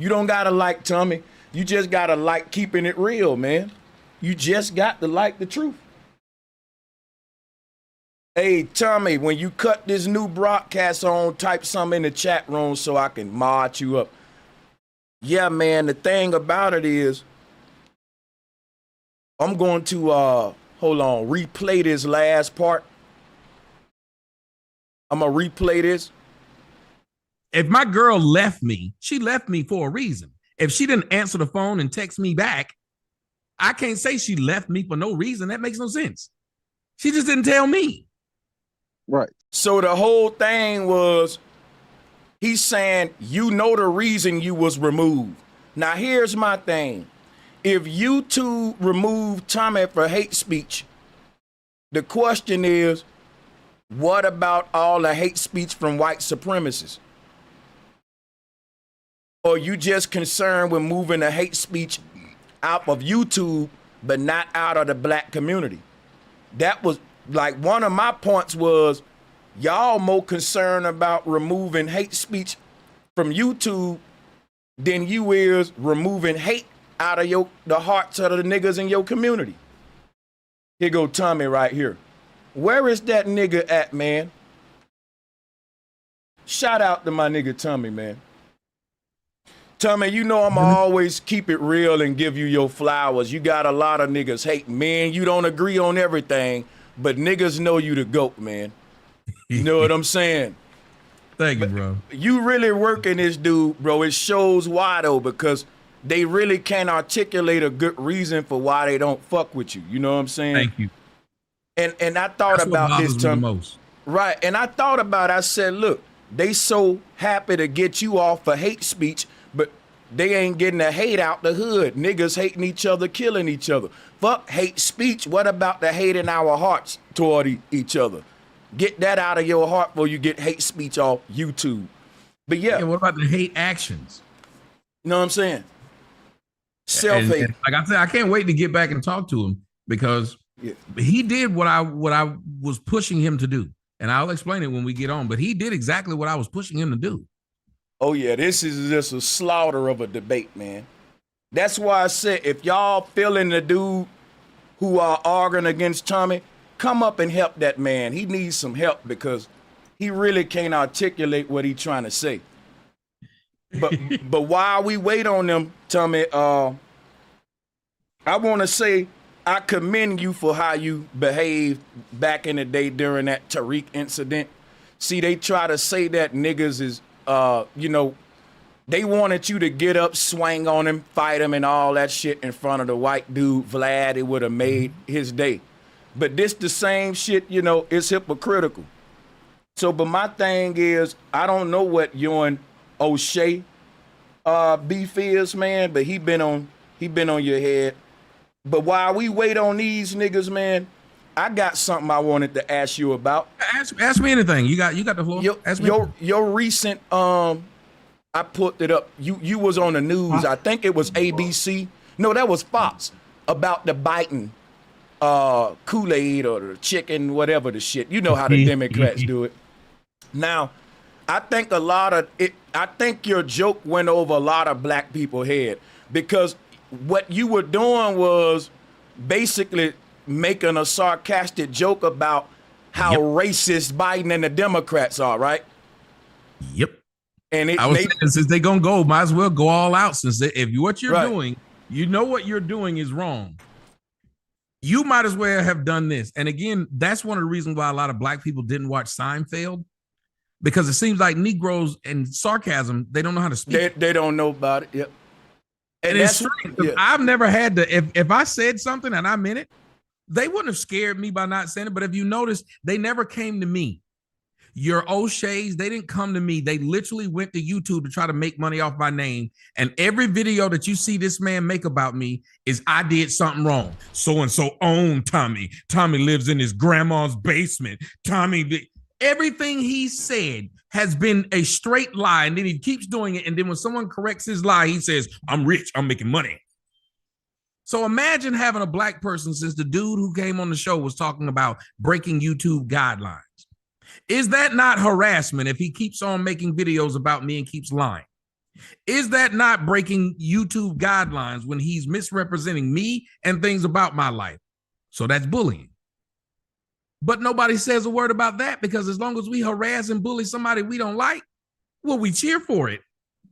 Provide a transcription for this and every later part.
You don't gotta like Tommy. You just gotta like keeping it real, man. You just got to like the truth. Hey, Tommy, when you cut this new broadcast on, type something in the chat room so I can mod you up. Yeah, man, the thing about it is, I'm going to, hold on, replay this last part. I'm going to replay this. If my girl left me, she left me for a reason. If she didn't answer the phone and text me back, I can't say she left me for no reason. That makes no sense. She just didn't tell me. Right. So the whole thing was, he's saying, you know the reason you was removed. Now, here's my thing. If YouTube removed Tommy for hate speech, the question is, what about all the hate speech from white supremacists? Or you just concerned with moving the hate speech out of YouTube, but not out of the black community? That was like one of my points was, y'all more concerned about removing hate speech from YouTube than you is removing hate out of the hearts of the niggas in your community. Here go Tommy right here. Where is that nigga at, man? Shout out to my nigga Tommy, man. Tommy, you know I'ma always keep it real and give you your flowers. You got a lot of niggas hating, man. You don't agree on everything, but niggas know you the GOAT, man. You know what I'm saying? Thank you, bro. You really working this dude, bro. It shows why, though, because they really can't articulate a good reason for why they don't fuck with you. You know what I'm saying? Thank you. And I thought That's about this time. Most. Right. And I thought about it. I said, look, they so happy to get you off for hate speech, but they ain't getting the hate out the hood. Niggas hating each other, killing each other. Fuck hate speech. What about the hate in our hearts toward each other? Get that out of your heart before you get hate speech off YouTube. But yeah. What about the hate actions? You know what I'm saying? Self-hate. And like I said, I can't wait to get back and talk to him because he did what I was pushing him to do. And I'll explain it when we get on, but he did exactly what I was pushing him to do. Oh yeah, this is just a slaughter of a debate, man. That's why I said, if y'all feeling the dude who are arguing against Tommy, come up and help that man. He needs some help because he really can't articulate what he's trying to say. But while we wait on them, Tommy, I want to say I commend you for how you behaved back in the day during that Tariq incident. See, they try to say that niggas is, you know, they wanted you to get up, swing on him, fight him, and all that shit in front of the white dude, Vlad. It would have made his day. But this the same shit, you know, it's hypocritical. So, but my thing is, I don't know what you and O'Shea beef is, man, but he been on your head. But while we wait on these niggas, man, I got something I wanted to ask you about. Ask me anything. You got the floor. Your recent I put it up. You was on the news. I think it was ABC. No, that was Fox about the biting Kool-Aid or the chicken, whatever the shit. You know how the Democrats do it. Now, I think I think your joke went over a lot of black people's head because what you were doing was basically making a sarcastic joke about how racist Biden and the Democrats are, right? Yep. And I was saying, since they gonna go, might as well go all out. Since if what you're doing, you know what you're doing is wrong. You might as well have done this. And again, that's one of the reasons why a lot of black people didn't watch Seinfeld, because it seems like Negroes and sarcasm, they don't know how to speak. They don't know about it. Yep. And it's strange. Yeah. I've never had to, if I said something and I meant it, they wouldn't have scared me by not saying it. But if you notice, they never came to me. Your O'Shea's, they didn't come to me. They literally went to YouTube to try to make money off my name. And every video that you see this man make about me is I did something wrong. So-and-so owned Tommy. Tommy lives in his grandma's basement. Everything he said has been a straight lie. And then he keeps doing it. And then when someone corrects his lie, he says, I'm rich, I'm making money. So imagine having a black person, since the dude who came on the show was talking about breaking YouTube guidelines. Is that not harassment if he keeps on making videos about me and keeps lying? Is that not breaking YouTube guidelines when he's misrepresenting me and things about my life? So that's bullying. But nobody says a word about that, because as long as we harass and bully somebody we don't like, well, we cheer for it.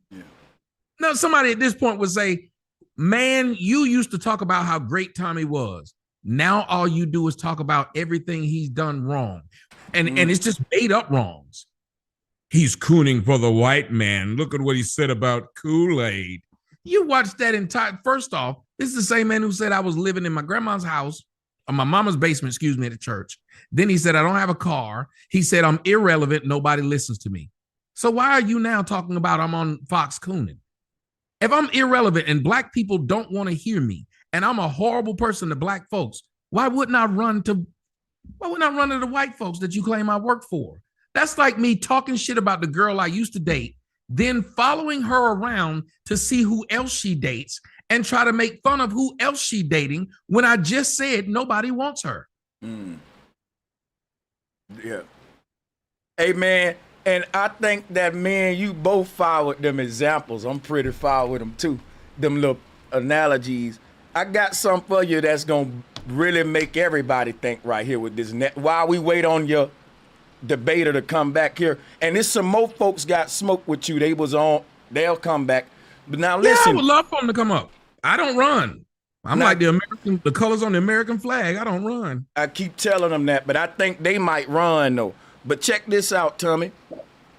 Yeah. Now, somebody at this point would say, man, you used to talk about how great Tommy was. Now all you do is talk about everything he's done wrong. And it's just made up wrongs. He's cooning for the white man. Look at what he said about Kool-Aid. You watch that entire, first off, this is the same man who said I was living in my grandma's house, or my mama's basement, excuse me, at the church. Then he said, I don't have a car. He said, I'm irrelevant. Nobody listens to me. So why are you now talking about I'm on Fox cooning? If I'm irrelevant and black people don't want to hear me, and I'm a horrible person to black folks, why wouldn't I run to the white folks that you claim I work for? That's like me talking shit about the girl I used to date, then following her around to see who else she dates and try to make fun of who else she dating when I just said nobody wants her. Yeah. Hey, man, and I think that me and you both followed them examples. I'm pretty far with them too. Them little analogies. I got something for you that's going to really make everybody think right here with this net while we wait on your debater to come back here. And there's some more folks got smoked with you. They'll come back. But now listen. Yeah, I would love for them to come up. I don't run. I'm like the colors on the American flag. I don't run. I keep telling them that, but I think they might run though. But check this out, Tommy.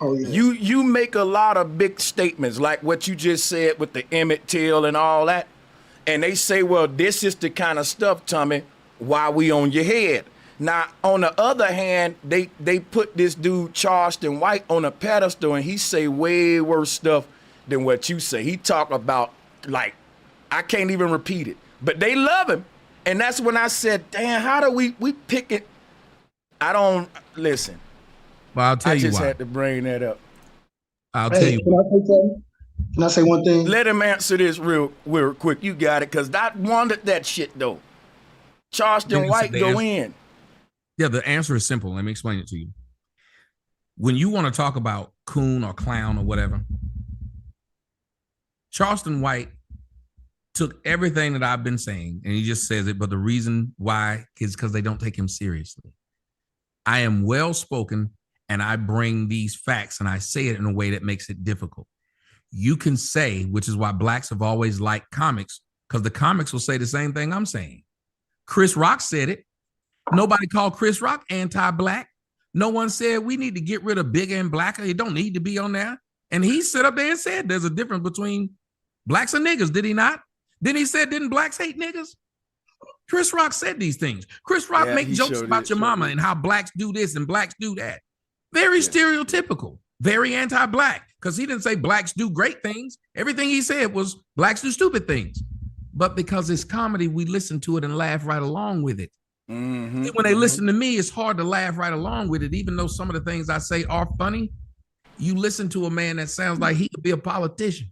Oh, yeah. You make a lot of big statements like what you just said with the Emmett Till and all that. And they say, well, this is the kind of stuff, Tommy, why we on your head. Now, on the other hand, they put this dude Charleston White on a pedestal, and he say way worse stuff than what you say. He talk about, like, I can't even repeat it. But they love him. And that's when I said, damn, how do we pick it? I don't, listen. Well, I'll tell you why. I just had to bring that up. I'll tell you why. Can I say one thing? Let him answer this real quick. You got it, because I wanted that shit, though. Charleston White go in. Yeah, the answer is simple. Let me explain it to you. When you want to talk about coon or clown or whatever, Charleston White took everything that I've been saying and he just says it, but the reason why is because they don't take him seriously. I am well-spoken and I bring these facts and I say it in a way that makes it difficult. You can say, which is why blacks have always liked comics, because the comics will say the same thing I'm saying. Chris Rock said it. Nobody called Chris Rock anti-black. No one said we need to get rid of bigger and blacker. It don't need to be on there. And he stood up there and said there's a difference between blacks and niggas, did he not? Then he said, didn't blacks hate niggas? Chris Rock said these things. Chris Rock make jokes about your mama and how blacks do this and blacks do that. Very stereotypical, very anti-black, because he didn't say blacks do great things. Everything he said was blacks do stupid things. But because it's comedy, we listen to it and laugh right along with it. Mm-hmm. When they listen to me, it's hard to laugh right along with it, even though some of the things I say are funny. You listen to a man that sounds like he could be a politician.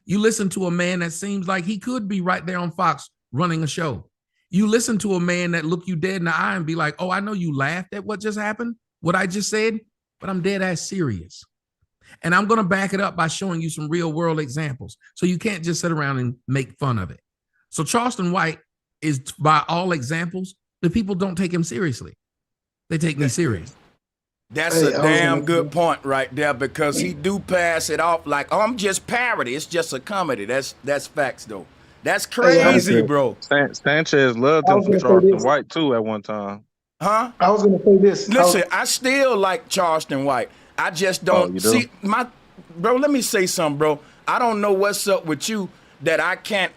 You listen to a man that seems like he could be right there on Fox running a show. You listen to a man that look you dead in the eye and be like, oh, I know you laughed at what just happened, what I just said, but I'm dead ass serious. And I'm going to back it up by showing you some real world examples. So you can't just sit around and make fun of it. So Charleston White is, by all examples, the people don't take him seriously. They take me serious. That's a damn good point right there, because he do pass it off like, oh, I'm just parody. It's just a comedy. That's facts, though. That's crazy, bro. Sanchez loved him for Charleston White, too, at one time. Huh? I was going to say this. Listen, I still like Charleston White. I just don't see bro, let me say something, bro. I don't know what's up with you that I can't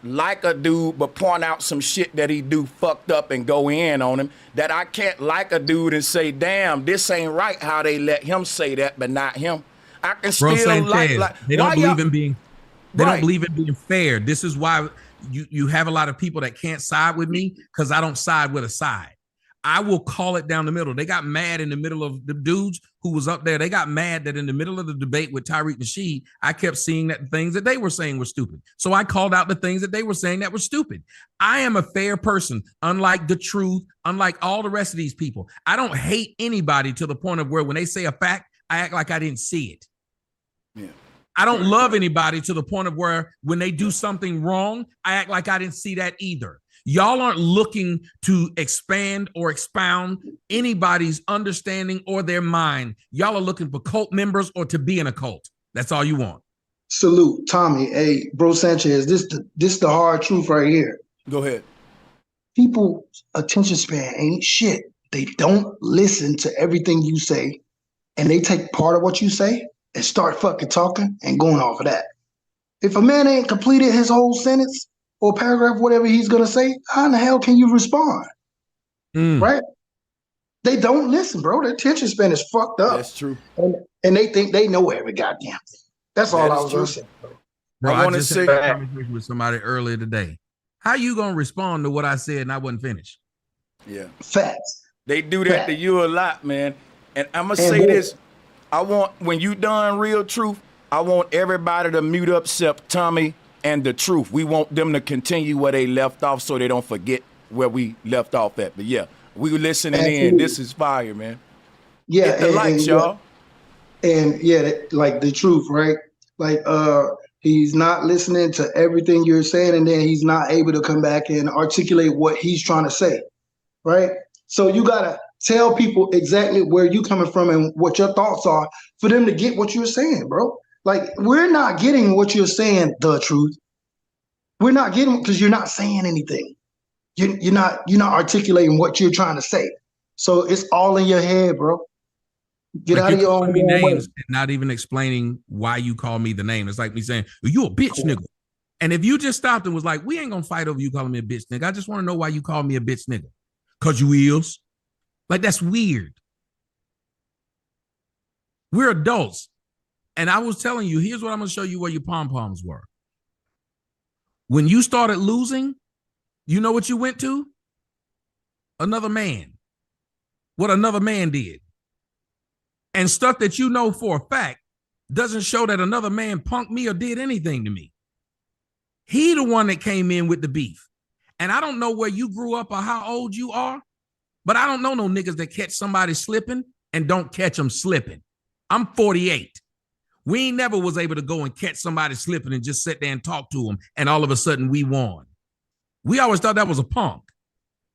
like a dude but point out some shit that he do fucked up and go in on him, that I can't like a dude and say, damn, this ain't right how they let him say that but not him. I can still like they don't believe in being don't believe in being fair. This is why you have a lot of people that can't side with me, because I don't side with a side. I will call it down the middle. They got mad in the middle of the dudes who was up there. They got mad that in the middle of the debate with Tariq Nasheed, I kept seeing that the things that they were saying were stupid. So I called out the things that they were saying that were stupid. I am a fair person, unlike The Truth, unlike all the rest of these people. I don't hate anybody to the point of where when they say a fact, I act like I didn't see it. Yeah. I don't love anybody to the point of where when they do something wrong, I act like I didn't see that either. Y'all aren't looking to expand or expound anybody's understanding or their mind. Y'all are looking for cult members or to be in a cult. That's all you want. Salute, Tommy. Hey, bro Sanchez, this the hard truth right here. Go ahead. People's attention span ain't shit. They don't listen to everything you say, and they take part of what you say and start fucking talking and going off of that. If a man ain't completed his whole sentence or paragraph, whatever he's gonna say, how in the hell can you respond? Right? They don't listen, bro. Their attention span is fucked up. That's true. And they think they know every goddamn thing. That's all I was gonna say, bro. I just had a conversation with somebody earlier today. How you gonna respond to what I said and I wasn't finished? Yeah. Facts. They do that to you a lot, man. And I'm gonna say this. I want, when you done Real Truth, I want everybody to mute up except Tommy and the Truth. We want them to continue where they left off so they don't forget where we left off at. But yeah, we listening in. This is fire, man. Yeah. Hit the likes, y'all. And yeah, like the Truth, right? Like he's not listening to everything you're saying, and then he's not able to come back and articulate what he's trying to say, right? So you gotta tell people exactly where you coming from and what your thoughts are for them to get what you're saying, bro. Like, we're not getting what you're saying, the Truth. We're not getting, because you're not saying anything. You're not articulating what you're trying to say. So it's all in your head, bro. Get out of your own names and not even explaining why you call me the name. It's like me saying, you a bitch nigga. And if you just stopped and was like, we ain't gonna fight over you calling me a bitch nigga. I just want to know why you call me a bitch nigga. Cause you is. Like, that's weird. We're adults. And I was telling you, here's what I'm gonna show you where your pom-poms were. When you started losing, you know what you went to? Another man. What another man did. And stuff that you know for a fact doesn't show that another man punked me or did anything to me. He the one that came in with the beef. And I don't know where you grew up or how old you are, but I don't know no niggas that catch somebody slipping and don't catch them slipping. I'm 48. We ain't never was able to go and catch somebody slipping and just sit there and talk to them, and all of a sudden we won. We always thought that was a punk.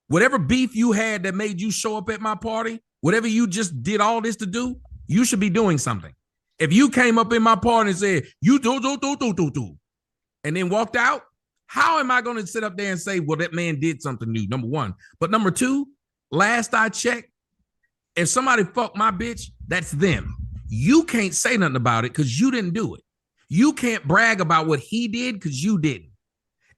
Whatever beef you had that made you show up at my party, whatever you just did all this to do, you should be doing something. If you came up in my party and said, you do, and then walked out, how am I going to sit up there and say, well, that man did something new, number one. But number two, last I checked, if somebody fucked my bitch, that's them. You can't say nothing about it because you didn't do it. You can't brag about what he did because you didn't.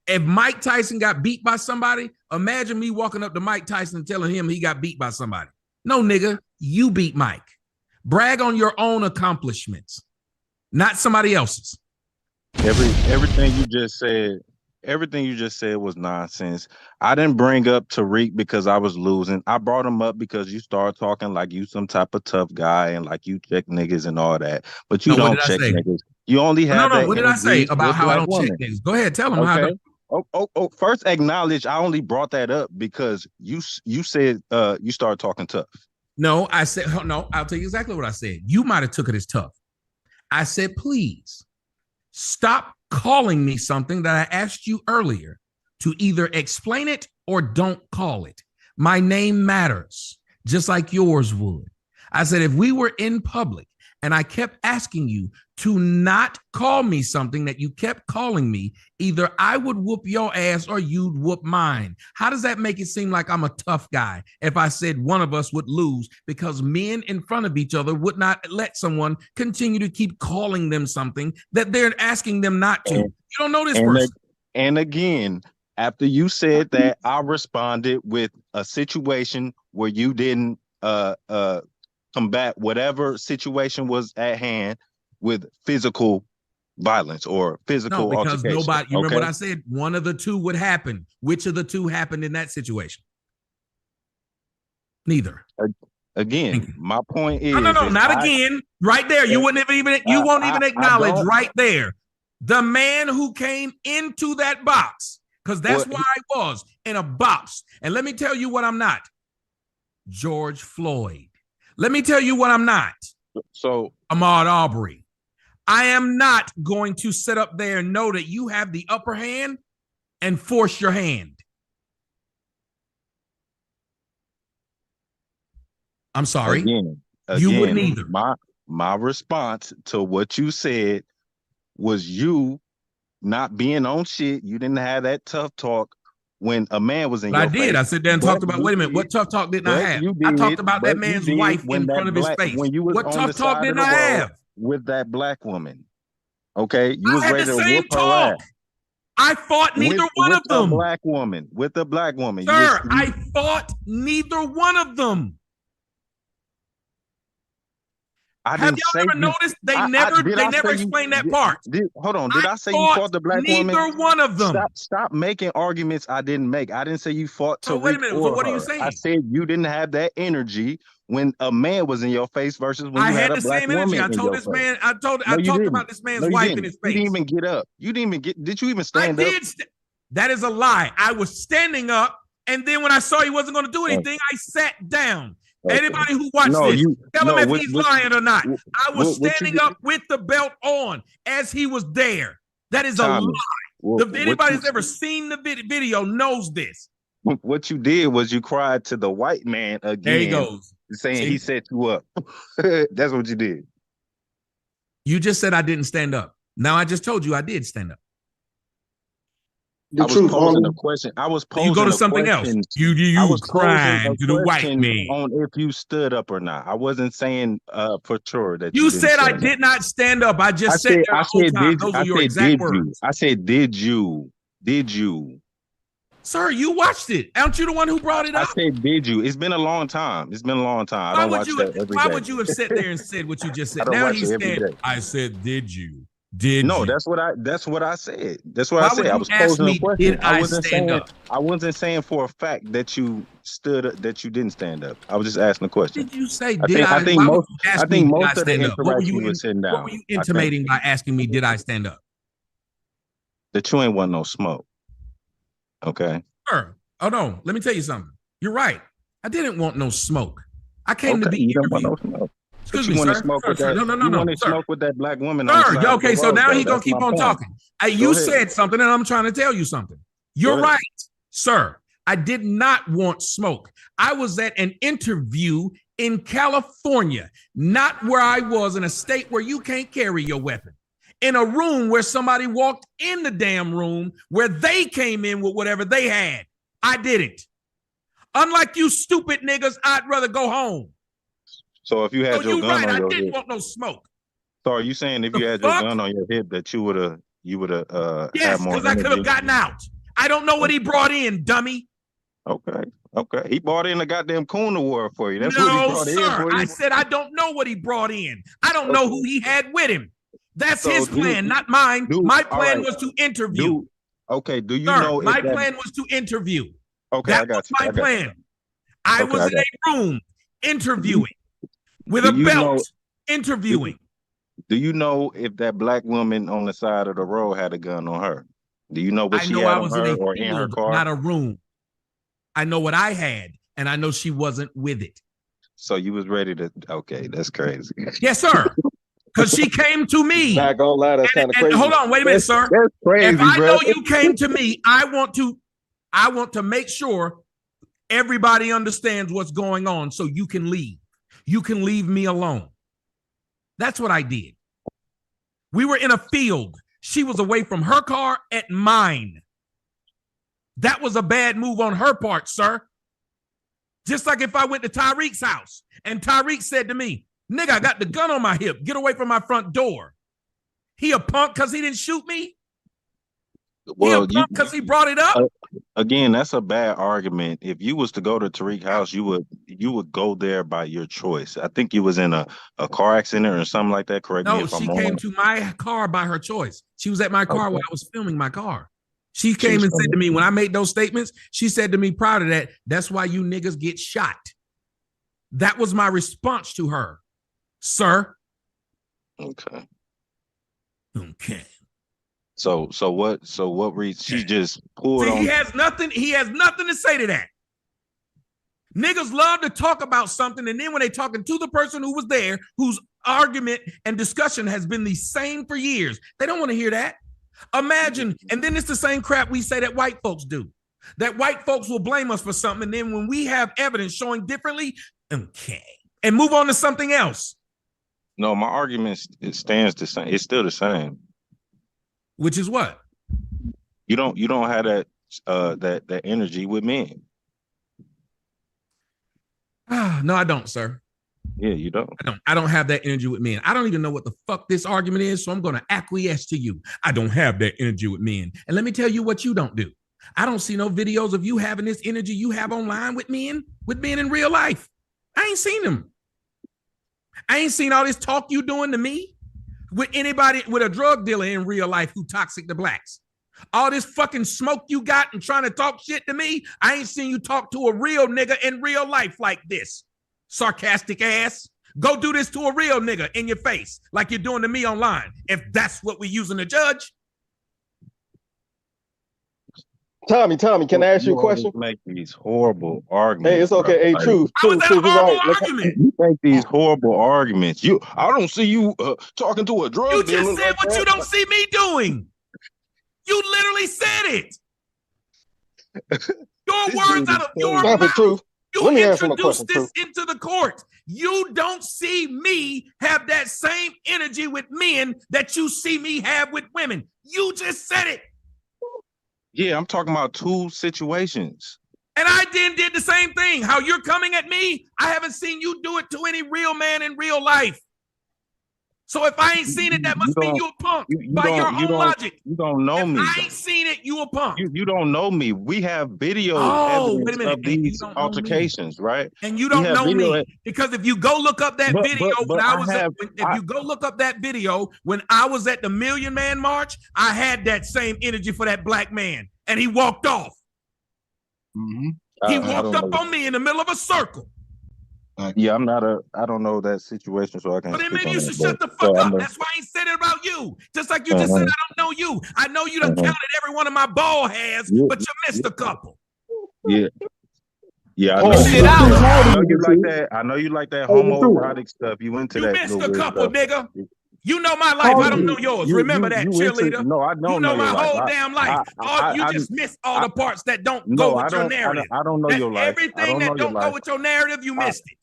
If Mike Tyson got beat by somebody, imagine me walking up to Mike Tyson and telling him he got beat by somebody. No, nigga, you beat Mike. Brag on your own accomplishments, not somebody else's. Everything you just said was nonsense. I didn't bring up Tariq because I was losing. I brought him up because you started talking like you some type of tough guy and like you check niggas and all that. But you don't check niggas. You only have that. What did I say about how I don't check niggas? Go ahead, tell them how. First acknowledge I only brought that up because you said you started talking tough. No, I said no. I'll tell you exactly what I said. You might have took it as tough. I said, please stop calling me something that I asked you earlier to either explain it or don't call it. My name matters, just like yours would. I said, if we were in public and I kept asking you to not call me something that you kept calling me, either I would whoop your ass or you'd whoop mine. How does that make it seem like I'm a tough guy if I said one of us would lose because men in front of each other would not let someone continue to keep calling them something that they're asking them not to? You don't know this person. And again, after you said that, I responded with a situation where you didn't combat whatever situation was at hand with physical violence or physical because altercation. Nobody, you remember what I said? One of the two would happen. Which of the two happened in that situation? Neither. Again, my point is not again. Right there. You won't even acknowledge right there. The man who came into that box, because that's why I was in a box. And let me tell you what I'm not. George Floyd. Let me tell you what I'm not. So Ahmaud Arbery. I am not going to sit up there and know that you have the upper hand and force your hand. I'm sorry. Again, you wouldn't either. My response to what you said was you not being on shit. You didn't have that tough talk when a man was in your face. I did. I sat there and talked about, wait a minute, what tough talk didn't I have? I talked about that man's wife in front of his face. What tough talk didn't I have? With that black woman. Okay? You was ready to whoop her ass. I fought neither one of them. With the black woman. Sir, I fought neither one of them. Have y'all ever noticed they never explained that part? Hold on. Did I say you fought the black woman? Neither one of them. Stop making arguments I didn't make. I didn't say you fought Tariq. Wait a minute. So what are you saying? I said you didn't have that energy when a man was in your face versus when you had a black woman. I had the same energy. I told this man. I talked about this man's wife in his face. You didn't even get up. You didn't even get. Did you even stand up? That is a lie. I was standing up, and then when I saw he wasn't going to do anything, I sat down. Okay. Anybody who watched this, tell him if he's lying or not. I was standing up with the belt on as he was there. That is a lie. If anybody's ever seen the video knows this. What you did was you cried to the white man again. There he goes. Saying he set you up. That's what you did. You just said I didn't stand up. Now I just told you I did stand up. I was posing a question. I was posing. You go to something else. You crying to the white man on if you stood up or not. I wasn't saying for sure that you said I did not stand up. I just said there the whole time. Those are your exact words. I said, did you? Did you? Sir, you watched it. Aren't you the one who brought it up? I said, did you? It's been a long time. It's been a long time. I don't watch that every day. Why would you have sat there and said what you just said? Now he said, I said, did you? No, that's what I said. That's what I said. I was posing a question. I wasn't saying for a fact that you stood up, that you didn't stand up. I was just asking a question. Did you say I think most of the interaction was sitting down. What were you intimating by asking me, did I stand up? That you ain't want no smoke. Okay. Sure. Oh no, let me tell you something. You're right. I didn't want no smoke. I came to be interviewed. Excuse me, sir. No. You want to smoke with that black woman. Sir, okay, so now he's going to keep on talking. You said something, and I'm trying to tell you something. You're right, sir. I did not want smoke. I was at an interview in California, not where I was in a state where you can't carry your weapon. In a room where somebody walked in the damn room where they came in with whatever they had. I didn't. Unlike you stupid niggas, I'd rather go home. So if you had your gun on your hip, I didn't want no smoke. So are you saying if you had your gun on your hip that you would have yes, because I could have gotten out. I don't know what he brought in, dummy. Okay. He brought in a goddamn coon award for you. That's what he brought in for you. I said I don't know what he brought in. I don't know who he had with him. That's his plan, not mine. My plan was to interview. Do you know? My plan was to interview. Okay, that was my plan. I was in a room interviewing. With a belt, interviewing. Do you know if that black woman on the side of the road had a gun on her? Do you know what she had on her or in her car? Not a room. I know what I had, and I know she wasn't with it. So you was ready to? Okay, that's crazy. Yes, sir. Because she came to me. Not gonna lie, that's kind of crazy. Hold on, wait a minute, sir. That's crazy, if I know you came to me, I want to make sure everybody understands what's going on, so you can leave. You can leave me alone. That's what I did. We were in a field. She was away from her car at mine. That was a bad move on her part, sir. Just like if I went to Tyreek's house and Tyreek said to me, nigga, I got the gun on my hip. Get away from my front door. He a punk because he didn't shoot me? Well, because he brought it up. Again, that's a bad argument. If you was to go to Tariq's house, you would go there by your choice. I think you was in a car accident or something like that. Correct me if I'm wrong. No, she came to my car by her choice. She was at my car while I was filming my car. She came and said to me, when I made those statements, she said to me prior to that, that's why you niggas get shot. That was my response to her, sir. Okay. So what reason she just pulled on? He has nothing to say to that. Niggas love to talk about something, and then when they talking to the person who was there, whose argument and discussion has been the same for years, they don't want to hear that. Imagine, and then it's the same crap we say that white folks do. That white folks will blame us for something, and then when we have evidence showing differently, okay, and move on to something else. No, my argument stands the same. It's still the same. Which is what? You don't have that energy with men. No, I don't, sir. Yeah, you don't. I don't have that energy with men. I don't even know what the fuck this argument is, so I'm going to acquiesce to you. I don't have that energy with men. And let me tell you what you don't do. I don't see no videos of you having this energy you have online with men in real life. I ain't seen them. I ain't seen all this talk you doing to me with anybody, with a drug dealer in real life who toxic to blacks. All this fucking smoke you got and trying to talk shit to me, I ain't seen you talk to a real nigga in real life like this. Sarcastic ass. Go do this to a real nigga in your face like you're doing to me online, if that's what we're using to judge. Tommy, can I ask you a question? Make these horrible arguments. Hey, it's okay. Hey, Truth. How was that a horrible argument? You make these horrible arguments. I don't see you talking to a drug dealer. You just said what you don't see me doing. You literally said it. Your words out of your mouth. Truth. You introduced this into the court. You don't see me have that same energy with men that you see me have with women. You just said it. Yeah, I'm talking about two situations. And I did the same thing. How you're coming at me, I haven't seen you do it to any real man in real life. So if I ain't seen it, that must mean you a punk by your own logic. You don't know me. I ain't seen it, you a punk. You don't know me. We have video evidence of these altercations, right? And you don't know me because if you go look up that video if you go look up that video when I was at the Million Man March, I had that same energy for that black man, and he walked off. Mm-hmm. He walked up on me in the middle of a circle. Yeah, I don't know that situation, so I can't. But then maybe you should shut the fuck up. That's why I ain't said it about you. Just like you just said, I don't know you. I know you done counted every one of my ball hairs, but you missed a couple. Yeah. Yeah, I know you like that. I know you like that homoerotic stuff. You into that. You missed a couple, nigga. You know my life. I don't know yours. Remember that, cheerleader. No, I don't. You know my whole damn life. You just missed all the parts that don't go with your narrative. I don't know your life. Everything that don't go with your narrative, you missed it.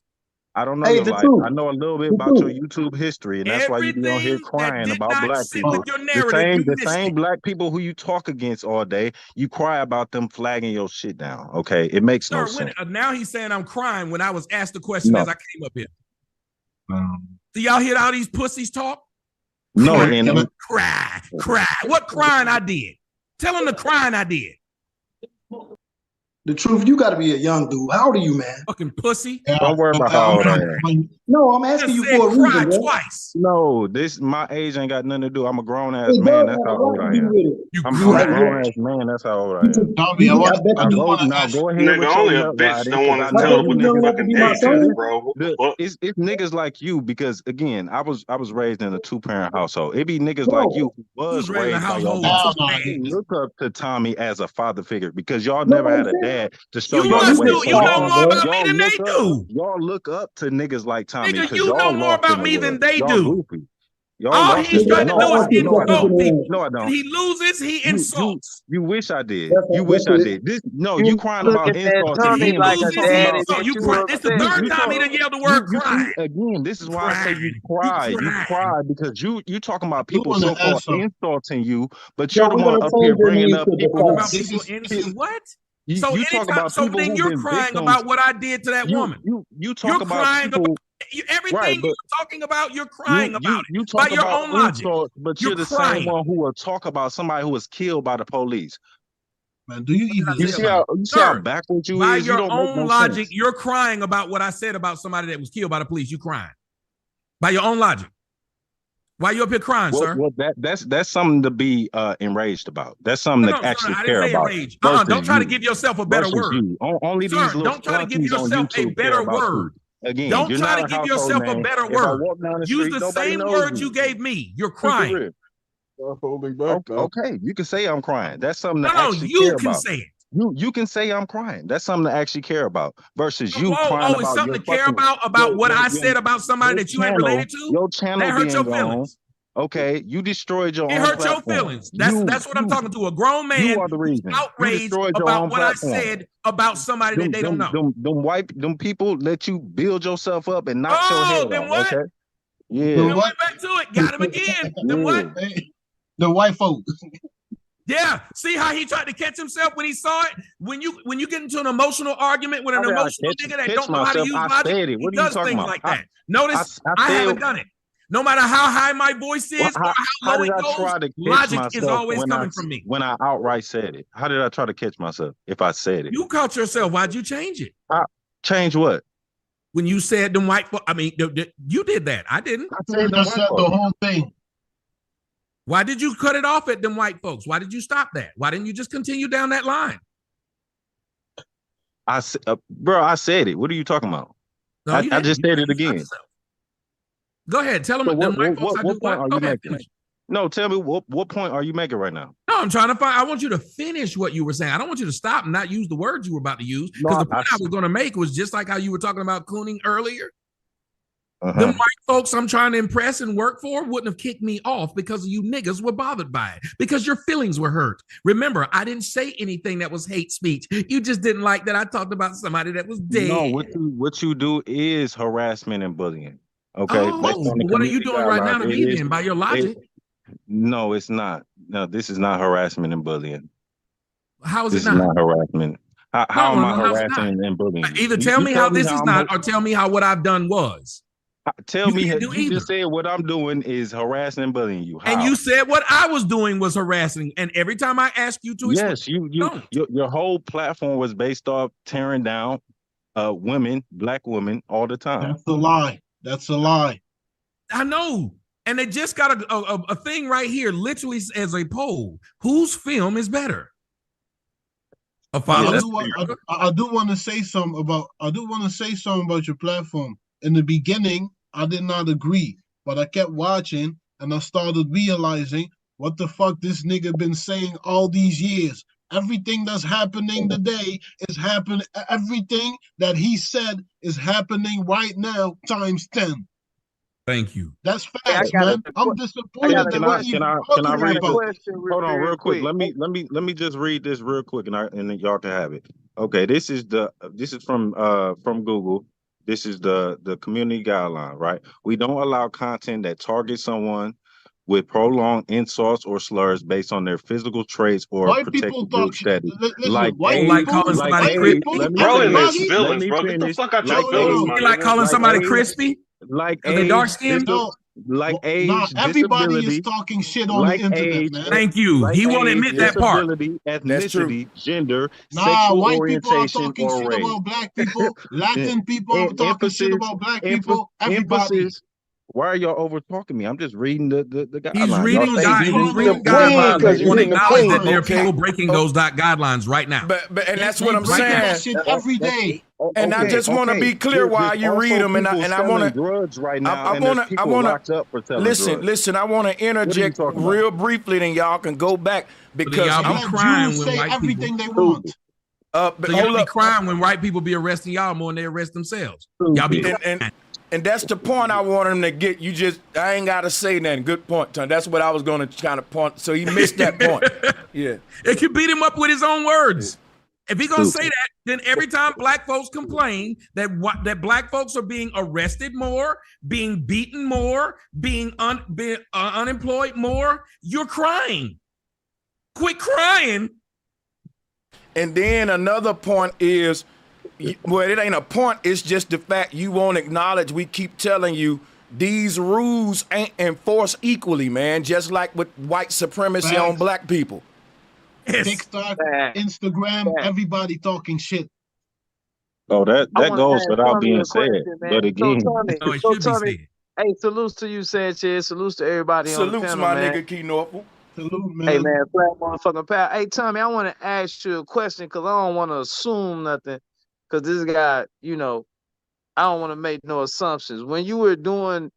I don't know your life. I know a little bit about your YouTube history, and that's why you be on here crying about black people. The same black people who you talk against all day, you cry about them flagging your shit down. Okay, it makes no sense. Now he's saying I'm crying when I was asked the question as I came up here. Do y'all hear all these pussies talk? No, cry. What crying I did? Tell them the crying I did. The truth, you got to be a young dude. How old are you, man? Fucking pussy. Don't worry about how old I am. No, I'm asking you for a reason. Twice. No, my age ain't got nothing to do. I'm a grown ass man. That's how old I am. I'm a grown ass man. That's how old I am. Go ahead. Nigga, only a bitch don't want to tell what the fucking age is, bro. It's niggas like you because again, I was raised in a 2-parent household. It be niggas like you who was raised by your mom. Look up to Tommy as a father figure because y'all never had a dad to show you. You know more about me than they do. Y'all look up to niggas like Tommy. Nigga, you know more about me than they do. All he's trying to do is insult people. No, I don't. He loses, he insults. You wish I did. You wish I did. You crying about insults. He loses, it's the third time he done yelled the word cry. Again, this is why I say you cry. You cry because you talking about people so-called insulting you, but you're the one up here bringing up people. What? So then you're crying about what I did to that woman. You talk about people. Everything you're talking about, you're crying about it. You talk by your own logic. But you're the same one who will talk about somebody who was killed by the police. Man, do you even see how backwards you by is? By your own logic, you're crying about what I said about somebody that was killed by the police. You crying. By your own logic. Why you up here crying, sir? Well, that's something to be enraged about. That's something to actually care about. Don't try to give yourself a better word. Only these little don't try to give yourself a better word. Again, don't try to give yourself a better word. Use the same words you gave me. You're crying. Okay, you can say I'm crying. That's something to actually you care can about. say it. You can say I'm crying. That's something to actually care about. Versus you crying it's about something your to care about what I said about somebody that you ain't related to. Your channel that hurt being your gone. feelings. Okay, you destroyed your It own hurt platform. your feelings. That's what I'm talking to. A grown man You are the reason. outraged about what I said about somebody that they don't know. Them people let you build yourself up and knock your head then off. what? Okay. Yeah. The Then what? went back to it. Got him again. Then what? The white folks. Yeah. See how he tried to catch himself when he saw it? When you get into an emotional argument with an emotional nigga that don't know how to use logic, he does things like that. Notice I haven't done it. No matter how high my voice is or how low it goes, logic is always coming from me. When I outright said it, how did I try to catch myself if I said it? You caught yourself. Why'd you change it? Change what? When you said them white folks, I mean, you did that. I didn't. I said the whole thing. Why did you cut it off at them white folks? Why did you stop that? Why didn't you just continue down that line? Bro, I said it. What are you talking about? No, I just said it again. Go ahead. Tell them So them white folks. What point are you making? No, tell me what point are you making right now? No, I'm trying to find. I want you to finish what you were saying. I don't want you to stop and not use the words you were about to use. Because the point I was going to make was just like how you were talking about cooning earlier. Them white folks I'm trying to impress and work for wouldn't have kicked me off because you niggas were bothered by it, because your feelings were hurt. Remember, I didn't say anything that was hate speech. You just didn't like that I talked about somebody that was dead. No, what you do is harassment and bullying. Okay. What are you doing right now to me then by your logic? No, it's not. No, this is not harassment and bullying. How is this it not? This is not harassment. How am I harassing and bullying? Either tell me how this is not, or tell me how what I've done was. Tell me, you just said what I'm doing is harassing and bullying you. How? And you said what I was doing was harassing. And every time I ask you to explain, your whole platform was based off tearing down women, black women, all the time. That's a lie. That's a lie. I know. And they just got a thing right here, literally as a poll. Whose film is better? I do want to say something about your platform. In the beginning, I did not agree, but I kept watching and I started realizing what the fuck this nigga been saying all these years. Everything that's happening today is happening. Everything that he said is happening right now times 10. Thank you. That's facts, man. I'm disappointed that we're even talking about this. Hold on, real quick. Let me just read this real quick, and then y'all can have it. Okay, this is from Google. This is the community guideline, right? We don't allow content that targets someone with prolonged insults or slurs based on their physical traits or protected group status. Like calling somebody crispy. Bro, in his feelings, bro. Get the fuck out your feelings, man. Like calling somebody crispy? Like they dark skin? Like age, everybody disability, is talking shit on the internet, man. Thank you. He won't admit that part. Ethnicity, gender, sexual white orientation, people are talking shit about black people. Latin people are talking shit about black people. Everybody. Why are y'all over talking me? I'm just reading the guidelines. He's reading guidelines because you want to acknowledge that there are people breaking those guidelines right now. But and that's what I'm saying. That shit every day. And I just want to be clear while you read them, and I want to. Right now, I want to listen. I want to interject real briefly, then y'all can go back because I'm crying when say white everything people. they want. So y'all be crying when white people be arresting y'all more than they arrest themselves. Y'all be and that's the point I want him to get. I ain't got to say nothing. Good point, Tom. That's what I was going to kind of point. So he missed that point. Yeah. It could beat him up with his own words. If he's going to say that, then every time black folks complain that black folks are being arrested more, being beaten more, being unemployed more, you're crying. Quit crying. And then another point is, well, it ain't a point. It's just the fact you won't acknowledge. We keep telling you these rules ain't enforced equally, man, just like with white supremacy on black people. TikTok, Instagram, everybody talking shit. Oh, that goes without being said. But again, it should be said. Hey, salutes to you, Sanchez. Salutes to everybody on the panel, my man. nigga Key Norfolk. Salute, man. Hey, man, flat motherfucking pal. Hey, Tommy, I want to ask you a question because I don't want to assume nothing. Because this guy, I don't want to make no assumptions. When you were doing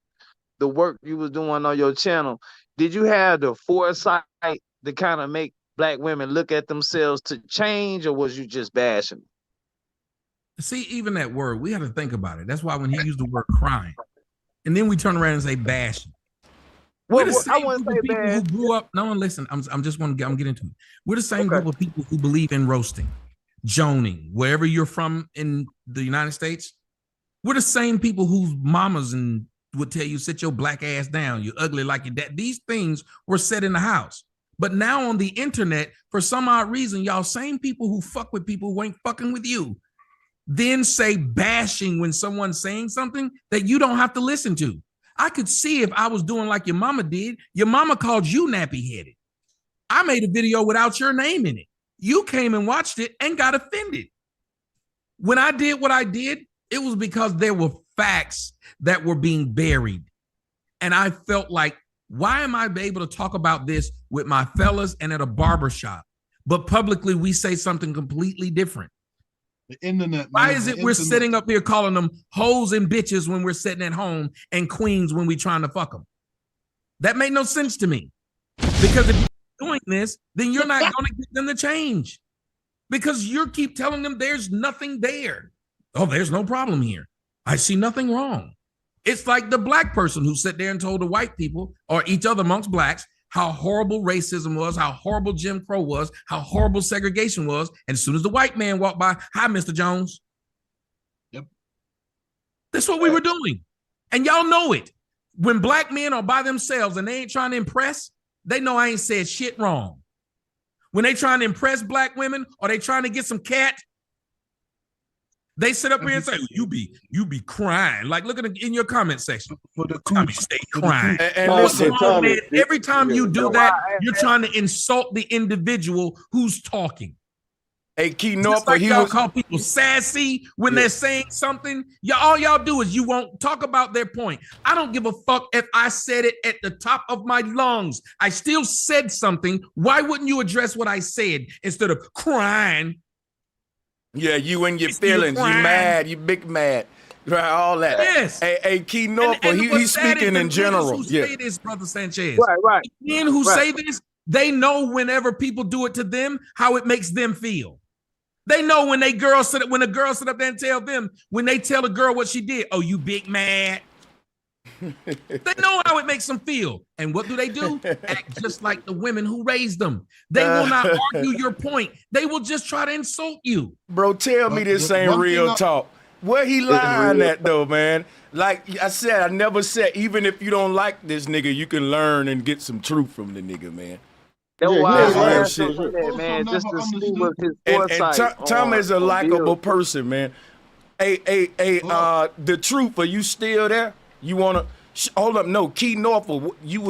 the work you was doing on your channel, did you have the foresight to kind of make black women look at themselves to change, or was you just bashing? See, even that word, we have to think about it. That's why when he used the word crying, and then we turn around and say bashing. We're the same group of people who grew up. No, listen, I'm getting into it. We're the same group of people who believe in roasting, joning, wherever you're from in the United States. We're the same people whose mamas and would tell you, sit your black ass down. You're ugly like your dad. These things were said in the house. But now on the internet, for some odd reason, y'all same people who fuck with people who ain't fucking with you, then say bashing when someone's saying something that you don't have to listen to. I could see if I was doing like your mama did. Your mama called you nappy-headed. I made a video without your name in it. You came and watched it and got offended. When I did what I did, it was because there were facts that were being buried. And I felt like, why am I able to talk about this with my fellas and at a barbershop, but publicly we say something completely different? The internet. Why is it we're sitting up here calling them hoes and bitches when we're sitting at home and queens when we're trying to fuck them? That made no sense to me. Because if you're doing this, then you're not going to get them to change. Because you keep telling them there's nothing there. Oh, there's no problem here. I see nothing wrong. It's like the black person who sat there and told the white people or each other amongst blacks how horrible racism was, how horrible Jim Crow was, how horrible segregation was. And as soon as the white man walked by, hi, Mr. Jones. Yep. That's what we were doing. And y'all know it. When black men are by themselves and they ain't trying to impress, they know I ain't said shit wrong. When they trying to impress black women or they trying to get some cat, they sit up here and say, you be crying. Like, look at it in your comment section. Tommy, stay crying. And listen, Tommy, every time you do that, you're trying to insult the individual who's talking. Hey, Key North, like y'all call people sassy when they're saying something. All y'all do is you won't talk about their point. I don't give a fuck if I said it at the top of my lungs. I still said something. Why wouldn't you address what I said instead of crying? Yeah, you and your feelings. You mad. You big mad. Right, all that. Yes. Hey, Key North, he's speaking in general. Who say this, Brother Sanchez. Right. The men who say this, they know whenever people do it to them, how it makes them feel. They know when a girl sit up there and tell them, when they tell a girl what she did, oh, you big mad. They know how it makes them feel. And what do? Act just like the women who raised them. They will not argue your point. They will just try to insult you. Bro, tell me this ain't real talk. Where he lying at though, man? Like I said, I never said, even if you don't like this nigga, you can learn and get some truth from the nigga, man. That's why I asked shit. That, man, just to see what his foresight. And Tom is a likable person, man. Hey, the truth, are you still there? You wanna hold up? No, Key Norfolk, you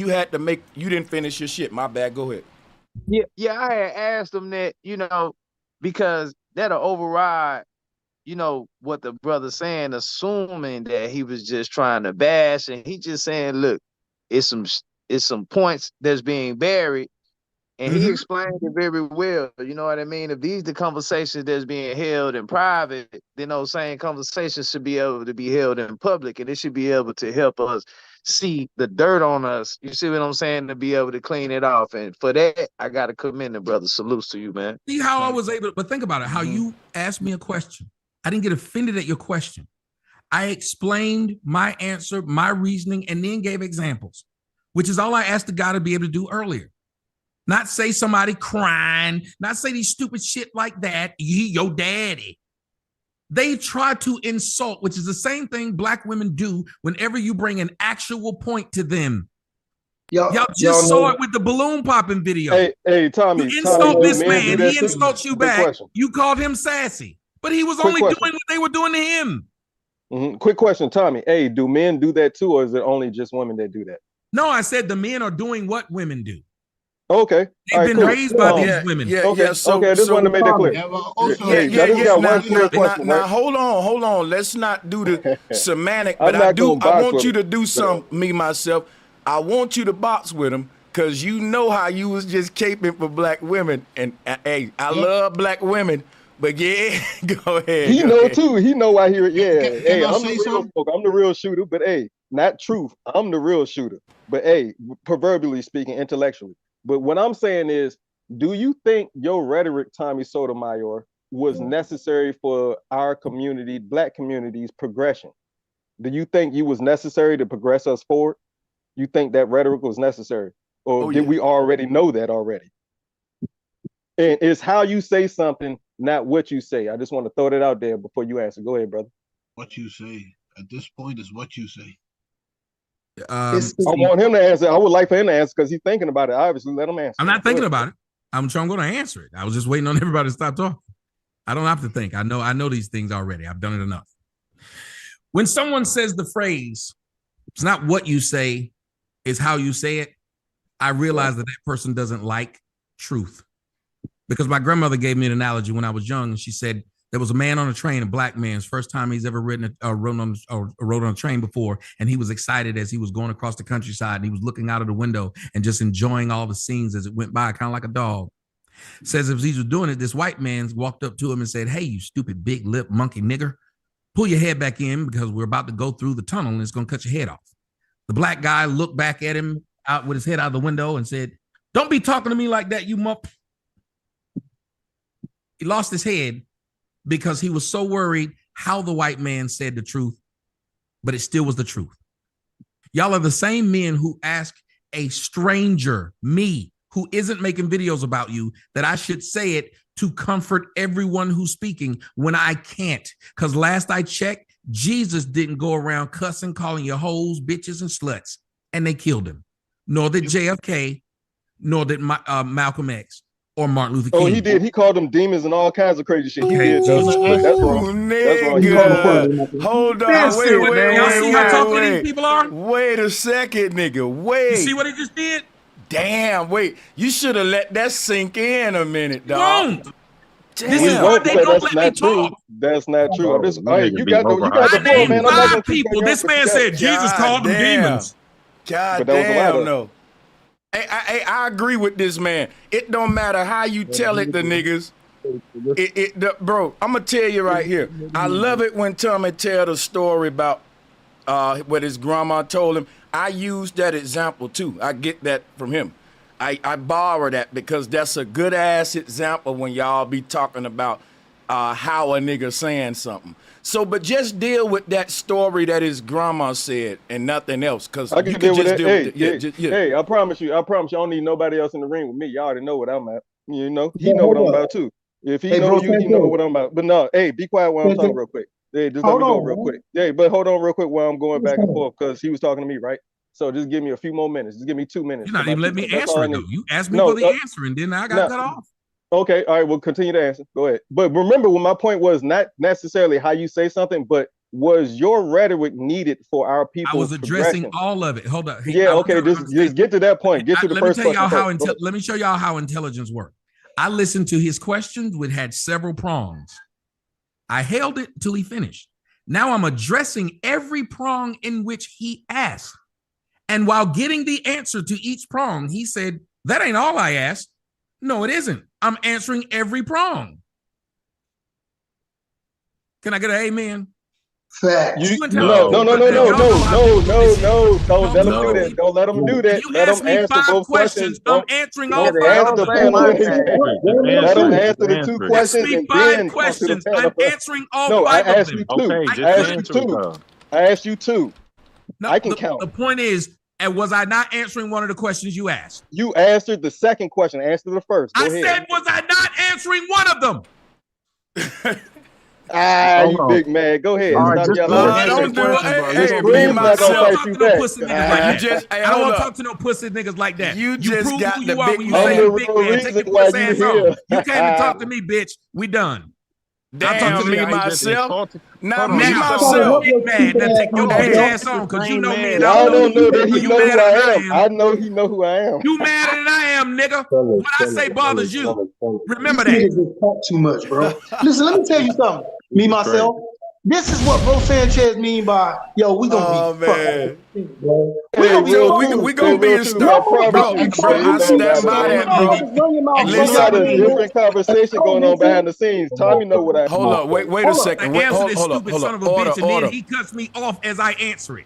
had to make. You didn't finish your shit. My bad. Go ahead. Yeah. I had asked him that, because that'll override, what the brother's saying, assuming that he was just trying to bash, and he just saying, look, it's some points that's being buried, and he explained it very well. You know what I mean? If these the conversations that's being held in private, then those same conversations should be able to be held in public, and it should be able to help us see the dirt on us. You see what I'm saying? To be able to clean it off. And for that, I got to commend the brother. Salutes to you, man. See how I was able, but think about it, how you asked me a question. I didn't get offended at your question. I explained my answer, my reasoning, and then gave examples, which is all I asked the guy to be able to do earlier. Not say somebody crying, not say these stupid shit like that. Your daddy. They try to insult, which is the same thing black women do whenever you bring an actual point to them. Y'all just saw it with the balloon popping video. Hey, Tommy. You insult this man, he insults you back. You called him sassy, but he was only doing what they were doing to him. Quick question, Tommy. Hey, do men do that too, or is it only just women that do that? No, I said the men are doing what women do. Okay. They've been raised by these women. I just wanted to make that clear. Now, hold on. Let's not do the semantic, but I want you to do something, me, myself. I want you to box with him, because you know how you was just caping for black women. And, hey, I love black women, but go ahead. He too. He know why I'm the real shooter, but hey, not truth. I'm the real shooter. But hey, proverbially speaking, intellectually. But what I'm saying is, do you think your rhetoric, Tommy Sotomayor, was necessary for our community, Black community's progression? Do you think you was necessary to progress us forward? You think that rhetoric was necessary? Or did we already know that already? And it's how you say something, not what you say. I just want to throw that out there before you answer. Go ahead, brother. What you say at this point is what you say. I want him to answer. I would like for him to answer because he's thinking about it. Obviously, let him answer. I'm not thinking about it. I'm going to answer it. I was just waiting on everybody to stop talking. I don't have to think. I know these things already. I've done it enough. When someone says the phrase, it's not what you say, it's how you say it, I realize that person doesn't like truth. Because my grandmother gave me an analogy when I was young, and she said there was a man on a train, a Black man's first time he's ever rode on a train before, and he was excited as he was going across the countryside, and he was looking out of the window and just enjoying all the scenes as it went by, kind of like a dog. Says as he was doing it, this white man walked up to him and said, "Hey, you stupid big lip monkey nigger, pull your head back in because we're about to go through the tunnel and it's going to cut your head off." The Black guy looked back at him out with his head out of the window and said, "Don't be talking to me like that, you mump." He lost his head because he was so worried how the white man said the truth, but it still was the truth. Y'all are the same men who ask a stranger, me, who isn't making videos about you, that I should say it to comfort everyone who's speaking when I can't. Because last I checked, Jesus didn't go around cussing, calling you hoes, bitches, and sluts, and they killed him. Nor did JFK, nor did Malcolm X or Martin Luther King. Oh, he did. He called them demons and all kinds of crazy shit. He did. That's wrong. That's wrong. He called them Hold on. Wait. Y'all see how talking these people are? Wait a second, nigga. Wait. You see what he just did? Damn, wait. You should have let that sink in a minute, dog. Won't. This is why they don't let me talk. That's not true. I'm just, you got the floor, man. I'm not gonna people. This man said Jesus called them demons. God damn, no. Hey, I agree with this man. It don't matter how you tell it to niggas. Bro, I'm gonna tell you right here. I love it when Tommy tell the story about what his grandma told him. I use that example too. I get that from him. I borrow that because that's a good ass example when y'all be talking about how a nigga saying something. So, but just deal with that story that his grandma said and nothing else. Cause I can deal with it. Hey, I promise you, I don't need nobody else in the ring with me. Y'all already know what I'm at. You know, he know what I'm about too. If he know you, he know what I'm about. But no, hey, be quiet while I'm talking real quick. Hey, just let me go real quick. Hey, but hold on real quick while I'm going back and forth because he was talking to me, right? So just give me a few more minutes. Just give me 2 minutes. You're not even letting me answer it though. You asked me for the answer and then I got cut off. Okay, all right, we'll continue to answer. Go ahead. But remember, what my point was not necessarily how you say something, but was your rhetoric needed for our people? I was addressing all of it. Hold up. Hey, okay, just get to that point. Get to the first question. Let me show y'all how intelligence works. I listened to his questions, which had several prongs. I held it till he finished. Now I'm addressing every prong in which he asked. And while getting the answer to each prong, he said, "That ain't all I asked." No, it isn't. I'm answering every prong. Can I get an amen? Fact. No. Don't let him do that. You asked me 5 questions. I'm answering all 5. Let him answer the 2 questions. You asked me 5 questions. I'm answering all 5 of them. I asked you 2. No, I can count. The point is, and was I not answering one of the questions you asked? You answered the second question. Answer the first. Go ahead. Said, was I not answering one of them? You big man. Go ahead. Right, don't do it. Hey, me myself. I don't want to talk to no pussy niggas like that. You just got the big man. Take your pussy ass on. You came to talk to me, bitch. We done. Damn, me myself. Now me myself. Big man, now take your bitch ass on because you know me and I don't know that he know who I am. I know he know who I am. You madder than I am, nigga. What I say bothers you. Remember that. Just talk too much, bro. Listen, let me tell you something. Me myself. This is what Bro Sanchez mean by we gonna be man. We gonna be in stuff, bro. I stand by that, bro. We got a different conversation going on behind the scenes. Tommy know what I. Hold up, wait a second. Answer this stupid son of a bitch, and then he cuts me off as I answer it.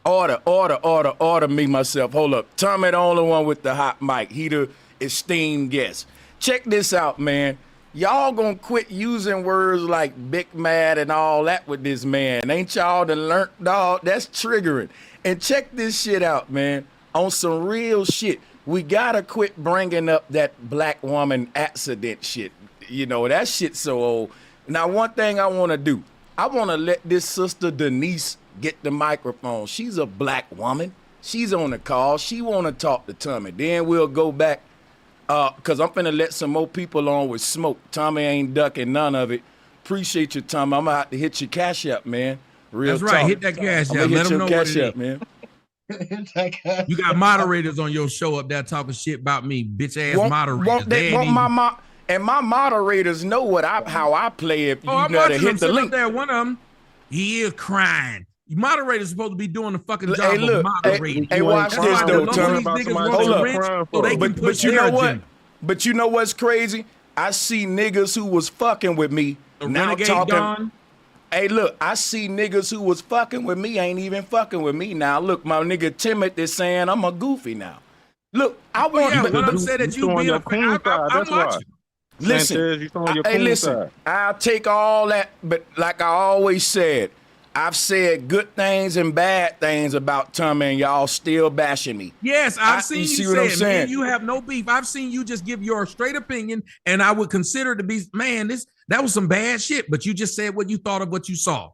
Order me myself. Hold up. Tommy the only one with the hot mic. He the esteemed guest. Check this out, man. Y'all gonna quit using words like big mad and all that with this man. Ain't y'all done learnt, dog? That's triggering. And check this shit out, man. On some real shit. We gotta quit bringing up that black woman accident shit. You know, that shit's so old. Now, one thing I wanna do, I wanna let this sister Denise get the microphone. She's a black woman. She's on the call. She wanna talk to Tommy. Then we'll go back, cause I'm finna let some more people on with smoke. Tommy ain't ducking none of it. Appreciate you, Tommy. I'm gonna have to hit your Cashapp, man. Real That's right. talk. Hit that Cashapp. Let Let them know what it Cashapp, is. man. You got moderators on your show up there talking shit about me, bitch ass moderators. And my moderators know how I play. If you I'm know to watching hit them the link. up there. One of them, he is crying. Moderators supposed to be doing the fucking job Hey, look, of moderating. hey, watch this though, Tommy. Hold up. So they can but you know what? But you know what's crazy? I see niggas who was fucking with me now talking. Don. Hey, look, I see niggas who was fucking with me ain't even fucking with me now. Look, my nigga Timothy saying I'm a goofy now. Look, I want to. What I'm saying that you being a queen side. That's why. Listen, listen. I'll take all that, but like I always said, I've said good things and bad things about Tommy, and y'all still bashing me. Yes, I've seen you say it, man. You have no beef. I've seen you just give your straight opinion, and I would consider it to be, man, that was some bad shit, but you just said what you thought of what you saw.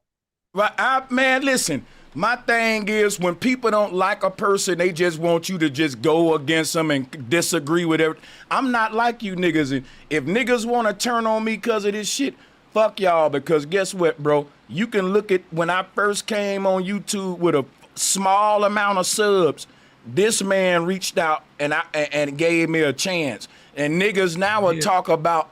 Right, man, listen. My thing is when people don't like a person, they just want you to just go against them and disagree with everything. I'm not like you niggas. And if niggas want to turn on me because of this shit, fuck y'all, because guess what, bro? You can look at when I first came on YouTube with a small amount of subs, this man reached out and gave me a chance. And niggas now will talk about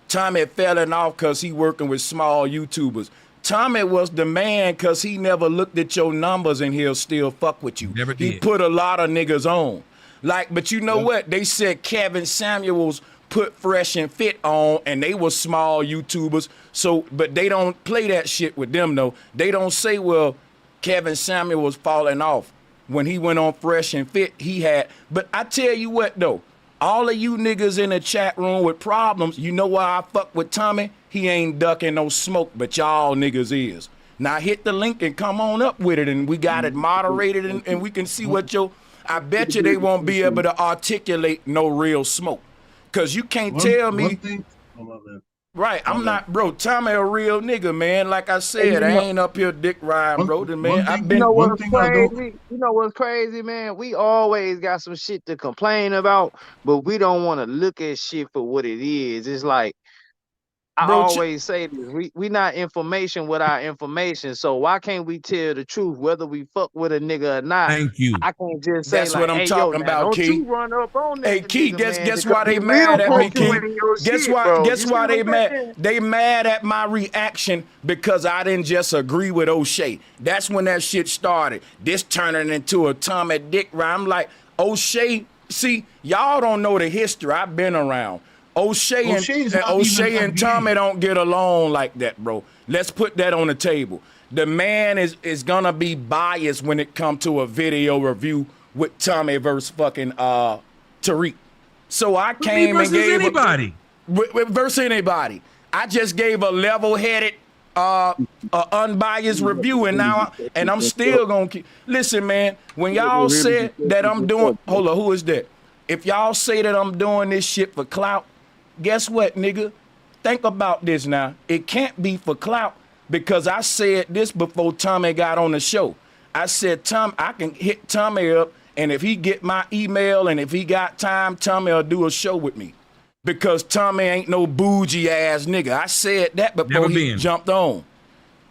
Tommy falling off because he working with small YouTubers. Tommy was the man because he never looked at your numbers and he'll still fuck with you. Never did. He put a lot of niggas on. But you know what? They said Kevin Samuels put Fresh and Fit on, and they were small YouTubers. So, but they don't play that shit with them though. They don't say, well, Kevin Samuel was falling off when he went on Fresh and Fit. He had, but I tell you what though, all of you niggas in the chat room with problems, you know why I fuck with Tommy? He ain't ducking no smoke, but y'all niggas is. Now hit the link and come on up with it, and we got it moderated, and we can see what I bet you they won't be able to articulate no real smoke. Cause you can't tell me. Right, I'm not, bro. Tommy a real nigga, man. Like I said, I ain't up here dick riding, bro. Man, I've been. You know what's crazy? You know what's crazy, man? We always got some shit to complain about, but we don't want to look at shit for what it is. It's like I always say this, we not information with our information, so why can't we tell the truth whether we fuck with a nigga or not? Thank you. I can't just say that's what I'm talking about, don't Key. You run up on that hey, Key, nigga, guess why they mad at me, Key? Guess why they mad? They mad at my reaction because I didn't just agree with O'Shea. That's when that shit started. This turning into a Tommy Dick ride. I'm like, O'Shea, see, y'all don't know the history. I've been around. O'Shea and Tommy don't get along like that, bro. Let's put that on the table. The man is gonna be biased when it comes to a video review with Tommy versus fucking Tariq. So I came and gave anybody. Versus anybody. I just gave a level-headed, unbiased review, and now I'm still gonna keep. Listen, man. When y'all said that I'm doing, hold on, who is that? If y'all say that I'm doing this shit for clout, guess what, nigga? Think about this now. It can't be for clout because I said this before Tommy got on the show. I said, I can hit Tommy up, and if he get my email and if he got time, Tommy will do a show with me. Because Tommy ain't no bougie ass nigga. I said that before he jumped on.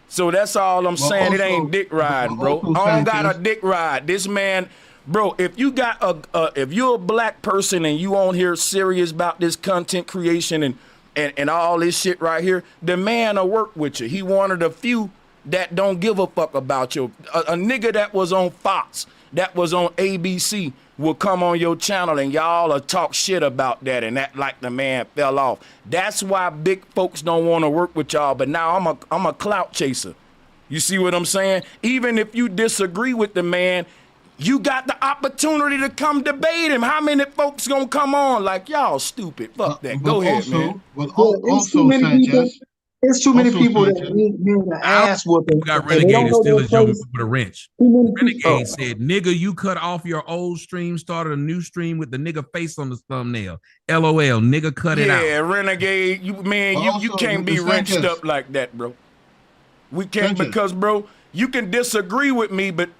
So that's all I'm saying. It ain't dick riding, bro. I don't got a dick ride. This man, bro, if you got if you're a black person and you on here serious about this content creation and all this shit right here, the man will work with you. He one of the few that don't give a fuck about you. A nigga that was on Fox, that was on ABC, will come on your channel and y'all will talk shit about that and act like the man fell off. That's why big folks don't want to work with y'all. But now I'm a clout chaser. You see what I'm saying? Even if you disagree with the man, you got the opportunity to come debate him. How many folks gonna come on like y'all stupid? Fuck that. Go ahead, man. But also, Sanchez. There's too many people that need an ass whooping. Got Renegade still as your with a wrench. Renegade said, "Nigga, you cut off your old stream, started a new stream with the nigga face on the thumbnail. LOL, nigga, cut it out." Yeah, Renegade, you can't be wrenched up like that, bro. We can't because, bro, you can disagree with me, but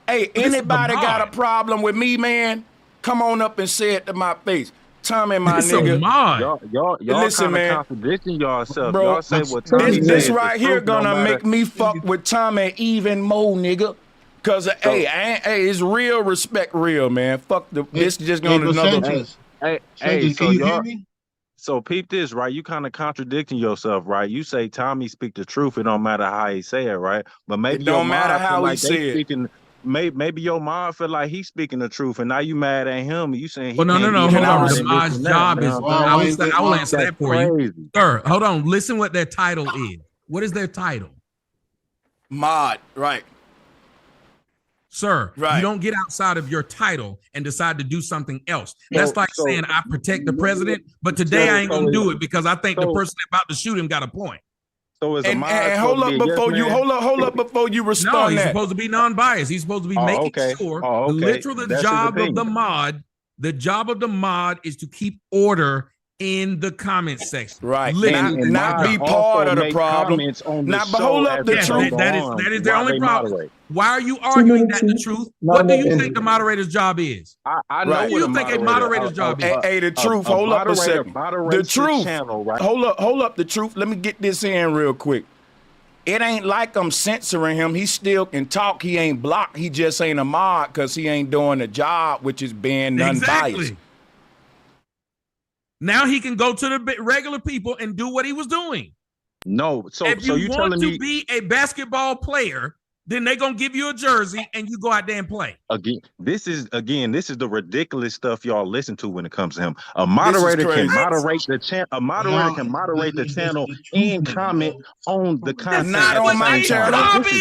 hey, anybody got a problem with me, man? Come on up and say it to my face. Tommy, my nigga. Y'all listen, man. Contradicting yourself. Bro, y'all say what Tommy this right here gonna make me fuck with Tommy even more, nigga. Cause hey, it's real respect, real man. Fuck this just gonna another. So peep this, right? You kind of contradicting yourself, right? You say Tommy speak the truth. It don't matter how he say it, right? But maybe it don't matter how he say it. Maybe your mom feel like he's speaking the truth, and now you mad at him. You saying, well, no. Hold on. The job is. I will answer that for you, sir. Hold on. Listen, what their title is. What is their title? Mod, right? Sir, you don't get outside of your title and decide to do something else. That's like saying I protect the president, but today I ain't gonna do it because I think the person about to shoot him got a point. So is and hold up before you respond. No, he's supposed to be non-biased. He's supposed to be making sure. The job of the mod is to keep order in the comment section. Right. Not be part of the problem. But hold up the truth. That is their only problem. Why are you arguing that the truth? What do you think the moderator's job is? I know what do you think a moderator's job is? Hey, the truth. Hold up a second. The truth. Hold up the truth. Let me get this in real quick. It ain't like I'm censoring him. He still can talk. He ain't blocked. He just ain't a mod because he ain't doing the job, which is being unbiased. Now he can go to the regular people and do what he was doing. No, so if you want to be a basketball player, then they're gonna give you a jersey and you go out there and play. This is the ridiculous stuff y'all listen to when it comes to him. A moderator can moderate the channel. A moderator can moderate the channel and comment on the content. Not on my channel.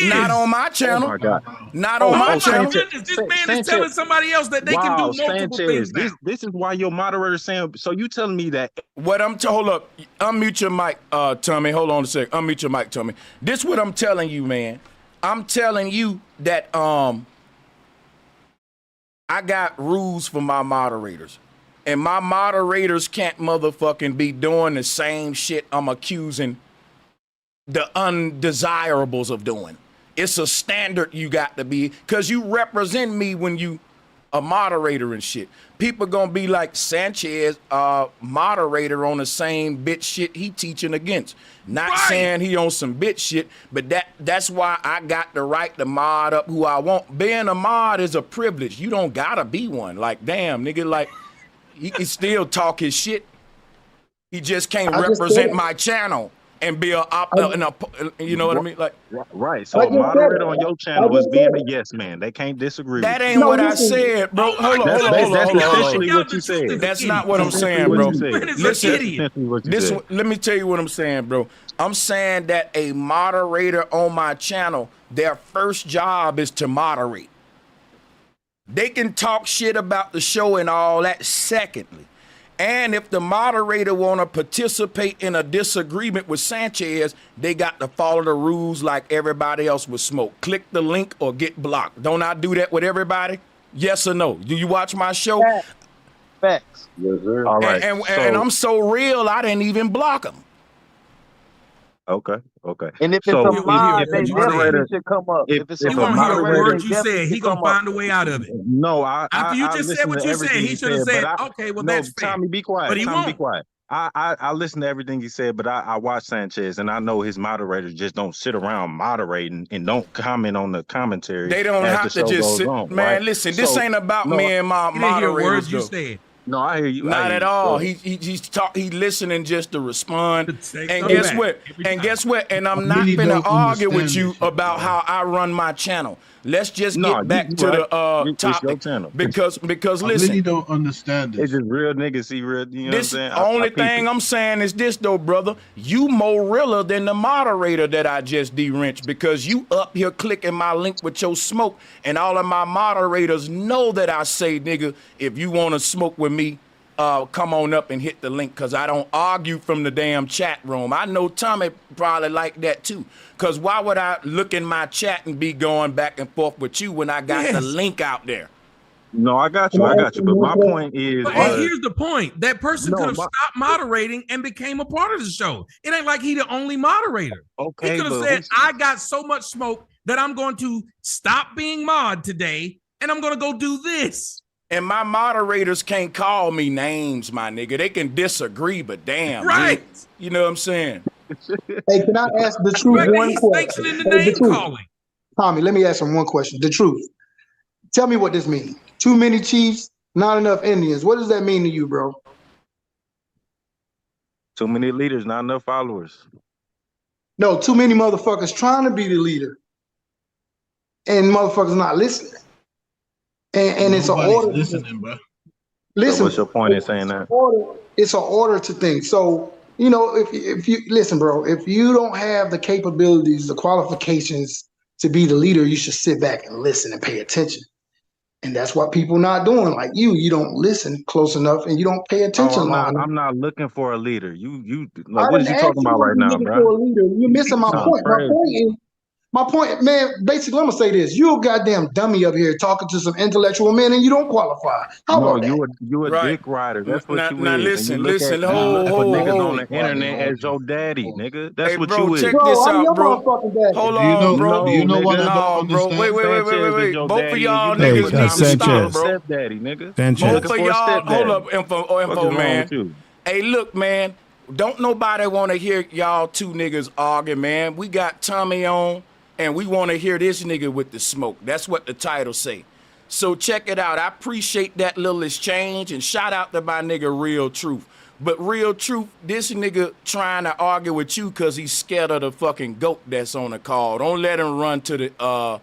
Not on my channel. Oh my God. Not on my channel. This man is telling somebody else that they can do multiple things now. This is why your moderator saying. So you telling me that? What hold up. Unmute your mic, Tommy. Hold on a sec. Unmute your mic, Tommy. This what I'm telling you, man. I'm telling you that I got rules for my moderators. And my moderators can't motherfucking be doing the same shit I'm accusing the undesirables of doing. It's a standard you got to be, because you represent me when you a moderator and shit. People gonna be like Sanchez, moderator on the same bitch shit he teaching against. Not saying he on some bitch shit, but that's why I got the right to mod up who I want. Being a mod is a privilege. You don't gotta be one. Like, damn, nigga, like, he can still talk his shit. He just can't represent my channel and be you know what I mean? Like, right. So a moderator on your channel is being a yes man. They can't disagree. That ain't what I said, bro. Hold on. That's essentially what you said. That's not what I'm saying, bro. Listen, let me tell you what I'm saying, bro. I'm saying that a moderator on my channel, their first job is to moderate. They can talk shit about the show and all that secondly. And if the moderator want to participate in a disagreement with Sanchez, they got to follow the rules like everybody else would smoke. Click the link or get blocked. Don't I do that with everybody? Yes or no? Do you watch my show? Facts. Yes, sir. All right. And I'm so real, I didn't even block them. Okay. And if it's a mod, they definitely should come up. If it's a word you said, he gonna find a way out of it. No, after you just said what you said, he should have said, "Okay, well that's fair." Tommy, be quiet. But he won't. Be quiet. I listened to everything he said, but I watch Sanchez, and I know his moderators just don't sit around moderating and don't comment on the commentary. They don't have to just sit. Man, right? Listen, this ain't about me and my moderators. Words you said. No, I hear you. Not at all. He's listening just to respond. And guess what? And I'm not gonna argue with you about how I run my channel. Let's just get back to the topic because listen, I really don't understand this. It's just real niggas see real. You know this what I'm saying? only thing I'm saying is this though, brother. You more realer than the moderator that I just de-wrenched because you up here clicking my link with your smoke, and all of my moderators know that I say, nigga, if you want to smoke with me, come on up and hit the link because I don't argue from the damn chat room. I know Tommy probably like that too. Because why would I look in my chat and be going back and forth with you when I got the link out there? No, I got you. But my point is, here's the point. That person could have stopped moderating and became a part of the show. It ain't like he the only moderator. Okay, he could have said, I got so much smoke that I'm going to stop being mod today and I'm going to go do this. And my moderators can't call me names, my nigga. They can disagree, but damn. Right. Dude, you know what I'm saying? Hey, can I ask the truth one question? The name calling. Tommy, let me ask him one question. The truth. Tell me what this means. Too many chiefs, not enough Indians. What does that mean to you, bro? Too many leaders, not enough followers. No, too many motherfuckers trying to be the leader. And motherfuckers not listening. And it's an order. Listening, bro. Listen. So what's your point in saying that? It's an order to things. So, you know, if you listen, bro, if you don't have the capabilities, the qualifications to be the leader, you should sit back and listen and pay attention. And that's what people not doing. Like you don't listen close enough and you don't pay attention. I'm not looking for a leader. You like, what are you talking about right now, bro? You're missing my point. My point, man, basically, I'm gonna say this: you a goddamn dummy up here talking to some intellectual men, and you don't qualify. How about that? You a dick rider. That's what you now is. Listen, hold, niggas on the internet as your daddy, nigga. That's what you is. Check this out, bro. Hold on, bro. You know what I don't understand? Wait. Both of y'all niggas need to stop, bro. Stepdaddy, nigga. Both of y'all, hold up, info man. Hey, look, man. Don't nobody want to hear y'all two niggas argue, man. We got Tommy on. And we want to hear this nigga with the smoke. That's what the title say. So check it out. I appreciate that little exchange and shout out to my nigga Real Truth. But Real Truth, this nigga trying to argue with you because he's scared of the fucking goat that's on the call. Don't let him run to the I'm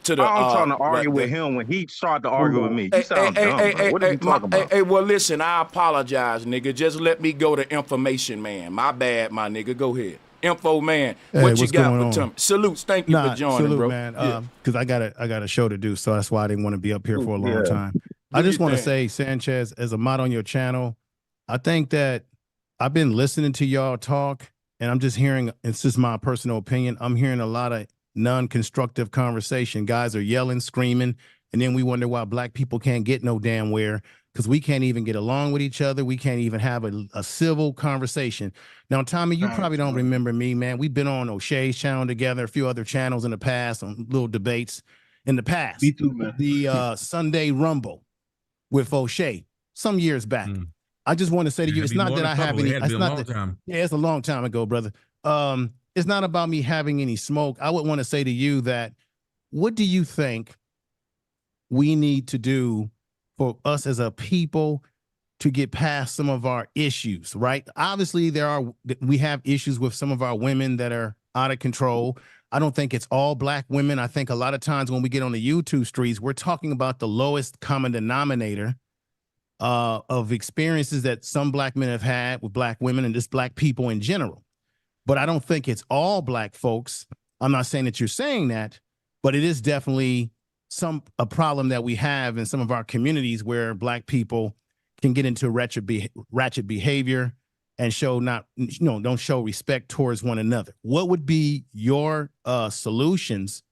trying to argue with him when he started to argue with me. You sound dumb. What are you talking about? Hey, well, listen, I apologize, nigga. Just let me go to information, man. My bad, my nigga. Go ahead. Info man, what you got for Tommy? Salutes, thank you for joining, bro. Man, because I got a show to do, so that's why I didn't want to be up here for a long time. I just want to say, Sanchez, as a mod on your channel, I think that I've been listening to y'all talk, and I'm just hearing, it's just my personal opinion, I'm hearing a lot of non-constructive conversation. Guys are yelling, screaming, and then we wonder why black people can't get no damn where, because we can't even get along with each other. We can't even have a civil conversation. Now, Tommy, you probably don't remember me, man. We've been on O'Shea's channel together, a few other channels in the past, on little debates in the past. Me too, man. The Sunday Rumble with O'Shea some years back. I just want to say to you, it's not that I have any. It's not that. Yeah, it's a long time ago, brother. It's not about me having any smoke. I would want to say to you that, what do you think we need to do for us as a people to get past some of our issues, right? Obviously, we have issues with some of our women that are out of control. I don't think it's all black women. I think a lot of times when we get on the YouTube streets, we're talking about the lowest common denominator of experiences that some black men have had with black women and just black people in general. But I don't think it's all black folks. I'm not saying that you're saying that, but it is definitely a problem that we have in some of our communities where black people can get into ratchet behavior and don't show respect towards one another. What would be your solutions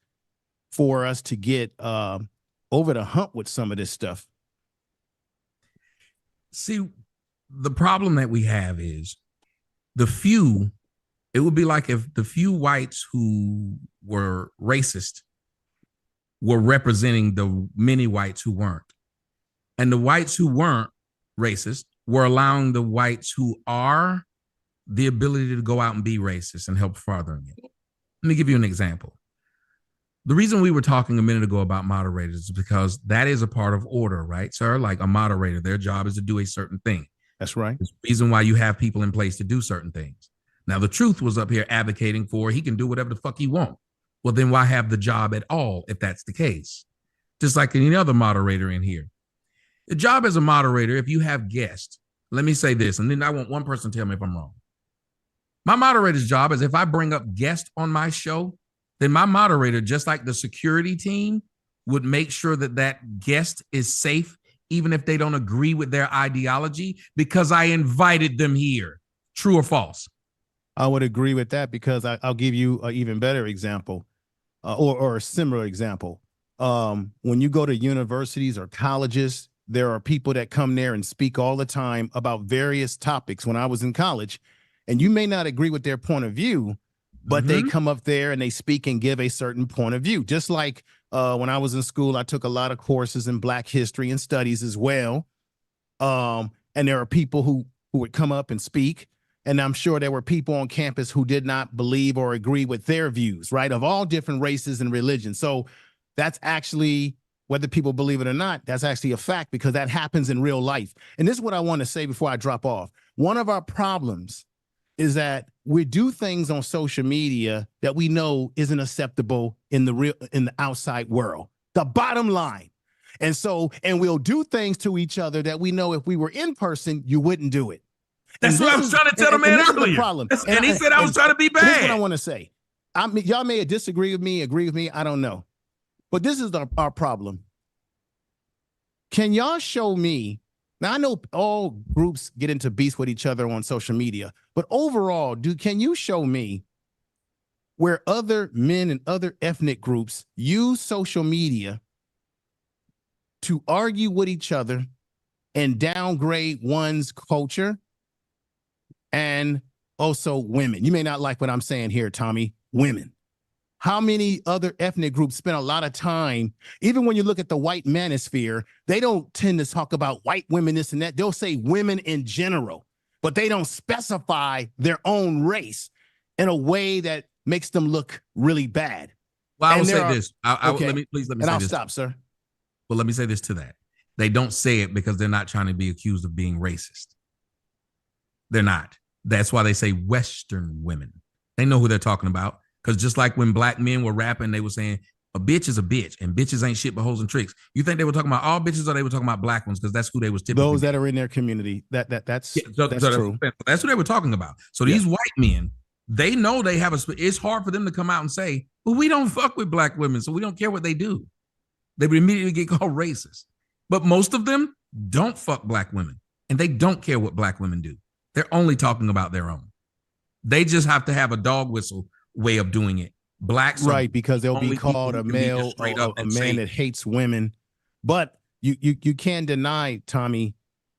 for us to get over the hump with some of this stuff? See, the problem that we have is it would be like if the few whites who were racist were representing the many whites who weren't. And the whites who weren't racist were allowing the whites who are the ability to go out and be racist and help furthering it. Let me give you an example. The reason we were talking a minute ago about moderators is because that is a part of order, right, sir? Like a moderator, their job is to do a certain thing. That's right. There's a reason why you have people in place to do certain things. Now, the truth was up here advocating for he can do whatever the fuck he wants. Well, then why have the job at all if that's the case? Just like any other moderator in here. The job as a moderator, if you have guests, let me say this, and then I want one person to tell me if I'm wrong. My moderator's job is if I bring up guests on my show, then my moderator, just like the security team, would make sure that that guest is safe, even if they don't agree with their ideology, because I invited them here. True or false? I would agree with that, because I'll give you an even better example, or a similar example. When you go to universities or colleges, there are people that come there and speak all the time about various topics. When I was in college, and you may not agree with their point of view, but they come up there and they speak and give a certain point of view. Just like when I was in school, I took a lot of courses in Black history and studies as well. And there are people who would come up and speak. And I'm sure there were people on campus who did not believe or agree with their views, right, of all different races and religions. So that's actually, whether people believe it or not, that's actually a fact, because that happens in real life. And this is what I want to say before I drop off. One of our problems is that we do things on social media that we know isn't acceptable in the outside world. The bottom line. And we'll do things to each other that we know if we were in person, you wouldn't do it. That's what I was trying to tell the man earlier. And he said I was trying to be bad. This is what I want to say. Y'all may disagree with me, agree with me, I don't know. But this is our problem. Can y'all show me? Now, I know all groups get into beefs with each other on social media, but overall, can you show me where other men and other ethnic groups use social media to argue with each other and downgrade one's culture and also women? You may not like what I'm saying here, Tommy. Women. How many other ethnic groups spend a lot of time, even when you look at the white manosphere, they don't tend to talk about white women, this and that. They'll say women in general, but they don't specify their own race in a way that makes them look really bad. Well, I will say this. Let me say and I'll this. Stop, sir. Well, let me say this to that. They don't say it because they're not trying to be accused of being racist. They're not. That's why they say Western women. They know who they're talking about. Because just like when black men were rapping, they were saying a bitch is a bitch and bitches ain't shit but hoes and tricks. You think they were talking about all bitches, or they were talking about black ones? Because that's who they was typically. Those that are in their community. That's true. That's who they were talking about. So these white men, they know they have it's hard for them to come out and say, well, we don't fuck with black women, so we don't care what they do. They would immediately get called racist. But most of them don't fuck black women, and they don't care what black women do. They're only talking about their own. They just have to have a dog whistle way of doing it. Blacks, right? Because they'll be called a male, a man that hates women. But you can't deny, Tommy,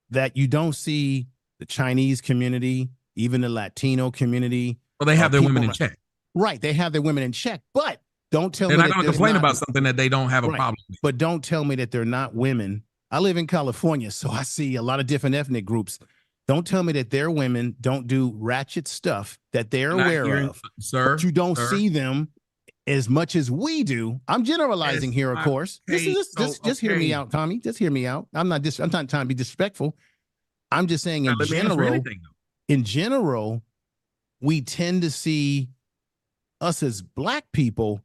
that you don't see the Chinese community, even the Latino community. Well, they have their women in check. Right, they have their women in check. But don't tell me they're not going to complain about something that they don't have a problem with. But don't tell me that they're not women. I live in California, so I see a lot of different ethnic groups. Don't tell me that their women don't do ratchet stuff that they're aware of, sir. But you don't see them as much as we do. I'm generalizing here, of course. Just hear me out, Tommy. Just hear me out. I'm not trying to be disrespectful. I'm just saying in general, we tend to see us as black people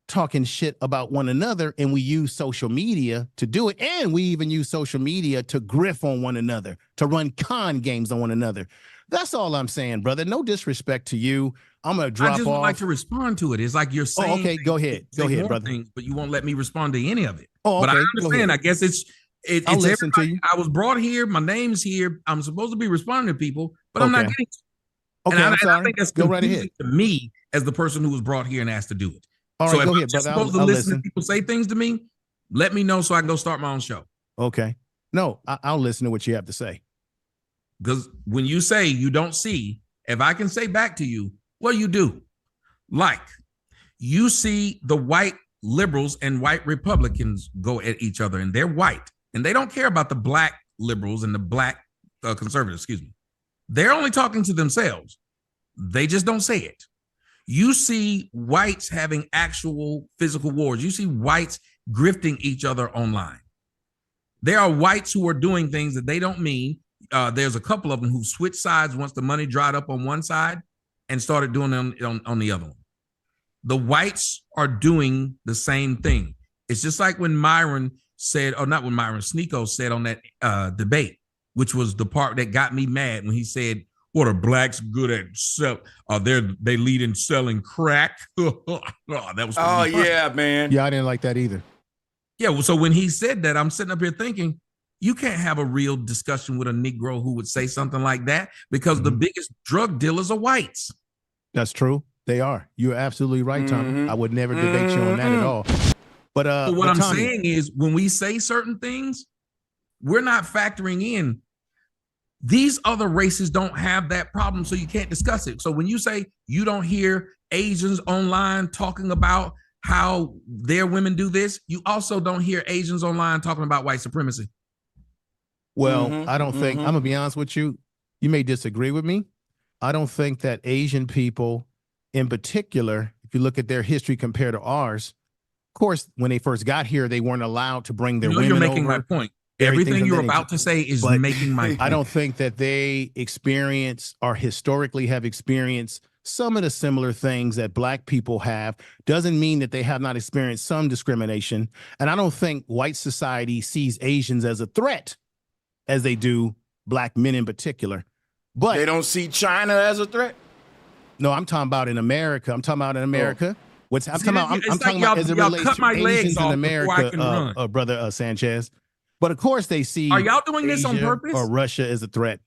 talking shit about one another, and we use social media to do it. And we even use social media to griff on one another, to run con games on one another. That's all I'm saying, brother. No disrespect to you. I'm going to drop off. I just would like to respond to it. It's like you're saying. Oh, okay, go ahead. Go ahead, brother. Things, but you won't let me respond to any of it. Oh, okay. But I understand. I guess it's I'll listen to you. I was brought here. My name's here. I'm supposed to be responding to people, but I'm not getting to. Okay, I'm sorry. I think that's go right ahead. To me as the person who was brought here and asked to do it. All right, go ahead, brother. I'm supposed to listen to people say things to me, let me know so I can go start my own show. Okay. No, I'll listen to what you have to say. Because when you say you don't see, if I can say back to you, well, you do. Like, you see the white liberals and white Republicans go at each other, and they're white, and they don't care about the black liberals and the black conservatives, excuse me. They're only talking to themselves. They just don't say it. You see whites having actual physical wars. You see whites grifting each other online. There are whites who are doing things that they don't mean. There's a couple of them who switched sides once the money dried up on one side and started doing them on the other one. the whites are doing the same thing. It's just like when Myron said, or not when Myron, Sneeko said on that debate, which was the part that got me mad when he said, what are blacks good at? They lead in selling crack. That was yeah, man. Yeah, I didn't like that either. Yeah, well, so when he said that, I'm sitting up here thinking, you can't have a real discussion with a Negro who would say something like that because the biggest drug dealers are whites. That's true. They are. You're absolutely right, Tommy. I would never debate you on that at all. But what I'm Tommy, saying is when we say certain things, we're not factoring in these other races don't have that problem, so you can't discuss it. So when you say you don't hear Asians online talking about how their women do this, you also don't hear Asians online talking about white supremacy. Well, I don't think, I'm gonna be honest with you, you may disagree with me. I don't think that Asian people in particular, if you look at their history compared to ours, of course, when they first got here, they weren't allowed to bring their women you're making over. my point. Everything you're about to say is making my point. I don't think that they experience or historically have experienced some of the similar things that black people have. Doesn't mean that they have not experienced some discrimination. And I don't think white society sees Asians as a threat as they do black men in particular. But they don't see China as a threat? No, I'm talking about in America. I'm talking about in America. I'm talking like about as it relates cut to my legs Asians in off before I can America, run. brother Sanchez. But of course they see Are y'all doing this on Asia purpose? or Russia as a threat.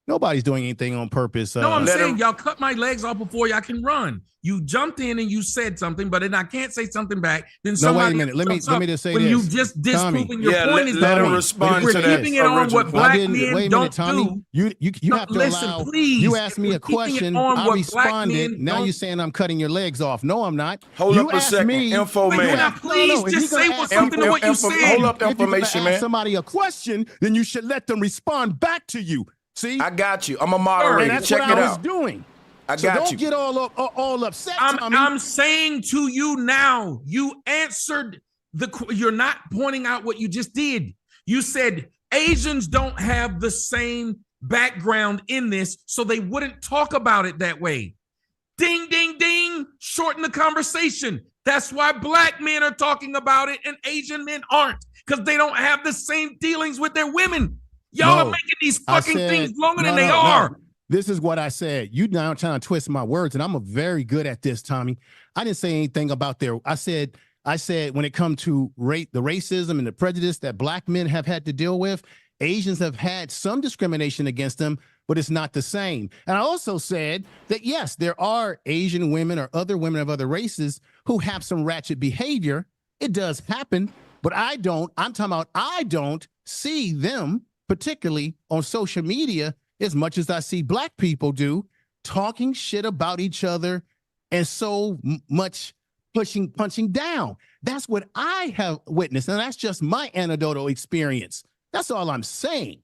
Nobody's doing anything on purpose. No, I'm saying y'all cut my legs off before y'all can run. You jumped in and you said something, but then I can't say something back. Then somebody. No, wait a minute. Let me just say when this. you just disproving your point is let that him respond we're to that. keeping it on what black men don't do. You have to listen, allow. Please. You asked me a question. I responded. Now you're saying I'm cutting your legs off. No, I'm not. Hold up a second, info man. Please just say something to what you said. Hold up, information man. Ask somebody a question, then you should let them respond back to you. See, I got you. I'm a moderator. And that's Check what it I out. was doing. Don't get all upset. I'm saying to you now, you answered you're not pointing out what you just did. You said Asians don't have the same background in this, so they wouldn't talk about it that way. Ding, ding, ding. Shorten the conversation. That's why black men are talking about it and Asian men aren't, because they don't have the same dealings with their women. Y'all are making these fucking things longer than they are. No. This is what I said. You now trying to twist my words, and I'm very good at this, Tommy. I didn't say anything about I said when it comes to the racism and the prejudice that black men have had to deal with, Asians have had some discrimination against them, but it's not the same. And I also said that, yes, there are Asian women or other women of other races who have some ratchet behavior. It does happen, but I'm talking about I don't see them particularly on social media as much as I see black people do, talking shit about each other and so much punching down. That's what I have witnessed, and that's just my anecdotal experience. That's all I'm saying.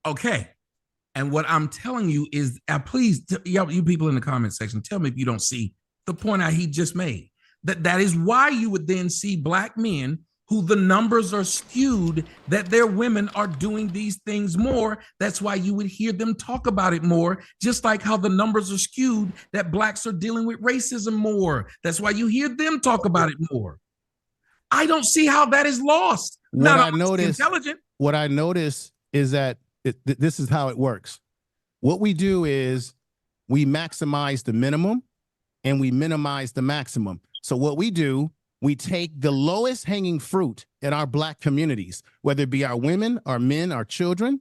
Okay. And what I'm telling you is, please, you people in the comment section, tell me if you don't see the point he just made. That is why you would then see black men who the numbers are skewed, that their women are doing these things more. That's why you would hear them talk about it more, just like how the numbers are skewed that blacks are dealing with racism more. That's why you hear them talk about it more. I don't see how that is lost. What I notice is that this is how it works. What we do is we maximize the minimum and we minimize the maximum. So what we do, we take the lowest hanging fruit in our black communities, whether it be our women, our men, our children,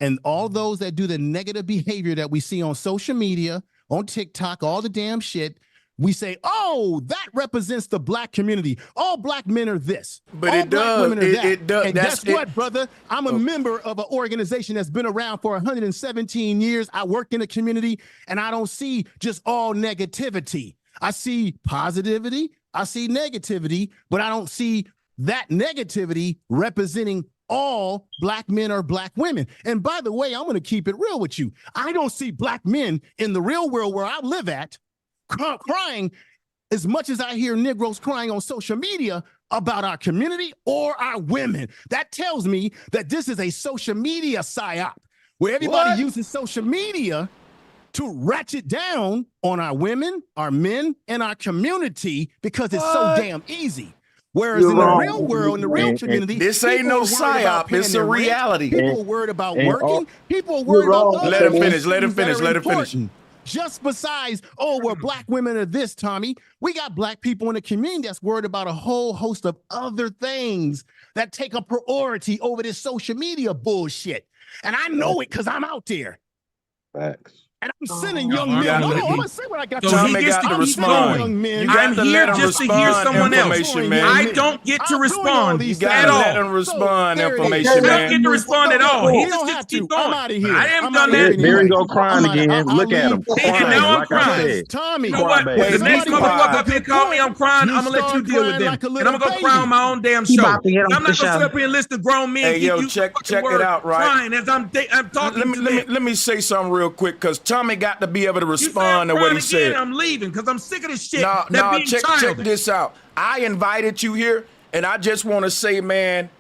and all those that do the negative behavior that we see on social media, on TikTok, all the damn shit. We say, oh, that represents the black community. All black men are this. But all it does. It does. And guess what, brother? I'm a member of an organization that's been around for 117 years. I work in the community, and I don't see just all negativity. I see positivity. I see negativity, but I don't see that negativity representing all black men or black women. And by the way, I'm going to keep it real with you. I don't see black men in the real world where I live at crying as much as I hear Negroes crying on social media about our community or our women. That tells me that this is a social media psyop where everybody uses social media to ratchet down on our women, our men, and our community because it's so damn easy. Whereas in the real world, in the real community, this ain't no psyop. It's a reality. People are worried about working. People are worried about other Let him finish. Let him finish. Let him finish. Just besides, well, black women are this, Tommy. We got black people in the community that's worried about a whole host of other things that take a priority over this social media bullshit. And I know it because I'm out there. Facts. And I'm sending young men. I'm gonna say what I got. So he gets to respond. I'm here just to hear someone else. Man. I don't get to respond at all. Let him respond information, man. I don't get to respond at all. He just keep going. I haven't done that. There he go crying again. Look at him. And now I'm crying. Tommy, you know what? The next motherfucker up here call me, I'm crying. I'm gonna let you deal with them. And I'm gonna go cry on my own damn show. I'm not gonna sit up here and listen to grown men. Hey, yo, check it out, right? Crying as I'm talking to them. Let me say something real quick, because Tommy got to be able to respond to what he said. I'm leaving because I'm sick of this shit. Check this out. I invited you here, and I just want to say, man,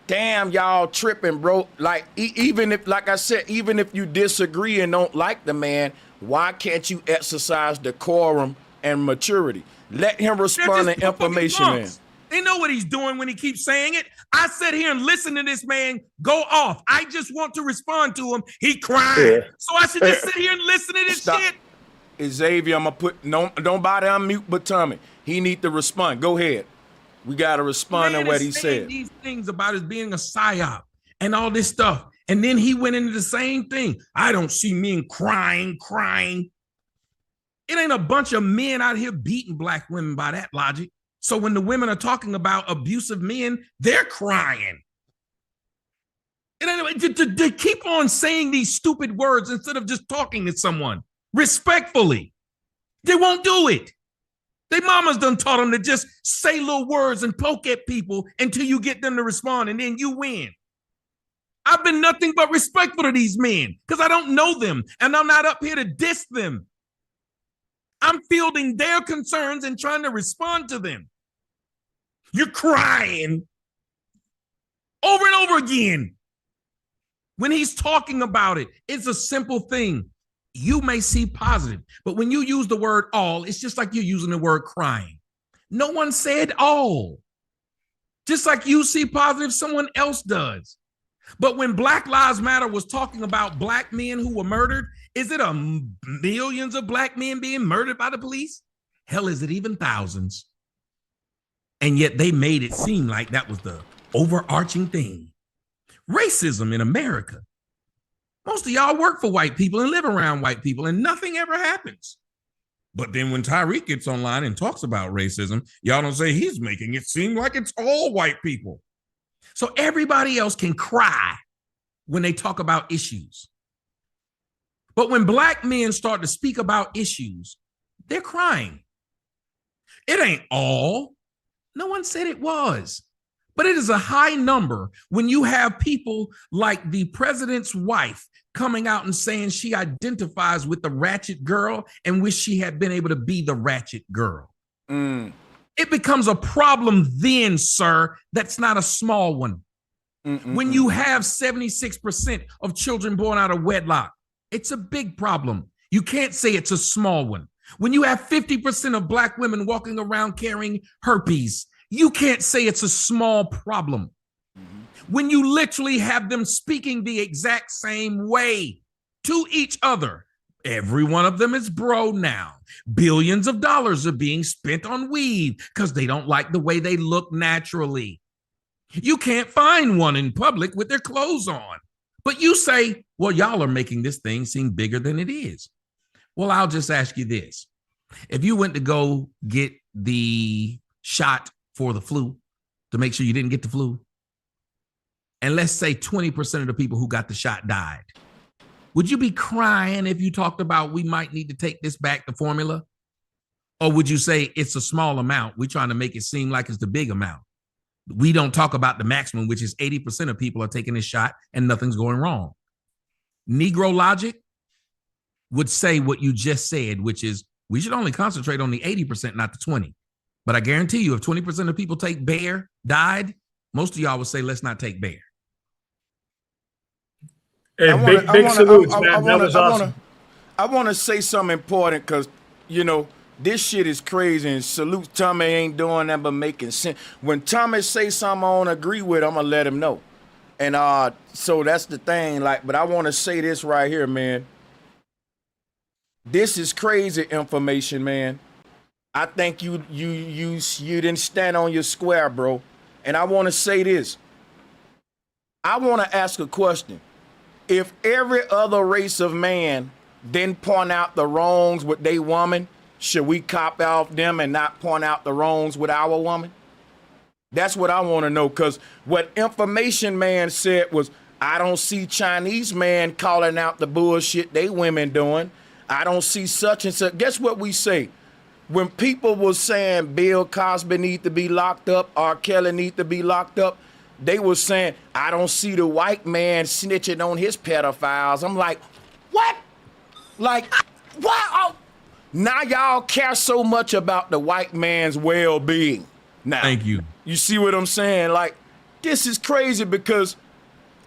damn, y'all tripping, bro. Like, even if, like I said, even if you disagree and don't like the man, why can't you exercise decorum and maturity? Let him respond to information, man. They know what he's doing when he keeps saying it. I sit here and listen to this man go off. I just want to respond to him. He crying. Yeah. So I should just sit here and listen to this shit. Xavier, I'm gonna put nobody unmute but Tommy. He need to respond. Go ahead. We gotta respond to what he said. These things about it being a psyop and all this stuff. And then he went into the same thing. I don't see men crying. It ain't a bunch of men out here beating black women by that logic. So when the women are talking about abusive men, they're crying. And anyway, to keep on saying these stupid words instead of just talking to someone respectfully, they won't do it. Their mamas done taught them to just say little words and poke at people until you get them to respond, and then you win. I've been nothing but respectful to these men because I don't know them, and I'm not up here to diss them. I'm fielding their concerns and trying to respond to them. You're crying over and over again. When he's talking about it, it's a simple thing. You may see positive, but when you use the word all, it's just like you're using the word crying. No one said all. Just like you see positive, someone else does. But when Black Lives Matter was talking about black men who were murdered, is it millions of black men being murdered by the police? Hell, is it even thousands? And yet they made it seem like that was the overarching thing. Racism in America. Most of y'all work for white people and live around white people, and nothing ever happens. But then when Tyreek gets online and talks about racism, y'all don't say he's making it seem like it's all white people. So everybody else can cry when they talk about issues. But when black men start to speak about issues, they're crying. It ain't all. No one said it was. But it is a high number when you have people like the president's wife coming out and saying she identifies with the ratchet girl and wish she had been able to be the ratchet girl. It becomes a problem then, sir. That's not a small one. When you have 76% of children born out of wedlock, it's a big problem. You can't say it's a small one. When you have 50% of black women walking around carrying herpes, you can't say it's a small problem. When you literally have them speaking the exact same way to each other, every one of them is bro now. Billions of dollars are being spent on weed because they don't like the way they look naturally. You can't find one in public with their clothes on. But you say, well, y'all are making this thing seem bigger than it is. Well, I'll just ask you this. If you went to go get the shot for the flu to make sure you didn't get the flu, and let's say 20% of the people who got the shot died, would you be crying if you talked about we might need to take this back, the formula? Or would you say it's a small amount? We're trying to make it seem like it's the big amount. We don't talk about the maximum, which is 80% of people are taking this shot and nothing's going wrong. Negro logic would say what you just said, which is we should only concentrate on the 80%, not the 20. But I guarantee you, if 20% of people take bear, died, most of y'all would say, let's not take bear. Hey, big salutes, man. That was awesome. I want to say something important because, you know, this shit is crazy, and salute Tommy ain't doing that but making sense. When Tommy say something I don't agree with, I'm going to let him know. And so that's the thing. Like, but I want to say this right here, man. This is crazy information, man. I think you didn't stand on your square, bro. And I want to say this. I want to ask a question. If every other race of man didn't point out the wrongs with their woman, should we cop off them and not point out the wrongs with our woman? That's what I want to know, because what Information Man said was, I don't see Chinese man calling out the bullshit they women doing. I don't see such and such. Guess what we say? When people was saying Bill Cosby need to be locked up, R. Kelly need to be locked up, they was saying, I don't see the white man snitching on his pedophiles. I'm like, what? Like, what? Oh. Now y'all care so much about the white man's well-being. Now, thank you. You see what I'm saying? Like, this is crazy, because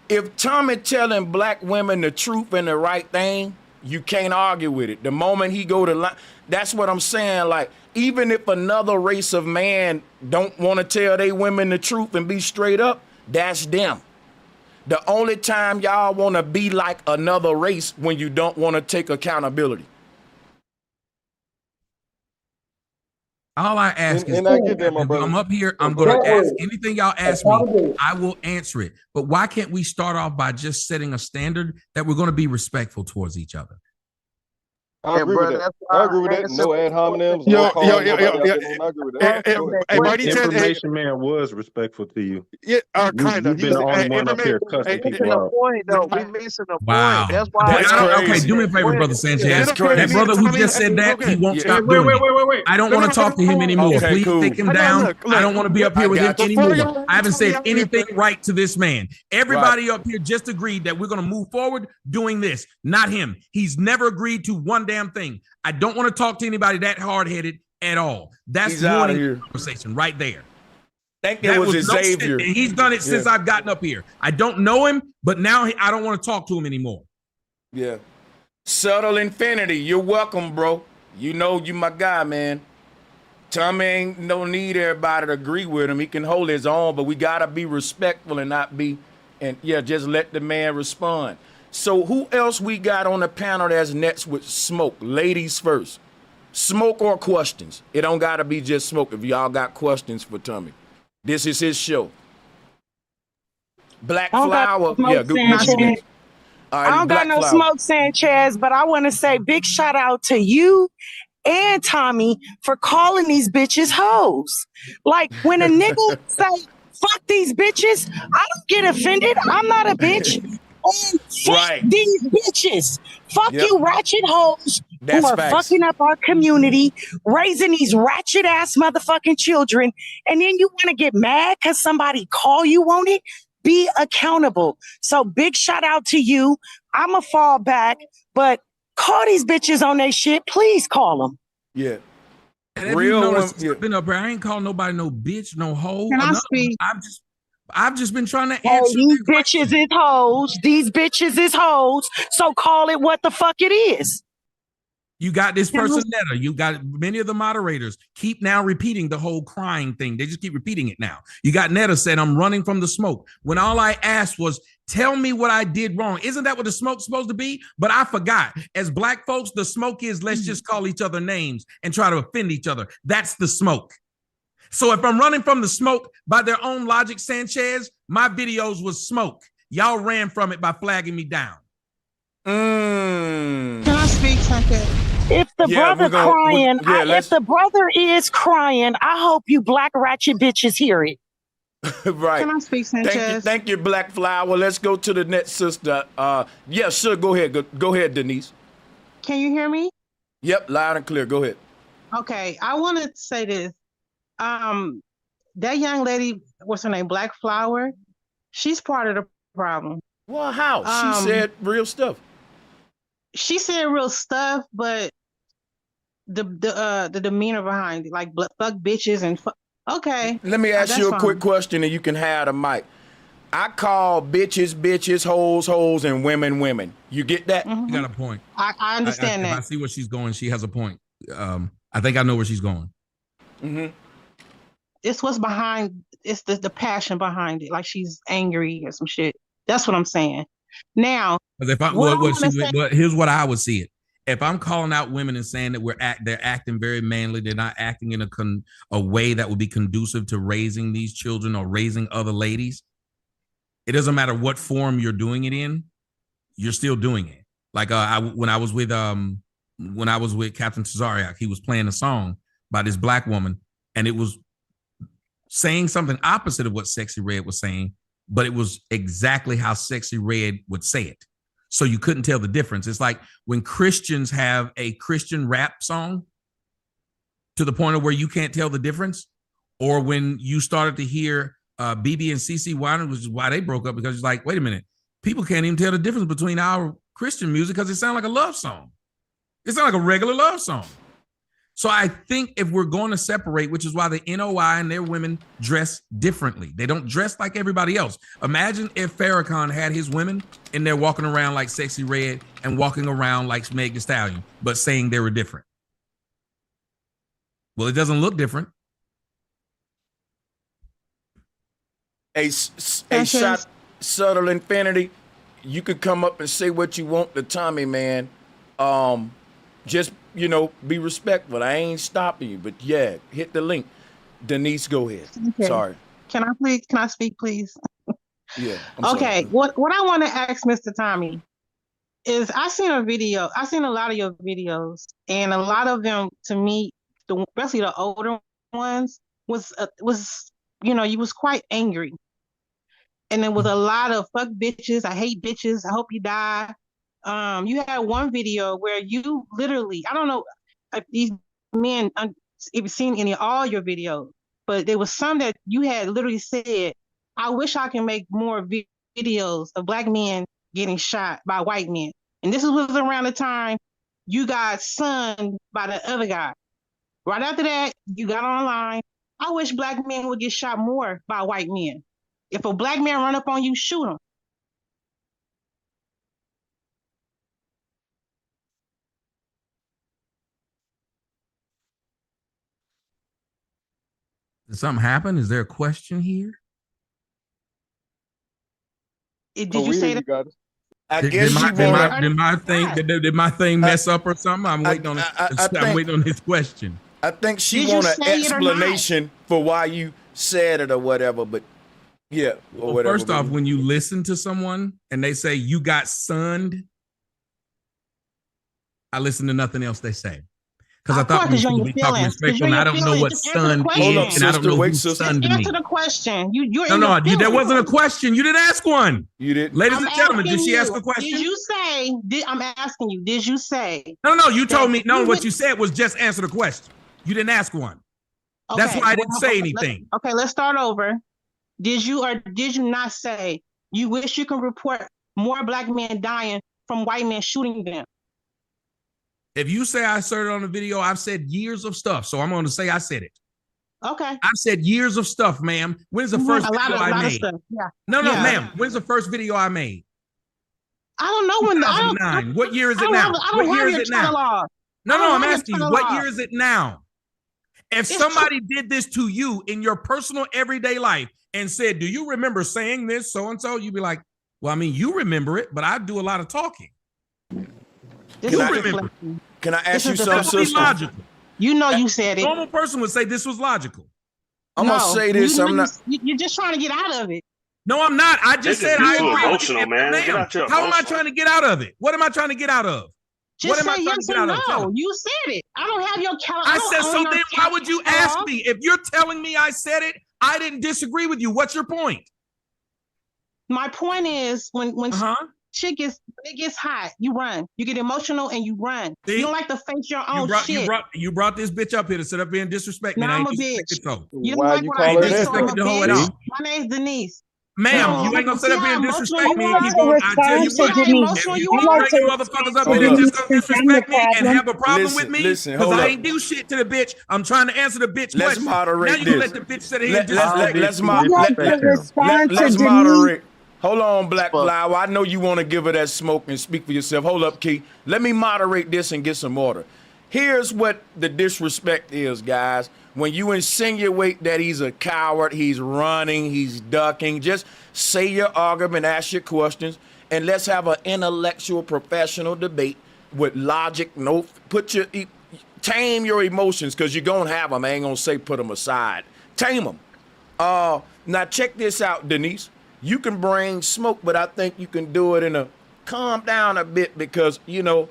if Tommy telling black women the truth and the right thing, you can't argue with it. The moment he go to line, that's what I'm saying. Like, even if another race of man don't want to tell they women the truth and be straight up, that's them. The only time y'all want to be like another race when you don't want to take accountability. All I ask is, I get that, my brother. I'm up here. I'm going to ask anything y'all ask me. I will answer it. But why can't we start off by just setting a standard that we're going to be respectful towards each other? I agree with that. I agree with that. No ad hominems. Information Man was respectful to you. Yeah, kind of. You've been the only one up here cussing people out. We missing the wow. point. That's why. Okay, do me a favor, brother Sanchez. That brother who just said that, he won't stop doing it. I don't want to talk to him anymore. Okay, Please take him down. I don't want to be up here with him anymore. I haven't said anything right to this man. Everybody up here just agreed that we're going to move forward doing this. Not him. He's never agreed to one damn thing. I don't want to talk to anybody that hard-headed at all. That's ruining the conversation right there. I think it was Xavier. He's done it since I've gotten up here. I don't know him, but now I don't want to talk to him anymore. Yeah. Subtle Infinity, you're welcome, bro. You know you my guy, man. Tommy ain't no need everybody to agree with him. He can hold his own, but we got to be respectful and not be, and just let the man respond. So who else we got on the panel that's next with Smoke? Ladies first. Smoke or questions? It don't got to be just Smoke if y'all got questions for Tommy. This is his show. Black Flower. Yeah, good. Right, I don't got no Smoke Sanchez, but I want to say big shout out to you and Tommy for calling these bitches hoes. Like, when a nigga say, fuck these bitches, I don't get offended. I'm not a bitch. And fuck these bitches. Fuck you ratchet hoes who are fucking up our community, raising these ratchet ass motherfucking children, and then you want to get mad because somebody call you on it? Be accountable. So big shout out to you. I'ma fall back, but call these bitches on their shit. Please call them. Yeah. And real been up here. I ain't calling nobody no bitch, no hoe. Can I speak? I've just been trying to answer. These bitches is hoes. These bitches is hoes. So call it what the fuck it is. You got this person, Netta. You got many of the moderators keep now repeating the whole crying thing. They just keep repeating it now. You got Netta said, I'm running from the smoke. When all I asked was, tell me what I did wrong. Isn't that what the smoke's supposed to be? But I forgot. As black folks, the smoke is let's just call each other names and try to offend each other. That's the smoke. So if I'm running from the smoke by their own logic, Sanchez, my videos was smoke. Y'all ran from it by flagging me down. Can I speak, Sanchez? If the brother crying, if the brother is crying, I hope you black ratchet bitches hear it. Right. Can I speak, Sanchez? Thank you, Black Flower. Let's go to the next sister. Yeah, sure. Go ahead. Go ahead, Denise. Can you hear me? Yep, loud and clear. Go ahead. Okay, I want to say this. That young lady, what's her name, Black Flower, she's part of the problem. Well, how? She said real stuff. She said real stuff, but the demeanor behind it, like fuck bitches and fuck. Okay. Let me ask you a quick question, and you can have the mic. I call bitches, bitches, hoes, hoes, and women, women. You get that? You got a point. I understand that. If I see where she's going, she has a point. I think I know where she's going. Mm-hmm. It's what's behind. It's the passion behind it. Like she's angry or some shit. That's what I'm saying. Now, if here's what I would see it. If I'm calling out women and saying that they're acting very manly, they're not acting in a way that would be conducive to raising these children or raising other ladies. It doesn't matter what form you're doing it in, you're still doing it. Like when I was with Captain Tazariak, he was playing a song by this black woman, and it was saying something opposite of what Sexy Red was saying, but it was exactly how Sexy Red would say it. So you couldn't tell the difference. It's like when Christians have a Christian rap song to the point of where you can't tell the difference, or when you started to hear BB and CeCe Winans, which is why they broke up, because it's like, wait a minute, people can't even tell the difference between our Christian music because it sounds like a love song. It sounds like a regular love song. So I think if we're going to separate, which is why the NOI and their women dress differently. They don't dress like everybody else. Imagine if Farrakhan had his women and they're walking around like Sexy Red and walking around like Meg Thee Stallion, but saying they were different. Well, it doesn't look different. A shot, subtle infinity. You could come up and say what you want to Tommy, man. Just, be respectful. I ain't stopping you, but yeah, hit the link. Denise, go ahead. Okay. Sorry. Can I speak, please? Yeah. Okay. Sorry. What I want to ask Mr. Tommy is, I seen a lot of your videos, and a lot of them, to me, especially the older ones, was you was quite angry. And there was a lot of fuck bitches, I hate bitches, I hope you die. You had one video where you literally, I don't know if these men if you've seen all your videos, but there was some that you had literally said, I wish I can make more videos of black men getting shot by white men. And this was around the time you got sunned by the other guy. Right after that, you got online. I wish black men would get shot more by white men. If a black man run up on you, shoot him. Did something happen? Is there a question here? Did you say that? Did my thing mess up or something? I'm waiting on I'm waiting on his question. I think she want an explanation for why you said it or whatever, but yeah. Or whatever. First off, when you listen to someone and they say you got sunned, I listen to nothing else they say. Because I thought we should be talking respectful, and I don't know what sunned is, and I don't know who sunned me. Answer the question. No, there wasn't a question. You didn't ask one. You didn't. Ladies and gentlemen, did she ask a question? Did you say? I'm asking you. Did you say? No. You told me. No, what you said was just answer the question. You didn't ask one. Okay, that's why I didn't say anything. Okay, let's start over. Did you or did you not say you wish you could report more black men dying from white men shooting them? If you say I said it on the video, I've said years of stuff. So I'm going to say I said it. Okay. I've said years of stuff, ma'am. When's the first video I made? Yeah. No, ma'am. When's the first video I made? I don't know when. 2009. What year is it now? What year is it now? No, I'm asking you. What year is it now? If somebody did this to you in your personal everyday life and said, do you remember saying this, so-and-so? You'd be like, well, I mean, you remember it, but I do a lot of talking. Can I ask you something, sister? Logical. You said it. A normal person would say this was logical. I'm gonna say this. You're just trying to get out of it. No, I'm not. I just said I agree. Emotional, man. How am I trying to get out of it? What am I trying to get out of? Just say yes or no. You said it. I don't have your calendar. I said so. Then why would you ask me? If you're telling me I said it, I didn't disagree with you. What's your point? My point is when shit gets hot, you run. You get emotional and you run. See? You don't like to face your own shit. You brought this bitch up here to sit up here and disrespect me. Now I'm a bitch. So. You don't like you what call I her say, that? so I'm a bitch. My name's Denise. Ma'am, you ain't gonna sit up here and disrespect me and keep on. I tell you what, if you keep bringing motherfuckers up here and just gonna disrespect me and have a problem with me, because I ain't do shit to the bitch. I'm trying to answer the bitch question. Moderate now you gonna let the bitch sit here and let's moderate. Hold on, Black Flower. I know you want to give her that smoke and speak for yourself. Hold up, Key. Let me moderate this and get some order. Here's what the disrespect is, guys. When you insinuate that he's a coward, he's running, he's ducking, just say your argument, ask your questions, and let's have an intellectual, professional debate with logic. Tame your emotions, because you're going to have them. I ain't going to say put them aside. Tame them. Now, check this out, Denise. You can bring smoke, but I think you can do it in a calm down a bit, because, you know,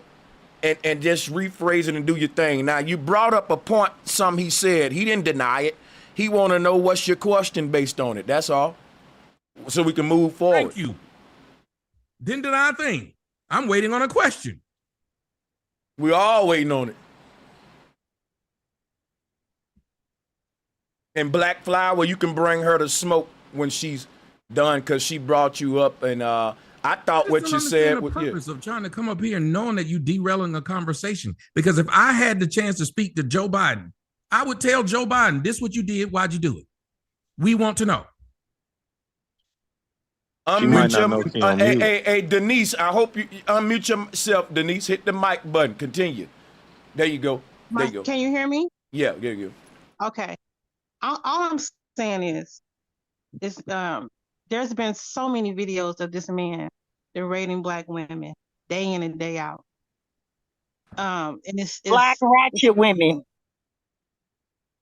and just rephrase it and do your thing. Now, you brought up a point, he said. He didn't deny it. He want to know what's your question based on it. That's all. So we can move forward. Thank you. Didn't deny a thing. I'm waiting on a question. We're all waiting on it. And Black Flower, you can bring her to smoke when she's done, because she brought you up, and I thought what you said was the purpose of trying to come up here and knowing that you derailing a conversation. Because if I had the chance to speak to Joe Biden, I would tell Joe Biden, this is what you did, why'd you do it? We want to know. Hey, Denise, I hope you unmute yourself, Denise. Hit the mic button. Continue. There you go. There you go. Can you hear me? Yeah, there you go. Okay. All I'm saying is there's been so many videos of this man degrading Black women day in and day out. And it's Black ratchet women.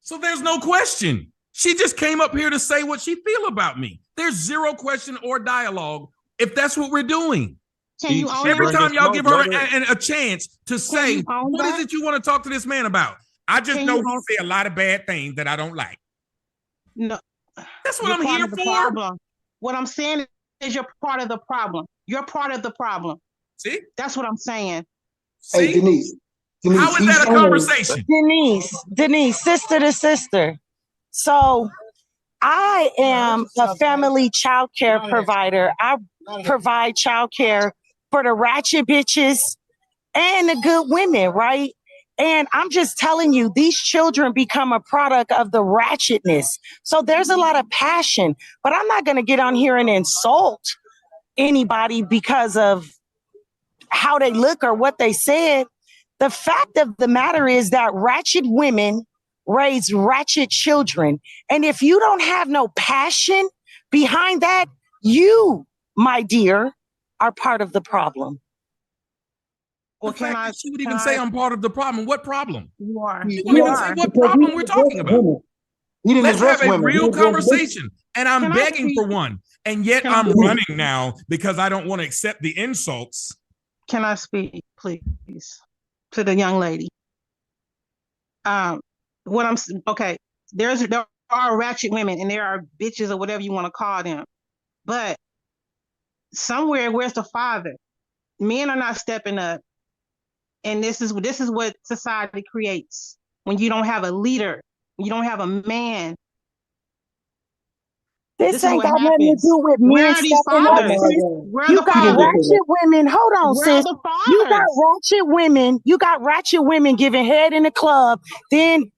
So there's no question. She just came up here to say what she feel about me. There's zero question or dialogue if that's what we're doing. Every time y'all give her a chance to say, what is it you want to talk to this man about? I just know he say a lot of bad things that I don't like. No. That's what I'm here for. Problem. What I'm saying is you're part of the problem. You're part of the problem. See? That's what I'm saying. See? Hey, Denise. How is that a conversation? Denise, sister to sister. So I am a family child care provider. I provide child care for the ratchet bitches and the good women, right? And I'm just telling you, these children become a product of the ratchetness. So there's a lot of passion, but I'm not going to get on here and insult anybody because of how they look or what they said. The fact of the matter is that ratchet women raise ratchet children. And if you don't have no passion behind that, you, my dear, are part of the problem. Well, she would even say I'm part of the problem. What problem? You are. She won't even say what problem we're talking about. Let's have a real conversation. And I'm begging for one. And yet I'm running now because I don't want to accept the insults. Can I speak, please, to the young lady? There are ratchet women and there are bitches or whatever you want to call them. But somewhere, where's the father? Men are not stepping up. And this is what society creates when you don't have a leader, when you don't have a man. This ain't got nothing to do with men stepping up. You got ratchet women. Hold on, sis. You got ratchet women. You got ratchet women giving head in the club, then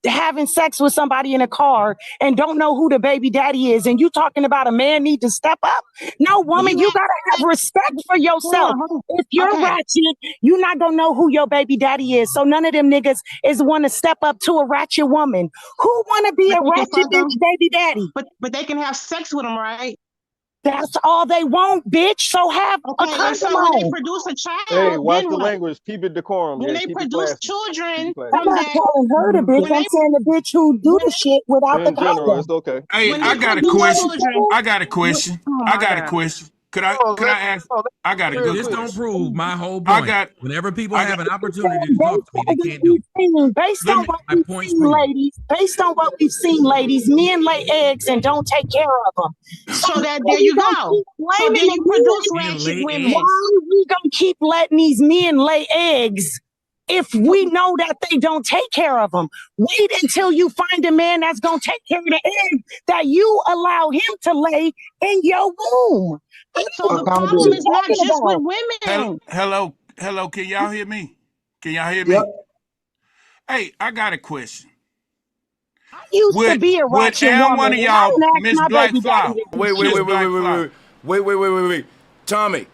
having sex with somebody in a car and don't know who the baby daddy is. And you talking about a man need to step up? No, woman, you gotta have respect for yourself. If you're ratchet, you're not gonna know who your baby daddy is. So none of them niggas is want to step up to a ratchet woman. Who want to be a ratchet bitch baby daddy? But they can have sex with them, right? That's all they want, bitch. So have a compromise. So when they produce a child, hey, watch the language. Keep it decorum. When they produce children, I'm not calling her the bitch. I'm saying the bitch who do the shit without the condom. It's okay. Hey, I got a question. I got a question. Could I ask? I got it. This don't prove my whole point. Whenever people have an opportunity to talk to me, they can't do it. Based on what we've seen, ladies, men lay eggs and don't take care of them. So that there you go. So then you produce ratchet women. Why are we gonna keep letting these men lay eggs if we know that they don't take care of them. Wait until you find a man that's going to take care of the egg that you allow him to lay in your womb. So the problem is not just with women. Hello. Can y'all hear me? Can y'all hear me? Yep. Hey, I got a question. I used to be a ratchet woman. One of y'all, Miss Black Flower. Wait. Tommy,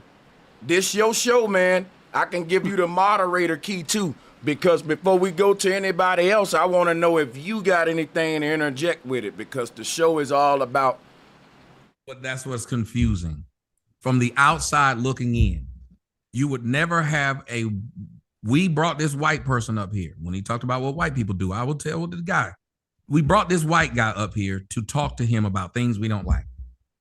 this your show, man. I can give you the moderator key too, because before we go to anybody else, I want to know if you got anything to interject with it, because the show is all about. But that's what's confusing. From the outside looking in, you would never have we brought this white person up here. When he talked about what white people do, I will tell the guy, we brought this white guy up here to talk to him about things we don't like.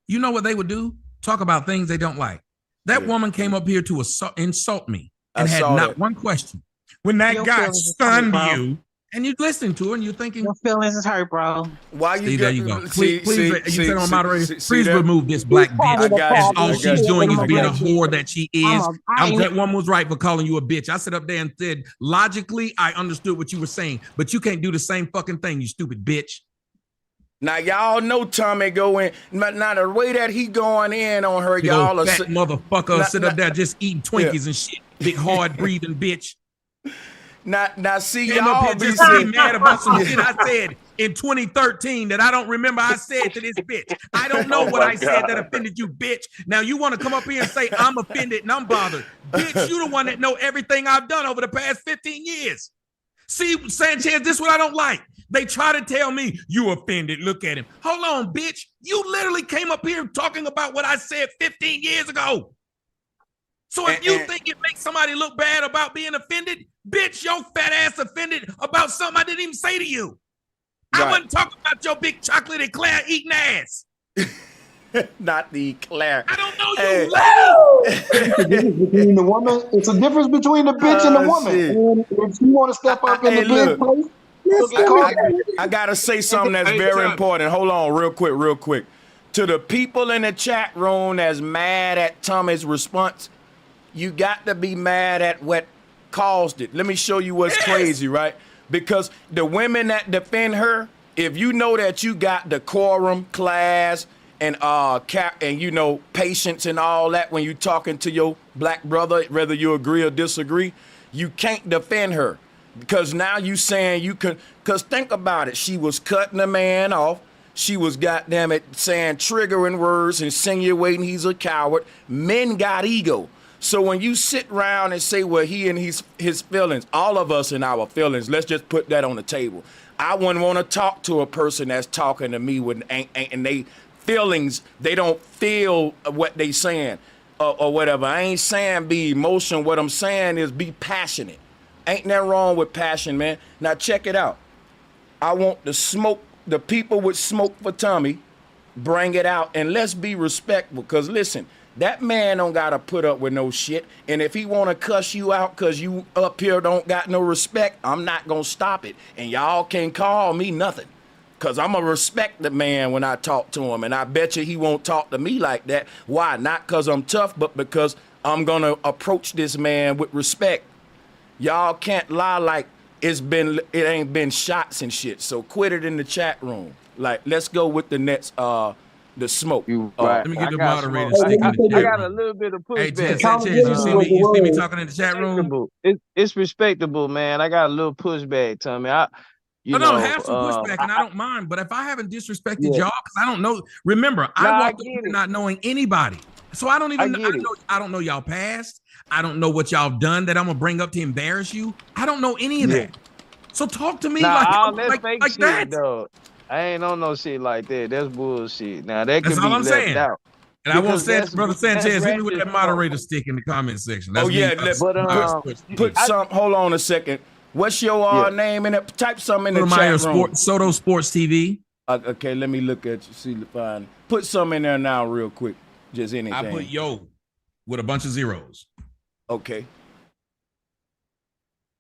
You know what they would do? Talk about things they don't like. That woman came up here to insult me and had not one question. When that guy stunned you, and you listening to her and you're thinking, your feelings is hurt, bro. Why you? There you go. Please, you said on moderator. Please remove this black bitch. All she's doing is being a whore that she is. That woman was right for calling you a bitch. I sat up there and said, logically, I understood what you were saying, but you can't do the same fucking thing, you stupid bitch. Now y'all know Tommy going. Now the way that he going in on her, y'all are fat motherfucker sit up there just eating Twinkies and shit. Big hard breathing bitch. Now see y'all up here just getting mad about some shit I said in 2013 that I don't remember I said to this bitch. I don't know what I said that offended you, bitch. Now you want to come up here and say I'm offended and I'm bothered. Bitch, you the one that know everything I've done over the past 15 years. See, Sanchez, this is what I don't like. They try to tell me you offended. Look at him. Hold on, bitch. You literally came up here talking about what I said 15 years ago. So if you think it makes somebody look bad about being offended, bitch, your fat ass offended about something I didn't even say to you. Right. I wasn't talking about your big chocolate eclair eating ass. Not the eclair. I don't know you. It's a difference between the woman. It's a difference between the bitch and the woman. And if you want to step up in the big place, I gotta say something that's very important. Hold on, real quick. To the people in the chat room that's mad at Tommy's response, you got to be mad at what caused it. Let me show you what's crazy, right? Because the women that defend her, if you know that you got decorum, class, and you know, patience and all that when you talking to your black brother, whether you agree or disagree, you can't defend her. Because now you saying you can, because think about it. She was cutting a man off. She was, goddamn it, saying triggering words, insinuating he's a coward. Men got ego. So when you sit around and say, well, he and his feelings, all of us in our feelings, let's just put that on the table. I wouldn't want to talk to a person that's talking to me with and they feelings, they don't feel what they saying or whatever. I ain't saying be emotional. What I'm saying is be passionate. Ain't nothing wrong with passion, man. Now check it out. I want the people with smoke for Tommy, bring it out, and let's be respectful. Because listen, that man don't gotta put up with no shit. And if he wanna cuss you out because you up here don't got no respect, I'm not gonna stop it. And y'all can't call me nothing. Because I'm gonna respect the man when I talk to him. And I bet you he won't talk to me like that. Why? Not because I'm tough, but because I'm gonna approach this man with respect. Y'all can't lie like it ain't been shots and shit. So quit it in the chat room. Like, let's go with the next the smoke. Let me get the moderator stick in the chat. I got a little bit of pushback. Hey, Sanchez, you see me talking in the chat room? It's respectable, man. I got a little pushback, Tommy. I don't have some pushback, and I don't mind. But if I haven't disrespected y'all, because I don't know. Remember, I walked in not knowing anybody, so I don't even. I don't know y'all past. I don't know what y'all done that I'm gonna bring up to embarrass you. I don't know any of that. So talk to me like that. Though. I ain't on no shit like that. That's bullshit. Now that could that's be all I'm left saying. out. And I want Brother Sanchez, hit me with that moderator stick in the comment section. That's put some. Hold on a second. What's your name in it? Type something in the chat room. Soto Sports TV. Okay, let me look at you. See the fine. Put some in there now, real quick. Just anything. I put yo with a bunch of zeros. Okay.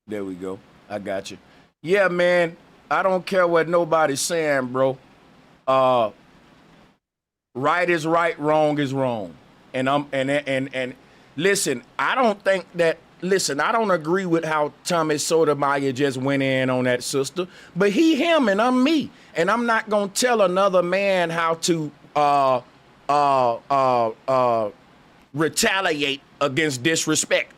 There we go. I got you. Yeah, man. I don't care what nobody's saying, bro. Right is right, wrong is wrong. And listen, I don't think that listen, I don't agree with how Tommy Sotomayor just went in on that sister, but he him and I'm me. And I'm not gonna tell another man how to retaliate against disrespect,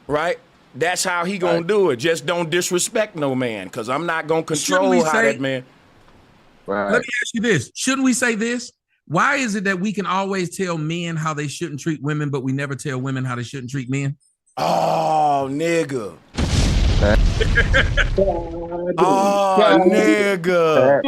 right? That's how he gonna do it. Just don't disrespect no man, because I'm not gonna control how that man. Right. Let me ask you this. Shouldn't we say this? Why is it that we can always tell men how they shouldn't treat women, but we never tell women how they shouldn't treat men? Oh, nigga. Oh, nigga.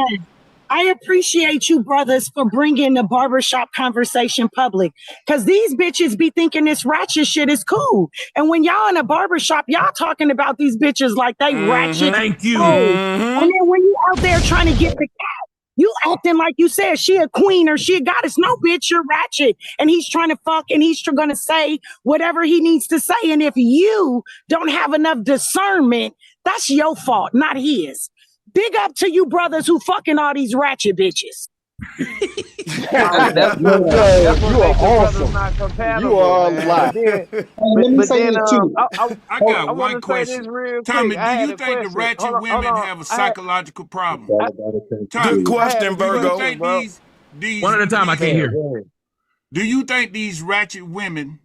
I appreciate you brothers for bringing the barbershop conversation public, because these bitches be thinking this ratchet shit is cool. And when y'all in a barbershop, y'all talking about these bitches like they ratchet. Thank you. And then when you out there trying to get the cat, you acting like you said she a queen or she a goddess. No, bitch, you're ratchet. And he's trying to fuck and he's going to say whatever he needs to say. And if you don't have enough discernment, that's your fault, not his. Big up to you brothers who fucking all these ratchet bitches. You are awesome. You are a lot. Let me say this too. I got one question. Tommy, do you think the ratchet women have a psychological problem? Good question, Virgo. These one at a time, I can't hear. Do you think these ratchet women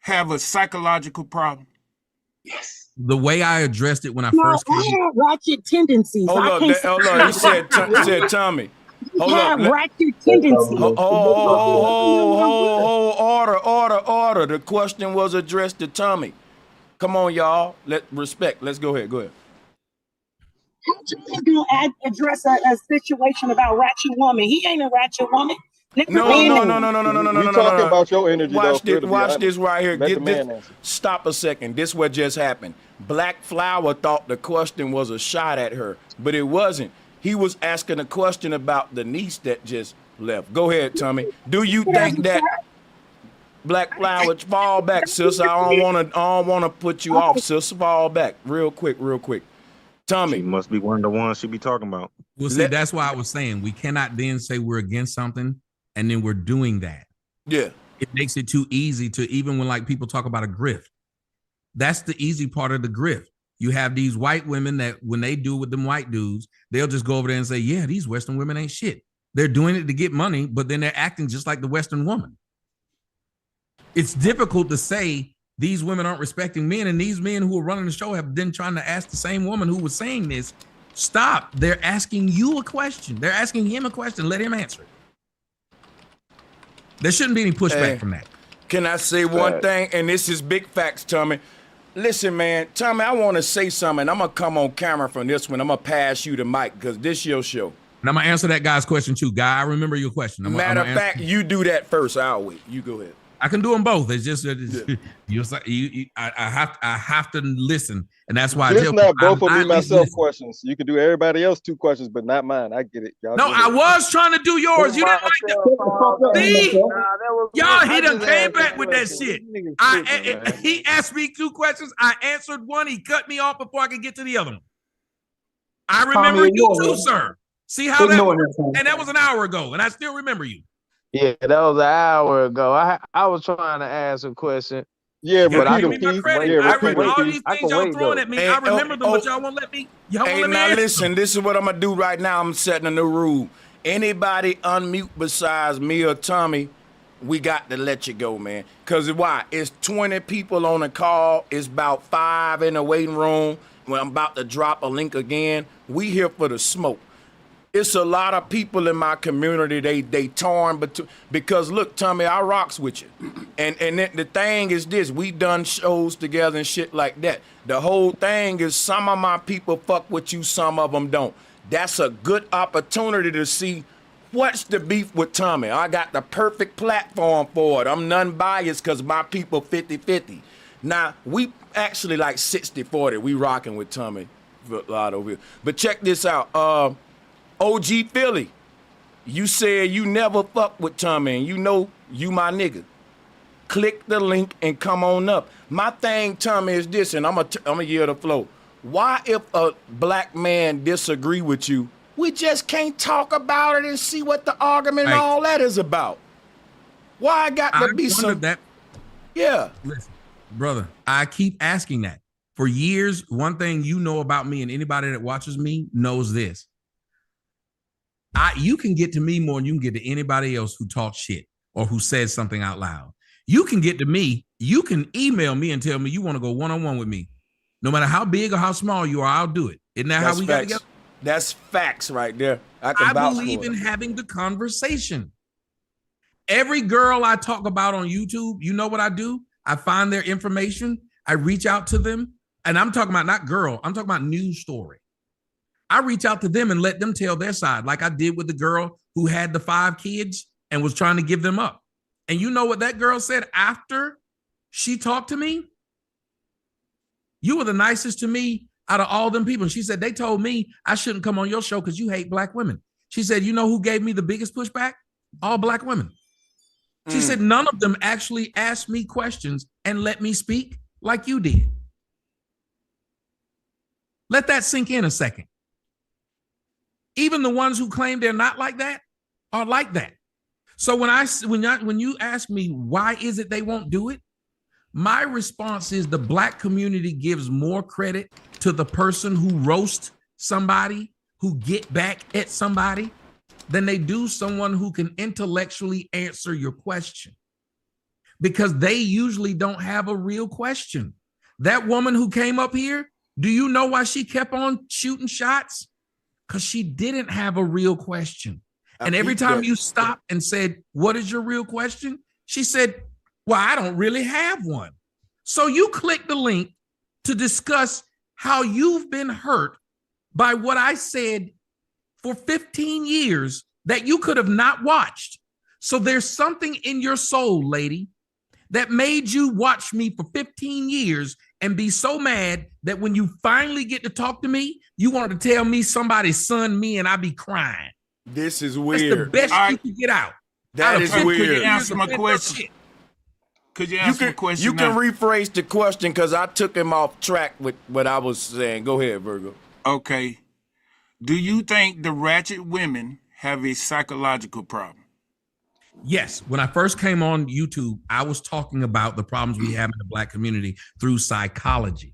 have a psychological problem? Yes. The way I addressed it when I first came. I have ratchet tendencies. Hold up, he said Tommy. Hold up. Ratchet tendencies. Order. The question was addressed to Tommy. Come on, y'all. Respect. Let's go ahead. Go ahead. How Tommy gonna address a situation about ratchet woman? He ain't a ratchet woman. No. You talking about your energy. Watch this right here. Stop a second. This what just happened. Black Flower thought the question was a shot at her, but it wasn't. He was asking a question about the niece that just left. Go ahead, Tommy. Do you think that Black Flower, fall back, sis? I don't wanna put you off, sis. Fall back, real quick. Tommy, she must be one of the ones she be talking about. Well, see, that's why I was saying we cannot then say we're against something and then we're doing that. Yeah, it makes it too easy to, even when like people talk about a grift. That's the easy part of the grift. You have these white women that when they do with them white dudes, they'll just go over there and say, yeah, these Western women ain't shit. They're doing it to get money, but then they're acting just like the Western woman. It's difficult to say these women aren't respecting men, and these men who are running the show have been trying to ask the same woman who was saying this, stop. They're asking you a question. They're asking him a question. Let him answer it. There shouldn't be any pushback from that. Can I say one thing? And this is big facts, Tommy. Listen, man, Tommy, I want to say something. I'm going to come on camera from this one. I'm going to pass you the mic because this your show. And I'm going to answer that guy's question too. Guy, I remember your question. Matter of fact, you do that first. I'll wait. You go ahead. I can do them both. It's just I have to listen, and that's why it's not both of me myself questions. You can do everybody else 2 questions, but not mine. I get it. I was trying to do yours. You didn't like that. See, y'all, he done came back with that shit. He asked me 2 questions. I answered one. He cut me off before I could get to the other one. I remember you too, sir. See how that was, and that was an hour ago, and I still remember you. Yeah, that was an hour ago. I was trying to ask a question. Yeah, but I give me my credit. I remember all these things y'all throwing at me. I remember them, but y'all won't let me. Listen, this is what I'm gonna do right now. I'm setting a new rule. Anybody unmute besides me or Tommy, we got to let you go, man. Cause why? It's 20 people on the call. It's about 5 in the waiting room. When I'm about to drop a link again, we here for the smoke. It's a lot of people in my community, they torn, but because look, Tommy, I rocks with you. And the thing is this, we done shows together and shit like that. The whole thing is some of my people fuck with you, some of them don't. That's a good opportunity to see what's the beef with Tommy. I got the perfect platform for it. I'm non-biased because my people 50-50. Now, we actually like 60-40. We rocking with Tommy a lot over here. But check this out. OG Philly, you said you never fuck with Tommy, and you know you my nigga. Click the link and come on up. My thing, Tommy, is this, and I'm gonna yield the flow. Why, if a black man disagree with you, we just can't talk about it and see what the argument and all that is about? Why I got to be some... That. Yeah. Listen, Brother, I keep asking that. For years, one thing you know about me and anybody that watches me knows this. You can get to me more than you can get to anybody else who talks shit or who says something out loud. You can get to me. You can email me and tell me you want to go one-on-one with me. No matter how big or how small you are, I'll do it. Isn't that how we got together? That's facts right there. I believe in having the conversation. Every girl I talk about on YouTube, you know what I do? I find their information. I reach out to them. And I'm talking about not girl. I'm talking about news story. I reach out to them and let them tell their side, like I did with the girl who had the 5 kids and was trying to give them up. And you know what that girl said after she talked to me? You were the nicest to me out of all them people. She said, they told me I shouldn't come on your show because you hate black women. She said, you know who gave me the biggest pushback? All black women. She said, none of them actually asked me questions and let me speak like you did. Let that sink in a second. Even the ones who claim they're not like that are like that. So when you ask me why is it they won't do it, my response is the black community gives more credit to the person who roasts somebody, who get back at somebody, than they do someone who can intellectually answer your question. Because they usually don't have a real question. That woman who came up here, do you know why she kept on shooting shots? Because she didn't have a real question. And every time you stopped and said, what is your real question? She said, well, I don't really have one. So you click the link to discuss how you've been hurt by what I said for 15 years that you could have not watched. So there's something in your soul, lady, that made you watch me for 15 years and be so mad that when you finally get to talk to me, you want to tell me somebody's son me and I be crying. This is weird. That's the best you can get out. That is weird. Could you answer my question? Could you answer my question? You can rephrase the question because I took him off track with what I was saying. Go ahead, Virgo. Okay. Do you think the ratchet women have a psychological problem? Yes. When I first came on YouTube, I was talking about the problems we have in the black community through psychology.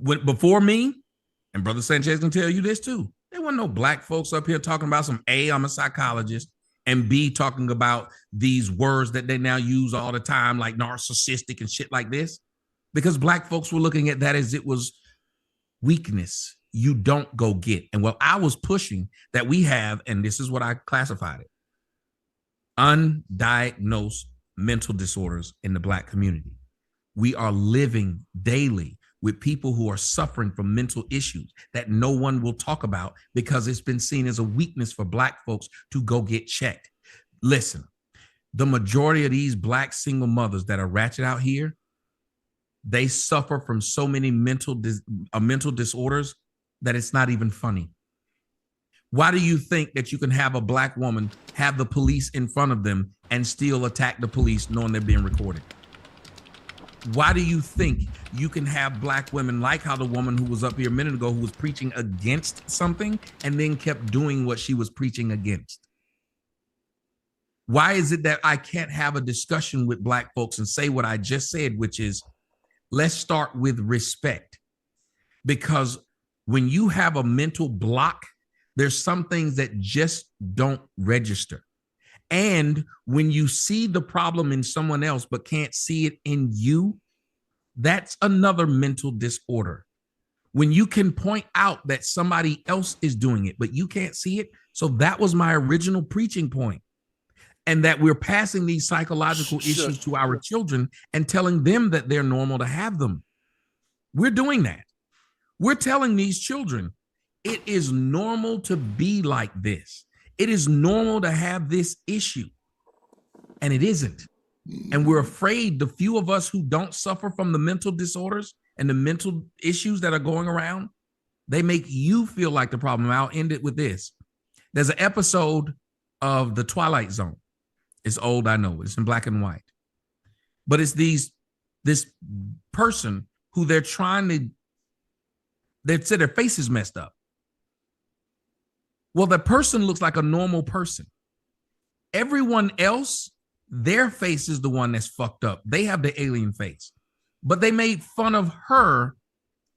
Before me, and Brother Sanchez can tell you this too, there wasn't no black folks up here talking about some A, I'm a psychologist, and B, talking about these words that they now use all the time, like narcissistic and shit like this, because black folks were looking at that as it was weakness. You don't go get. And what I was pushing that we have, and this is what I classified it, undiagnosed mental disorders in the black community. We are living daily with people who are suffering from mental issues that no one will talk about because it's been seen as a weakness for black folks to go get checked. Listen, the majority of these black single mothers that are ratchet out here, they suffer from so many mental disorders that it's not even funny. Why do you think that you can have a black woman have the police in front of them and still attack the police knowing they're being recorded? Why do you think you can have black women like how the woman who was up here a minute ago who was preaching against something and then kept doing what she was preaching against? Why is it that I can't have a discussion with black folks and say what I just said, which is, let's start with respect? Because when you have a mental block, there's some things that just don't register. And when you see the problem in someone else but can't see it in you, that's another mental disorder. When you can point out that somebody else is doing it, but you can't see it. So that was my original preaching point. And that we're passing these psychological issues to our children and telling them that they're normal to have them. We're doing that. We're telling these children, it is normal to be like this. It is normal to have this issue. And it isn't. And we're afraid the few of us who don't suffer from the mental disorders and the mental issues that are going around, they make you feel like the problem. I'll end it with this. There's an episode of The Twilight Zone. It's old, I know. It's in black and white. But it's this person who they said their face is messed up. Well, the person looks like a normal person. Everyone else, their face is the one that's fucked up. They have the alien face. but they made fun of her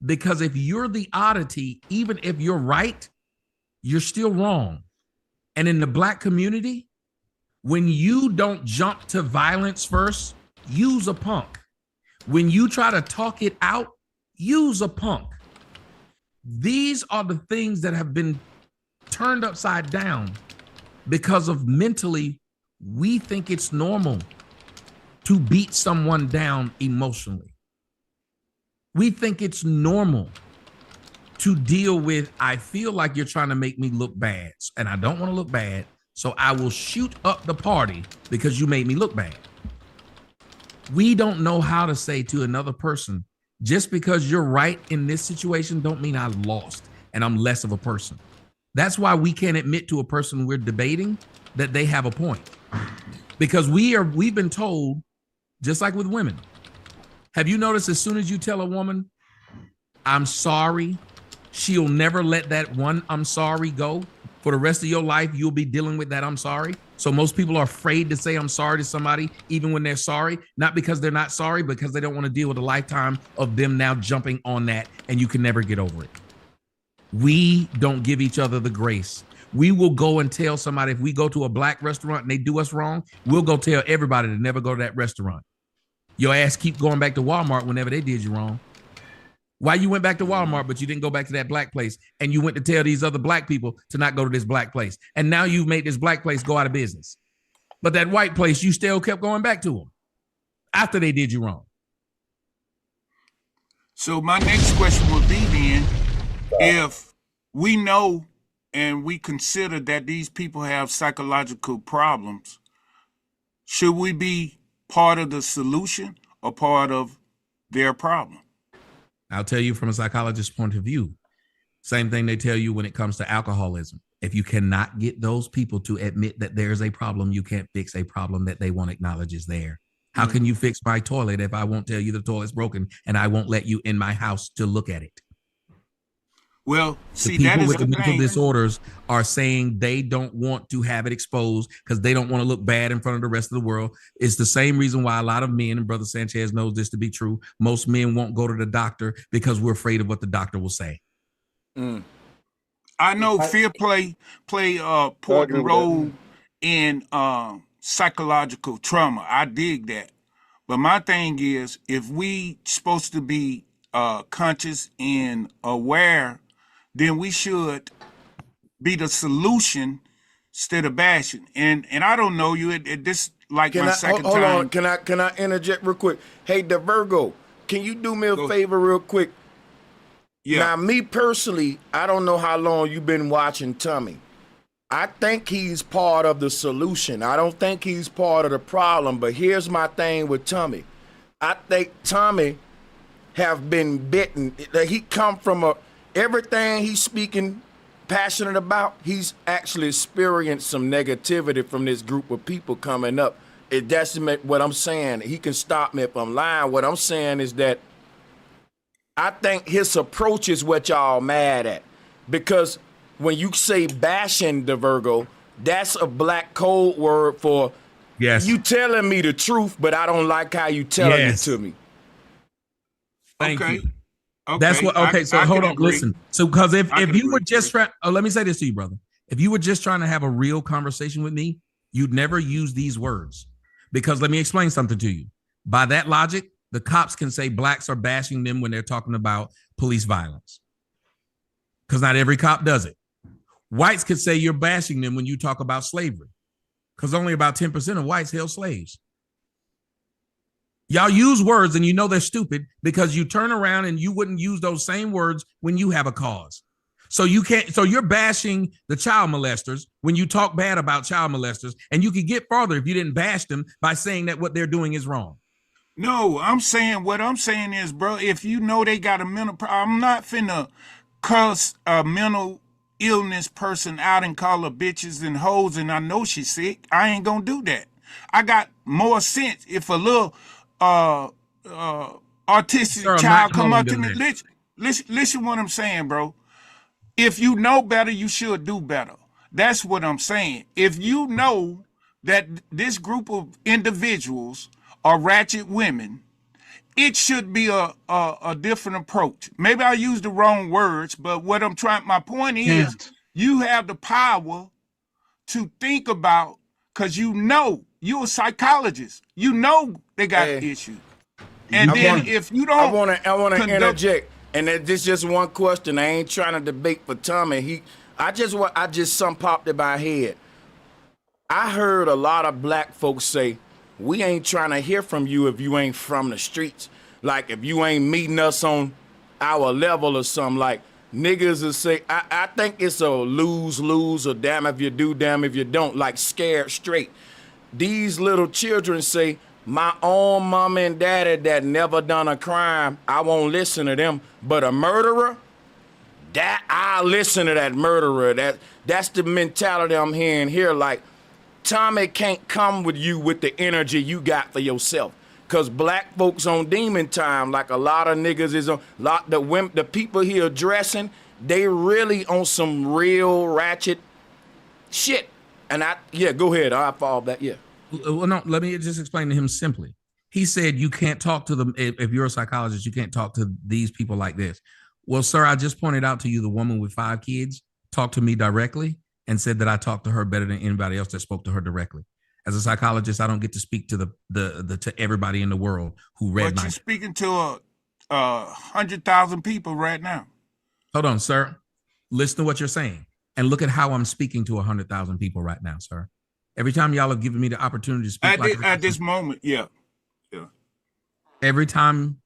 because if you're the oddity, even if you're right, you're still wrong. And in the Black community, when you don't jump to violence first, use a punk. When you try to talk it out, use a punk. These are the things that have been turned upside down because of mentally, we think it's normal to beat someone down emotionally. We think it's normal to deal with, I feel like you're trying to make me look bad, and I don't want to look bad, so I will shoot up the party because you made me look bad. We don't know how to say to another person, just because you're right in this situation don't mean I lost and I'm less of a person. That's why we can't admit to a person we're debating that they have a point. Because we've been told, just like with women. Have you noticed as soon as you tell a woman, I'm sorry, she'll never let that one I'm sorry go? For the rest of your life, you'll be dealing with that I'm sorry. So most people are afraid to say I'm sorry to somebody, even when they're sorry, not because they're not sorry, because they don't want to deal with a lifetime of them now jumping on that, and you can never get over it. We don't give each other the grace. We will go and tell somebody, if we go to a Black restaurant and they do us wrong, we'll go tell everybody to never go to that restaurant. Your ass keep going back to Walmart whenever they did you wrong. Why you went back to Walmart, but you didn't go back to that Black place, and you went to tell these other Black people to not go to this Black place. And now you've made this Black place go out of business. But that white place, you still kept going back to them after they did you wrong. So my next question would be then, if we know and we consider that these people have psychological problems, should we be part of the solution or part of their problem? I'll tell you from a psychologist's point of view, same thing they tell you when it comes to alcoholism. If you cannot get those people to admit that there's a problem, you can't fix a problem that they won't acknowledge is there. How can you fix my toilet if I won't tell you the toilet's broken and I won't let you in my house to look at it? Well, see, the that people is with the the mental thing. disorders are saying they don't want to have it exposed because they don't want to look bad in front of the rest of the world. It's the same reason why a lot of men, and Brother Sanchez knows this to be true, most men won't go to the doctor because we're afraid of what the doctor will say. I know fear play important role in psychological trauma. I dig that. But my thing is, if we supposed to be conscious and aware, then we should be the solution instead of bashing. And I don't know you. This like my second time. Hold on. Can I interject real quick? Hey, the Virgo, can you do me a favor real quick? Yeah. Now, me personally, I don't know how long you've been watching Tommy. I think he's part of the solution. I don't think he's part of the problem. But here's my thing with Tommy. I think Tommy have been bitten. He come from everything he's speaking passionate about. He's actually experienced some negativity from this group of people coming up. It decimate what I'm saying. He can stop me if I'm lying. What I'm saying is that I think his approach is what y'all mad at, because when you say bashing the Virgo, that's a Black code word for you telling me the truth, but I don't like how you telling it to me. Thank you. Okay. That's what. Okay, so hold on. Agree. Listen. So, because if you were just trying, let me say this to you, brother. If you were just trying to have a real conversation with me, you'd never use these words. Because let me explain something to you. By that logic, the cops can say Blacks are bashing them when they're talking about police violence, because not every cop does it. Whites could say you're bashing them when you talk about slavery, because only about 10% of whites held slaves. Y'all use words and you know they're stupid because you turn around and you wouldn't use those same words when you have a cause. So you can't. So you're bashing the child molesters when you talk bad about child molesters, and you could get farther if you didn't bash them by saying that what they're doing is wrong. No, what I'm saying is, bro, if you know they got a mental problem, I'm not finna cuss a mental illness person out and call her bitches and hoes, and I know she's sick. I ain't gonna do that. I got more sense if a little autistic child come up to me. Listen what I'm saying, bro. If you know better, you should do better. That's what I'm saying. If you know that this group of individuals are ratchet women it should be a different approach. Maybe I used the wrong words, but what I'm trying, my point is, you have the power to think about, because you're a psychologist. You know they got issues. And then if you don't, I want to interject, and this just one question. I ain't trying to debate for Tommy. Something popped in my head. I heard a lot of black folks say, we ain't trying to hear from you if you ain't from the streets. Like if you ain't meeting us on our level or something. Like niggas will say, I think it's a lose-lose, or damn if you do, damn if you don't, like scared straight. These little children say, my own mom and daddy that never done a crime, I won't listen to them. But a murderer, that I'll listen to that murderer. That's the mentality I'm hearing here. Like, Tommy can't come with you with the energy you got for yourself. Cause black folks on demon time, like a lot of niggas is on, the people he addressing, they really on some real ratchet shit. And go ahead, I'll follow that, yeah. Well, no, let me just explain to him simply. He said you can't talk to them. If you're a psychologist, you can't talk to these people like this. Well, sir, I just pointed out to you the woman with 5 kids talked to me directly and said that I talked to her better than anybody else that spoke to her directly. As a psychologist, I don't get to speak to to everybody in the world who read but you're speaking to 100,000 people right now. Hold on, sir. Listen to what you're saying and look at how I'm speaking to 100,000 people right now, sir. Every time y'all have given me the opportunity to speak at this moment, yeah. Every time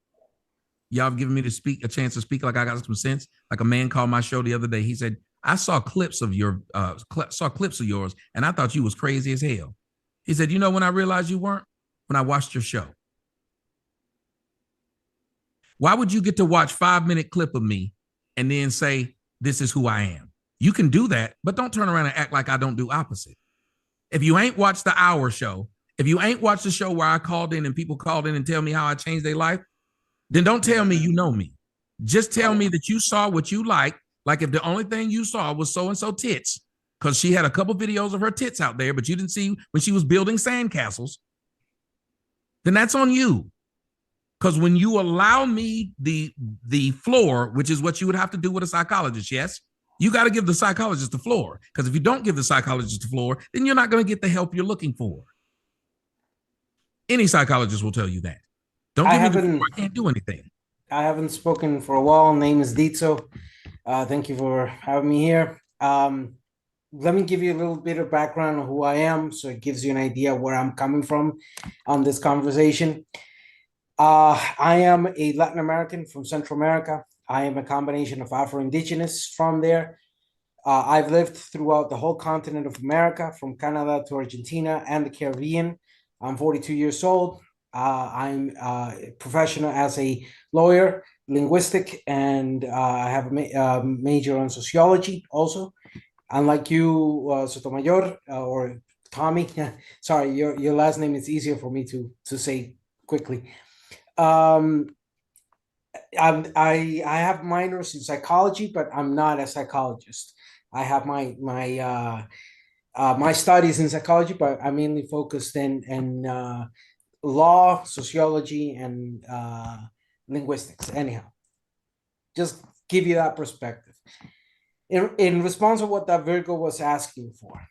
y'all have given me a chance to speak like I got some sense. Like a man called my show the other day. He said, I saw clips of yours, and I thought you was crazy as hell. He said, you know when I realized you weren't? When I watched your show. Why would you get to watch 5-minute clip of me and then say, this is who I am? You can do that, but don't turn around and act like I don't do opposite. If you ain't watched the hour show, if you ain't watched the show where I called in and people called in and tell me how I changed their life, then don't tell me you know me. Just tell me that you saw what you like. Like if the only thing you saw was so-and-so tits, because she had a couple videos of her tits out there, but you didn't see when she was building sandcastles, then that's on you. Because when you allow me the floor, which is what you would have to do with a psychologist, yes, you got to give the psychologist the floor. Because if you don't give the psychologist the floor, then you're not going to get the help you're looking for. Any psychologist will tell you that. Don't give me the floor, I can't do anything. I haven't spoken for a while. Name is Dito. Thank you for having me here. Let me give you a little bit of background on who I am, so it gives you an idea where I'm coming from on this conversation. I am a Latin American from Central America. I am a combination of Afro-Indigenous from there. I've lived throughout the whole continent of America, from Canada to Argentina and the Caribbean. I'm 42 years old. I'm a professional as a lawyer, linguistic, and I have a major on sociology also. Unlike you, Sotomayor, or Tommy, sorry, your last name is easier for me to say quickly. I have minors in psychology, but I'm not a psychologist. I have my studies in psychology, but I'm mainly focused in law, sociology, and linguistics. Anyhow, just give you that perspective. In response to what that Virgo was asking for,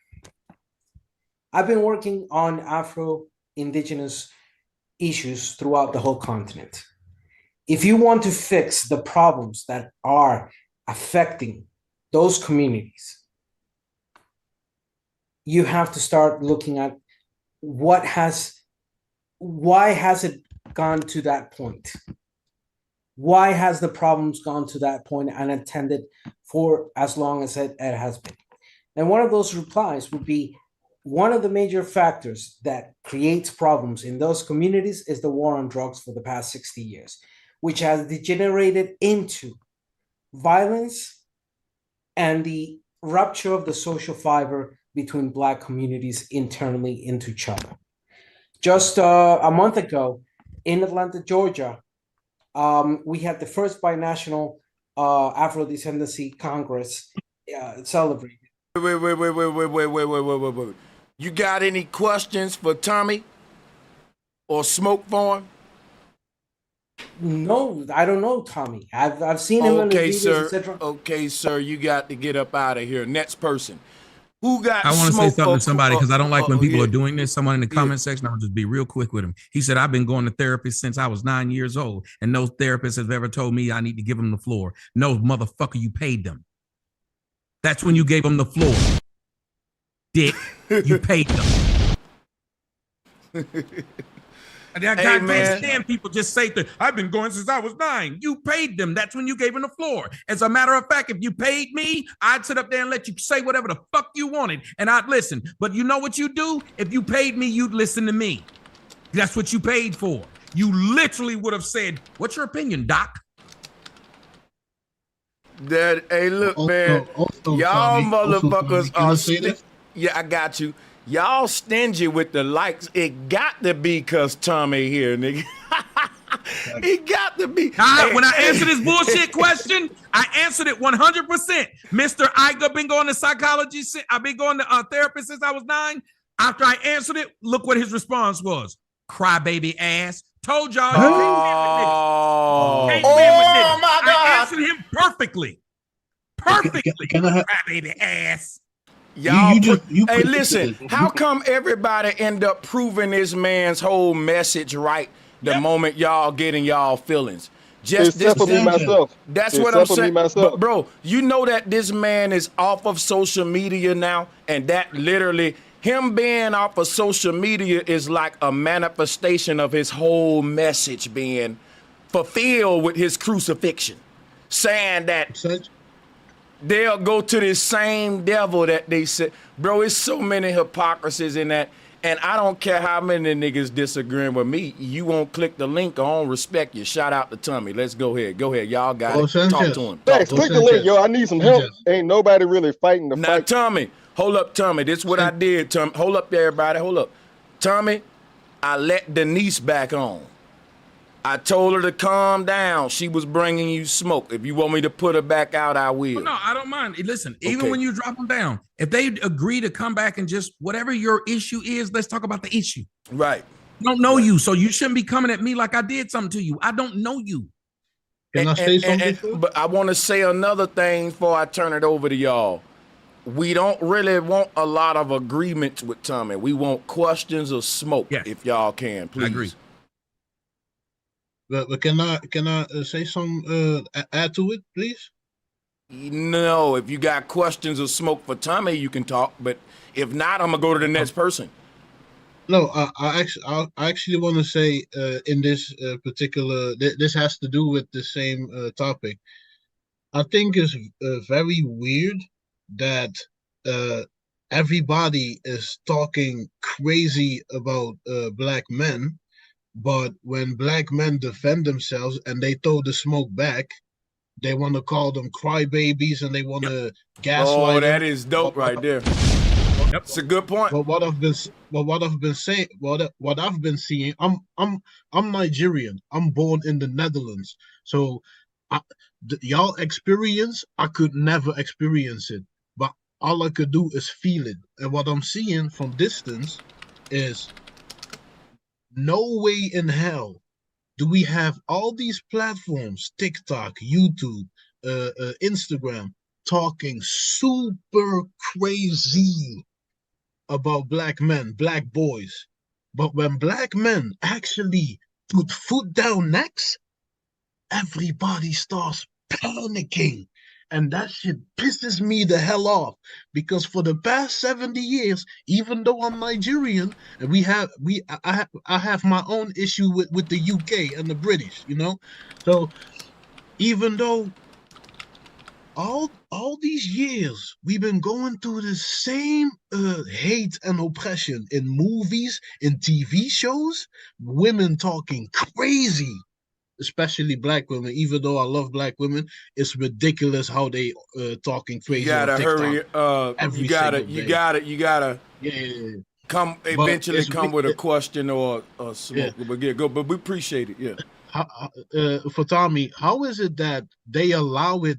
I've been working on Afro-Indigenous issues throughout the whole continent. If you want to fix the problems that are affecting those communities, you have to start looking at why has it gone to that point? Why has the problems gone to that point unattended for as long as it has been? And one of those replies would be, one of the major factors that creates problems in those communities is the war on drugs for the past 60 years, which has degenerated into violence and the rupture of the social fiber between Black communities internally into each other. Just a month ago in Atlanta, Georgia, we had the first binational Afro-Descendancy Congress celebrated. Wait. You got any questions for Tommy or smoke for him? No, I don't know Tommy. I've seen him in the videos, etc. Okay, sir, you got to get up out of here. Next person. Who got I want to say something to somebody because I don't like when people yeah. are doing this. Someone in the comment section, I'll just be real quick with him. He said, I've been going to therapy since I was 9 years old, and no therapist has ever told me I need to give them the floor. No, motherfucker, you paid them. That's when you gave them the floor. Dick, you paid them. I can't stand people just say that I've been going since I was 9. You paid them. That's when you gave them the floor. As a matter of fact, if you paid me, I'd sit up there and let you say whatever the fuck you wanted, and I'd listen. But you know what you do? If you paid me, you'd listen to me. That's what you paid for. You literally would have said, "What's your opinion, Doc?" Hey, look, man. Y'all motherfuckers are. Yeah, I got you. Y'all stingy with the likes. It got to be because Tommy here, nigga. It got to be. When I answer this bullshit question, I answered it 100%. Mr. Iger been going to psychology. I've been going to therapy since I was 9. After I answered it, look what his response was. Crybaby ass. Told y'all. Oh my God. I answered him perfectly. Crybaby ass. Y'all, hey, listen. How come everybody end up proving this man's whole message right the moment y'all get in y'all feelings? Just except for me myself. That's what I'm saying. But bro, you know that this man is off of social media now, and that literally him being off of social media is like a manifestation of his whole message being fulfilled with his crucifixion, saying that. They'll go to this same devil that they said. Bro, it's so many hypocrisies in that. And I don't care how many niggas disagreeing with me. You won't click the link. I don't respect you. Shout out to Tommy. Let's go ahead. Go ahead. Y'all got it. Talk to him. Thanks. Click the link, yo. I need some help. Ain't nobody really fighting the fight. Now, Tommy. Hold up, Tommy. This is what I did, Tommy. Hold up there, everybody. Hold up. Tommy, I let Denise back on. I told her to calm down. She was bringing you smoke. If you want me to put her back out, I will. No, I don't mind. Listen, even when you drop them down, if they agree to come back and just whatever your issue is, let's talk about the issue. Right. I don't know you, so you shouldn't be coming at me like I did something to you. I don't know you. Can I say something? But I want to say another thing before I turn it over to y'all. We don't really want a lot of agreements with Tommy. We want questions of smoke, if y'all can, please. I agree. But can I say some add to it, please? No, if you got questions of smoke for Tommy, you can talk. But if not, I'm gonna go to the next person. No, I actually want to say in this particular, this has to do with the same topic. I think it's very weird that everybody is talking crazy about black men. But when black men defend themselves and they throw the smoke back, they want to call them crybabies and they want to gaslight. Oh, that is dope right there. That's a good point. But what I've been seeing, I'm Nigerian. I'm born in the Netherlands, so y'all experience, I could never experience it. But all I could do is feel it, and what I'm seeing from distance is. No way in hell do we have all these platforms, TikTok, YouTube, Instagram, talking super crazy about black men, black boys. But when black men actually put foot down next, everybody starts panicking. And that shit pisses me the hell off, because for the past 70 years, even though I'm Nigerian, and I have my own issue with the UK and the British, you know. So even though all these years we've been going through the same hate and oppression in movies, in TV shows, women talking crazy. Especially black women, even though I love black women, it's ridiculous how they talking crazy. You gotta hurry. You gotta come eventually come with a question or smoke. Yeah. But yeah, go. But we appreciate it. Yeah. For Tommy, how is it that they allow it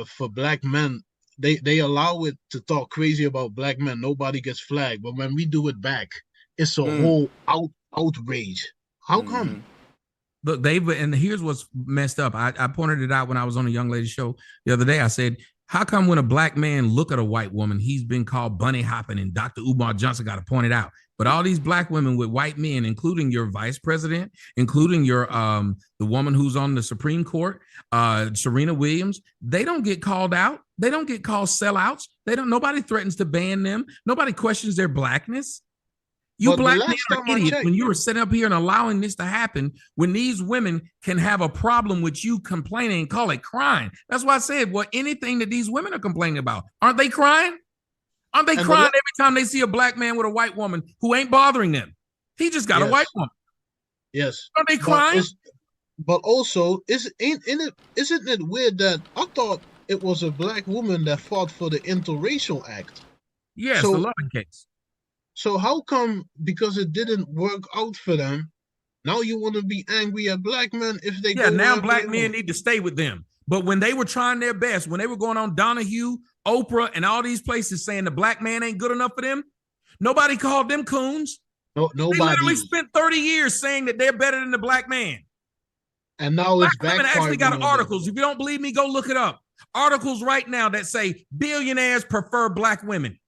for black men? They allow it to talk crazy about black men. Nobody gets flagged, but when we do it back, it's a whole outrage. How come? Look, and here's what's messed up. I pointed it out when I was on a young lady show the other day. I said, how come when a black man look at a white woman, he's been called bunny hopping, and Dr. Umar Johnson got to point it out. But all these black women with white men, including your vice president, including your the woman who's on the Supreme Court, Serena Williams, they don't get called out. They don't get called sellouts. Nobody threatens to ban them. Nobody questions their blackness. You but black men are idiots when you are sitting up here and allowing this to happen, when these women can have a problem with you complaining and call it crying. That's why I said, well, anything that these women are complaining about, aren't they crying? Aren't they crying every time they see a black man with a white woman who ain't bothering them? He just got a white woman. Yes. Aren't they crying? But also, isn't it weird that I thought it was a black woman that fought for the Interracial Act? Yes, the Loving case. So how come, because it didn't work out for them, now you want to be angry at black men if they go now black men need to stay with them. But when they were trying their best, when they were going on Donahue, Oprah, and all these places saying the black man ain't good enough for them, nobody called them coons. No, nobody. They literally spent 30 years saying that they're better than the black man. And now it's backfired. Women actually got articles. If you don't believe me, go look it up. Articles right now that say billionaires prefer black women.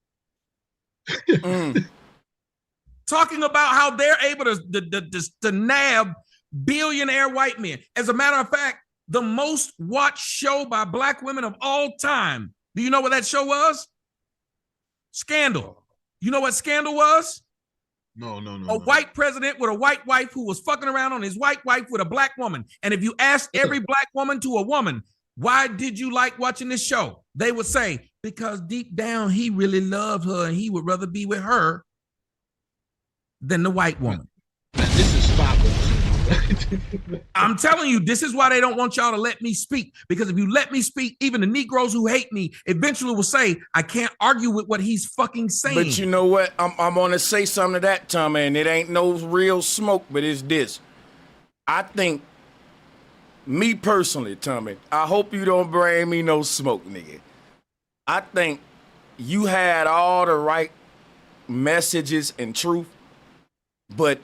Talking about how they're able to nab billionaire white men. As a matter of fact, the most watched show by black women of all time. Do you know what that show was? Scandal. You know what Scandal was? No. A white president with a white wife who was fucking around on his white wife with a black woman. And if you ask every black woman to a woman, why did you like watching this show? They would say, because deep down, he really loved her and he would rather be with her than the white woman. This is stopping. I'm telling you, this is why they don't want y'all to let me speak. Because if you let me speak, even the Negroes who hate me eventually will say, I can't argue with what he's fucking saying. But you know what? I'm going to say something to that, Tommy, and it ain't no real smoke, but it's this. I think, me personally, Tommy, I hope you don't bring me no smoke, nigga. I think you had all the right messages and truth, but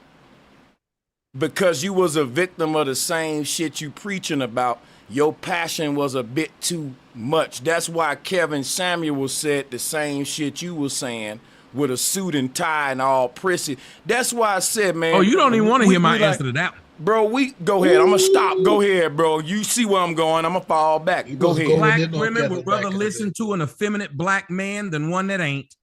because you was a victim of the same shit you preaching about, your passion was a bit too much. That's why Kevin Samuel said the same shit you were saying with a suit and tie and all prissy. That's why I said, man. Oh, you don't even want to hear my answer to that. Bro, go ahead. I'm going to stop. Go ahead, bro. You see where I'm going. I'm going to fall back. Go ahead. Black women would rather listen to an effeminate black man than one that ain't.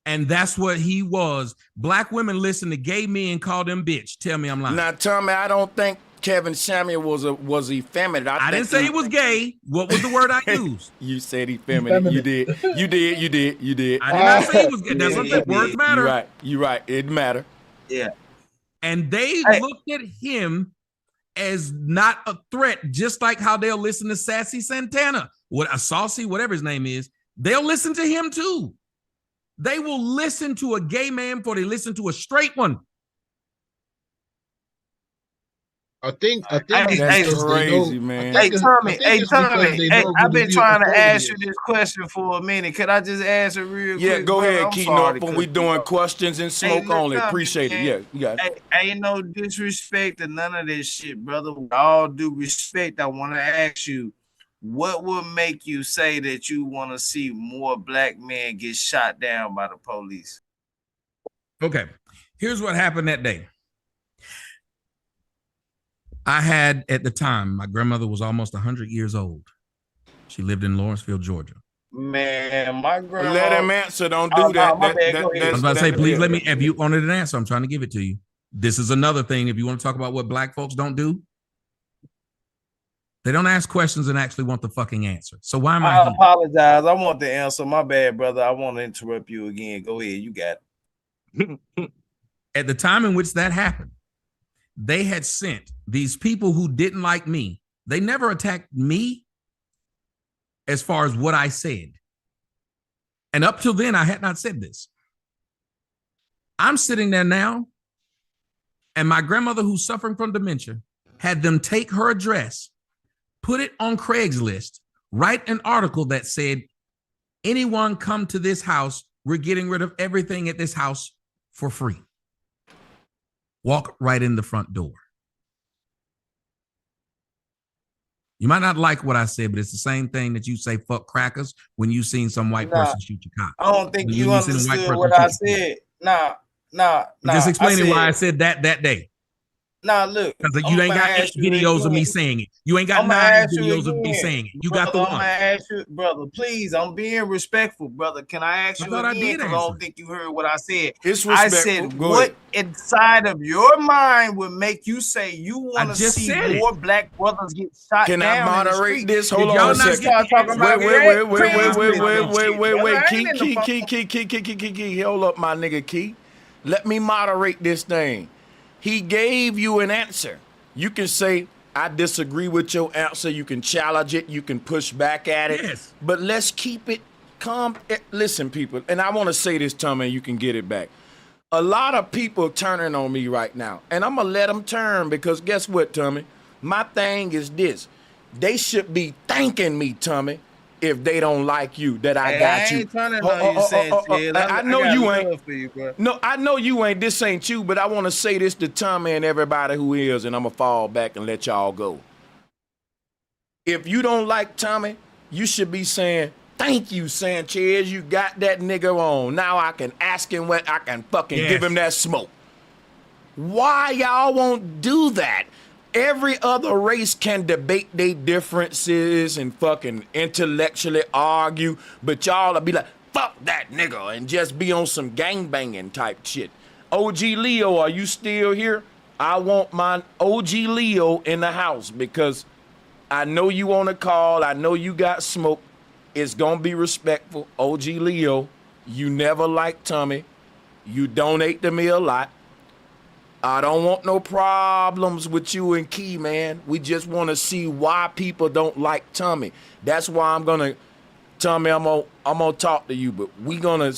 And that's what he was. Black women listen to gay men, call them bitch. Tell me I'm lying. Now, Tommy, I don't think Kevin Samuel was effeminate. I didn't say he was gay. What was the word I used? You said effeminate. You did. You did. I did not say he was gay. That's what the words matter. You're right. It matter. Yeah. And they looked at him as not a threat, just like how they'll listen to Sassy Santana, Saucy, whatever his name is. They'll listen to him too. They will listen to a gay man before they listen to a straight one. I think that's crazy, man. Hey, Tommy, I've been trying to ask you this question for a minute. Could I just ask it real quick? Yeah, go ahead, Keith Norfolk. We doing questions and smoke only. Appreciate it. Yeah, you got it. Ain't no disrespect to none of this shit, brother. With all due respect, I want to ask you, what would make you say that you want to see more black men get shot down by the police? Okay, here's what happened that day. I had, at the time, my grandmother was almost 100 years old. She lived in Lawrenceville, Georgia. Man, my grandma. Let him answer. Don't do that. I was about to say, please let me, if you wanted an answer, I'm trying to give it to you. This is another thing. If you want to talk about what black folks don't do, they don't ask questions and actually want the fucking answer. So why am I apologize. I want the answer. My bad, brother. I want to interrupt you again. Go ahead. You got it. At the time in which that happened, they had sent these people who didn't like me. They never attacked me as far as what I said. And up till then, I had not said this. I'm sitting there now, and my grandmother, who's suffering from dementia, had them take her address, put it on Craigslist, write an article that said, anyone come to this house, we're getting rid of everything at this house for free. Walk right in the front door. You might not like what I said, but it's the same thing that you say "fuck crackers" when you seen some white person shoot your cop. I don't think you understood what I said. Nah. Just explaining why I said that day. Nah, look. Because you ain't got 8 videos of me saying it. You ain't got 9 videos of me saying it. You got the one. I'm gonna ask you, brother, please. I'm being respectful, brother. Can I ask you again? Because I don't think you heard what I said. It's respectful. I said, what inside of your mind would make you say you want to see more black brothers get shot down? Can I moderate this? Hold on a second. Wait. Key. Hold up, my nigga Key. Let me moderate this thing. He gave you an answer. You can say, I disagree with your answer. You can challenge it. You can push back at it. Yes. But let's keep it calm. Listen, people, and I want to say this, Tommy, and you can get it back. A lot of people turning on me right now, and I'm going to let them turn because guess what, Tommy? My thing is this. They should be thanking me, Tommy, if they don't like you, that I got you. I ain't turning on you, Sanchez. I know you ain't. No, I know you ain't. This ain't you, but I want to say this to Tommy and everybody who is, and I'm going to fall back and let y'all go. If you don't like Tommy, you should be saying, thank you, Sanchez. You got that nigga on. Now I can ask him what I can fucking give him that smoke. Why y'all won't do that? Every other race can debate their differences and fucking intellectually argue, but y'all will be like, fuck that nigga, and just be on some gangbanging type shit. OG Leo, are you still here? I want my OG Leo in the house because I know you on a call. I know you got smoke. It's going to be respectful. OG Leo, you never liked Tommy. You donate to me a lot. I don't want no problems with you and Key, man. We just want to see why people don't like Tommy. That's why I'm gonna, Tommy, I'm gonna talk to you, but we gonna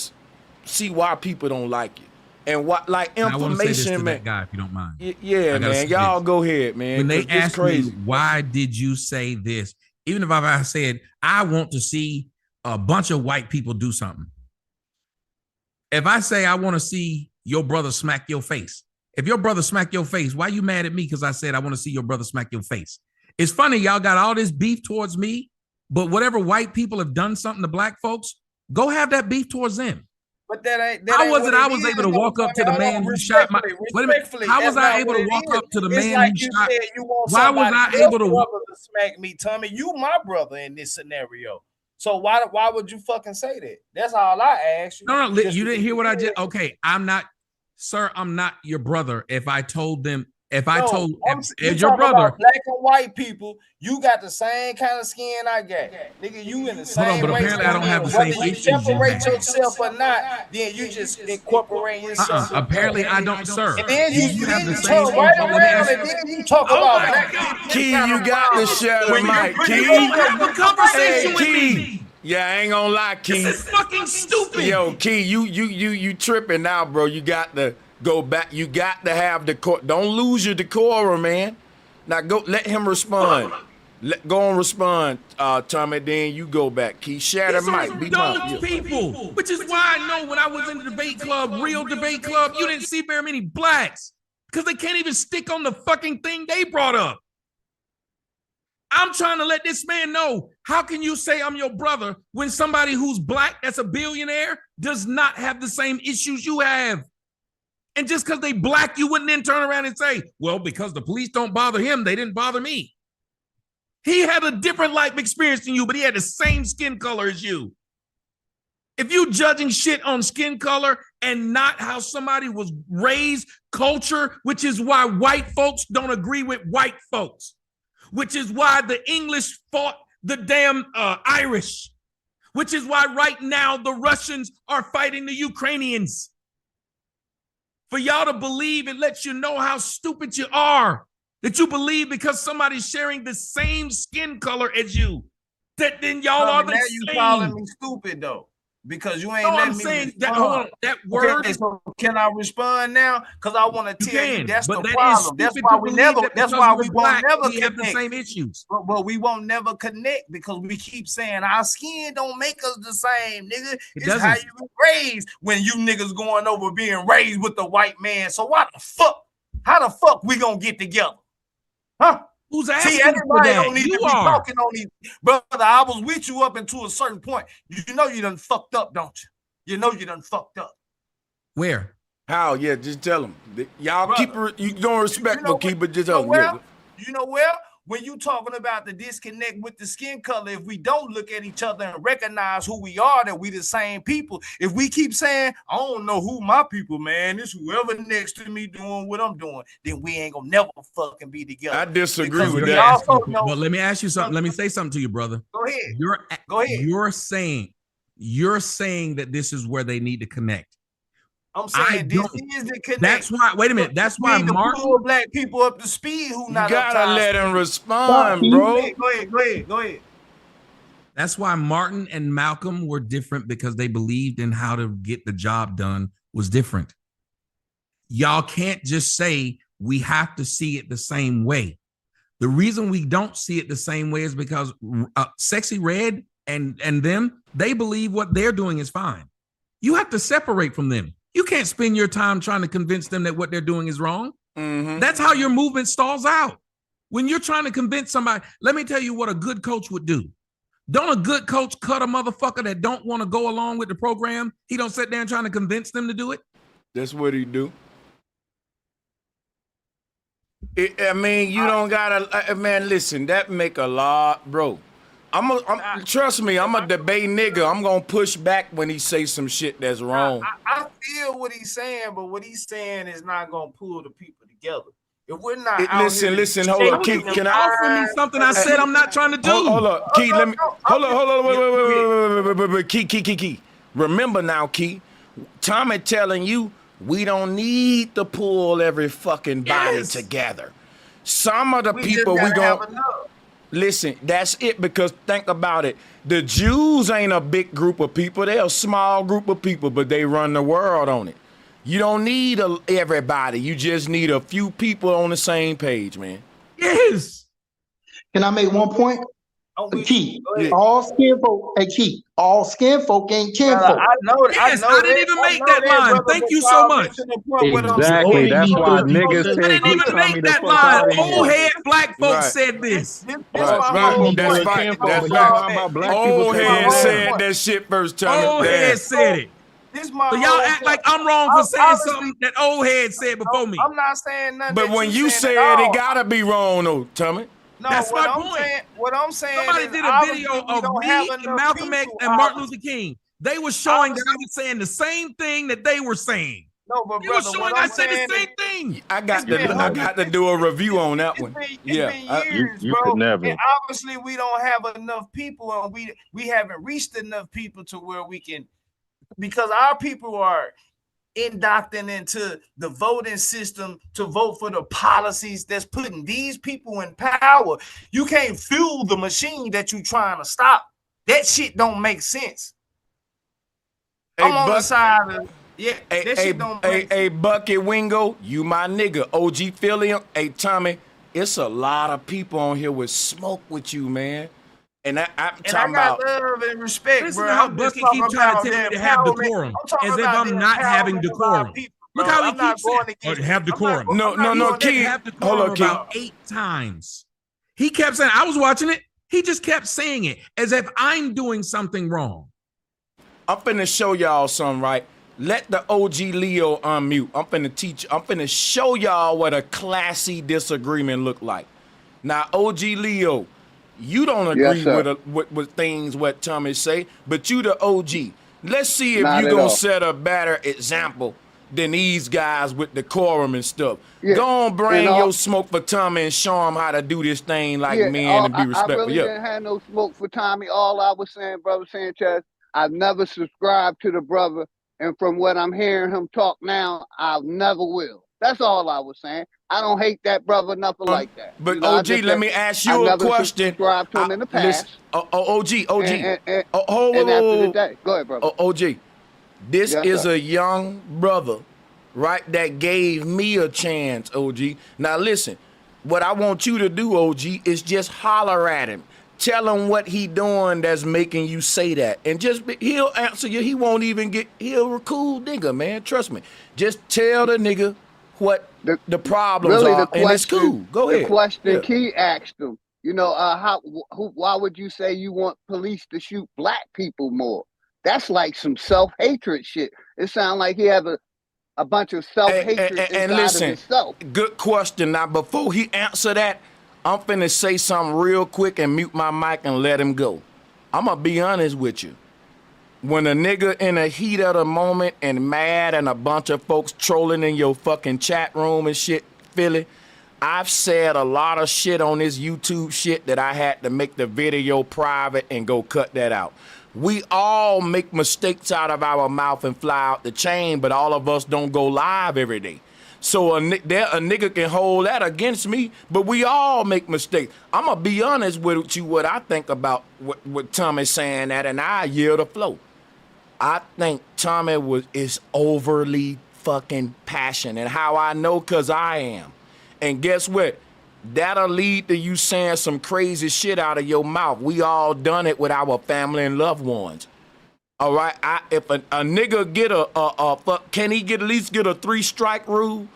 see why people don't like you and what like information, I want to say this to man. That guy, if you don't mind. Yeah, man. Y'all go ahead, man. When they ask me why did you say this, even if I said I want to see a bunch of white people do something. If I say I want to see your brother smack your face. If your brother smack your face, why you mad at me? Because I said I want to see your brother smack your face. It's funny, y'all got all this beef towards me, but whatever white people have done something to black folks, go have that beef towards them. But that ain't. How was it I was able to walk up to the man who shot my? Wait a minute. How was I able to walk up to the man who shot? Why was I able to walk up to smack me, Tommy? You my brother in this scenario. So why would you fucking say that? That's all I asked you. No, you didn't hear what I just. Okay, I'm not. Sir, I'm not your brother. If I told them, if your brother, black and white people, you got the same kind of skin I got, nigga. You in the same. Hold on, but apparently I don't have the same issues. You separate yourself or not, then you just incorporate yourself. Apparently I don't, sir. And then you turn right around and then you talk about black. Key, you got to share the mic. Key, have a conversation with me. Yeah, I ain't gonna lie, Key. This is fucking stupid. Yo, Key, you tripping now, bro. You got to go back. You got to have the court. Don't lose your decorum, man. Now go. Let him respond. Go and respond, Tommy. Then you go back. Key, share the mic. Be dumb people, which is why I know when I was in the debate club, real debate club, you didn't see very many blacks because they can't even stick on the fucking thing they brought up. I'm trying to let this man know, how can you say I'm your brother when somebody who's black, that's a billionaire, does not have the same issues you have? And just because they black, you wouldn't then turn around and say, well, because the police don't bother him, they didn't bother me. He had a different life experience than you, but he had the same skin color as you. If you judging shit on skin color and not how somebody was raised, culture, which is why white folks don't agree with white folks. Which is why the English fought the damn Irish, which is why right now the Russians are fighting the Ukrainians. For y'all to believe, it lets you know how stupid you are. That you believe because somebody's sharing the same skin color as you, that then y'all are the same. You calling me stupid though. Because you ain't letting me saying that, hold on, that word. Okay, so can I respond now? Because I want to tell you that's the problem. That's why we never. That's why we won't never connect. Have the same issues. But we won't never connect because we keep saying our skin don't make us the same, nigga. It's how you were raised. When you niggas going over being raised with the white man. So why the fuck? How the fuck we gonna get together? Huh? Who's asking? See, everybody don't need you to be talking on these. Brother, I was with you up until a certain point. You know you done fucked up, don't you? You know you done fucked up. Where? How? Yeah, just tell them. Y'all brother, you don't respect, but keep it just tell them. Yeah. You know where? When you talking about the disconnect with the skin color, if we don't look at each other and recognize who we are, that we the same people. If we keep saying, I don't know who my people, man, it's whoever next to me doing what I'm doing, then we ain't gonna never fucking be together. I disagree with that. Well, let me ask you something. Let me say something to you, brother. Go ahead. Go ahead. You're saying that this is where they need to connect. I'm saying this is the connect. That's why. Wait a minute. That's why Martin. Pull black people up to speed. Who not? You gotta let him respond, bro. Go ahead. That's why Martin and Malcolm were different, because they believed in how to get the job done was different. Y'all can't just say we have to see it the same way. The reason we don't see it the same way is because Sexy Red and them, they believe what they're doing is fine. You have to separate from them. You can't spend your time trying to convince them that what they're doing is wrong. Mm-hmm. That's how your movement stalls out. When you're trying to convince somebody, let me tell you what a good coach would do. Don't a good coach cut a motherfucker that don't want to go along with the program? He don't sit there and trying to convince them to do it. That's what he do. I mean, you don't gotta, man, listen, that make a lot, bro. Trust me, I'm a debate nigga. I'm gonna push back when he say some shit that's wrong. I feel what he's saying, but what he's saying is not gonna pull the people together. If we're not listen, hold up, Keith. Can I offer me something I said I'm not trying to do? Hold up, Keith. Let me hold up, wait, Key. Remember now, Key. Tommy telling you we don't need to pull every fucking body together. Some of the people we gonna. Listen, that's it, because think about it. The Jews ain't a big group of people. They're a small group of people, but they run the world on it. You don't need everybody. You just need a few people on the same page, man. Yes. Can I make one point? Key. All skin folk, Key. All skin folk ain't kin folk. I know. Yes, I didn't even make that line. Thank you so much. Exactly. That's why niggas said I didn't even make that line. Old head black folks said this. That's right. Old head said that shit first time. Old head said it. So y'all act like I'm wrong for saying something that old head said before me. I'm not saying nothing. But when you said it, gotta be wrong, though, Tommy. No, that's my point. What I'm saying, somebody did a video of me and Malcolm X and Martin Luther King. They were showing that I was saying the same thing that they were saying. No, but they were showing I said the same thing. I got to do a review on that one. It's been years, you bro. could never. And obviously, we don't have enough people, and we haven't reached enough people to where we can, because our people are indoctrinated into the voting system to vote for the policies that's putting these people in power. You can't fuel the machine that you're trying to stop. That shit don't make sense. I'm on the side of that shit don't make sense. Bucket Wingo, you my nigga. OG Philly, hey Tommy, it's a lot of people on here with smoke with you, man. And I'm talking about love and respect. Listen to how Bucky keeps trying to tell me to have decorum, as if I'm not having decorum. Look how he keeps saying, have decorum. No, Key. Hold on, Key. About 8 times. He kept saying, I was watching it. He just kept saying it as if I'm doing something wrong. I'm finna show y'all something, right? Let the OG Leo unmute. I'm finna show y'all what a classy disagreement look like. Now, OG Leo, you don't agree with things what Tommy say, but you the OG. Let's see if you gonna set a better example than these guys with decorum and stuff. Yeah. Go on, bring your smoke for Tommy and show him how to do this thing like men and be respectful. I really didn't have no smoke for Tommy. All I was saying, Brother Sanchez, I've never subscribed to the brother, and from what I'm hearing him talk now, I never will. That's all I was saying. I don't hate that brother, nothing like that. But OG, let me ask you a question. Subscribed to him in the past. OG. And after the day. Go ahead, brother. OG, this is a young brother, right, that gave me a chance, OG. Now listen, what I want you to do, OG, is just holler at him. Tell him what he doing that's making you say that. And he'll answer you. He won't even he'll a cool nigga, man. Trust me. Just tell the nigga what the problems really are, the question, and it's cool. Go ahead. The question Key asked him, you know, why would you say you want police to shoot black people more? That's like some self-hatred shit. It sounds like he has a bunch of self-hatred inside of himself. Good question. Now, before he answer that, I'm finna say something real quick and mute my mic and let him go. I'm gonna be honest with you. When a nigga in the heat of the moment and mad and a bunch of folks trolling in your fucking chat room and shit, Philly, I've said a lot of shit on this YouTube shit that I had to make the video private and go cut that out. We all make mistakes out of our mouth and fly out the chain, but all of us don't go live every day. So a nigga can hold that against me, but we all make mistakes. I'm going to be honest with you what I think about what Tommy saying that, and I yield the flow. I think Tommy is overly fucking passionate. How I know? Because I am. And guess what? That'll lead to you saying some crazy shit out of your mouth. We all done it with our family and loved ones. All right? If a nigga get can he at least get a 3-strike rule?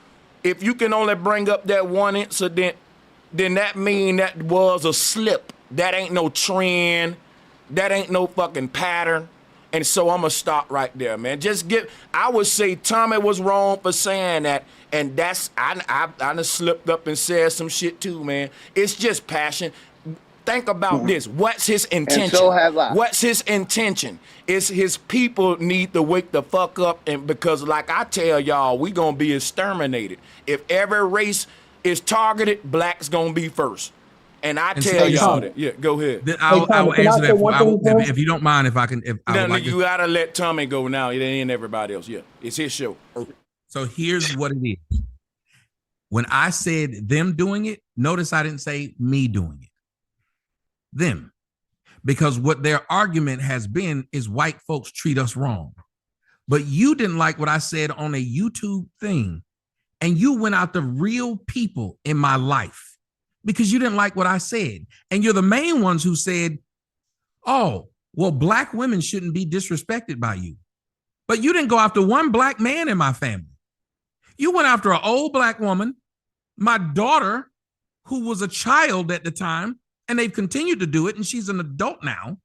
If you can only bring up that one incident, then that mean that was a slip. That ain't no trend. That ain't no fucking pattern. And so I'm gonna stop right there, man. I would say Tommy was wrong for saying that, and I done slipped up and said some shit too, man. It's just passion. Think about this. What's his intention? And so have I. What's his intention? It's his people need to wake the fuck up, and because like I tell y'all, we gonna be exterminated. If every race is targeted, black's gonna be first. And I tell y'all that. Yeah, go ahead. I will answer that if you don't mind. If I can, you gotta let Tommy go now. It ain't everybody else. Yeah, it's his show. So here's what it is. When I said them doing it, notice I didn't say me doing it. Them, because what their argument has been is white folks treat us wrong. But you didn't like what I said on a YouTube thing, and you went out to real people in my life. Because you didn't like what I said. And you're the main ones who said, oh, well, black women shouldn't be disrespected by you. But you didn't go after one black man in my family. You went after an old black woman, my daughter, who was a child at the time, and they've continued to do it, and she's an adult now.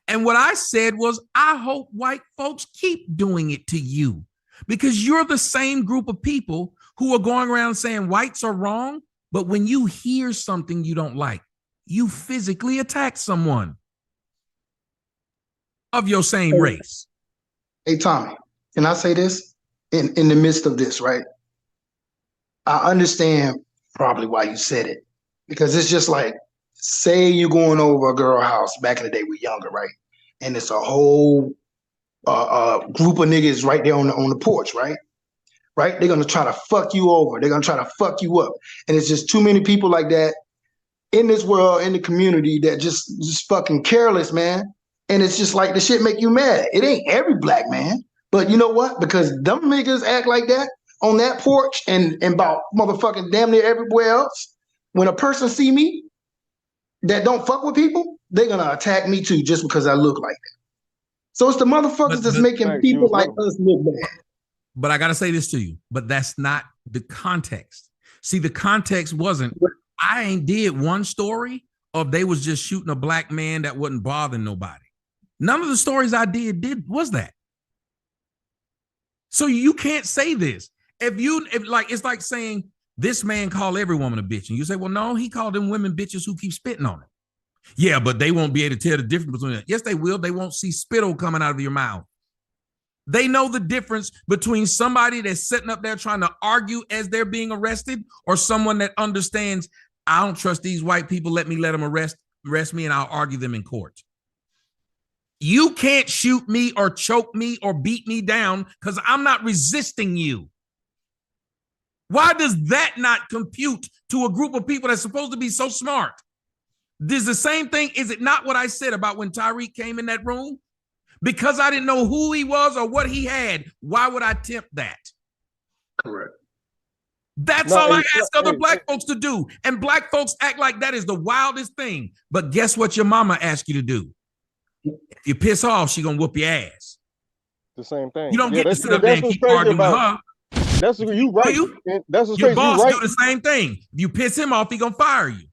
And what I said was, I hope white folks keep doing it to you, because you're the same group of people who are going around saying whites are wrong. But when you hear something you don't like, you physically attack someone of your same race. Hey, Tommy, can I say this? In the midst of this, right? I understand probably why you said it. Because it's just like, say you're going over a girl house back in the day, we younger, right? And it's a whole group of niggas right there on the porch, right? Right? They're going to try to fuck you over. They're going to try to fuck you up. And it's just too many people like that in this world, in the community, that just fucking careless, man. And it's just like the shit make you mad. It ain't every black man. But you know what? Because them niggas act like that on that porch and about motherfucking damn near everywhere else. When a person see me that don't fuck with people, they're going to attack me too just because I look like that. So it's the motherfuckers that's making people like us look bad. But I got to say this to you, but that's not the context. See, the context wasn't, I ain't did one story of they was just shooting a black man that wasn't bothering nobody. None of the stories I did was that. So you can't say this. It's like saying this man called every woman a bitch. And you say, well, no, he called them women bitches who keep spitting on him. Yeah, but they won't be able to tell the difference between that. Yes, they will. They won't see spittle coming out of your mouth. They know the difference between somebody that's sitting up there trying to argue as they're being arrested or someone that understands, I don't trust these white people. Let them arrest me and I'll argue them in court. You can't shoot me or choke me or beat me down because I'm not resisting you. Why does that not compute to a group of people that's supposed to be so smart? This the same thing. Is it not what I said about when Tyreek came in that room? Because I didn't know who he was or what he had, why would I attempt that? Correct. That's all I ask other black folks to do. And black folks act like that is the wildest thing. But guess what your mama asked you to do? If you piss off, she gonna whoop your ass. The same thing. You don't get to sit up there and keep arguing with her. That's you right. That's what's your crazy. boss You right. do the same thing. If you piss him off, he gonna fire you.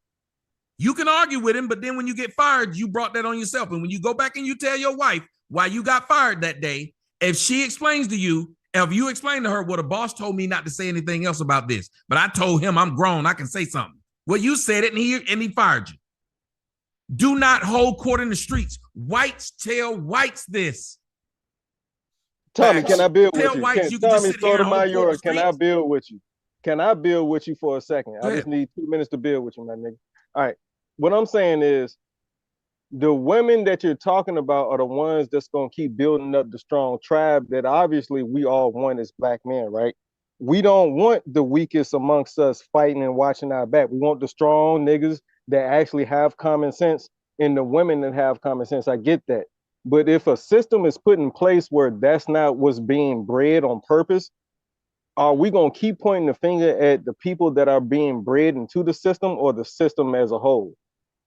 You can argue with him, but then when you get fired, you brought that on yourself. And when you go back and you tell your wife why you got fired that day, if she explains to you, if you explain to her, well, the boss told me not to say anything else about this, but I told him I'm grown, I can say something. Well, you said it and he fired you. Do not hold court in the streets. Whites tell whites this. Tommy, can I build with you? Whites, Tommy Sotomayor, can I build with you? Can I build with you for a second? I just need 2 minutes to build with you, my nigga. All right. What I'm saying is the women that you're talking about are the ones that's going to keep building up the strong tribe that obviously we all want as black men, right? We don't want the weakest amongst us fighting and watching our back. We want the strong niggas that actually have common sense and the women that have common sense. I get that. But if a system is put in place where that's not what's being bred on purpose, are we going to keep pointing the finger at the people that are being bred into the system or the system as a whole?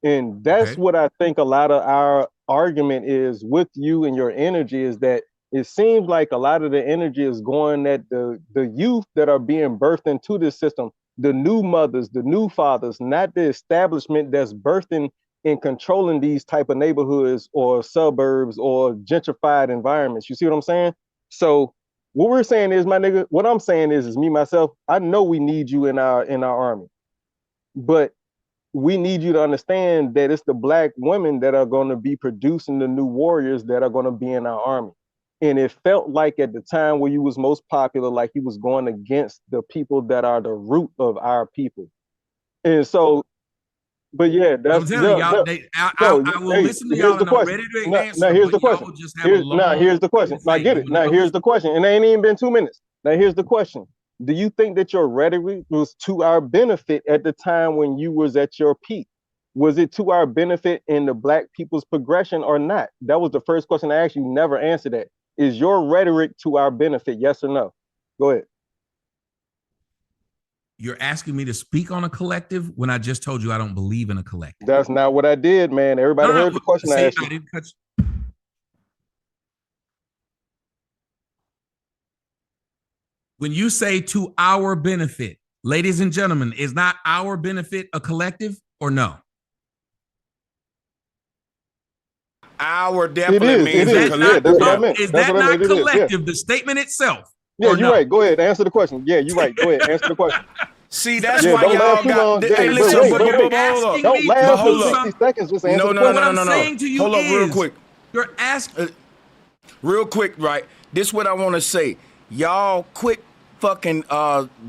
And that's what I think a lot of our argument is with you and your energy is that it seems like a lot of the energy is going at the youth that are being birthed into this system, the new mothers, the new fathers, not the establishment that's birthing and controlling these type of neighborhoods or suburbs or gentrified environments. You see what I'm saying? So what we're saying is, my nigga, what I'm saying is me, myself, I know we need you in our army, but we need you to understand that it's the black women that are going to be producing the new warriors that are going to be in our army. And it felt like at the time where you was most popular, like he was going against the people that are the root of our people. And so, but yeah, that's I'm telling y'all, I will listen to y'all and I'm ready to answer. Now here's the question. Here's the question. I get it. Now here's the question. And it ain't even been 2 minutes. Now here's the question. Do you think that your rhetoric was to our benefit at the time when you was at your peak? Was it to our benefit in the black people's progression or not? That was the first question I asked you. Never answered that. Is your rhetoric to our benefit? Yes or no? Go ahead. You're asking me to speak on a collective when I just told you I don't believe in a collective. That's not what I did, man. Everybody heard the question I asked you. I didn't cut you. When you say to our benefit, ladies and gentlemen, is not our benefit a collective or no? Our definitely means a collective. That's what I meant. Is that not collective, the statement itself? Yeah, you're right. Go ahead. Answer the question. Yeah, you're right. Go ahead. Answer the question. See, that's why y'all got. Hey, listen, don't laugh for 60 seconds. Just answer the question. What I'm saying to you hold up, real quick. You're asking. Real quick, right? This is what I want to say. Y'all quit fucking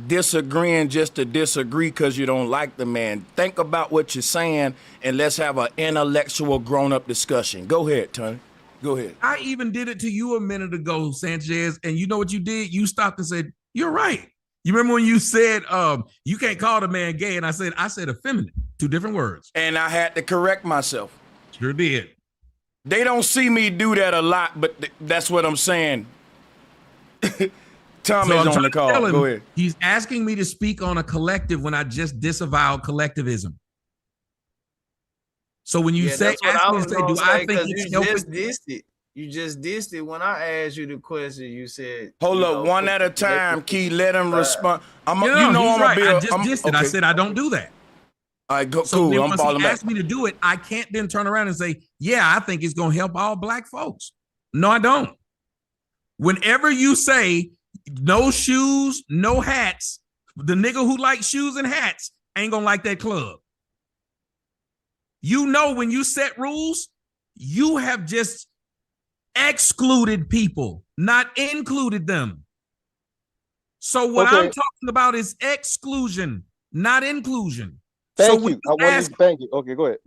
disagreeing just to disagree because you don't like the man. Think about what you're saying and let's have an intellectual grown-up discussion. Go ahead, Tony. Go ahead. I even did it to you a minute ago, Sanchez, and you know what you did? You stopped and said, you're right. You remember when you said you can't call the man gay, and I said effeminate, 2 different words. And I had to correct myself. Sure did. They don't see me do that a lot, but that's what I'm saying. Tommy's on the call. Go ahead. He's asking me to speak on a collective when I just disavowed collectivism. So when you say, ask me to say, do I think it's helping? Just dissed it. You just dissed it when I asked you the question. You said, "Hold up, one at a time, Key. Let him respond." I'm right. I just dissed it. I said I don't do that. All right, go. So cool. then I'm once following he back. asked me to do it, I can't then turn around and say, "Yeah, I think it's gonna help all black folks." No, I don't. Whenever you say no shoes, no hats, the nigga who likes shoes and hats ain't gonna like that club. You know, when you set rules, you have just excluded people, not included them. So what I'm talking about is exclusion, not inclusion. Thank you. Thank you. Okay, go ahead.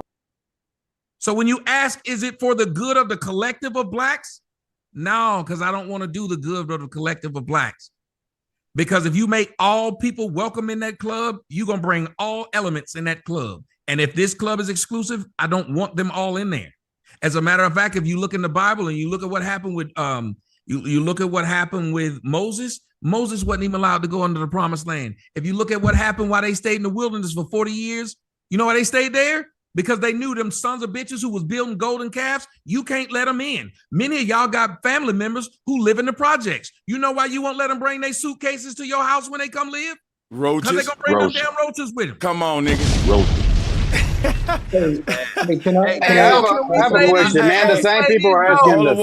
So when you ask, is it for the good of the collective of blacks? No, because I don't want to do the good of the collective of blacks. Because if you make all people welcome in that club, you're going to bring all elements in that club. And if this club is exclusive, I don't want them all in there. As a matter of fact, if you look in the Bible and you look at what happened with you look at what happened with Moses, Moses wasn't even allowed to go into the promised land. If you look at what happened while they stayed in the wilderness for 40 years, you know why they stayed there? because they knew them sons of bitches who was building golden calves. You can't let them in. Many of y'all got family members who live in the projects. You know why you won't let them bring their suitcases to your house when they come live? Roaches. Because they gonna bring them damn roaches with them. Come on, nigga. Roaches. I have a question, man. The same people are asking this.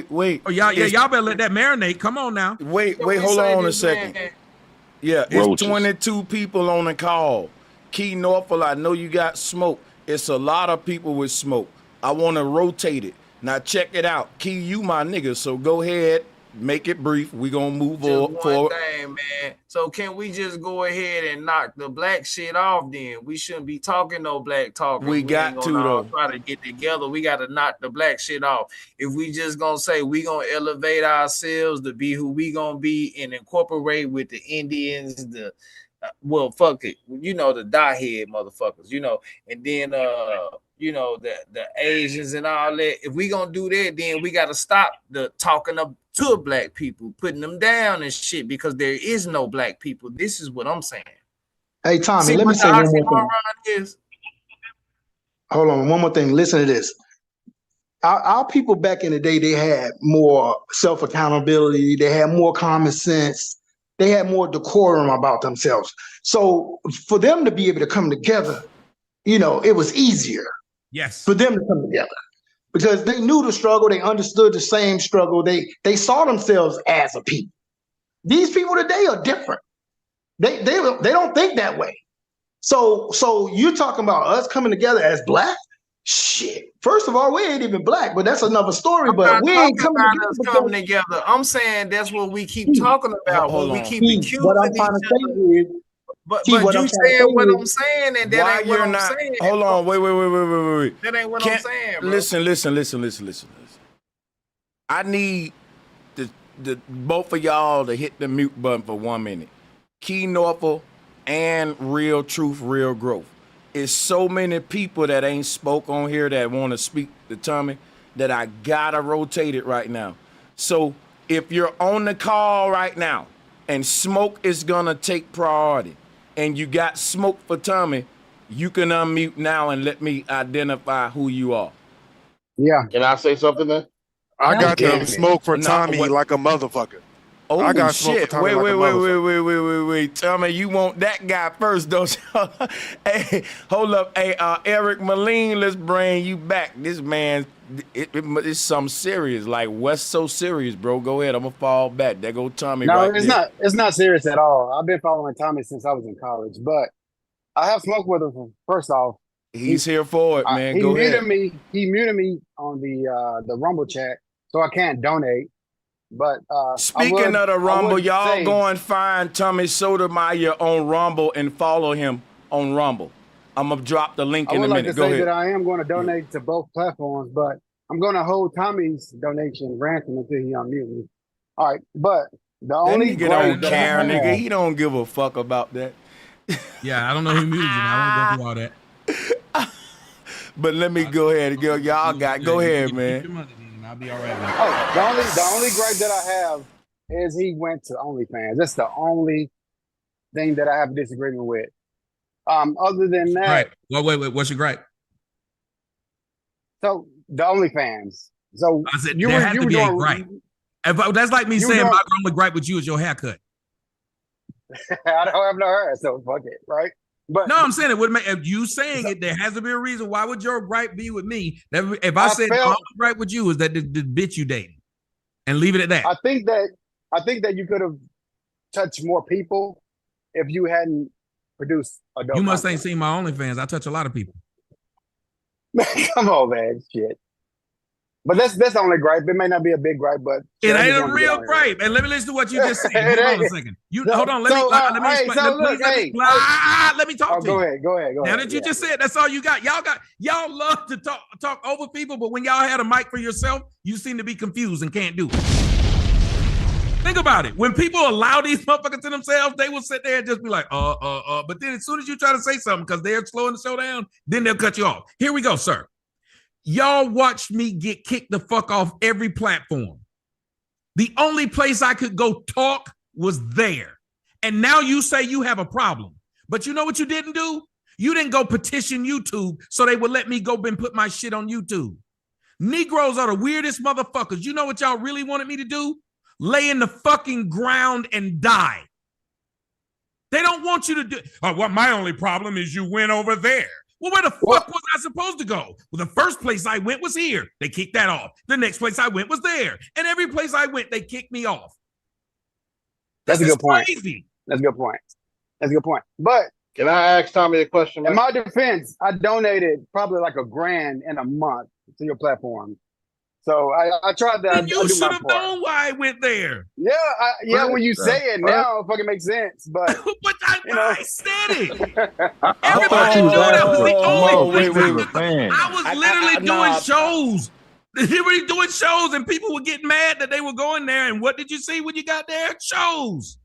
Wait. Oh, y'all better let that marinate. Come on now. Wait, hold on a second. Yeah, it's 22 people on the call. Key Norfolk, I know you got smoke. It's a lot of people with smoke. I want to rotate it. Now check it out. Key, you my nigga, so go ahead. Make it brief. We gonna move forward. One thing, man. So can we just go ahead and knock the black shit off? Then we shouldn't be talking no black talk. We got to though. Try to get together. We got to knock the black shit off. If we just gonna say we gonna elevate ourselves to be who we gonna be and incorporate with the Indians, well, fuck it, you know, the dot head motherfuckers, you know, and then you know, the Asians and all that. If we gonna do that, then we gotta stop the talking up to black people, putting them down and shit, because there is no black people. This is what I'm saying. Hey, Tommy, let me say one more thing. Hold on, one more thing. Listen to this. Our people back in the day, they had more self-accountability. They had more common sense. They had more decorum about themselves. So for them to be able to come together, you know, it was easier. Yes. For them to come together. Because they knew the struggle, they understood the same struggle, they saw themselves as a people. These people today are different. They don't think that way. So you're talking about us coming together as black? Shit. First of all, we ain't even black, but that's another story. But we ain't coming together. I'm saying that's what we keep talking about. When we keep accusing what I'm trying to say is, but you saying what I'm saying, and that ain't what I'm saying. Hold on, wait. That ain't what I'm saying, bro. Listen. I need the both of y'all to hit the mute button for 1 minute. Key Norfolk and Real Truth, Real Growth. It's so many people that ain't spoke on here that want to speak to Tommy that I gotta rotate it right now. So if you're on the call right now and smoke is gonna take priority, and you got smoke for Tommy, you can unmute now and let me identify who you are. Yeah. Can I say something then? I got them smoke for Tommy like a motherfucker. Oh, I got smoke for Tommy like a motherfucker. Wait. Tommy, you want that guy first, don't you? Hey, hold up. Hey, Eric Moline, let's bring you back. This man, it's something serious. Like, what's so serious, bro? Go ahead. I'm going to fall back. There go Tommy right there. No, it's not serious at all. I've been following Tommy since I was in college, but I have smoked with him. First off, he's here for it, man. Go ahead. He muted me on the Rumble chat, so I can't donate. But speaking of the Rumble, y'all go and find Tommy Sotomayor on Rumble and follow him on Rumble. I'm gonna drop the link in a minute. I would like to say that I am going to donate to both platforms, but I'm going to hold Tommy's donation ransom until he unmute me. All right, but the only nigga don't care, nigga. He don't give a fuck about that. Yeah, I don't know who muted you. I won't go through all that. But let me go ahead. Y'all go ahead, man. I'll be all right. Oh, the only gripe that I have is he went to OnlyFans. That's the only thing that I have a disagreement with. Other than that, wait. What's your gripe? So the OnlyFans. So I said there has to be a gripe. That's like me saying my only gripe with you is your haircut. I don't have no hair, so fuck it, right? But no, I'm saying it would make if you saying it. There has to be a reason. Why would your gripe be with me? That if I said the only gripe with you is that the bitch you dating, and leave it at that. I think that you could have touched more people if you hadn't produced a dope. You must ain't seen my OnlyFans. I touch a lot of people. Come on, man, shit. But that's the only gripe. It may not be a big gripe, but it ain't a real gripe. And let me listen to what you just said. Hold on a second. Hold on. Let me talk to you. Go ahead. Now that you just said that's all you got. Y'all love to talk over people, but when y'all had a mic for yourself, you seem to be confused and can't do it. Think about it. When people allow these motherfuckers to themselves, they will sit there and just be like, But then as soon as you try to say something, because they're slowing the show down, then they'll cut you off. Here we go, sir. Y'all watched me get kicked the fuck off every platform. The only place I could go talk was there. And now you say you have a problem. But you know what you didn't do? You didn't go petition YouTube so they would let me go and put my shit on YouTube. Negroes are the weirdest motherfuckers. You know what y'all really wanted me to do? Lay in the fucking ground and die. They don't want you to do. Well, my only problem is you went over there. Well, where the fuck was I supposed to go? Well, the first place I went was here. They kicked that off. The next place I went was there. And every place I went, they kicked me off. That's a good point. Crazy. That's a good point. That's a good point. But can I ask Tommy a question? Man? In my defense, I donated probably like $1,000 in a month to your platform. So I tried that. And you should have known why I went there. Yeah, when you say it now, it fucking makes sense. But but I said it. Everybody knew that was the only place. I was literally doing shows. Literally doing shows, and people were getting mad that they were going there. And what did you see when you got there? Shows.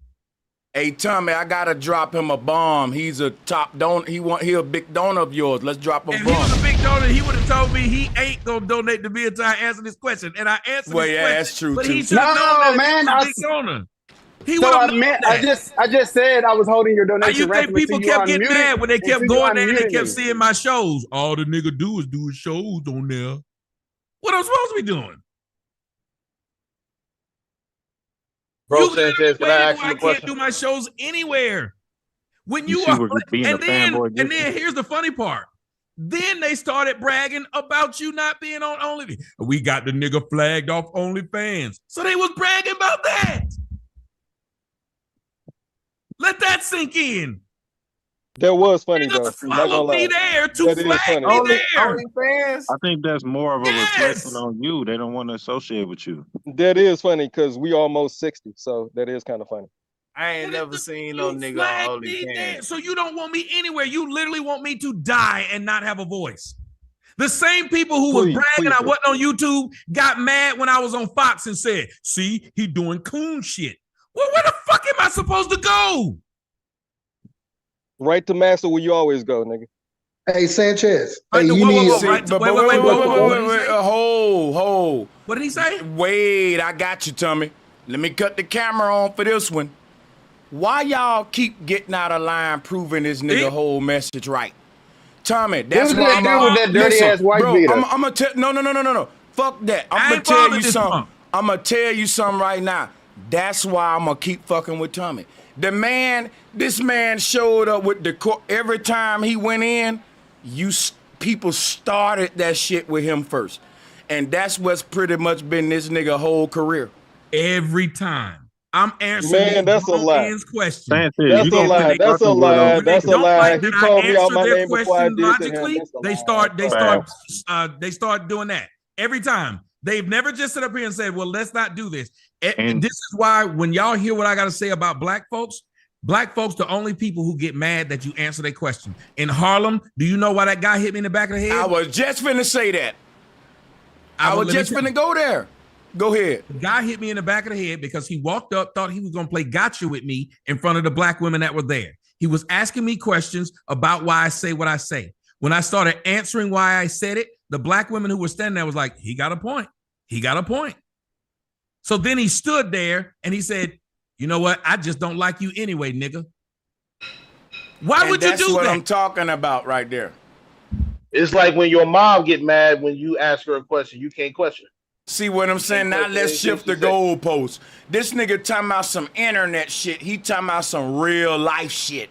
Hey Tommy, I gotta drop him a bomb. He's a top donor. He a big donor of yours. Let's drop him a bomb. If he was a big donor, he would have told me he ain't gonna donate to me until I answer this question. And I answered. Well, yeah, that's true but too. He no, man, I was a big donor. He would have meant that. I just said I was holding your donation. You think people kept getting mad when they kept going there and they kept seeing my shows? All the nigga do is do his shows on there. What I'm supposed to be doing? Bro Sanchez, can I ask you a question? I can't do my shows anywhere. When you are, and then here's the funny part. Then they started bragging about you not being on OnlyFans. We got the nigga flagged off OnlyFans. So they was bragging about that. Let that sink in. That was funny, though. Follow me there to flag me there. OnlyFans. I think that's more of a reflection on you. They don't want to associate with you. That is funny because we almost 60, so that is kind of funny. I ain't never seen no nigga on OnlyFans. So you don't want me anywhere. You literally want me to die and not have a voice. The same people who was bragging I wasn't on YouTube got mad when I was on Fox and said, see, he doing coon shit. Well, where the fuck am I supposed to go? Right to master where you always go, nigga. Hey, Sanchez. Hey, you need wait. Hold. What did he say? Wait, I got you, Tommy. Let me cut the camera on for this one. Why y'all keep getting out of line proving this nigga whole message right? Tommy, that's why I'm with that dirty ass white beater. I'm gonna tell no. Fuck that. I'm gonna tell you something. I'm gonna tell you something right now. That's why I'm gonna keep fucking with Tommy. This man showed up with the court every time he went in. People started that shit with him first, and that's what's pretty much been this nigga whole career. Every time I'm answering that's a lie. Question. That's a lie. That's a lie. That's a lie. He called me out my name before I did logically, they start doing that every time. They've never just sit up here and said, well, let's not do this. And this is why when y'all hear what I got to say about black folks, the only people who get mad that you answer their question. In Harlem, do you know why that guy hit me in the back of the head? I was just finna say that. I was just finna go there. Go ahead. The guy hit me in the back of the head because he walked up, thought he was going to play gotcha with me in front of the black women that were there. He was asking me questions about why I say what I say. When I started answering why I said it, the black women who were standing there was like, he got a point. He got a point. So then he stood there and he said, you know what? I just don't like you anyway, nigga. Why would you do that? That's what I'm talking about right there. It's like when your mom get mad when you ask her a question, you can't question. See what I'm saying? Now let's shift the goalposts. This nigga talking about some internet shit. He talking about some real life shit.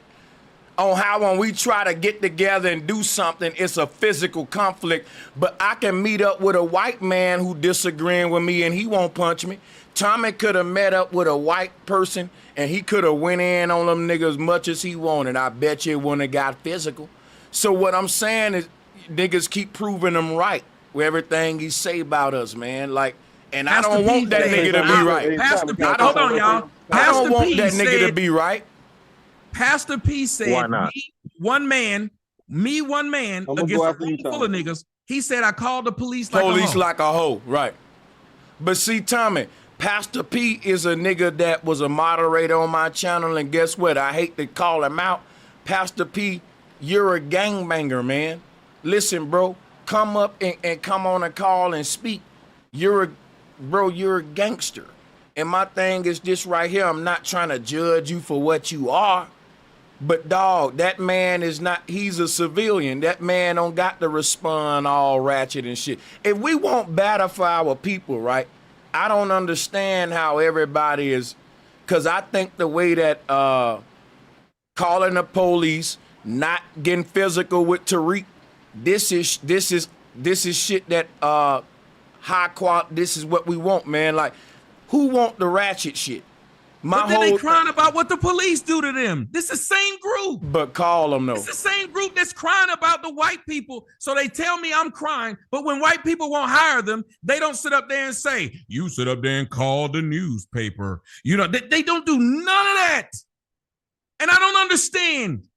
On how when we try to get together and do something, it's a physical conflict. But I can meet up with a white man who disagreeing with me and he won't punch me. Tommy could have met up with a white person and he could have went in on them niggas much as he wanted. I bet you it wouldn't have got physical. So what I'm saying is niggas keep proving them right with everything he say about us, man. Like, and I don't want that nigga to be right. Hold on, y'all. I don't want that nigga to be right. Pastor P said, me, one man against a room full of niggas. He said, I called the police like a hoe. Right. But see, Tommy, Pastor P is a nigga that was a moderator on my channel, and guess what? I hate to call him out. Pastor P, you're a gangbanger, man. Listen, bro, come up and come on a call and speak. You're a gangster. And my thing is this right here. I'm not trying to judge you for what you are. But dog, that man is not, he's a civilian. That man don't got to respond all ratchet and shit. If we want better for our people, right? I don't understand how everybody is, because I think the way that calling the police, not getting physical with Tariq, this is shit that high quality, this is what we want, man. Like, who want the ratchet shit? But then they crying about what the police do to them. This is the same group. But call them though. It's the same group that's crying about the white people. So they tell me I'm crying, but when white people won't hire them, they don't sit up there and say, you sit up there and call the newspaper. You know, they don't do none of that. And I don't understand.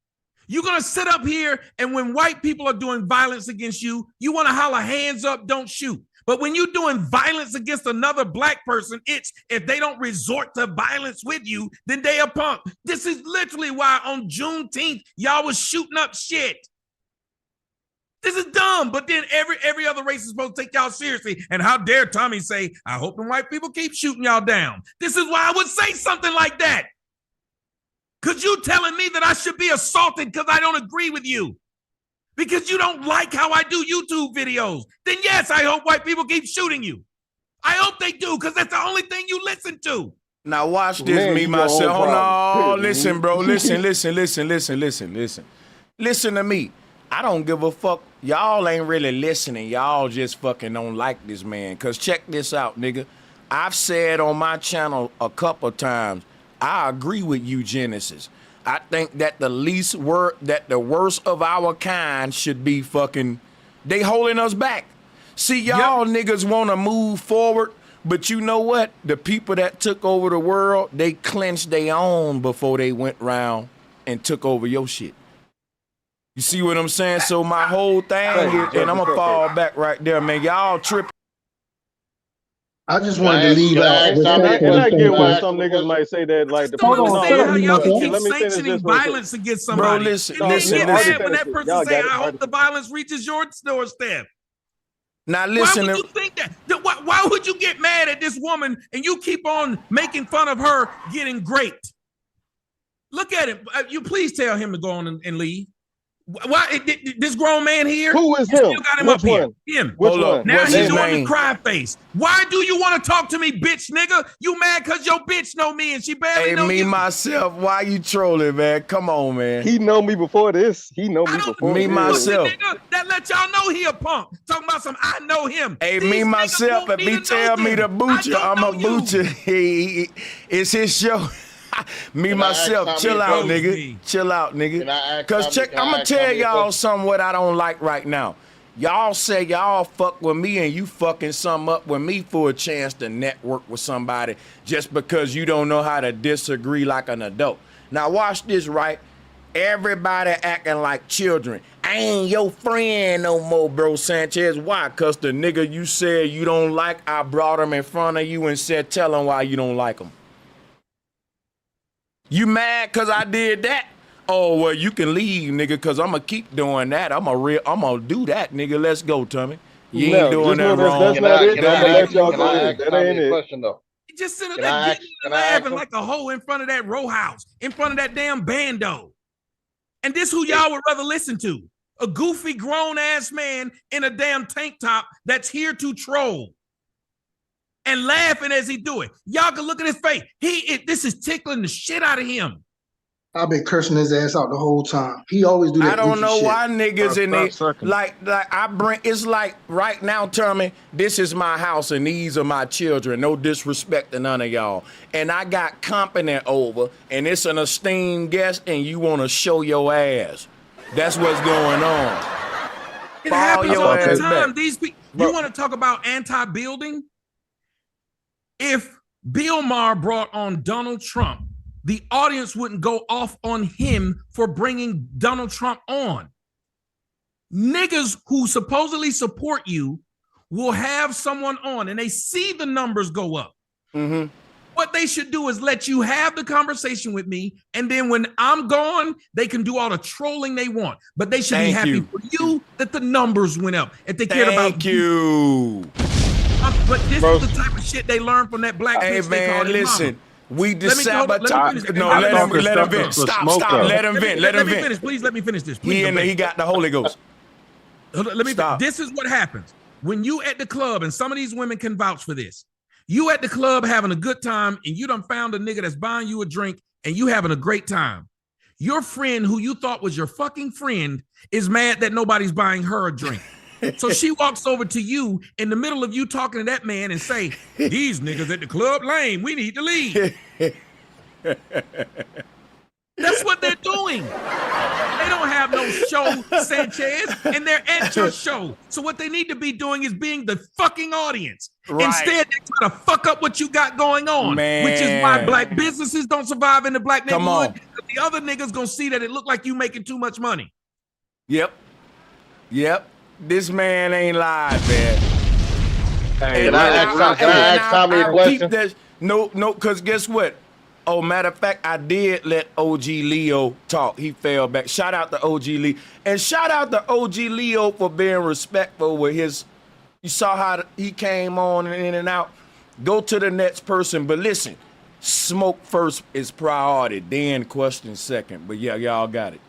You're going to sit up here and when white people are doing violence against you, you want to holler, hands up, don't shoot. But when you're doing violence against another black person, it's if they don't resort to violence with you, then they a punk. This is literally why on Juneteenth, y'all was shooting up shit. This is dumb, but then every other race is supposed to take y'all seriously. And how dare Tommy say, I hope the white people keep shooting y'all down. This is why I would say something like that. Because you telling me that I should be assaulted because I don't agree with you. Because you don't like how I do YouTube videos, then yes, I hope white people keep shooting you. I hope they do, because that's the only thing you listen to. Now watch this, man, me, myself. Hold on, listen, bro. Listen to me. I don't give a fuck. Y'all ain't really listening. Y'all just fucking don't like this man. Because check this out, nigga. I've said on my channel a couple times, I agree with eugenicists. I think that the worst of our kind should be fucking, they holding us back. See, y'all niggas want to move forward, but you know what? The people that took over the world, they clenched their own before they went round and took over your shit. You see what I'm saying? So my whole thing is, and I'm going to fall back right there, man. Y'all tripping. I just wanted to leave out. And I get why some niggas might say that, like, Hold on, how y'all keep sanctioning violence against somebody. Bro, listen. When that person say, I hope the violence reaches your doorstep. Now listen. Why would you think that? Why would you get mad at this woman and you keep on making fun of her getting great? Look at him. You please tell him to go on and leave. Why this grown man here? Who is him? Still got him Which up one? here. Him. Which one? Now What's he's his doing name? the cry face. Why do you want to talk to me, bitch, nigga? You mad because your bitch know me and she barely know you? Myself. Why you trolling, man? Come on, man. He know me before this. He know me before me this. myself. Nigga, that let y'all know he a punk. Talking about some, I know him. Hey, These me niggas myself. want If he to tell know me to them. boot you, I I'm don't a know boot you. It's his show. Me myself, chill out, nigga. Chill out, nigga. Cause check, I'm gonna tell y'all something what I don't like right now. Y'all say y'all fuck with me and you fucking something up with me for a chance to network with somebody just because you don't know how to disagree like an adult. Now watch this, right? Everybody acting like children. I ain't your friend no more, bro, Sanchez. Why? Cause the nigga you said you don't like, I brought him in front of you and said, tell him why you don't like him. You mad cause I did that? Oh, well, you can leave, nigga, cause I'm gonna keep doing that. I'm gonna do that, nigga. Let's go, Tommy. You ain't doing that wrong. That's not it. That ain't it. Question though. He just sitting there getting laughing like a hoe in front of that row house, in front of that damn bando. And this who y'all would rather listen to? A goofy grown ass man in a damn tank top that's here to troll. And laughing as he do it. Y'all can look at his face. This is tickling the shit out of him. I've been cursing his ass out the whole time. He always do that. I don't know shit. why niggas in it like I bring. It's like right now, Tommy. This is my house and these are my children. No disrespect to none of y'all. And I got company over, and it's an esteemed guest, and you want to show your ass. That's what's going on. It happens all the time. These people. You want to talk about anti-building? If Bill Maher brought on Donald Trump, the audience wouldn't go off on him for bringing Donald Trump on. Niggas who supposedly support you will have someone on and they see the numbers go up. Mm-hmm. What they should do is let you have the conversation with me, and then when I'm gone, they can do all the trolling they want. But they should be happy for you that the numbers went up. If they cared about you. But this is the type of shit they learn from that black bitch. Hey man, listen. We decide, but no, let him vent. Stop. Let him vent. Let him vent. Finish, please. Let me finish this. Please, he got the Holy Ghost. Let me. Stop. This is what happens when you at the club, and some of these women can vouch for this. You at the club having a good time, and you done found a nigga that's buying you a drink, and you having a great time. Your friend, who you thought was your fucking friend, is mad that nobody's buying her a drink. So she walks over to you in the middle of you talking to that man and say, "These niggas at the club lame. We need to leave." That's what they're doing. They don't have no show, Sanchez, and they're at your show. So what they need to be doing is being the fucking audience. Right. Instead, they try to fuck up what you got going on, which is why black businesses don't survive in the black neighborhood. The other niggas gonna see that it look like you making too much money. Yep. This man ain't live, man. Hey, can I ask Tommy a question? No, because guess what? Oh, matter of fact, I did let OG Leo talk. He fell back. Shout out to OG Leo. And shout out to OG Leo for being respectful with his. You saw how he came on and in and out. Go to the next person. But listen, smoke first is priority. Then question second. But yeah, y'all got it.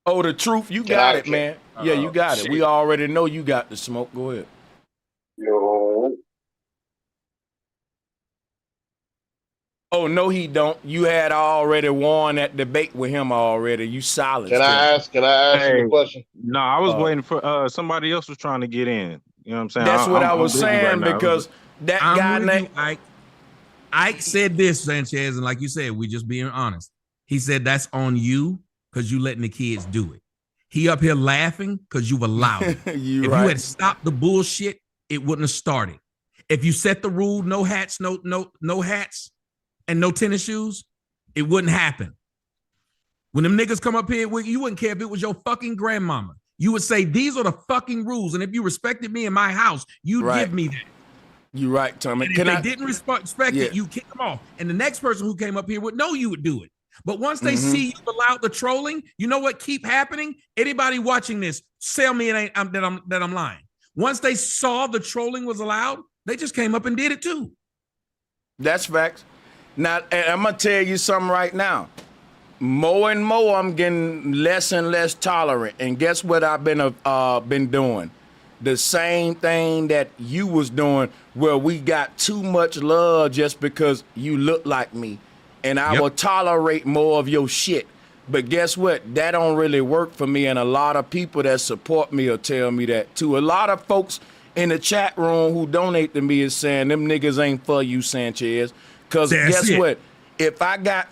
Oh, the truth, you got it, man. Yeah, you got it. We already know you got the smoke. Go ahead. Yo. Oh, no, he don't. You had already won that debate with him already. You silent. Can I ask you a question? No, I was waiting for somebody else was trying to get in. You know what I'm saying? That's what I was saying because that guy named Ike said this, Sanchez, and like you said, we just being honest. He said that's on you because you letting the kids do it. He up here laughing because you've allowed it. If you had stopped the bullshit, it wouldn't have started. If you set the rule, no hats, no hats, and no tennis shoes, it wouldn't happen. When them niggas come up here, you wouldn't care if it was your fucking grandmama. You would say, these are the fucking rules. And if you respected me in my house, you'd give me that. You're right, Tommy. And if they didn't respect it, you kick them off. And the next person who came up here would know you would do it. But once they see you allowed the trolling, you know what keep happening? Anybody watching this, tell me that I'm lying. Once they saw the trolling was allowed, they just came up and did it too. That's facts. Now, I'm going to tell you something right now. More and more, I'm getting less and less tolerant. And guess what I've been doing? The same thing that you was doing, where we got too much love just because you look like me. And I will tolerate more of your shit. But guess what? That don't really work for me. And a lot of people that support me will tell me that too. A lot of folks in the chat room who donate to me is saying them niggas ain't for you, Sanchez. Because guess what? If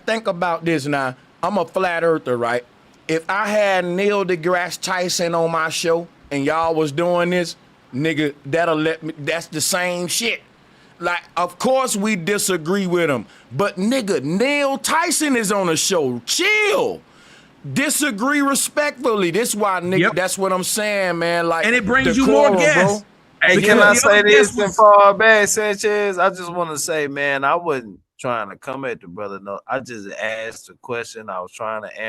think about this now, I'm a flat earther, right? If I had Neil deGrasse Tyson on my show and y'all was doing this, nigga, that's the same shit. Like, of course we disagree with him, but nigga, Neil Tyson is on the show. Chill. Disagree respectfully. This why, nigga, that's what I'm saying, man. Like, and it brings you more guests. Hey, can I say this in far back, Sanchez? I just want to say, man, I wasn't trying to come at the brother. No, I just asked a question. I was trying to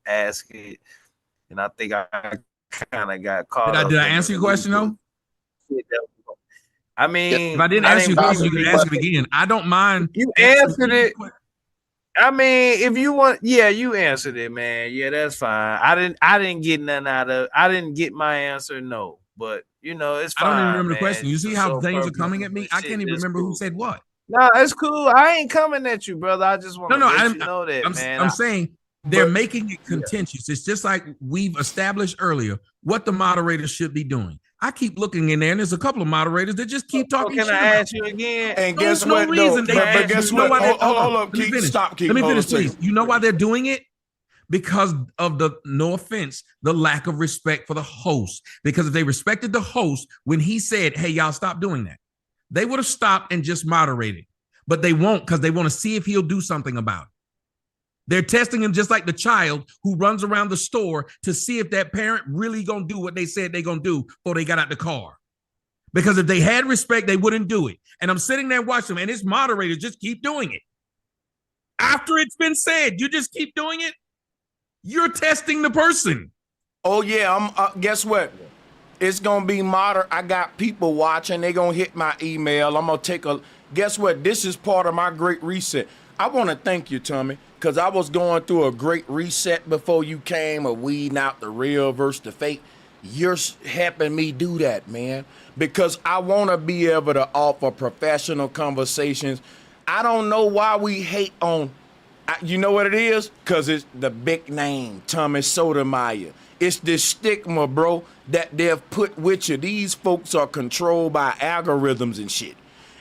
ask it, and I think I kind of got caught. Did I answer your question though? I mean, if I didn't answer your question, you can ask it again. I don't mind. You answered it. I mean, if you want, you answered it, man. Yeah, that's fine. I didn't get nothing out of. I didn't get my answer. No, but you know, it's fine. I don't even remember the question. You see how things are coming at me? I can't even remember who said what. No, it's cool. I ain't coming at you, brother. I just want to let you know that, man. I'm saying they're making it contentious. It's just like we've established earlier what the moderators should be doing. I keep looking in there, and there's a couple of moderators that just keep talking. Can I ask you again? And guess what? No reason. But guess what? Hold up, Keith. Stop, Keith. Let me finish, please. You know why they're doing it? Because of no offense, the lack of respect for the host. Because if they respected the host when he said, hey, y'all stop doing that, they would have stopped and just moderated. But they won't, because they want to see if he'll do something about it. They're testing him just like the child who runs around the store to see if that parent really gonna do what they said they gonna do before they got out the car. Because if they had respect, they wouldn't do it. And I'm sitting there watching them, and his moderators just keep doing it. After it's been said, you just keep doing it. You're testing the person. Oh yeah, guess what? It's gonna be I got people watching. They gonna hit my email. I'm gonna take guess what? This is part of my great reset. I want to thank you, Tommy, because I was going through a great reset before you came of weeding out the real versus the fake. You're helping me do that, man, because I want to be able to offer professional conversations. I don't know why we hate on, you know what it is? Because it's the big name, Tommy Sotomayor. It's this stigma, bro, that they've put with you. These folks are controlled by algorithms and shit.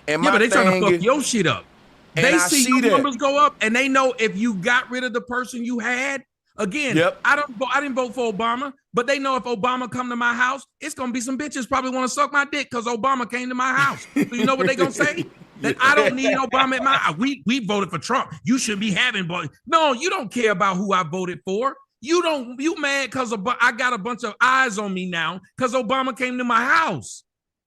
And yeah, but they trying to fuck is, your shit up. They see your numbers go up, and they know if you got rid of the person you had. Again, I didn't vote for Obama, but they know if Obama come to my house, it's gonna be some bitches probably want to suck my dick because Obama came to my house. So you know what they gonna say? That I don't need Obama at my house. We voted for Trump. You should be having boys. No, you don't care about who I voted for. You mad because I got a bunch of eyes on me now because Obama came to my house.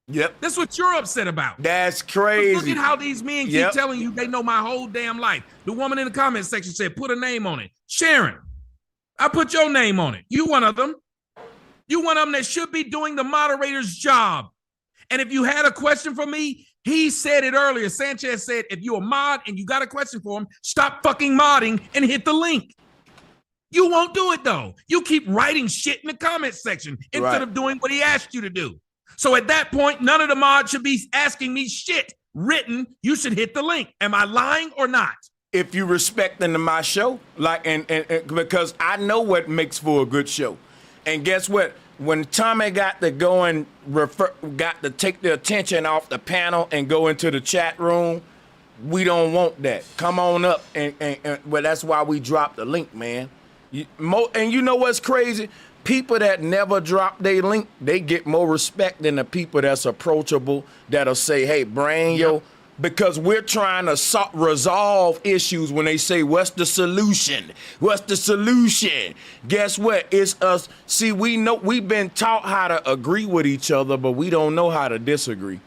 Yep. That's what you're upset about. That's crazy. Look at how these men keep telling you they know my whole damn life. The woman in the comment section said, put a name on it. Sharon, I put your name on it. You one of them. You one of them that should be doing the moderator's job. And if you had a question for me, he said it earlier. Sanchez said, if you're a mod and you got a question for him, stop fucking modding and hit the link. You won't do it though. You keep writing shit in the comment section instead of doing what he asked you to do. So at that point, none of the mods should be asking me shit written. You should hit the link. Am I lying or not? If you respecting my show, like, and because I know what makes for a good show. And guess what? When Tommy got to go and got to take the attention off the panel and go into the chat room, we don't want that. Come on up, and well, that's why we dropped the link, man. And you know what's crazy? People that never drop their link, they get more respect than the people that's approachable, that'll say, hey, bring your, because we're trying to resolve issues when they say, what's the solution? What's the solution? Guess what? It's us. See, we know we've been taught how to agree with each other, but we don't know how to disagree.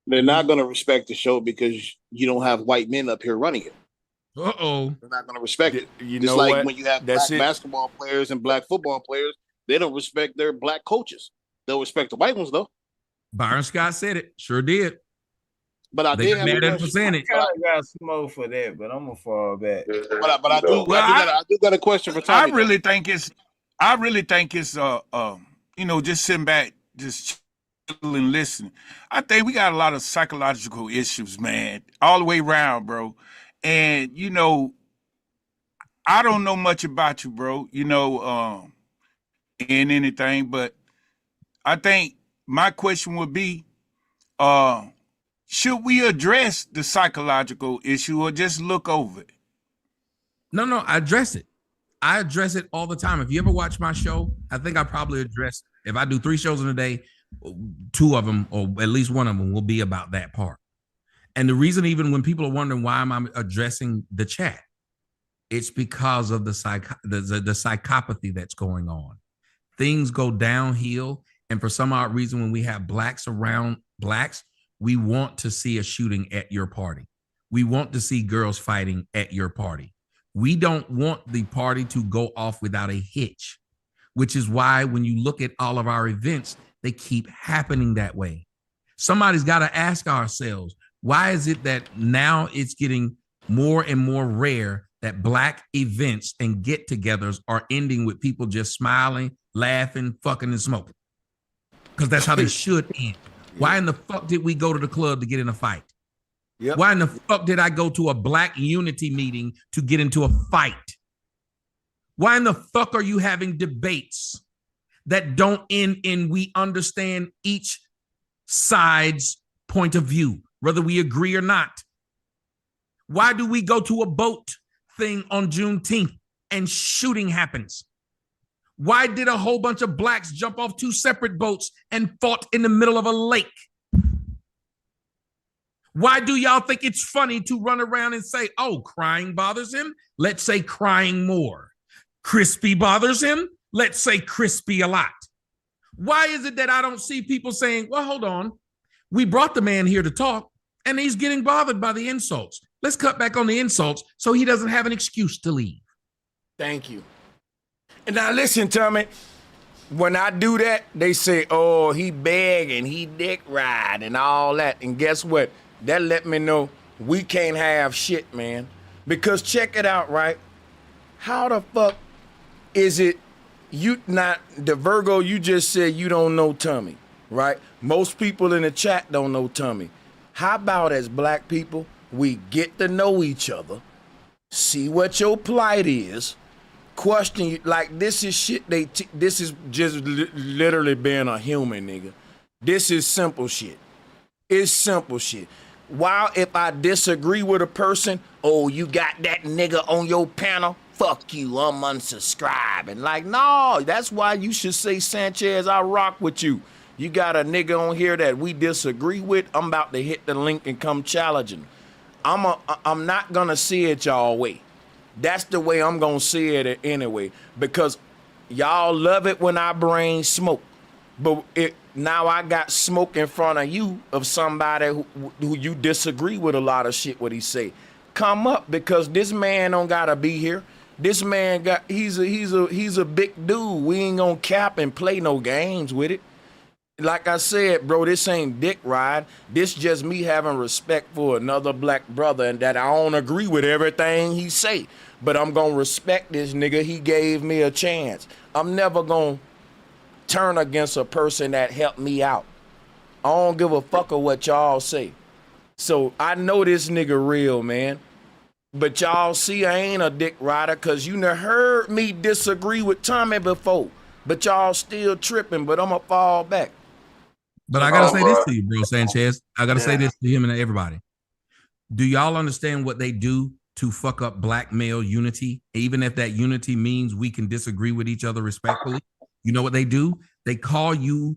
They're not going to respect the show because you don't have white men up here running it. Uh-oh. They're not going to respect it. You Just know like what? when you have black basketball players and black football players, they don't respect their black coaches. They'll respect the white ones, though. Byron Scott said it. Sure did. But I did have a percentage. I got smoke for that, but I'm gonna fall back. But I do got a question for Tommy. I really think it's you know, just sitting back, just chilling and listening. I think we got a lot of psychological issues, man, all the way around, bro. And you know, I don't know much about you, bro, you know, in anything, but I think my question would be, should we address the psychological issue or just look over it? No, I address it. I address it all the time. If you ever watch my show, I think I probably address, if I do 3 shows in a day, 2 of them, or at least 1 of them, will be about that part. And the reason, even when people are wondering why am I addressing the chat, it's because of the psychopathy that's going on. Things go downhill, and for some odd reason, when we have blacks around blacks, we want to see a shooting at your party. We want to see girls fighting at your party. We don't want the party to go off without a hitch, which is why when you look at all of our events, they keep happening that way. Somebody's got to ask ourselves, why is it that now it's getting more and more rare that black events and get-togethers are ending with people just smiling, laughing, fucking, and smoking? Because that's how they should end. Why in the fuck did we go to the club to get in a fight? Yep. Why in the fuck did I go to a black unity meeting to get into a fight? Why in the fuck are you having debates that don't end in we understand each side's point of view, whether we agree or not? Why do we go to a boat thing on Juneteenth and shooting happens? Why did a whole bunch of blacks jump off 2 separate boats and fought in the middle of a lake? Why do y'all think it's funny to run around and say, oh, crying bothers him? Let's say crying more. Crispy bothers him? Let's say crispy a lot. Why is it that I don't see people saying, well, hold on, we brought the man here to talk and he's getting bothered by the insults. Let's cut back on the insults so he doesn't have an excuse to leave. Thank you. And now listen, Tommy, when I do that, they say, oh, he begging, he dick ride and all that. And guess what? that let me know we can't have shit, man. Because check it out, right? How the fuck is it you not the Virgo? You just said you don't know Tommy, right? Most people in the chat don't know Tommy. How about as black people, we get to know each other, see what your plight is, question you, like this is shit this is just literally being a human, nigga. This is simple shit. It's simple shit. While if I disagree with a person, oh, you got that nigga on your panel, fuck you, I'm unsubscribing. Like, no, that's why you should say, Sanchez, I rock with you. You got a nigga on here that we disagree with, I'm about to hit the link and come challenging. I'm not gonna see it y'all way. That's the way I'm gonna see it anyway, because y'all love it when I bring smoke. But now I got smoke in front of you of somebody who you disagree with a lot of shit what he say. Come up, because this man don't gotta be here. This man he's a big dude. We ain't gonna cap and play no games with it. Like I said, bro, this ain't dick ride. This just me having respect for another black brother, and that I don't agree with everything he say. But I'm gonna respect this nigga. He gave me a chance. I'm never gonna turn against a person that helped me out. I don't give a fuck of what y'all say. So I know this nigga real, man. But y'all see I ain't a dick rider, because you done heard me disagree with Tommy before. But y'all still tripping, but I'ma fall back. But I gotta say this to you, bro, Sanchez. I gotta say this to him and everybody. Do y'all understand what they do to fuck up black male unity? Even if that unity means we can disagree with each other respectfully. You know what they do? They call you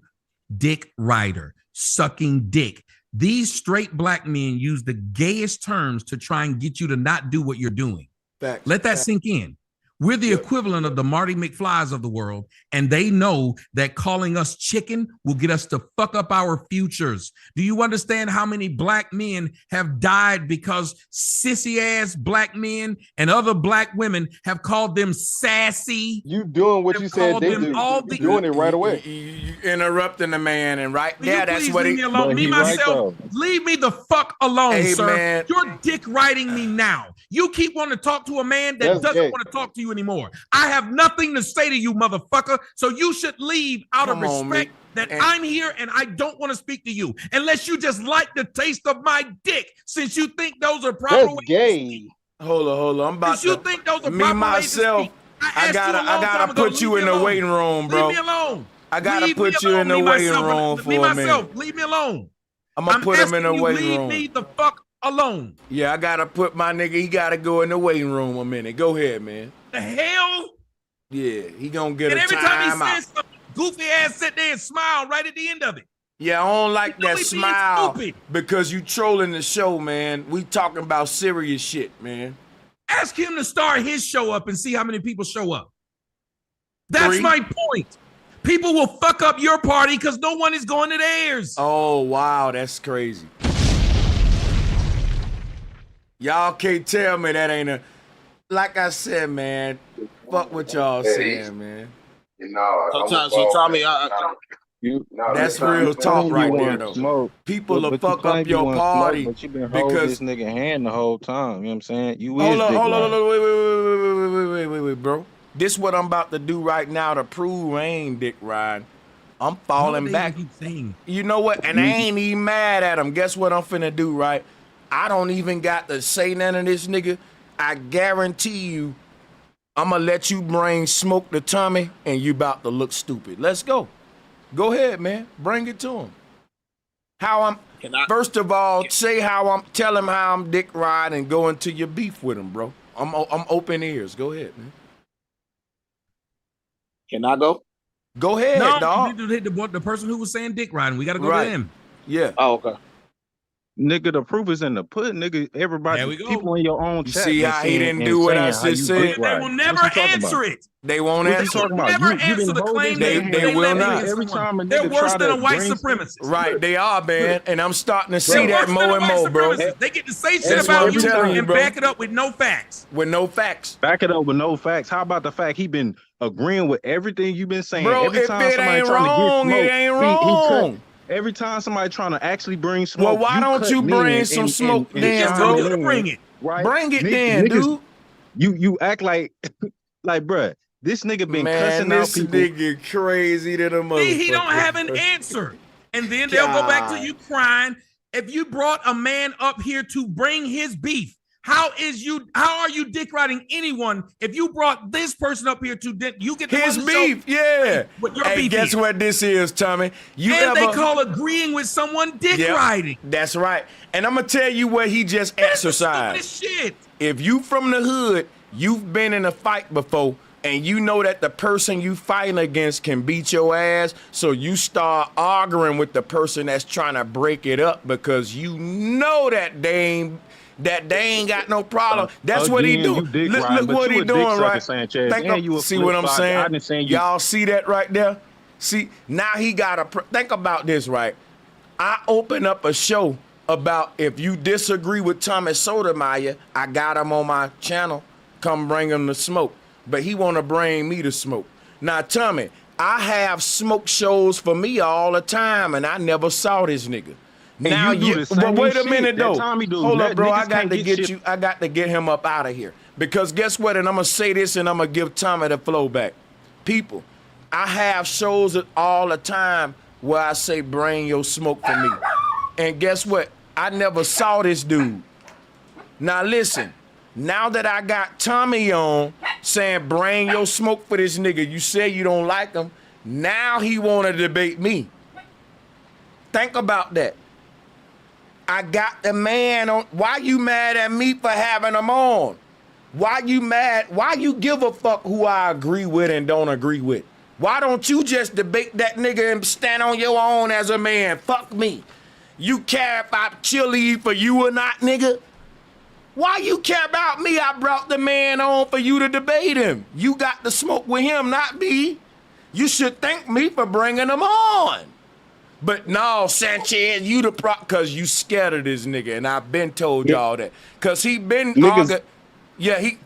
dick rider, sucking dick. These straight black men use the gayest terms to try and get you to not do what you're doing. Facts. Let that sink in. We're the equivalent of the Marty McFlys of the world, and they know that calling us chicken will get us to fuck up our futures. Do you understand how many black men have died because sissy-ass black men and other black women have called them sassy? You doing what you said they do. You doing it right away. You interrupting the man, and right there, that's what leave me alone. Me, myself, leave me the fuck alone, hey, sir. Man. You're dick riding me now. You keep wanting to talk to a man that doesn't want to talk to you anymore. I have nothing to say to you, motherfucker. So you should leave out of respect that I'm here and I don't want to speak to you unless you just like the taste of my dick. Since you think those are proper ways gay. Hold on. I'm about to. You think those are me proper myself. Ways to speak. I gotta put you in the waiting room, bro. Leave me alone. I gotta put you in the waiting room for a minute. Leave me alone. I'm gonna put him in the waiting room. Leave me the fuck alone. Yeah, I gotta put my nigga. He gotta go in the waiting room a minute. Go ahead, man. The hell? Yeah, he gonna get and a every time time he says something, goofy ass sit there and smile right at the end of it. Yeah, I don't like that smile because you trolling the show, man. We talking about serious shit, man. Ask him to start his show up and see how many people show up. That's my point. People will fuck up your party because no one is going to theirs. Oh, wow, that's crazy. Y'all can't tell me that ain't a... Like I said, man, fuck what y'all saying, man. You know, sometimes he told me, that's real talk right there, though. Smoke, people will fuck up your party but you been holding this nigga hand the whole time. You know what I'm saying? You hold on, wait, bro. This what I'm about to do right now to prove I ain't dick riding. I'm falling back. You know what? And I ain't even mad at him. Guess what I'm finna do, right? I don't even got to say none of this, nigga. I guarantee you, I'm gonna let you bring smoke to Tommy, and you about to look stupid. Let's go. Go ahead, man. Bring it to him. First of all, tell him how I'm dick riding and go into your beef with him, bro. I'm open ears. Go ahead, man. Can I go? Go ahead, dog. You need to hit the person who was saying dick riding. We got to go to them. Yeah. Oh, okay. Nigga, the proof is in the pudding, nigga. Everybody, people in your own chat. See how he didn't do what I just said? They will never answer it. They won't answer. Never answer the claim. They will not. Every time a nigga they're worse than a white bring supremacist. Right, they are, man. And I'm starting to see that more and more, bro. They get to say shit about you and back it up with no facts. With no facts. Back it up with no facts. How about the fact he been agreeing with everything you've been saying? Bro, every if time it somebody ain't trying wrong, to get it ain't wrong. Every time somebody trying to actually bring smoke, well, why don't you bring some smoke then, bro? Bring it. Right? Bring it then, dude. You act like bruh, this nigga been cussing out people. This nigga crazy to the motherfucker. He don't have an answer. And then they'll go back to you crying. If you brought a man up here to bring his beef, how are you dick riding anyone if you brought this person up here to you get his beef? Yeah. What your hey, beef guess is. what this is, Tommy? They call agreeing with someone dick riding. That's right. And I'm gonna tell you what he just exercised. Shit. If you from the hood, you've been in a fight before, and you know that the person you fighting against can beat your ass, so you start arguing with the person that's trying to break it up because you know that they ain't got no problem. That's what he doing. Look what he doing, right? See what I'm saying? Y'all see that right there? See, now he got think about this, right? I open up a show about if you disagree with Thomas Sotomayor, I got him on my channel. Come bring him the smoke. But he want to bring me the smoke. Now, Tommy, I have smoke shows for me all the time, and I never saw this nigga. Now but wait a minute though. Hold up, bro. I got to get him up out of here. Because guess what? And I'm gonna say this, and I'm gonna give Tommy the flow back. People, I have shows all the time where I say, "Bring your smoke for me," and guess what? I never saw this dude. Now listen. Now that I got Tommy on saying, bring your smoke for this nigga, you say you don't like him, now he want to debate me. Think about that. I got the man on. Why you mad at me for having him on? Why you mad? Why you give a fuck who I agree with and don't agree with? Why don't you just debate that nigga and stand on your own as a man? Fuck me. You care if I cheerlead for you or not, nigga? Why you care about me? I brought the man on for you to debate him. You got the smoke with him, not me. You should thank me for bringing him on. But no, Sanchez, you the because you scared of this nigga, and I've been told y'all that. Because he been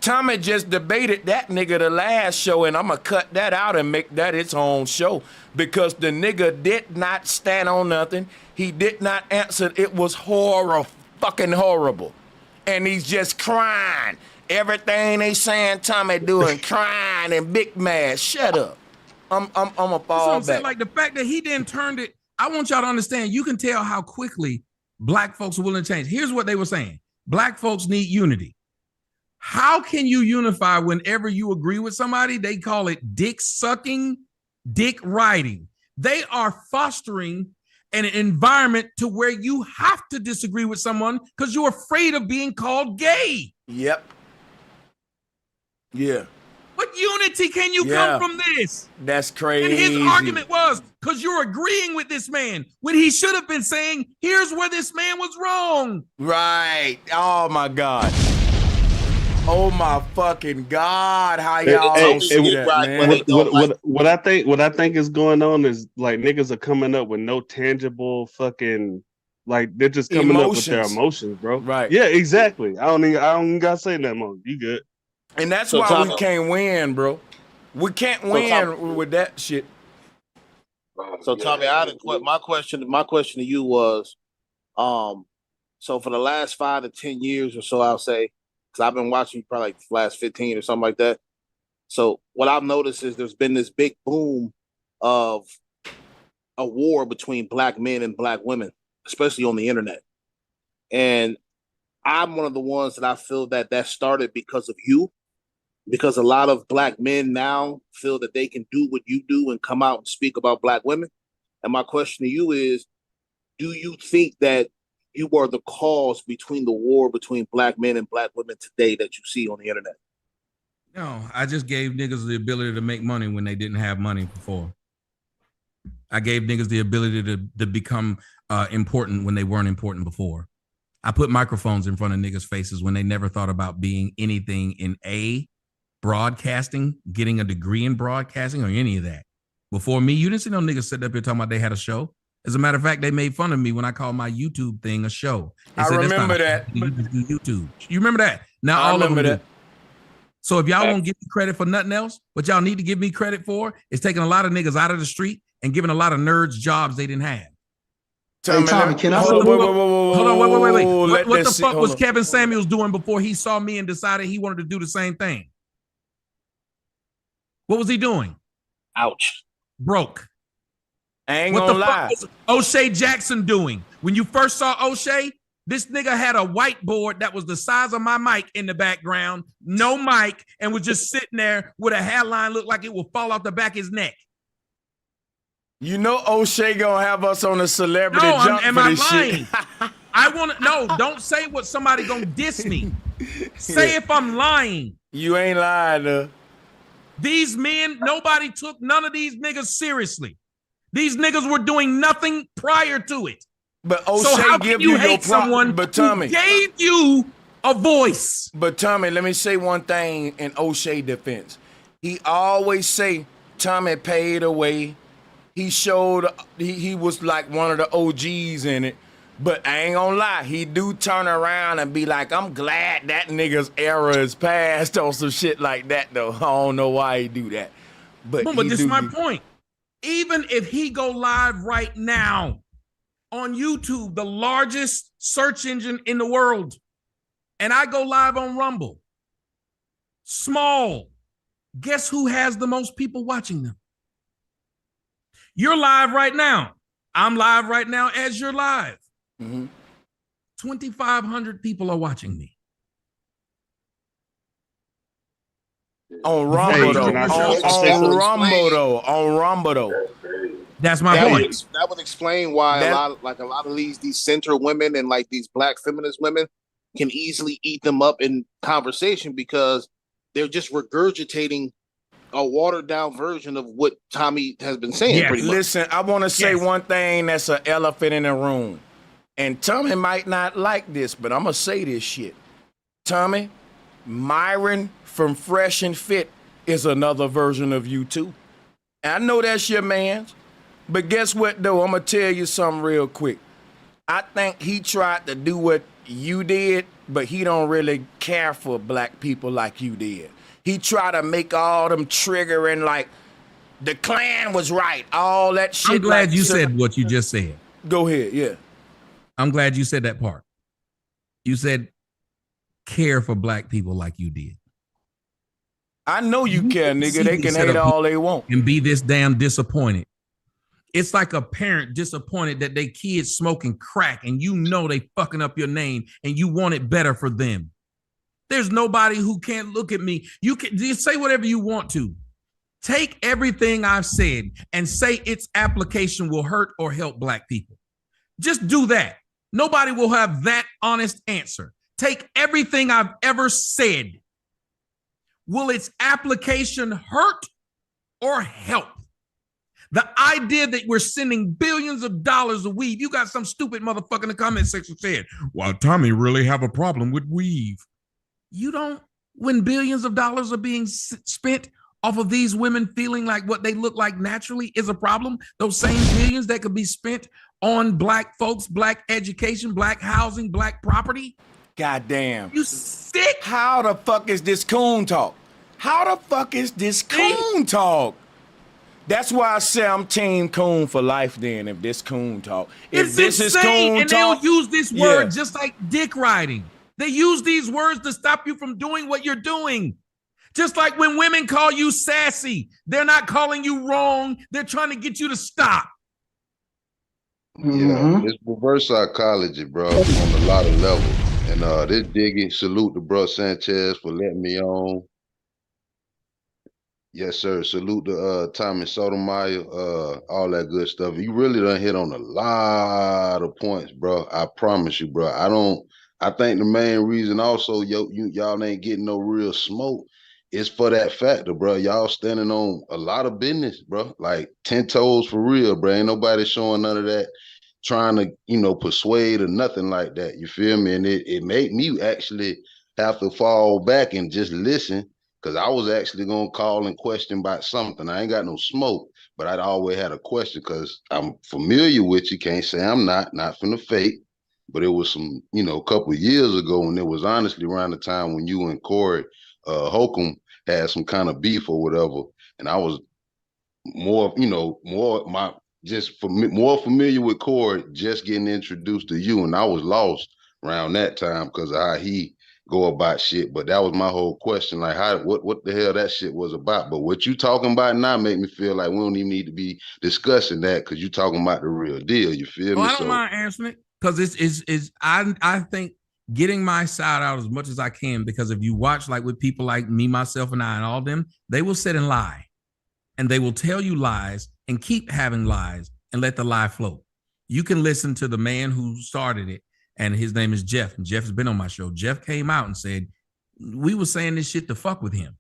Tommy just debated that nigga the last show, and I'm going to cut that out and make that its own show. Because the nigga did not stand on nothing. He did not answer. It was fucking horrible. And he's just crying. Everything they saying Tommy doing, crying and big mad. Shut up. I'm a fall back. Like the fact that he didn't turn it. I want y'all to understand. You can tell how quickly black folks are willing to change. Here's what they were saying: black folks need unity. How can you unify whenever you agree with somebody? They call it dick sucking, dick riding. They are fostering an environment to where you have to disagree with someone because you're afraid of being called gay. Yep. Yeah. What unity can you come from this? That's crazy. And his argument was because you're agreeing with this man when he should have been saying, here's where this man was wrong. Right. Oh my God. Oh my fucking God! How y'all don't see that, man? What I think is going on is like niggas are coming up with no tangible fucking like they're just coming up with their emotions, bro. Right? Yeah, exactly. I don't gotta say that more. You good? And that's why we can't win, bro. We can't win with that shit. So Tommy, my question to you was, so for the last 5 to 10 years or so, I'll say. I've been watching probably like the last 15 or something like that. So what I've noticed is there's been this big boom of a war between black men and black women, especially on the internet. And I'm one of the ones that I feel that started because of you, because a lot of black men now feel that they can do what you do and come out and speak about black women. And my question to you is, do you think that you are the cause between the war between black men and black women today that you see on the internet? No, I just gave niggas the ability to make money when they didn't have money before. I gave niggas the ability to become important when they weren't important before. I put microphones in front of niggas' faces when they never thought about being anything in broadcasting, getting a degree in broadcasting or any of that. Before me, you didn't see no niggas sitting up here talking about they had a show. As a matter of fact, they made fun of me when I called my YouTube thing a show. They I said, remember that. You do YouTube. You remember that? Now all of them do. So if y'all won't give me credit for nothing else, what y'all need to give me credit for is taking a lot of niggas out of the street and giving a lot of nerds jobs they didn't have. Tommy, can I say hold on, wait. What the fuck was on. Kevin Samuels doing before he saw me and decided he wanted to do the same thing? What was he doing? Ouch. Broke. I ain't what gonna the lie. fuck was O'Shea Jackson doing? When you first saw O'Shea, this nigga had a whiteboard that was the size of my mic in the background, no mic, and was just sitting there with a hairline look like it would fall off the back of his neck. You know O'Shea gonna have us on a celebrity jump for this shit. I want to no. Don't say what somebody gonna diss me. Say if I'm lying. You ain't lying, though. These men, nobody took none of these niggas seriously. These niggas were doing nothing prior to it. But O'Shea so how give can you hate your someone but Tommy, who gave you a voice? But Tommy, let me say one thing in O'Shea defense. He always say Tommy paid away. He showed he was like one of the OGs in it. But I ain't gonna lie, he do turn around and be like, I'm glad that nigga's era is past on some shit like that, though. I don't know why he do that. But this is my point. Even if he go live right now on YouTube, the largest search engine in the world, and I go live on Rumble, small, guess who has the most people watching them? You're live right now. I'm live right now as you're live. 2,500 people are watching me. On Rumble, though. On Rumble, though. That's my point. That would explain why a lot of these center women and like these black feminist women can easily eat them up in conversation because they're just regurgitating a watered down version of what Tommy has been saying. Yes. Pretty much. Listen, I want to say one thing that's an elephant in the room. And Tommy might not like this, but I'm going to say this shit. Tommy, Myron from Fresh and Fit is another version of you too. I know that's your man's, but guess what though? I'm going to tell you something real quick. I think he tried to do what you did, but he don't really care for black people like you did. He tried to make all them triggering like the Klan was right, all that shit. I'm glad you said what you just said. Go ahead, yeah. I'm glad you said that part. You said care for black people like you did. I know you care, nigga. They can hate all they want. And be this damn disappointed. It's like a parent disappointed that their kids smoking crack and you know they fucking up your name and you want it better for them. There's nobody who can't look at me. You can say whatever you want to. Take everything I've said and say its application will hurt or help black people. Just do that. Nobody will have that honest answer. Take everything I've ever said. Will its application hurt or help? The idea that we're sending billions of dollars of weed, you got some stupid motherfucker in the comment section saying, well, Tommy really have a problem with weave. You don't, when billions of dollars are being spent off of these women feeling like what they look like naturally is a problem, those same billions that could be spent on black folks, black education, black housing, black property. Goddamn. You sick? How the fuck is this coon talk? How the fuck is this coon talk? That's why I say I'm team coon for life then, if this coon talk. If It's this insane, is coon and talk, they'll use this word just like dick riding. They use these words to stop you from doing what you're doing. Just like when women call you sassy, they're not calling you wrong. They're trying to get you to stop. Yeah, it's reverse psychology, bro, on a lot of levels. And this digging, salute to bro Sanchez for letting me on. Yes, sir. Salute to Tommy Sotomayor, all that good stuff. You really done hit on a lot of points, bro. I promise you, bro. I think the main reason also y'all ain't getting no real smoke is for that factor, bro. Y'all standing on a lot of business, bro. Like 10 toes for real, bro. Ain't nobody showing none of that, trying to, persuade or nothing like that. You feel me? And it made me actually have to fall back and just listen. Because I was actually going to call and question about something. I ain't got no smoke, but I'd always had a question because I'm familiar with you. Can't say I'm not from the fake. But it was some, a couple of years ago, and it was honestly around the time when you and Corey Holcomb had some kind of beef or whatever. And I was more just more familiar with Corey, just getting introduced to you, and I was lost around that time because of how he go about shit. But that was my whole question, like what the hell that shit was about. But what you talking about now make me feel like we don't even need to be discussing that because you talking about the real deal. You feel me? I don't mind answering it because I think getting my side out as much as I can, because if you watch like with people like me, myself, and I, and all them, they will sit and lie, and they will tell you lies and keep having lies and let the lie float. You can listen to the man who started it, and his name is Jeff. And Jeff has been on my show. Jeff came out and said, we were saying this shit to fuck with him.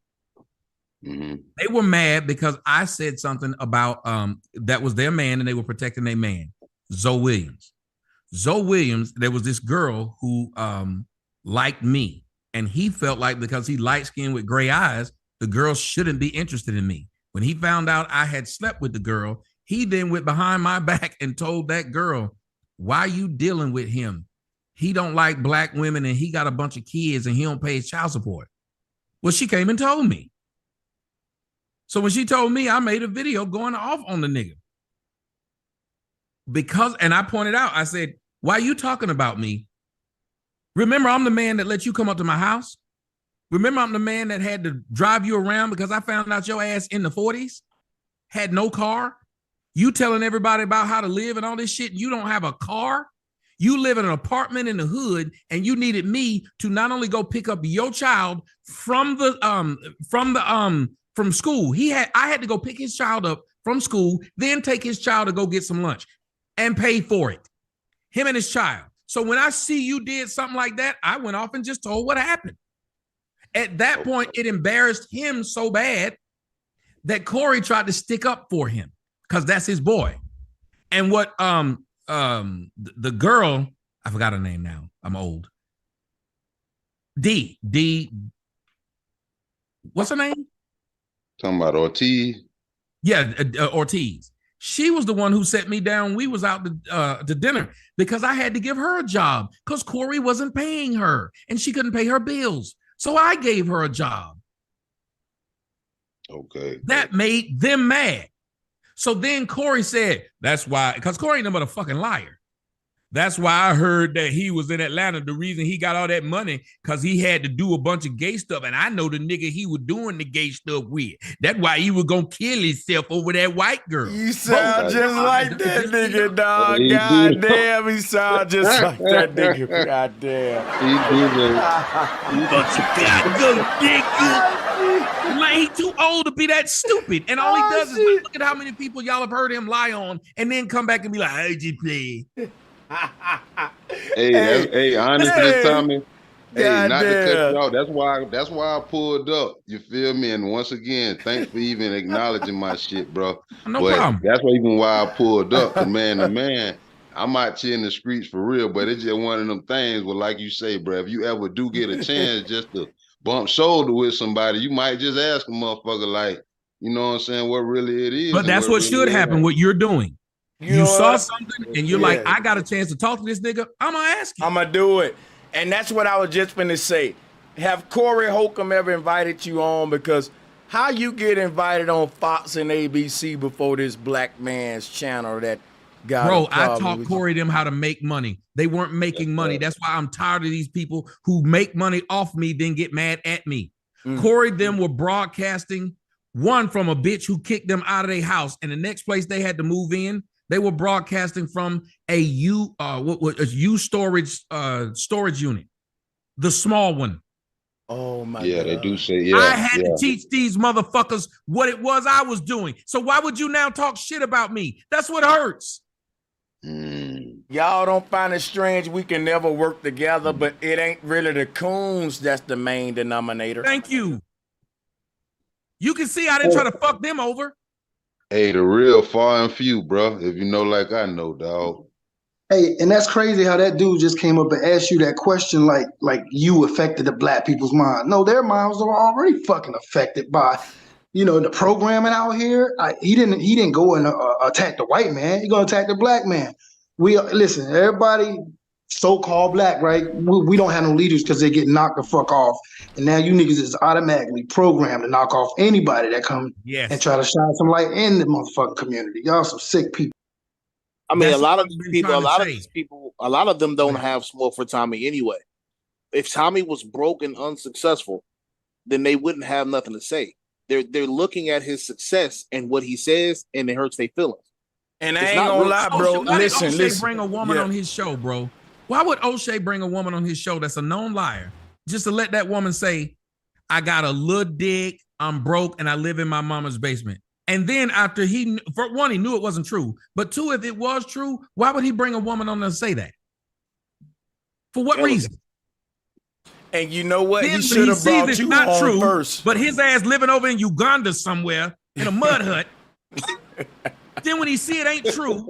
Mm-hmm. They were mad because I said something about that was their man and they were protecting their man, Zoe Williams. Zoe Williams, there was this girl who liked me, and he felt like because he light-skinned with gray eyes, the girl shouldn't be interested in me. When he found out I had slept with the girl, he then went behind my back and told that girl, why are you dealing with him? He don't like black women and he got a bunch of kids and he don't pay his child support. Well, she came and told me. So when she told me, I made a video going off on the nigga. And I pointed out, I said, why are you talking about me? Remember, I'm the man that let you come up to my house. Remember, I'm the man that had to drive you around because I found out your ass in the 40s, had no car. You telling everybody about how to live and all this shit. And you don't have a car. You live in an apartment in the hood, and you needed me to not only go pick up your child from school. I had to go pick his child up from school, then take his child to go get some lunch and pay for it. Him and his child. So when I see you did something like that, I went off and just told what happened. At that point, it embarrassed him so bad that Corey tried to stick up for him because that's his boy. And what the girl, I forgot her name now. I'm old. D. What's her name? Talking about Ortiz. Yeah, Ortiz. She was the one who set me down. We was out to dinner because I had to give her a job because Corey wasn't paying her and she couldn't pay her bills. So I gave her a job. Okay. That made them mad. So then Corey said, that's why, because Corey ain't no motherfucking liar. That's why I heard that he was in Atlanta. The reason he got all that money, because he had to do a bunch of gay stuff. And I know the nigga he was doing the gay stuff with. That's why he was going to kill himself over that white girl. You sound just like that nigga, dog. God damn, he sound just like that nigga. God damn. You goddamn nigga. Like, he too old to be that stupid. And all he does is look at how many people y'all have heard him lie on and then come back and be like, I heard you play. Hey, honestly, Tommy. Hey, not to cut you off. That's why I pulled up. You feel me? And once again, thanks for even acknowledging my shit, bro. No problem. That's why I pulled up. Cause man, I'm out here in the streets for real. But it's just one of them things where, like you say, bro, if you ever do get a chance just to bump shoulder with somebody, you might just ask a motherfucker, like, you know what I'm saying, what really it is. But that's what should happen. What you're doing. You saw something and you're like, I got a chance to talk to this nigga. I'm going to ask you. I'm going to do it. And that's what I was just going to say. Have Corey Holcomb ever invited you on? Because how you get invited on Fox and ABC before this black man's channel that got Bro, I taught Corey them how to make money. They weren't making money. That's why I'm tired of these people who make money off me then get mad at me. Corey them were broadcasting, one from a bitch who kicked them out of their house, and the next place they had to move in, they were broadcasting from a storage unit, the small one. Oh my God. they do say I had to teach these motherfuckers what it was I was doing. So why would you now talk shit about me? That's what hurts. Y'all don't find it strange we can never work together, but it ain't really the coons that's the main denominator. Thank you. You can see I didn't try to fuck them over. Hey, the real far and few, bro. If you know like I know, dog. Hey, and that's crazy how that dude just came up and asked you that question like you affected the black people's mind. No, their minds are already fucking affected by, the programming out here. He didn't go and attack the white man. He gonna attack the black man. Listen, everybody so-called black, right? We don't have no leaders because they get knocked the fuck off. And now you niggas is automatically programmed to knock off anybody that come and try to shine some light in the motherfucking community. Y'all some sick people. I mean, a lot of these people, a lot of them don't have smoke for Tommy anyway. If Tommy was broke and unsuccessful, then they wouldn't have nothing to say. They're looking at his success and what he says, and it hurts their feelings. And I ain't gonna lie, bro. Why did listen. O'Shea bring a woman on his show, bro? Why would O'Shea bring a woman on his show that's a known liar just to let that woman say, I got a little dick, I'm broke, and I live in my mama's basement? And then after for one, he knew it wasn't true. But two, if it was true, why would he bring a woman on to say that? For what reason? And you know what? He should have brought you on true, first. But his ass living over in Uganda somewhere in a mud hut. Then when he see it ain't true,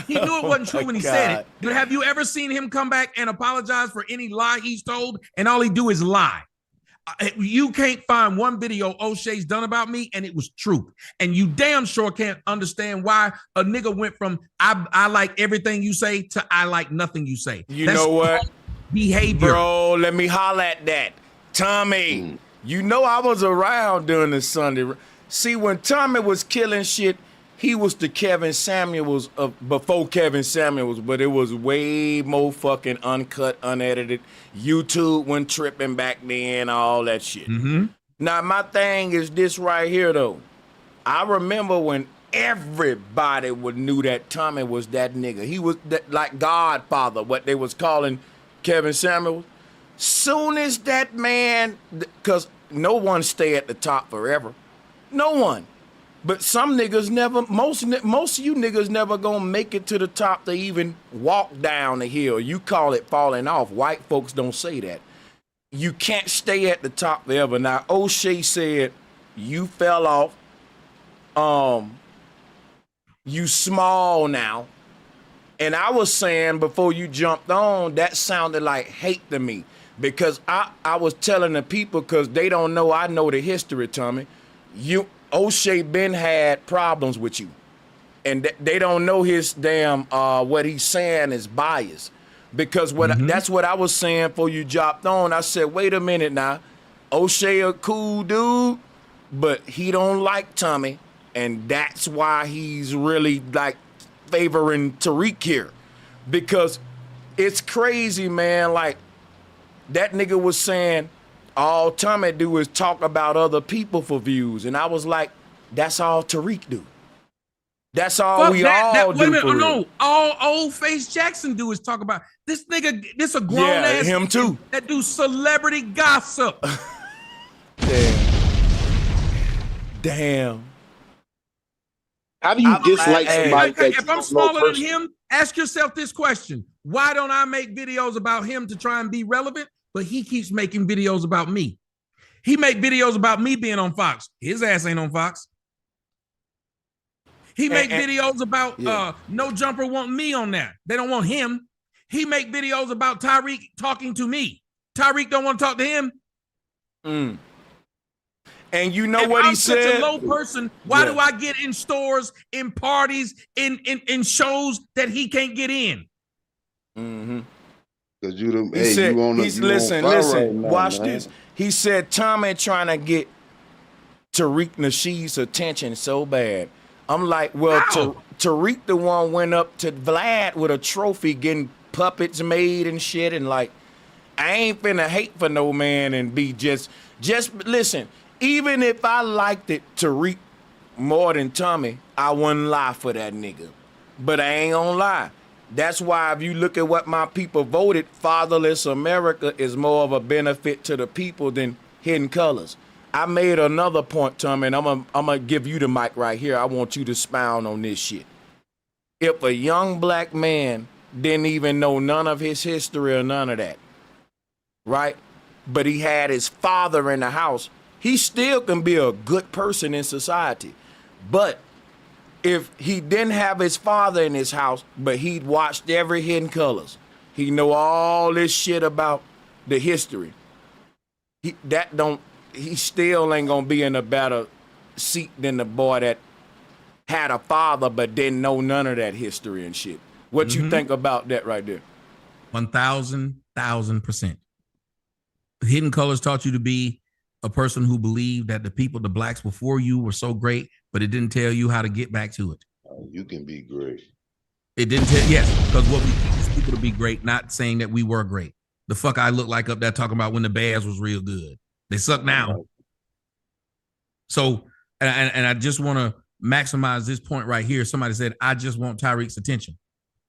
he knew it wasn't true when he said it. But have you ever seen him come back and apologize for any lie he's told? And all he do is lie. You can't find one video O'Shea's done about me and it was truth. And you damn sure can't understand why a nigga went from I like everything you say to I like nothing you say. That's know what? Behavior. Bro, let me holler at that. Tommy, you know I was around during the Sunday. See, when Tommy was killing shit, he was the Kevin Samuels of before Kevin Samuels, but it was way more fucking uncut, unedited. YouTube went tripping back then, all that shit. Now, my thing is this right here, though. I remember when everybody knew that Tommy was that nigga. He was like Godfather, what they was calling Kevin Samuels. Soon as that man, because no one stay at the top forever. No one. But some niggas never, most of you niggas never gonna make it to the top to even walk down the hill. You call it falling off. White folks don't say that. You can't stay at the top forever. Now, O'Shea said, you fell off. You small now. And I was saying before you jumped on, that sounded like hate to me. Because I was telling the people, because they don't know I know the history, Tommy. O'Shea been had problems with you. And they don't know his damn, what he's saying is biased. Because that's what I was saying before you dropped on. I said, wait a minute now. O'Shea a cool dude, but he don't like Tommy. And that's why he's really like favoring Tariq here. Because it's crazy, man. Like that nigga was saying, all Tommy do is talk about other people for views. And I was like, that's all Tariq do. That's all we all do. No, all Old Face Jackson do is talk about this nigga, this a grown ass. Him too. That do celebrity gossip. Damn. How do you dislike somebody? If I'm smaller than him, ask yourself this question. Why don't I make videos about him to try and be relevant? But he keeps making videos about me. He make videos about me being on Fox. His ass ain't on Fox. He make videos about No Jumper want me on there. They don't want him. He make videos about Tariq talking to me. Tariq don't want to talk to him. And you know what he said? I'm such a low person. Why do I get in stores, in parties, in shows that he can't get in? Because you the he said, listen, right now, watch man. this. He said Tommy trying to get Tariq Nasheed's attention so bad. I'm like, well, Tariq the one went up to Vlad with a trophy getting puppets made and shit. And like, I ain't finna hate for no man and be just listen, even if I liked it Tariq more than Tommy, I wouldn't lie for that nigga. But I ain't gonna lie. That's why if you look at what my people voted, Fatherless America is more of a benefit to the people than Hidden Colors. I made another point, Tommy, and I'm gonna give you the mic right here. I want you to expound on this shit. If a young black man didn't even know none of his history or none of that, right? But he had his father in the house, he still can be a good person in society. But if he didn't have his father in his house, but he'd watched every Hidden Colors, he know all this shit about the history, he still ain't gonna be in a better seat than the boy that had a father but didn't know none of that history and shit. What you think about that right there? 1,000%. Hidden Colors taught you to be a person who believed that the people, the blacks before you were so great, but it didn't tell you how to get back to it. You can be great. It didn't tell, yes, because what we need is people to be great, not saying that we were great. The fuck I look like up there talking about when the Bears was real good. They suck now. So, and I just want to maximize this point right here. Somebody said, I just want Tyreek's attention.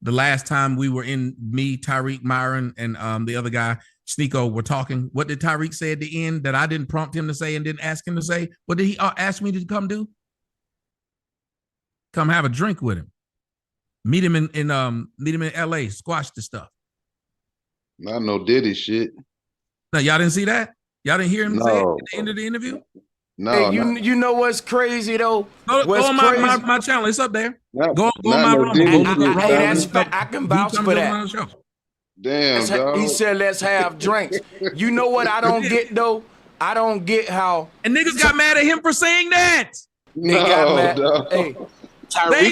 The last time we were in, me, Tyreek, Myron, and the other guy, Sneeko, were talking. What did Tyreek say at the end that I didn't prompt him to say and didn't ask him to say? What did he ask me to come do? Come have a drink with him. Meet him in LA, squash the stuff. Not no Diddy shit. Now, y'all didn't see that? Y'all didn't hear him say it at the end of the interview? No. Hey, you know what's crazy though? Go on my channel. It's up there. Go on my Rumble. Hey, that's I can vouch for that. Damn, dog. He said, let's have drinks. You know what I don't get though? I don't get how. And niggas got mad at him for saying that. They got mad. Hey,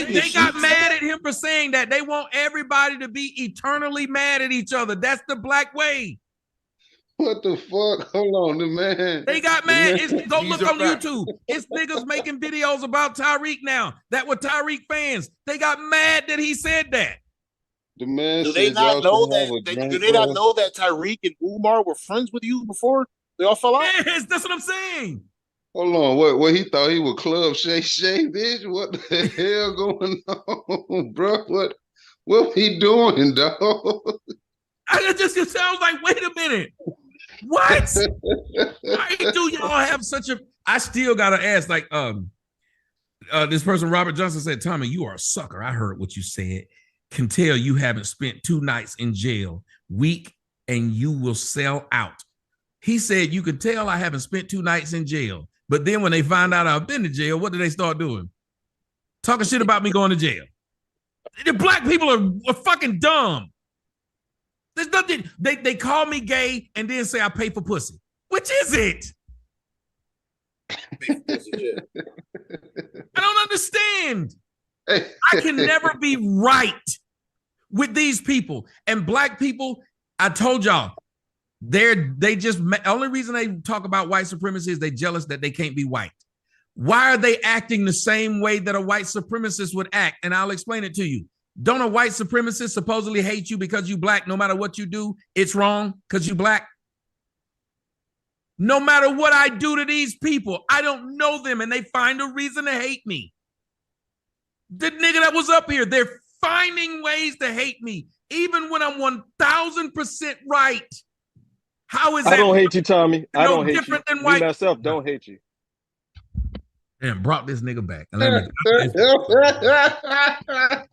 they got mad at him for saying that. They want everybody to be eternally mad at each other. That's the black way. What the fuck? Hold on, the man. They got mad. Go look on YouTube. It's niggas making videos about Tyreek now that were Tyreek fans. They got mad that he said that. The man do they not know that? Do they not know that Tyreek and Umar were friends with you before they all fell out? Yes, that's what I'm saying. Hold on, what he thought he was Club Shay Shay, bitch? What the hell going on, bro? What he doing, dog? It sounds like, wait a minute. What? Why do y'all have such a? I still gotta ask, like, this person, Robert Johnson, said, Tommy, you are a sucker. I heard what you said. Can tell you haven't spent 2 nights in jail. Weak, and you will sell out. He said, you could tell I haven't spent 2 nights in jail. But then when they find out I've been to jail, what do they start doing? Talking shit about me going to jail. The black people are fucking dumb. There's nothing. They call me gay and then say I pay for pussy. Which is it? I don't understand. I can never be right with these people. And black people, I told y'all, only reason they talk about white supremacy is they jealous that they can't be white. Why are they acting the same way that a white supremacist would act? And I'll explain it to you. Don't a white supremacist supposedly hate you because you black? No matter what you do, it's wrong because you black. No matter what I do to these people, I don't know them and they find a reason to hate me. The nigga that was up here, they're finding ways to hate me, even when I'm 1,000% right. How is that? I don't hate you, Tommy. I don't hate different you. Than white. Me myself don't hate you. And brought this nigga back.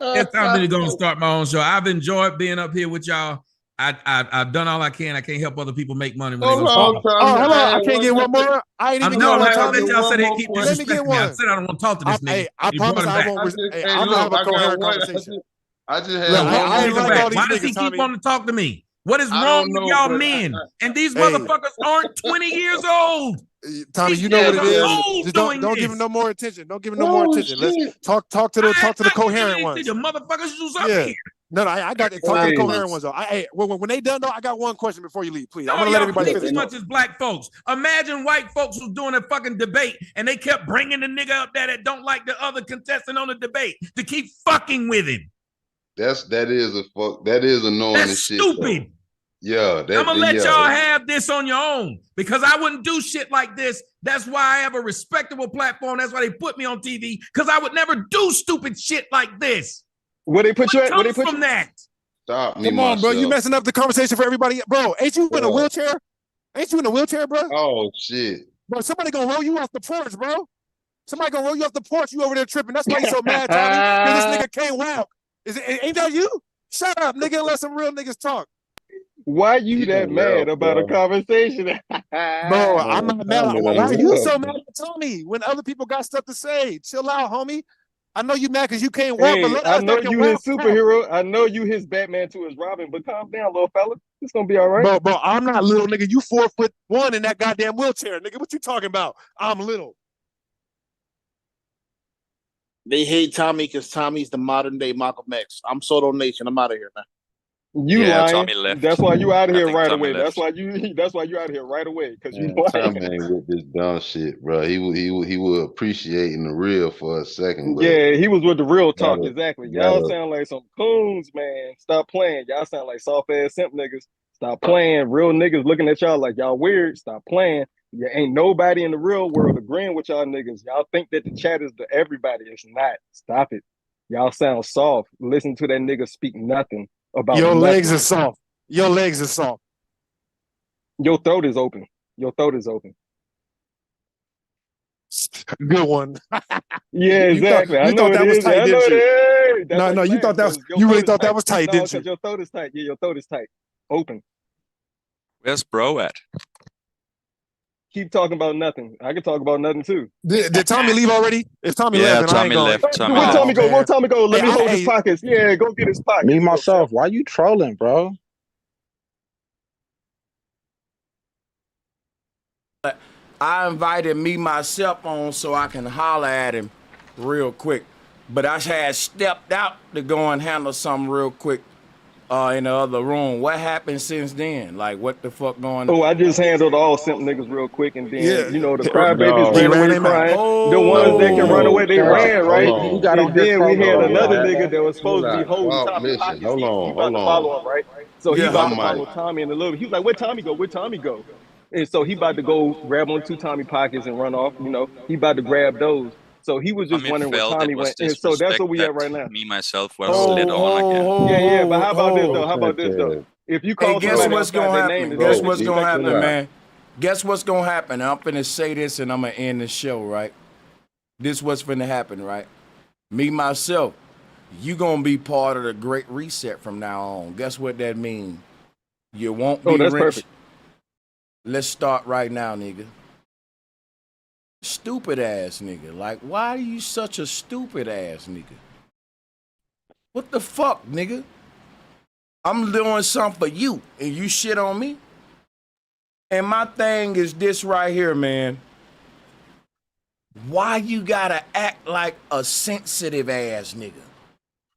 It's time to go and start my own show. I've enjoyed being up here with y'all. I've done all I can. I can't help other people make money. Hold on. I can't get one more. I ain't even get one. Y'all said they keep disrespecting me. I said I don't want to talk to this nigga. I promise I won't. I'm gonna have a coherent conversation. I just had Why does he keep wanting to talk to me? What is wrong with y'all men? And these motherfuckers aren't 20 years old. Tommy, you know what it is. Just don't give him no more attention. Don't give him no more attention. Let's talk to the coherent ones. The motherfuckers who's up here. No, I got to talk to the coherent ones though. When they done though, I got one question before you leave, please. I'm gonna let everybody finish. As much as black folks, imagine white folks who's doing a fucking debate and they kept bringing the nigga up there that don't like the other contestant on the debate to keep fucking with him. That is annoying. That's as shit, stupid. Though. Yeah, I'm gonna let y'all have this on your own because I wouldn't do shit like this. That's why I have a respectable platform. That's why they put me on TV because I would never do stupid shit like this. Where they put you at? Where they put from that? Stop me, come on, bro. You messing up the conversation for everybody, bro. Ain't you in a wheelchair? Ain't you in a wheelchair, bro? Oh shit, bro. Somebody gonna roll you off the porch, bro. Somebody gonna roll you off the porch. You over there tripping. That's why you so mad, Tommy. This nigga can't walk. Ain't that you? Shut up, nigga. And let some real niggas talk. Why you that mad about a conversation? Bro, I'm not mad. Why are you so mad at Tommy when other people got stuff to say? Chill out, homie. I know you mad because you can't walk. Hey, I know you his superhero. I know you his Batman to his Robin, but calm down, little fella. It's gonna be all right. Bro, I'm not little, nigga. You 4'1" in that goddamn wheelchair, nigga. What you talking about? I'm little. They hate Tommy because Tommy's the modern day Malcolm X. I'm Soto Nation. I'm out of here, man. You lying. Tommy left. That's why you out of I here think right Tommy away. left. That's why you out of here right away, because you Man, Tommy lying. ain't with this dumb shit, bro. He was appreciating the real for a second, but Yeah, he was with the real talk, gotta exactly. Y'all gotta sound like some coons, man. Stop playing. Y'all sound like soft ass simp niggas. Stop playing. Real niggas looking at y'all like y'all weird. Stop playing. Yeah, ain't nobody in the real world agreeing with y'all niggas. Y'all think that the chat is to everybody. It's not. Stop it. Y'all sound soft. Listen to that nigga speak nothing about Your legs nothing. are soft. Your legs are soft. Your throat is open. Your throat is open. Good one. Yeah, exactly. I You know thought it that was is. tight, I know didn't it you? is. That's why No, you you thought laughing, that was because your you throat really is thought tight. that was tight, No, didn't you? because your throat is tight. Yeah, your throat is tight. Open. Where's bro at? Keep talking about nothing. I can talk about nothing too. Did Tommy leave already? If Tommy Yeah, left, then I ain't Tommy going. left. Tommy Where left. Tommy go? Where Man. Tommy go? Let me hold his Hey, pockets. Yeah, go get his pockets. Me Go, myself, Chef. why you trolling, bro? I invited me myself on so I can holler at him real quick. But I had stepped out to go and handle something real quick in the other room. What happened since then? Like, what the fuck going on? Oh, I just handled all simp niggas real quick, and then yeah. the crybabies He ran ran away him out. crying. The ones that can run away, they Cap. ran, Hold right? He on. got on And here then we trolling had though, another Cap. nigga that was Chill supposed to be out. holding Well, Tommy listen, pockets. hold He on, about hold to on. follow him, right? So he Yeah. about I to might follow Tommy in a little bit. He was like, "Where Tommy go? Where Tommy go?" And so he about to go grab on two Tommy pockets and run off. He about to grab those. So he was just Tommy wondering where felt it Tommy was went, and so that's disrespect where we that at right now. me myself was let Oh, on again. Yeah. But how about this bro, though? How about this though? Sanchez, If you Hey, call guess somebody bro, what's outside gonna their name, happen? is that Guess bro, what's gonna disrespecting or chill happen, not? out. man? Guess what's gonna happen? I'm finna say this and I'm gonna end the show, right? This what's finna happen, right? Me, myself, you gonna be part of the Great Reset from now on. Guess what that means? You won't Oh, be that's rich. perfect. Let's start right now, nigga. Stupid ass nigga. Like, why are you such a stupid ass nigga? What the fuck, nigga? I'm doing something for you and you shit on me? And my thing is this right here, man. Why you gotta act like a sensitive ass nigga?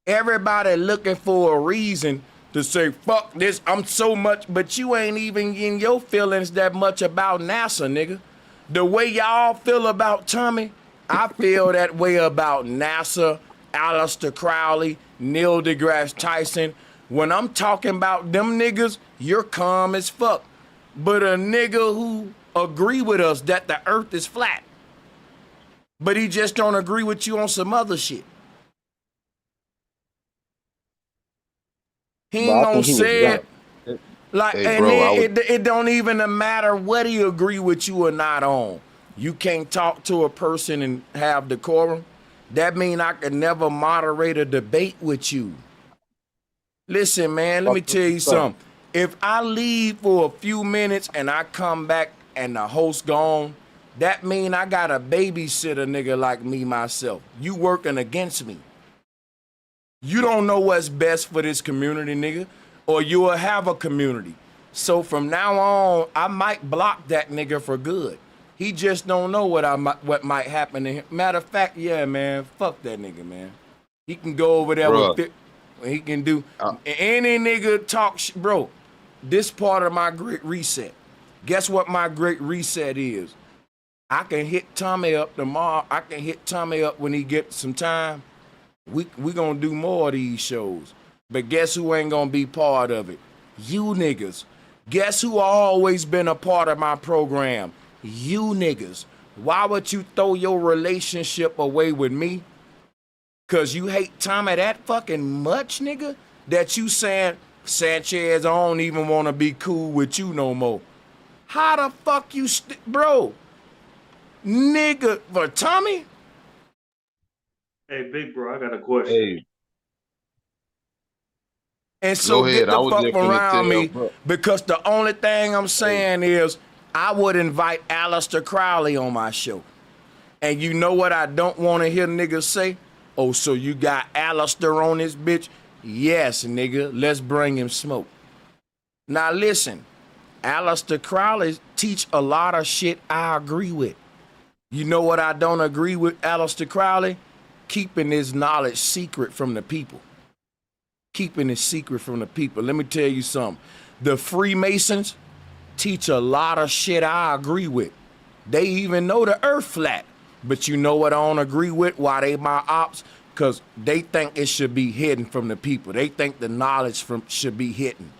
Everybody looking for a reason to say, fuck this, I'm so much, but you ain't even in your feelings that much about NASA, nigga. The way y'all feel about Tommy, I feel that way about NASA, Aleister Crowley, Neil deGrasse Tyson. When I'm talking about them niggas, you're calm as fuck. But a nigga who agree with us that the earth is flat, but he just don't agree with you on some other shit. He But ain't I gonna think he was say drunk. it like, Hey, and bro, I then was it don't even matter what he agree with you or not on. You can't talk to a person and have decorum. That mean I could never moderate a debate with you. Listen, man, let me tell you something. If I leave for a few minutes and I come back and the host gone, that mean I got a babysitter nigga like me myself. You working against me. You don't know what's best for this community, nigga, or you will have a community. So from now on, I might block that nigga for good. He just don't know what might happen to him. Matter of fact, yeah, man, fuck that nigga, man. He can go over there bro. he can do any nigga talk bro. This part of my great reset. Guess what my great reset is? I can hit Tommy up tomorrow. I can hit Tommy up when he gets some time. We gonna do more of these shows. But guess who ain't gonna be part of it? You niggas. Guess who always been a part of my program? You niggas. Why would you throw your relationship away with me? Cause you hate Tommy that fucking much, nigga? That you saying, Sanchez, I don't even wanna be cool with you no more. How the fuck you bro? Nigga, for Tommy? Hey, big bro, I got a question. Hey, And so go get ahead. I the was fuck just finna around tell, me, bro. because the only thing I'm saying is I would invite Aleister Crowley on my show. And you know what I don't want to hear niggas say? Oh, so you got Aleister on this bitch? Yes, nigga, let's bring him smoke. Now listen, Aleister Crowley teach a lot of shit I agree with. You know what I don't agree with Aleister Crowley? Keeping his knowledge secret from the people. keeping it secret from the people. Let me tell you something. The Freemasons teach a lot of shit I agree with. They even know the earth flat. But you know what I don't agree with? Why they my ops? Because they think it should be hidden from the people. They think the knowledge should be hidden.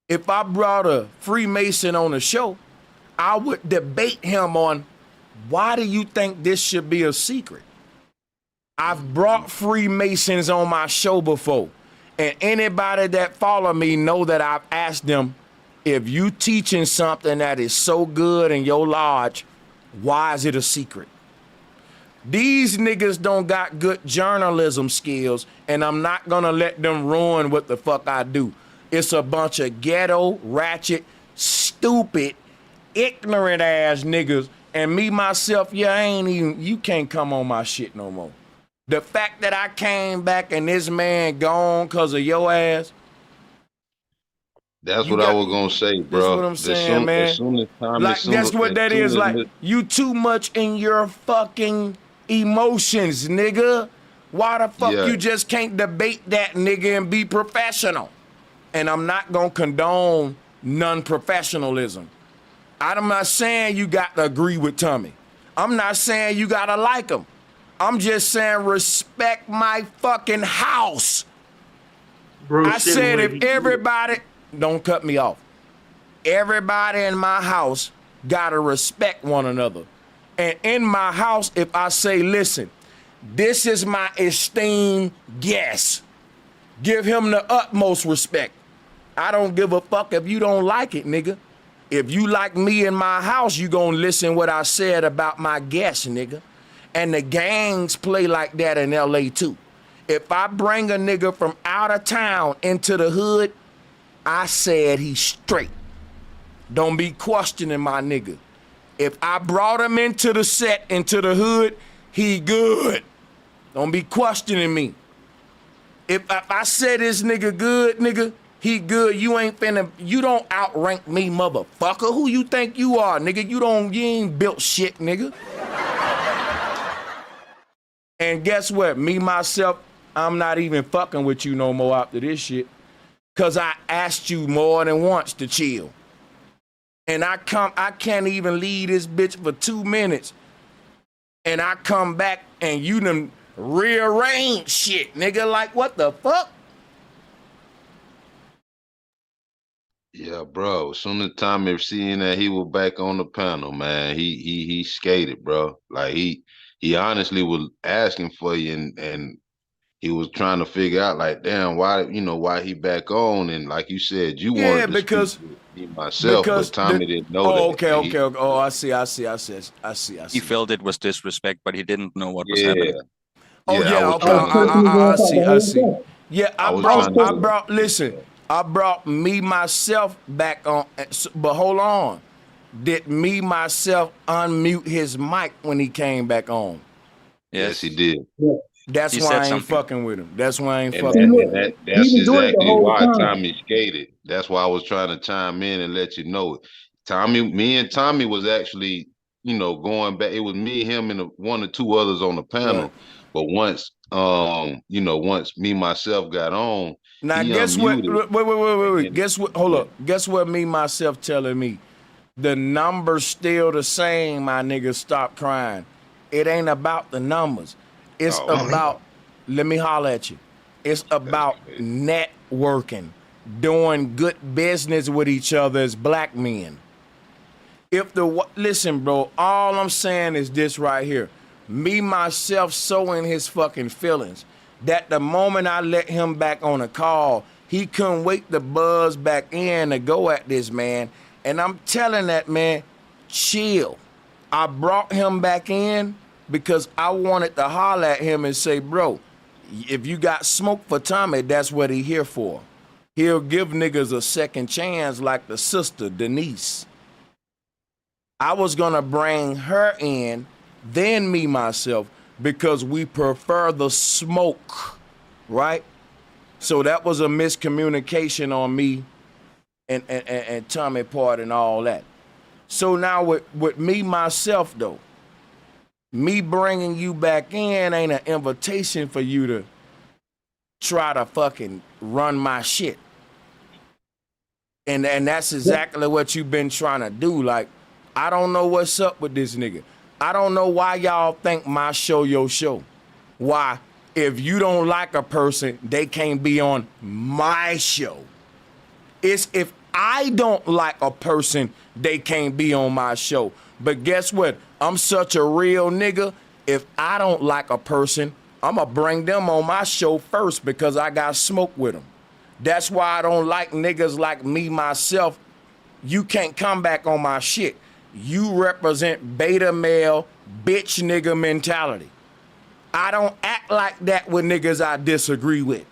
If I brought a Freemason on the show, I would debate him on why do you think this should be a secret? I've brought Freemasons on my show before, and anybody that follow me know that I've asked them, if you teaching something that is so good in your lodge, why is it a secret? These niggas don't got good journalism skills, and I'm not gonna let them ruin what the fuck I do. It's a bunch of ghetto, ratchet, stupid, ignorant ass niggas, and me, myself, you can't come on my shit no more. The fact that I came back and this man gone because of your ass. That's what I was gonna say, bro. That's what I'm saying, man. As soon as time, like, that's what that is. Like, you too much in your fucking emotions, nigga. Why the fuck you just can't debate that, nigga, and be professional? And I'm not gonna condone non-professionalism. I'm not saying you got to agree with Tommy. I'm not saying you gotta like him. I'm just saying respect my fucking house. Bro, I said if everybody, don't cut me off. Everybody in my house gotta respect one another. And in my house, if I say, listen, this is my esteemed guest, give him the utmost respect. I don't give a fuck if you don't like it, nigga. If you like me in my house, you gonna listen what I said about my guest, nigga. And the gangs play like that in LA too. If I bring a nigga from out of town into the hood, I said he's straight. Don't be questioning my nigga. If I brought him into the set, into the hood, he good. Don't be questioning me. If I said this nigga good, nigga, he good. You don't outrank me, motherfucker. Who you think you are, nigga? You ain't built shit, nigga. And guess what? Me, myself, I'm not even fucking with you no more after this shit. Cause I asked you more than once to chill. And I can't even leave this bitch for 2 minutes. And I come back and you done rearrange shit, nigga. Like, what the fuck? Yeah, bro. As soon as Tommy seeing that he was back on the panel, man, he skated, bro. Like he honestly was asking for you, and he was trying to figure out, like, damn, why he back on, and like you said, you wanted to because speak to me myself, but Tommy didn't know that. Okay. Oh, I see. He felt it was disrespect, but he didn't know what was happening. Oh yeah, okay. I see. Yeah, I brought me myself back on, but hold on. Did me myself unmute his mic when he came back on? Yes, he did. That's why I ain't fucking with him. That's why I ain't And fucking with him. That's exactly why Tommy skated. That's why I was trying to chime in and let you know. Me and Tommy was actually, going back. It was me, him, and one or two others on the panel. Right. But once, once me myself got on, now guess unmuted. Wait. Guess what? Hold up. Guess what? Me myself telling me, the number's still the same. My nigga, stop crying. It ain't about the numbers. It's about, let me holler at you. It's about networking, doing good business with each other as black men. Listen, bro, all I'm saying is this right here. Me, myself, so in his fucking feelings that the moment I let him back on a call, he couldn't wait to buzz back in to go at this man. And I'm telling that man, chill. I brought him back in because I wanted to holler at him and say, bro, if you got smoke for Tommy, that's what he here for. He'll give niggas a second chance like the sister, Denise. I was gonna bring her in, then me, myself, because we prefer the smoke, right? So that was a miscommunication on me and Tommy part and all that. So now with me, myself, though, me bringing you back in ain't an invitation for you to try to fucking run my shit. And that's exactly what you've been trying to do. Like, I don't know what's up with this nigga. I don't know why y'all think my show your show. Why, if you don't like a person, they can't be on my show. It's if I don't like a person, they can't be on my show. But guess what? I'm such a real nigga. If I don't like a person, I'm going to bring them on my show first because I got smoke with them. That's why I don't like niggas like me, myself. You can't come back on my shit. You represent beta male, bitch nigga mentality. I don't act like that with niggas I disagree with.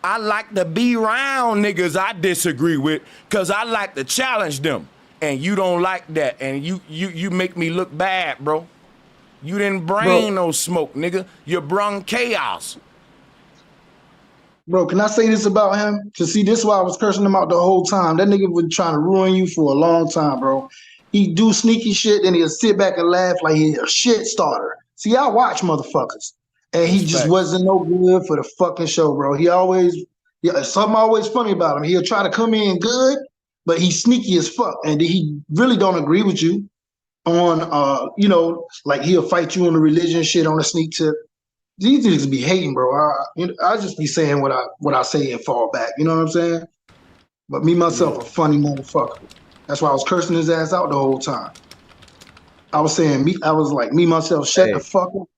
I like to be around niggas I disagree with because I like to challenge them. And you don't like that. And you make me look bad, bro. You didn't bring no smoke, nigga. You brung chaos. Bro, can I say this about him? To see, this is why I was cursing him out the whole time. That nigga was trying to ruin you for a long time, bro. He do sneaky shit, then he'll sit back and laugh like he's a shit starter. See, I watch motherfuckers. And he just wasn't no good for the fucking show, bro. He always, something always funny about him. He'll try to come in good, but he's sneaky as fuck. And he really don't agree with you on, like he'll fight you on the religion shit on the sneak tip. These niggas be hating, bro. I just be saying what I say and fall back. You know what I'm saying? But me, myself, a funny motherfucker. That's why I was cursing his ass out the whole time. I was saying, me, myself, shut the fuck up.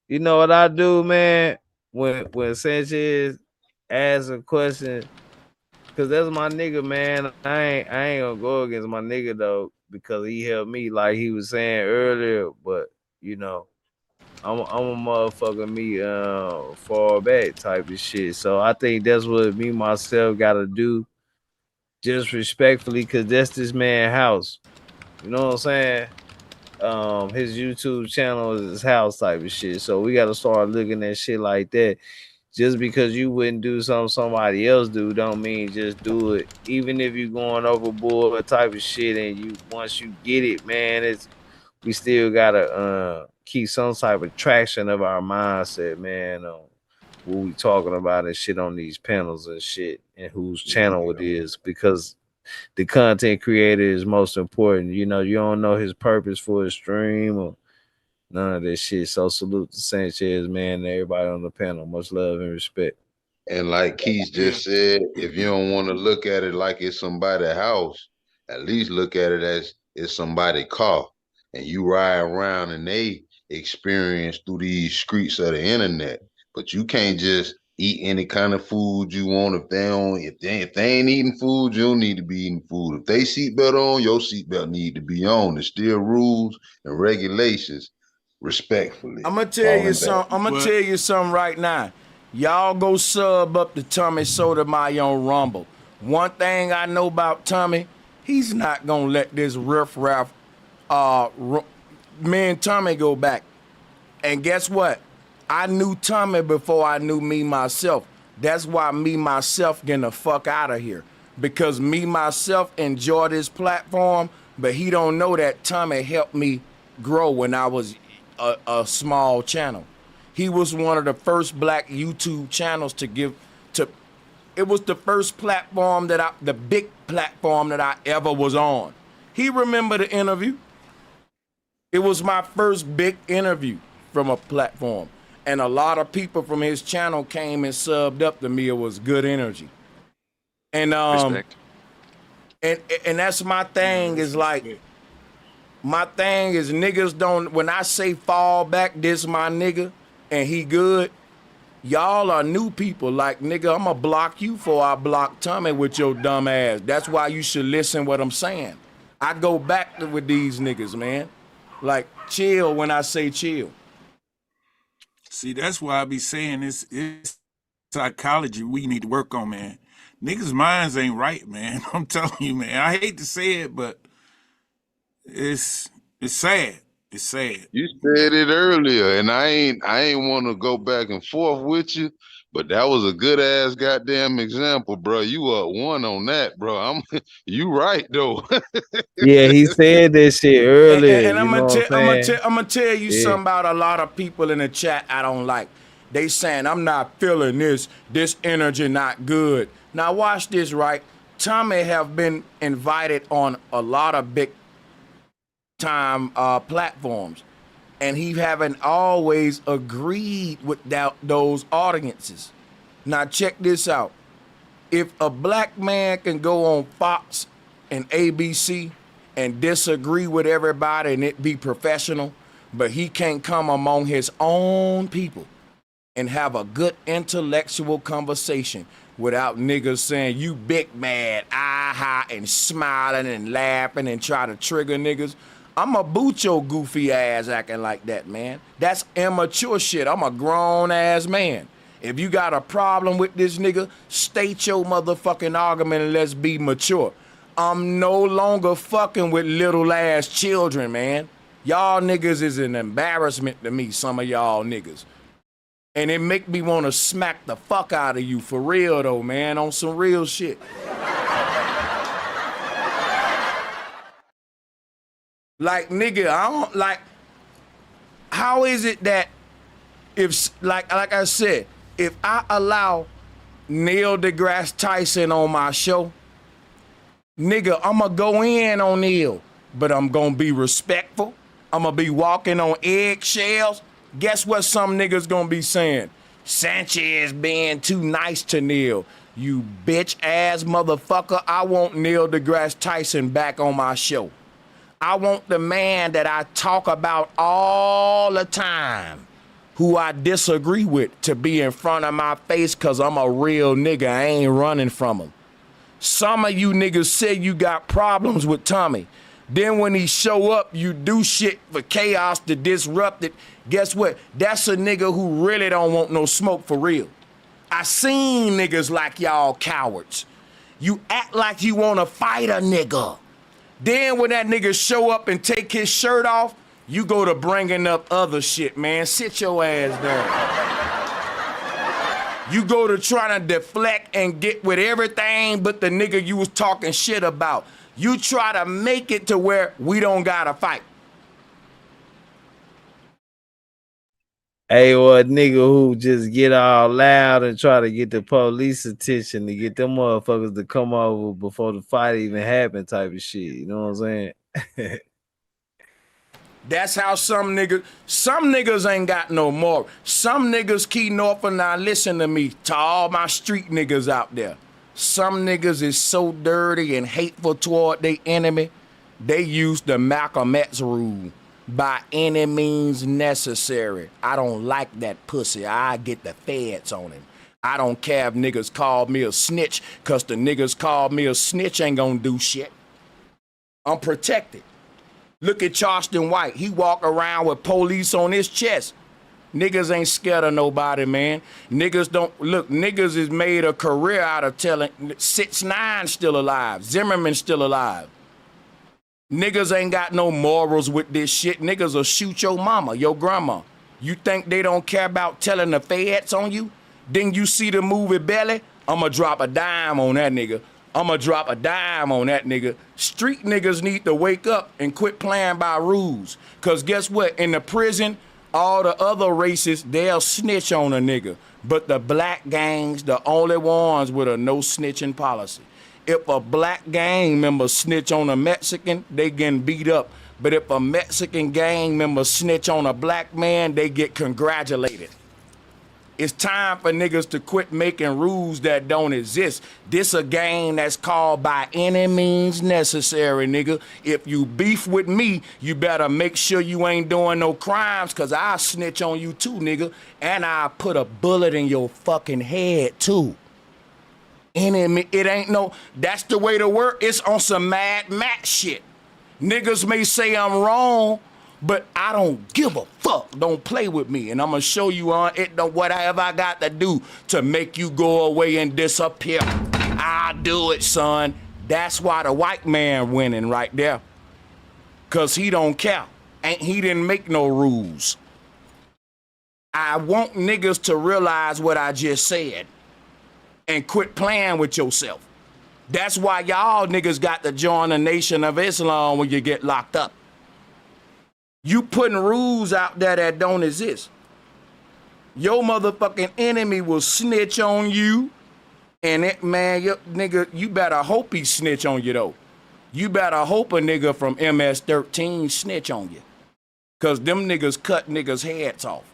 You know what I do, man? When Sanchez asks a question, because that's my nigga, man. I ain't gonna go against my nigga, though, because he helped me, like he was saying earlier. But, you know, I'm a motherfucker, me far back type of shit. So I think that's what me myself gotta do, just respectfully, because that's this man's house. You know what I'm saying? His YouTube channel is his house type of shit. So we gotta start looking at shit like that. Just because you wouldn't do something somebody else do, don't mean just do it. Even if you're going overboard type of shit, and once you get it, man, we still gotta keep some type of traction of our mindset, man, on what we talking about and shit on these panels and shit, and whose channel it is, because the content creator is most important. You know, you don't know his purpose for his stream or none of that shit. So salute to Sanchez, man, and everybody on the panel. Much love and respect. And like Keith just said, if you don't want to look at it like it's somebody's house, at least look at it as it's somebody's car. And you ride around and they experience through these streets of the internet. But you can't just eat any kind of food you want. If they ain't eating food, you don't need to be eating food. If they seatbelt on, your seatbelt need to be on. There's still rules and regulations, respectfully. I'm gonna tell you something. I'm gonna tell you something right now. Y'all go sub up to Tommy Sotomayor on Rumble. One thing I know about Tommy, he's not gonna let this riffraff. Me and Tommy go back, and guess what? I knew Tommy before I knew me myself. That's why me myself getting the fuck out of here, because me myself enjoy this platform, but he don't know that Tommy helped me grow when I was a small channel. He was one of the first black YouTube channels it was the first platform the big platform that I ever was on. He remembered the interview. It was my first big interview from a platform. And a lot of people from his channel came and subbed up to me. It was good energy. And Respect. And that's my thing, is like, my thing is niggas don't, when I say fall back, this my nigga, and he good, y'all are new people. Like, nigga, I'm gonna block you before I block Tommy with your dumb ass. That's why you should listen what I'm saying. I go back with these niggas, man. Like, chill when I say chill. See, that's why I be saying it's psychology we need to work on, man. Niggas' minds ain't right, man. I'm telling you, man. I hate to say it, but it's sad. It's sad. You said it earlier, and I ain't want to go back and forth with you, but that was a good ass goddamn example, bro. You up one on that, bro. You right though. Yeah, he said that shit earlier. And I'm gonna tell you something about a lot of people in the chat I don't like. They saying, I'm not feeling this energy not good. Now watch this, right? Tommy have been invited on a lot of big time platforms, and he haven't always agreed with those audiences. Now check this out. If a black man can go on Fox and ABC and disagree with everybody and it be professional, but he can't come among his own people and have a good intellectual conversation without niggas saying you big mad, aha, and smiling and laughing and try to trigger niggas, I'ma boot your goofy ass acting like that, man. That's immature shit. I'm a grown ass man. If you got a problem with this nigga, state your motherfucking argument and let's be mature. I'm no longer fucking with little ass children, man. Y'all niggas is an embarrassment to me, some of y'all niggas. And it make me want to smack the fuck out of you for real though, man, on some real shit. Like, nigga, I don't, like, how is it that if, like I said, if I allow Neil deGrasse Tyson on my show, nigga, I'ma go in on Neil, but I'm gonna be respectful. I'ma be walking on eggshells. Guess what some niggas gonna be saying? Sanchez being too nice to Neil. You bitch ass motherfucker. I want Neil deGrasse Tyson back on my show. I want the man that I talk about all the time, who I disagree with, to be in front of my face, cause I'm a real nigga. I ain't running from him. Some of you niggas say you got problems with Tommy. Then when he show up, you do shit for chaos to disrupt it. Guess what? That's a nigga who really don't want no smoke for real. I seen niggas like y'all cowards. You act like you want to fight a nigga. Then when that nigga show up and take his shirt off, you go to bringing up other shit, man. Sit your ass down. You go to trying to deflect and get with everything but the nigga you was talking shit about. You try to make it to where we don't gotta fight. Hey, or a nigga who just get all loud and try to get the police attention to get them motherfuckers to come over before the fight even happened type of shit. You know what I'm saying? That's how some niggas ain't got no more. Some niggas key north and now listen to me, to all my street niggas out there. Some niggas is so dirty and hateful toward their enemy, they use the Malcolm X rule. By any means necessary. I don't like that pussy. I get the feds on him. I don't care if niggas call me a snitch, cause the niggas call me a snitch ain't gonna do shit. I'm protected. Look at Charleston White. He walk around with police on his chest. Niggas ain't scared of nobody, man. Niggas don't, look, niggas has made a career out of telling, 6ix9ine still alive, Zimmerman still alive. Niggas ain't got no morals with this shit. Niggas will shoot your mama, your grandma. You think they don't care about telling the feds on you? Then you see the movie Belly? I'ma drop a dime on that nigga. I'ma drop a dime on that nigga. Street niggas need to wake up and quit playing by rules. Cause guess what? In the prison, all the other races, they'll snitch on a nigga. But the black gangs, the only ones with a no snitching policy. If a black gang member snitch on a Mexican, they getting beat up. But if a Mexican gang member snitch on a black man, they get congratulated. It's time for niggas to quit making rules that don't exist. This a game that's called by any means necessary, nigga. If you beef with me, you better make sure you ain't doing no crimes, cause I'll snitch on you too, nigga. And I'll put a bullet in your fucking head too. Enemy, it ain't no, that's the way to work. It's on some Mad Max shit. Niggas may say I'm wrong, but I don't give a fuck. Don't play with me. And I'm gonna show you on it, whatever I got to do to make you go away and disappear. I'll do it, son. That's why the white man winning right there. Cause he don't care. He didn't make no rules. I want niggas to realize what I just said. And quit playing with yourself. That's why y'all niggas got to join the Nation of Islam when you get locked up. You putting rules out there that don't exist. Your motherfucking enemy will snitch on you. And it, man, nigga, you better hope he snitch on you, though. You better hope a nigga from MS-13 snitch on you. Because them niggas cut niggas' heads off.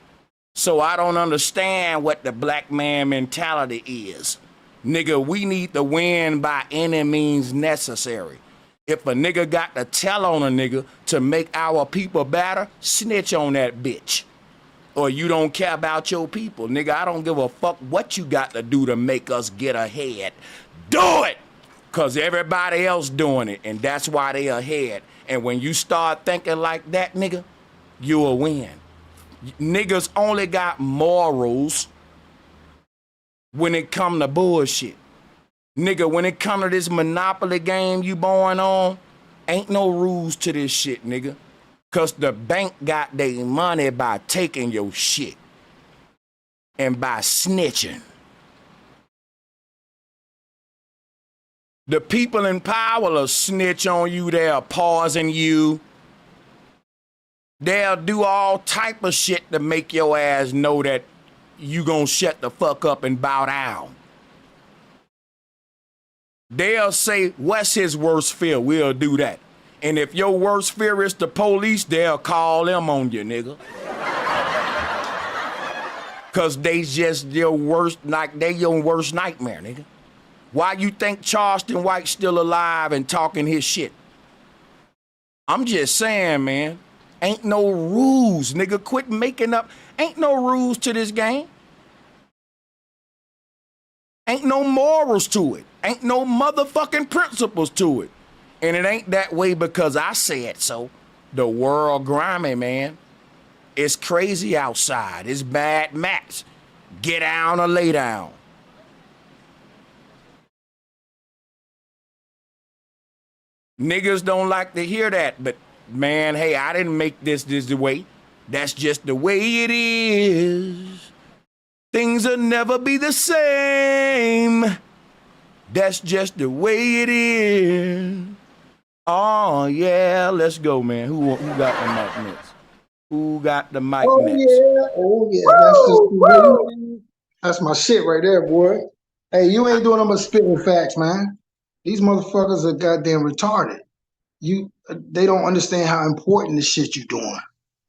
So I don't understand what the black man mentality is. Nigga, we need to win by any means necessary. If a nigga got to tell on a nigga to make our people better, snitch on that bitch. Or you don't care about your people. Nigga, I don't give a fuck what you got to do to make us get ahead. Do it! Because everybody else doing it, and that's why they ahead. And when you start thinking like that, nigga, you'll win. Niggas only got morals when it come to bullshit. Nigga, when it come to this Monopoly game you born on, ain't no rules to this shit, nigga. Cause the bank got their money by taking your shit and by snitching. The people in power will snitch on you, they'll poison you. They'll do all type of shit to make your ass know that you gonna shut the fuck up and bow down. They'll say, what's his worst fear? We'll do that. And if your worst fear is the police, they'll call them on you, nigga. Cause they just your worst, like they your worst nightmare, nigga. Why you think Charleston White's still alive and talking his shit? I'm just saying, man. Ain't no rules, nigga. Quit making up. Ain't no rules to this game. Ain't no morals to it. Ain't no motherfucking principles to it. And it ain't that way because I said so. The world grimy, man. It's crazy outside. It's Mad Max. Get down or lay down. Niggas don't like to hear that, but man, hey, I didn't make this the way. That's just the way it is. Things will never be the same. That's just the way it is. Oh, yeah, let's go, man. Who got the mic next? Who got the mic next? Oh, yeah. That's my shit right there, boy. Hey, you ain't doing them but spitting facts, man. These motherfuckers are goddamn retarded. They don't understand how important the shit you doing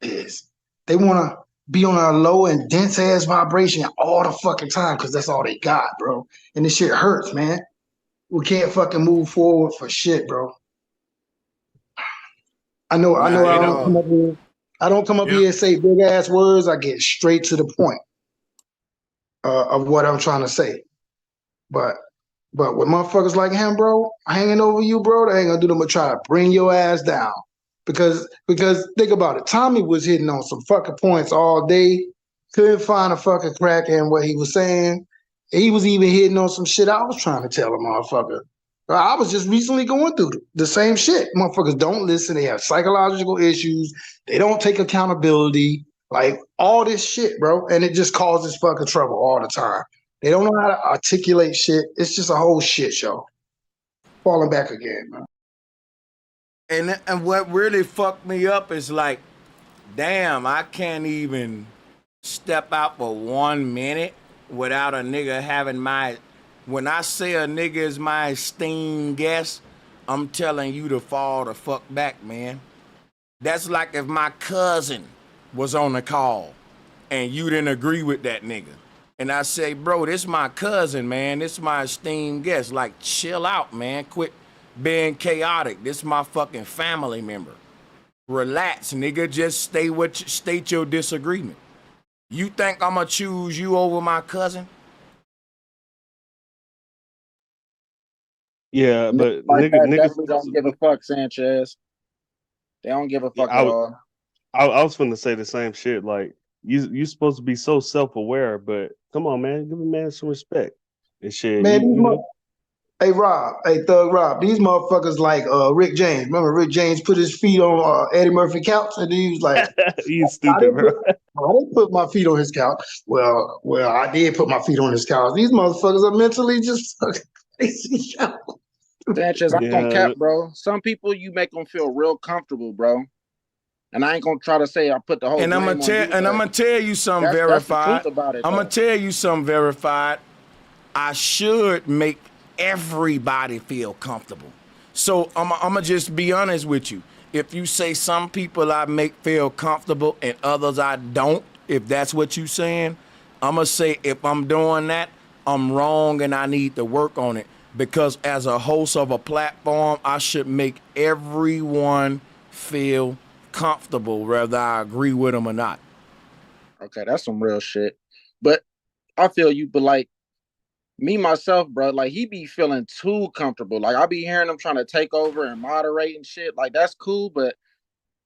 is. They want to be on a low and dense ass vibration all the fucking time because that's all they got, bro. And this shit hurts, man. We can't fucking move forward for shit, bro. I don't come up here and say big ass words. I get straight to the point of what I'm trying to say. But with motherfuckers like him, bro, hanging over you, bro, they ain't gonna do them but try to bring your ass down. Because think about it, Tommy was hitting on some fucking points all day. Couldn't find a fucking crack in what he was saying. He was even hitting on some shit I was trying to tell a motherfucker. I was just recently going through the same shit. Motherfuckers don't listen. They have psychological issues. They don't take accountability. Like all this shit, bro. And it just causes fucking trouble all the time. They don't know how to articulate shit. It's just a whole shit show. Falling back again, man. And what really fucked me up is like, damn, I can't even step out for 1 minute without a nigga having my... When I say a nigga is my esteemed guest, I'm telling you to fall the fuck back, man. That's like if my cousin was on the call and you didn't agree with that nigga. And I say, bro, this my cousin, man. This my esteemed guest. Like, chill out, man. Quit being chaotic. This my fucking family member. Relax, nigga. Just state your disagreement. You think I'ma choose you over my cousin? Yeah, but Like niggas definitely don't give a fuck, Sanchez. They don't give a fuck at all. I was finna say the same shit. Like you supposed to be so self-aware, but come on, man, give a man some respect and shit. Man, hey Rob, hey Thug Rob, these motherfuckers like Rick James. Remember Rick James put his feet on Eddie Murphy couch, and he was like, "You stupid, bro." I didn't put my feet on his couch. Well, I did put my feet on his couch. These motherfuckers are mentally just fucking crazy. Sanchez, I don't cap, bro. Some people you make them feel real comfortable, bro. And I ain't gonna try to say I put the whole And I'm blame gonna on you. I'm gonna tell you something That's verified. the truth about it. I'm gonna tell you something verified. I should make everybody feel comfortable. So I'm gonna just be honest with you. If you say some people I make feel comfortable and others I don't, if that's what you saying, I'm gonna say if I'm doing that, I'm wrong and I need to work on it. Because as a host of a platform, I should make everyone feel comfortable, whether I agree with them or not. Okay, that's some real shit. But I feel you, but like me myself, bro, like he be feeling too comfortable. Like I be hearing him trying to take over and moderate and shit. Like that's cool, but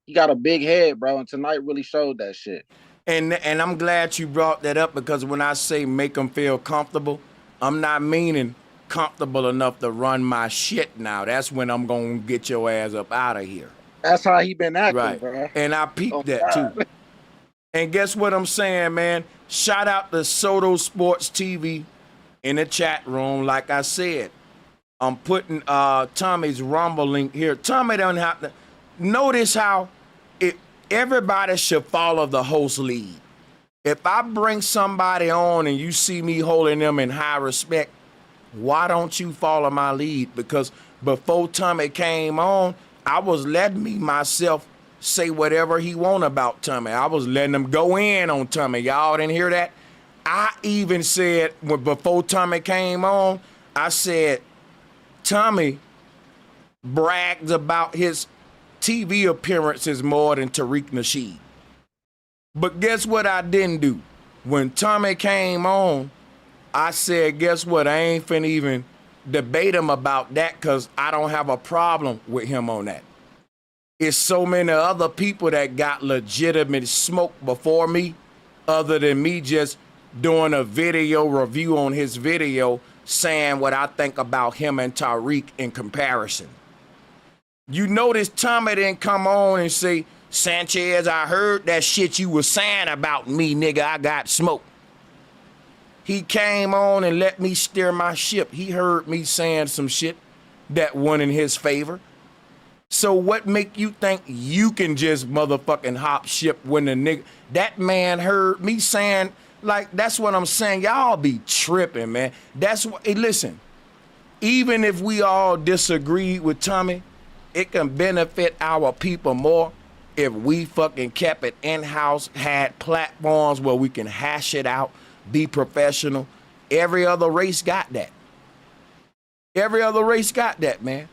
he got a big head, bro, and tonight really showed that shit. And I'm glad you brought that up, because when I say make them feel comfortable, I'm not meaning comfortable enough to run my shit now. That's when I'm gonna get your ass up out of here. That's how he been acting, right, bro. And I peeped that too. And guess what I'm saying, man? Shout out to Soto Sports TV in the chat room. Like I said, I'm putting Tommy's Rumble link here. Tommy don't have to notice how everybody should follow the host lead. If I bring somebody on and you see me holding them in high respect, why don't you follow my lead? Because before Tommy came on, I was letting me myself say whatever he want about Tommy. I was letting him go in on Tommy. Y'all didn't hear that? I even said, before Tommy came on, I said, Tommy brags about his TV appearances more than Tariq Nasheed. But guess what I didn't do? When Tommy came on, I said, guess what? I ain't finna even debate him about that, because I don't have a problem with him on that. It's so many other people that got legitimate smoke before me, other than me just doing a video review on his video saying what I think about him and Tariq in comparison. You notice Tommy didn't come on and say, Sanchez, I heard that shit you was saying about me, nigga. I got smoke. He came on and let me steer my ship. He heard me saying some shit that went in his favor. So what make you think you can just motherfucking hop ship when the nigga, that man heard me saying, like, that's what I'm saying. Y'all be tripping, man. That's what, hey, listen, even if we all disagree with Tommy, it can benefit our people more if we fucking kept it in-house, had platforms where we can hash it out, be professional. Every other race got that. Every other race got that, man.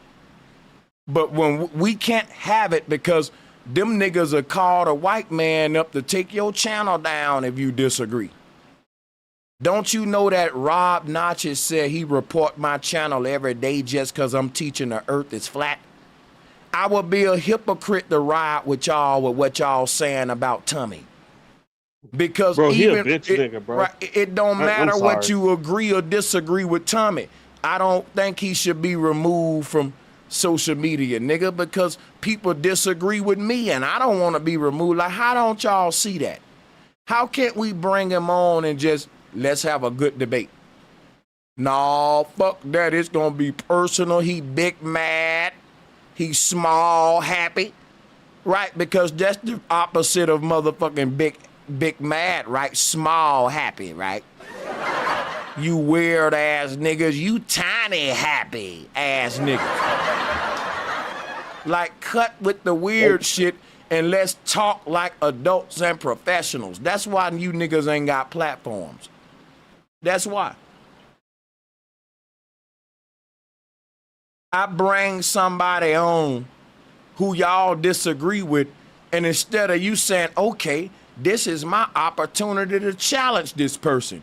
But when we can't have it, because them niggas are called a white man up to take your channel down if you disagree. Don't you know that Rob Notches said he report my channel every day just because I'm teaching the earth is flat? I would be a hypocrite to ride with y'all with what y'all saying about Tommy. Because bro, even he a bitch nigga, bro. It don't matter what you agree or disagree with Tommy. I don't think he should be removed from social media, nigga, because people disagree with me and I don't want to be removed. Like, how don't y'all see that? How can't we bring him on and just let's have a good debate? No, fuck that. It's gonna be personal. He big mad. He's small happy, right? Because that's the opposite of motherfucking big mad, right? Small happy, right? You weird ass niggas, you tiny happy ass niggas. Like, cut with the weird shit and let's talk like adults and professionals. That's why you niggas ain't got platforms. That's why. I bring somebody on who y'all disagree with, and instead of you saying, okay, this is my opportunity to challenge this person,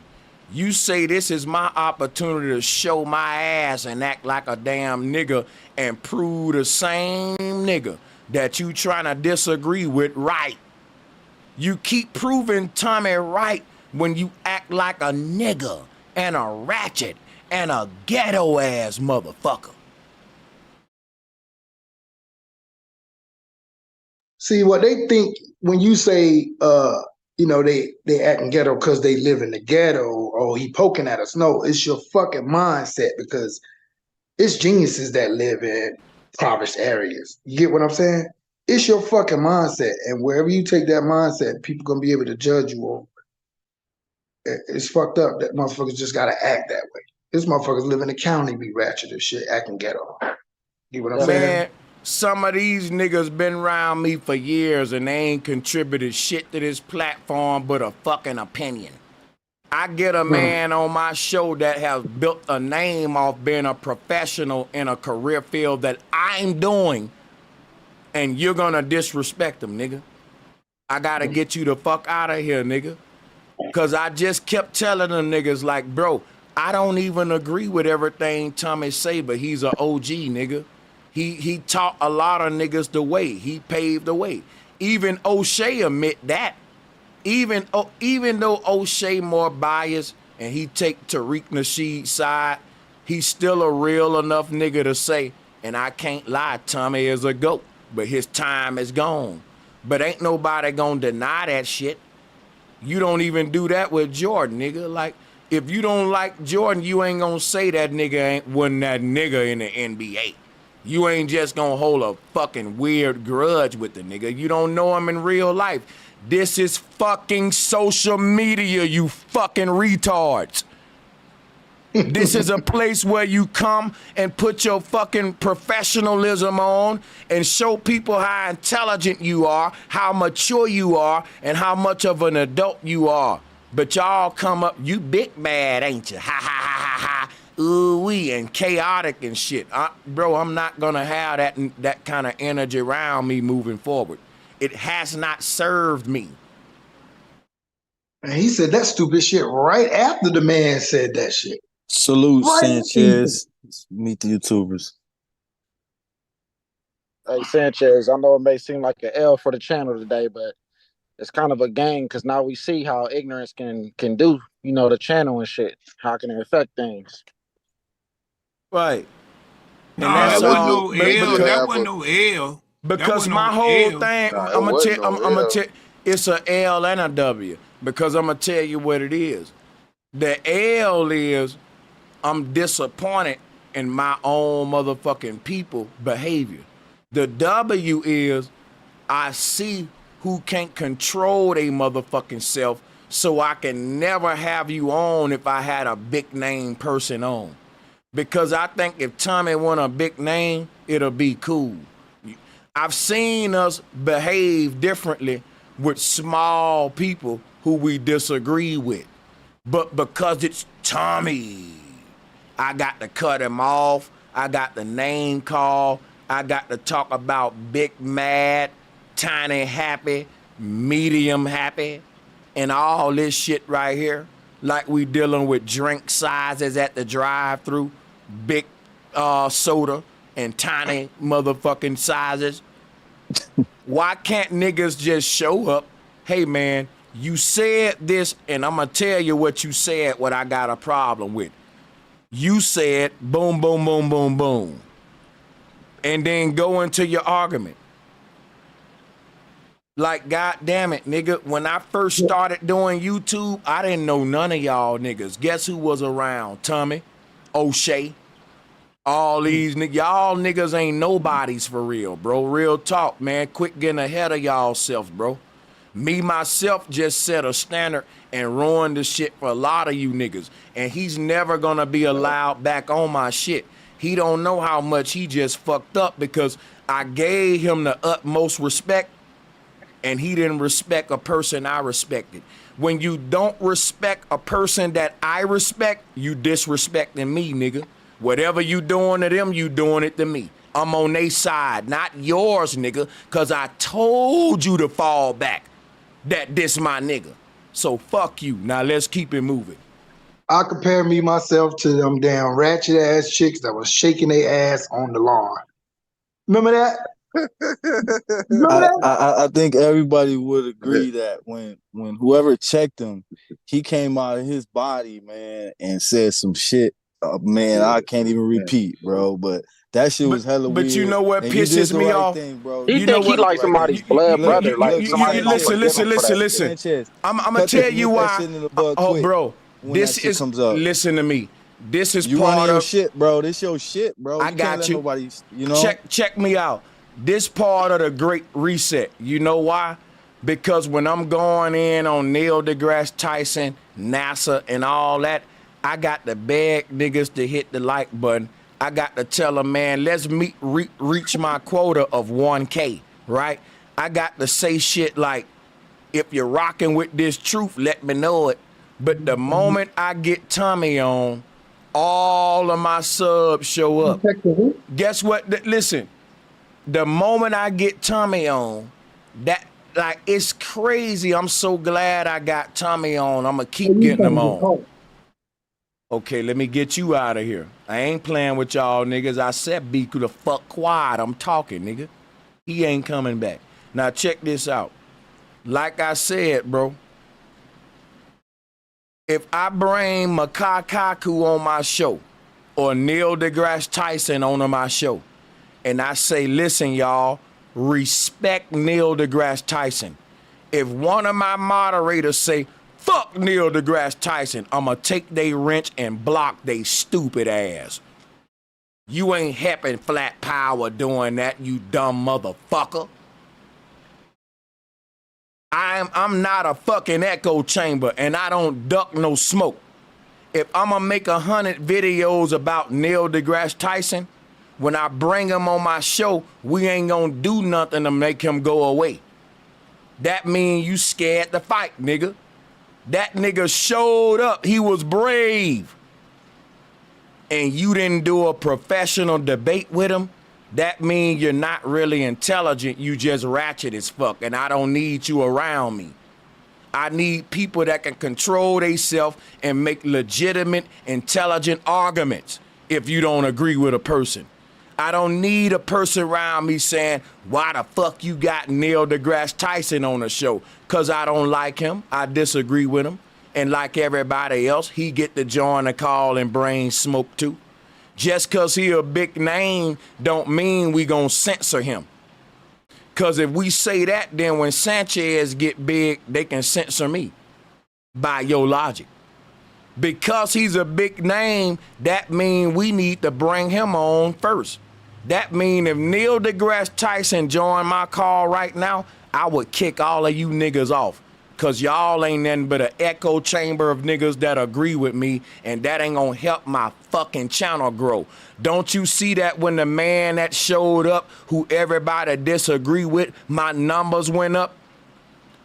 you say this is my opportunity to show my ass and act like a damn nigga and prove the same nigga that you trying to disagree with right. You keep proving Tommy right when you act like a nigga and a ratchet and a ghetto ass motherfucker. See what they think when you say, you know, they acting ghetto because they live in the ghetto, or he poking at us. No, it's your fucking mindset, because it's geniuses that live in impoverished areas. You get what I'm saying? It's your fucking mindset, and wherever you take that mindset, people gonna be able to judge you over. It's fucked up that motherfuckers just gotta act that way. This motherfuckers live in the county, be ratchet and shit, acting ghetto. You know what I'm saying? Man, some of these niggas been around me for years and they ain't contributed shit to this platform but a fucking opinion. I get a man on my show that has built a name off being a professional in a career field that I'm doing, and you're gonna disrespect him, nigga. I gotta get you the fuck out of here, nigga. Cause I just kept telling them niggas like, bro, I don't even agree with everything Tommy say, but he's an OG, nigga. He taught a lot of niggas the way. He paved the way. Even O'Shea admit that. Even though O'Shea more biased and he take Tariq Nasheed's side, he's still a real enough nigga to say, and I can't lie, Tommy is a GOAT, but his time is gone. But ain't nobody gonna deny that shit. You don't even do that with Jordan, nigga. Like, if you don't like Jordan, you ain't gonna say that nigga wasn't that nigga in the NBA. You ain't just gonna hold a fucking weird grudge with the nigga. You don't know him in real life. This is fucking social media, you fucking retards. This is a place where you come and put your fucking professionalism on and show people how intelligent you are, how mature you are, and how much of an adult you are. But y'all come up, you big bad, ain't you? Ha ha ha ha ha. Ooh-wee, and chaotic and shit. Bro, I'm not gonna have that kind of energy around me moving forward. It has not served me. And he said that stupid shit right after the man said that shit. Salute, Right. Sanchez. Meet the YouTubers. Hey, Sanchez, I know it may seem like an L for the channel today, but it's kind of a game because now we see how ignorance can do, you know, the channel and shit. How can it affect things? Right. No, that wasn't no L. That wasn't no L. Because my whole thing, I'm gonna tell, it's a L and a W. Because I'm gonna tell you what it is. The L is I'm disappointed in my own motherfucking people behavior. The W is I see who can't control their motherfucking self, so I can never have you on if I had a big name person on. Because I think if Tommy want a big name, it'll be cool. I've seen us behave differently with small people who we disagree with. But because it's Tommy, I got to cut him off. I got the name call. I got to talk about big mad, tiny happy, medium happy, and all this shit right here. Like we dealing with drink sizes at the drive-thru, big soda and tiny motherfucking sizes. Why can't niggas just show up? Hey man, you said this, and I'm gonna tell you what you said, what I got a problem with. You said boom, boom, boom, boom, boom. And then go into your argument. Like, God damn it, nigga, when I first started doing YouTube, I didn't know none of y'all niggas. Guess who was around? Tommy, O'Shea, all these niggas. Y'all niggas ain't nobodies for real, bro. Real talk, man. Quit getting ahead of y'all self, bro. Me, myself, just set a standard and ruined the shit for a lot of you niggas. And he's never gonna be allowed back on my shit. He don't know how much he just fucked up because I gave him the utmost respect and he didn't respect a person I respected. When you don't respect a person that I respect, you disrespecting me, nigga. Whatever you doing to them, you doing it to me. I'm on their side, not yours, nigga, because I told you to fall back. That this my nigga. So fuck you. Now let's keep it moving. I compare me myself to them damn ratchet ass chicks that was shaking their ass on the lawn. Remember that? I think everybody would agree that when whoever checked him, he came out of his body, man, and said some shit. Man, I can't even repeat, bro. But that shit was hella weird. But you know what pisses me off? Bro. He think he like somebody's blood brother, like somebody. Listen. I'm gonna tell you why. Oh, bro, this is. Listen to me. This is you part of your shit, bro. This your shit, bro. I got you. Nobody, you know. Check me out. This part of the Great Reset. You know why? Because when I'm going in on Neil deGrasse Tyson, NASA, and all that, I got to beg niggas to hit the like button. I got to tell them, man, let's reach my quota of 1K, right? I got to say shit like, if you're rocking with this truth, let me know it. But the moment I get Tommy on, all of my subs show up. Guess what? Listen, the moment I get Tommy on, that, like, it's crazy. I'm so glad I got Tommy on. I'm going to keep getting him on. Okay, let me get you out of here. I ain't playing with y'all niggas. I said be the fuck quiet. I'm talking, nigga. He ain't coming back. Now check this out. Like I said, bro, if I bring Makai Kaku on my show or Neil deGrasse Tyson on my show, and I say, listen, y'all, respect Neil deGrasse Tyson. If one of my moderators say, fuck Neil deGrasse Tyson, I'ma take they wrench and block they stupid ass. You ain't helping Flat Power doing that, you dumb motherfucker. I'm not a fucking echo chamber, and I don't duck no smoke. If I'ma make 100 videos about Neil deGrasse Tyson, when I bring him on my show, we ain't gonna do nothing to make him go away. That mean you scared to fight, nigga. That nigga showed up. He was brave. And you didn't do a professional debate with him. That means you're not really intelligent. You just ratchet as fuck. And I don't need you around me. I need people that can control themselves and make legitimate, intelligent arguments if you don't agree with a person. I don't need a person around me saying, why the fuck you got Neil deGrasse Tyson on the show? Because I don't like him. I disagree with him. And like everybody else, he get to join the call and bring smoke too. Just because he a big name don't mean we gonna censor him. Because if we say that, then when Sanchez get big, they can censor me by your logic. Because he's a big name, that mean we need to bring him on first. That mean if Neil deGrasse Tyson joined my call right now, I would kick all of you niggas off. Cause y'all ain't nothing but an echo chamber of niggas that agree with me, and that ain't gonna help my fucking channel grow. Don't you see that when the man that showed up, who everybody disagree with, my numbers went up?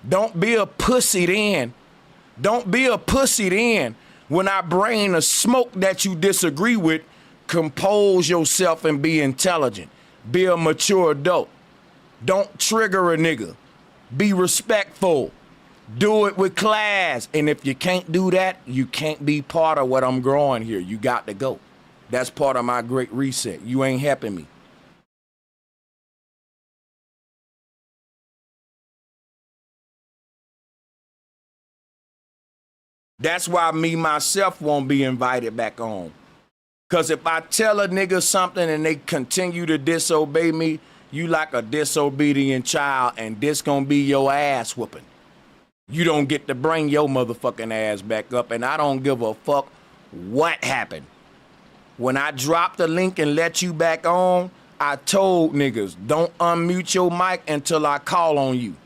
Don't be a pussy then. Don't be a pussy then. When I bring a smoke that you disagree with, compose yourself and be intelligent. Be a mature adult. Don't trigger a nigga. Be respectful. Do it with class. And if you can't do that, you can't be part of what I'm growing here. You got to go. That's part of my Great Reset. You ain't helping me. That's why me, myself, won't be invited back on. Because if I tell a nigga something and they continue to disobey me, you like a disobedient child, and this gonna be your ass whooping. You don't get to bring your motherfucking ass back up, and I don't give a fuck what happened. When I dropped the link and let you back on, I told niggas, don't unmute your mic until I call on you.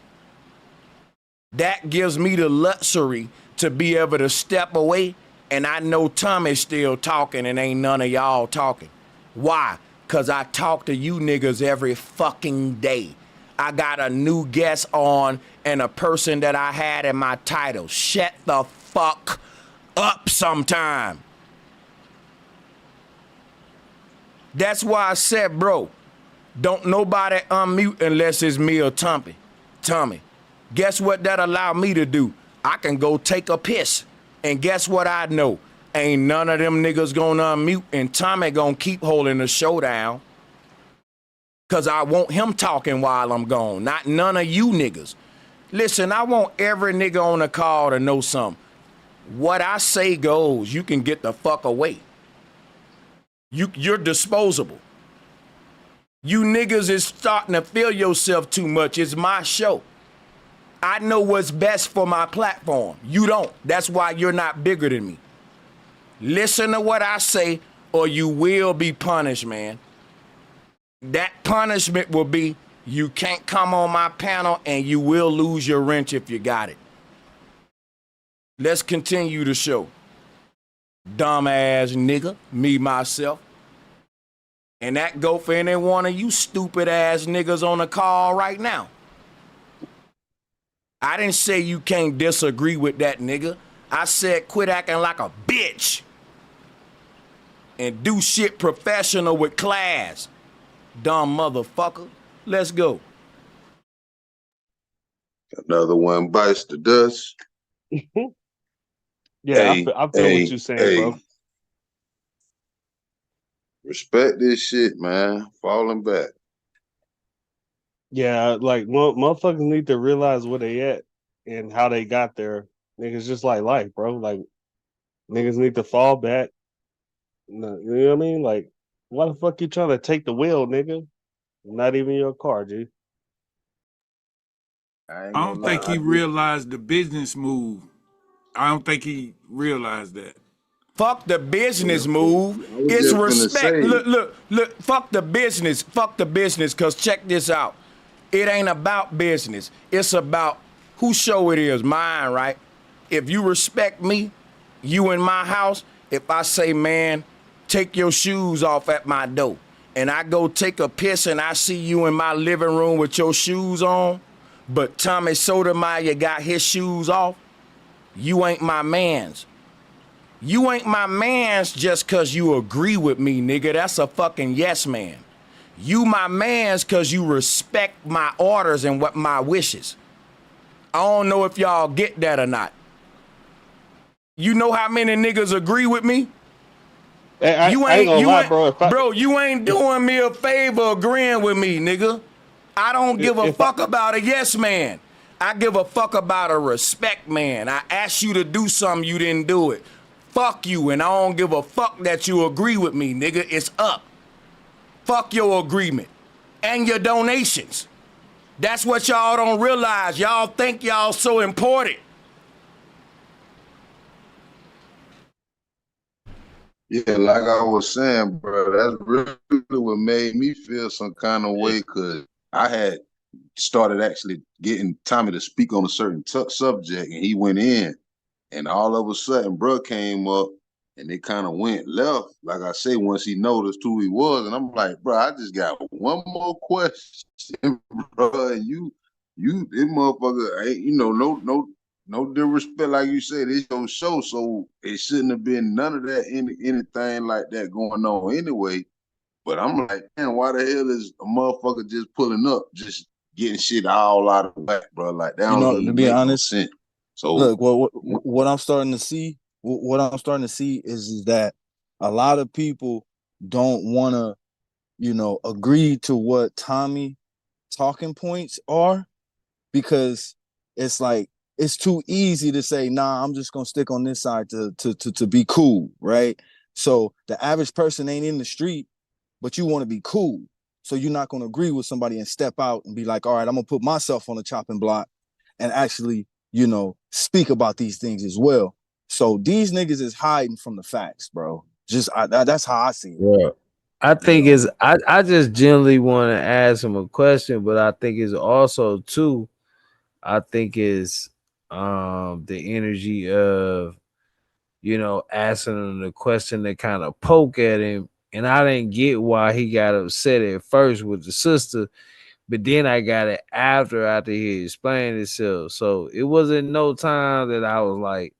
That gives me the luxury to be able to step away, and I know Tommy's still talking and ain't none of y'all talking. Why? Because I talk to you niggas every fucking day. I got a new guest on and a person that I had in my title. Shut the fuck up sometime. That's why I said, bro, don't nobody unmute unless it's me or Tommy. Guess what that allowed me to do? I can go take a piss. And guess what I know? Ain't none of them niggas gonna unmute, and Tommy gonna keep holding the show down. Cause I want him talking while I'm gone, not none of you niggas. Listen, I want every nigga on the call to know something. What I say goes. You can get the fuck away. You're disposable. You niggas is starting to feel yourself too much. It's my show. I know what's best for my platform. You don't. That's why you're not bigger than me. Listen to what I say, or you will be punished, man. that punishment will be you can't come on my panel and you will lose your wrench if you got it. Let's continue the show. Dumbass nigga, me, myself. And that go for any one of you stupid ass niggas on the call right now. I didn't say you can't disagree with that nigga. I said quit acting like a bitch and do shit professional with class. Dumb motherfucker. Let's go. Another one bites the dust. Yeah, I feel what you're saying, bro. Respect this shit, man. Falling back. Yeah, like motherfuckers need to realize where they at and how they got there. Niggas just like life, bro. Like niggas need to fall back. You know what I mean? Like, why the fuck you trying to take the wheel, nigga? Not even your car, G. I don't think he realized the business move. I don't think he realized that. Fuck the business move. It's respect. Look. Fuck the business. Fuck the business. Cause check this out. It ain't about business. It's about whose show it is. Mine, right? If you respect me, you in my house. If I say, man, take your shoes off at my door, and I go take a piss and I see you in my living room with your shoes on, but Tommy Sotomayor got his shoes off, you ain't my mans. You ain't my mans just cause you agree with me, nigga. That's a fucking yes man. You my mans cause you respect my orders and what my wishes. I don't know if y'all get that or not. You know how many niggas agree with me? You ain't doing me a favor agreeing with me, nigga. I don't give a fuck about a yes man. I give a fuck about a respect man. I asked you to do something, you didn't do it. Fuck you, and I don't give a fuck that you agree with me, nigga. It's up. Fuck your agreement and your donations. That's what y'all don't realize. Y'all think y'all so important. Yeah, like I was saying, bro, that's really what made me feel some kind of way, because I had started actually getting Tommy to speak on a certain subject, and he went in, and all of a sudden, bro came up, and it kind of went left. Like I say, once he noticed who he was, and I'm like, bro, I just got one more question, bro, and you, this motherfucker, ain't, no disrespect, like you said, it's your show, so it shouldn't have been none of that, anything like that going on anyway. But I'm like, man, why the hell is a motherfucker just pulling up, just getting shit all out of whack, bro? Like that don't even to be make honest, no sense. So look, what I'm starting to see, is that a lot of people don't want to, agree to what Tommy talking points are, because it's like it's too easy to say, nah, I'm just gonna stick on this side to be cool, right? So the average person ain't in the street, but you want to be cool. So you're not gonna agree with somebody and step out and be like, all right, I'm gonna put myself on the chopping block and actually, speak about these things as well. So these niggas is hiding from the facts, bro. That's how I see it. Yeah. I think I just generally want to ask him a question, but I think it's also too, I think is the energy of, asking him the question to kind of poke at him. And I didn't get why he got upset at first with the sister, but then I got it after he explained himself. So it wasn't no time that I was like,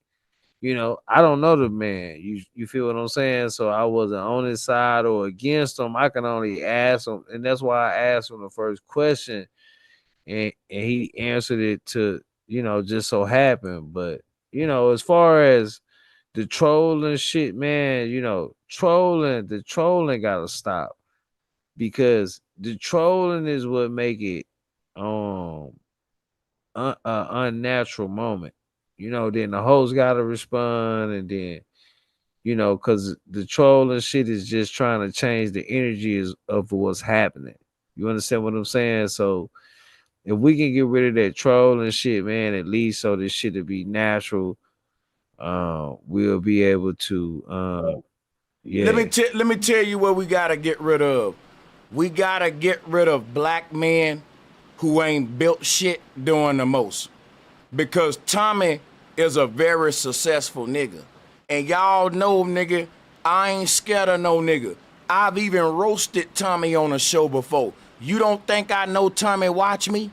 I don't know the man. You feel what I'm saying? So I wasn't on his side or against him. I can only ask him, and that's why I asked him the first question, and he answered it to, just so happened. But as far as the trolling shit, man, the trolling gotta stop, because the trolling is what make it an unnatural moment. Then the host gotta respond, and then because the trolling shit is just trying to change the energy of what's happening. You understand what I'm saying? So if we can get rid of that trolling shit, man, at least so this shit will be natural, we'll be able to yeah. Let me tell you what we gotta get rid of. We gotta get rid of black men who ain't built shit doing the most. Because Tommy is a very successful nigga. And y'all know, nigga, I ain't scared of no nigga. I've even roasted Tommy on a show before. You don't think I know Tommy watch me?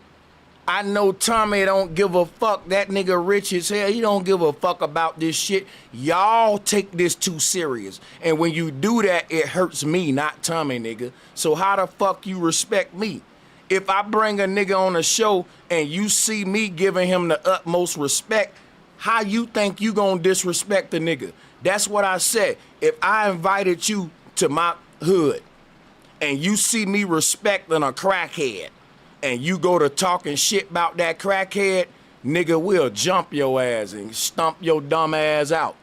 I know Tommy don't give a fuck. That nigga rich as hell. He don't give a fuck about this shit. Y'all take this too serious. And when you do that, it hurts me, not Tommy, nigga. So how the fuck you respect me? If I bring a nigga on a show and you see me giving him the utmost respect, how you think you gonna disrespect the nigga? That's what I said. If I invited you to my hood and you see me respecting a crackhead, and you go to talking shit about that crackhead, nigga, we'll jump your ass and stomp your dumb ass out.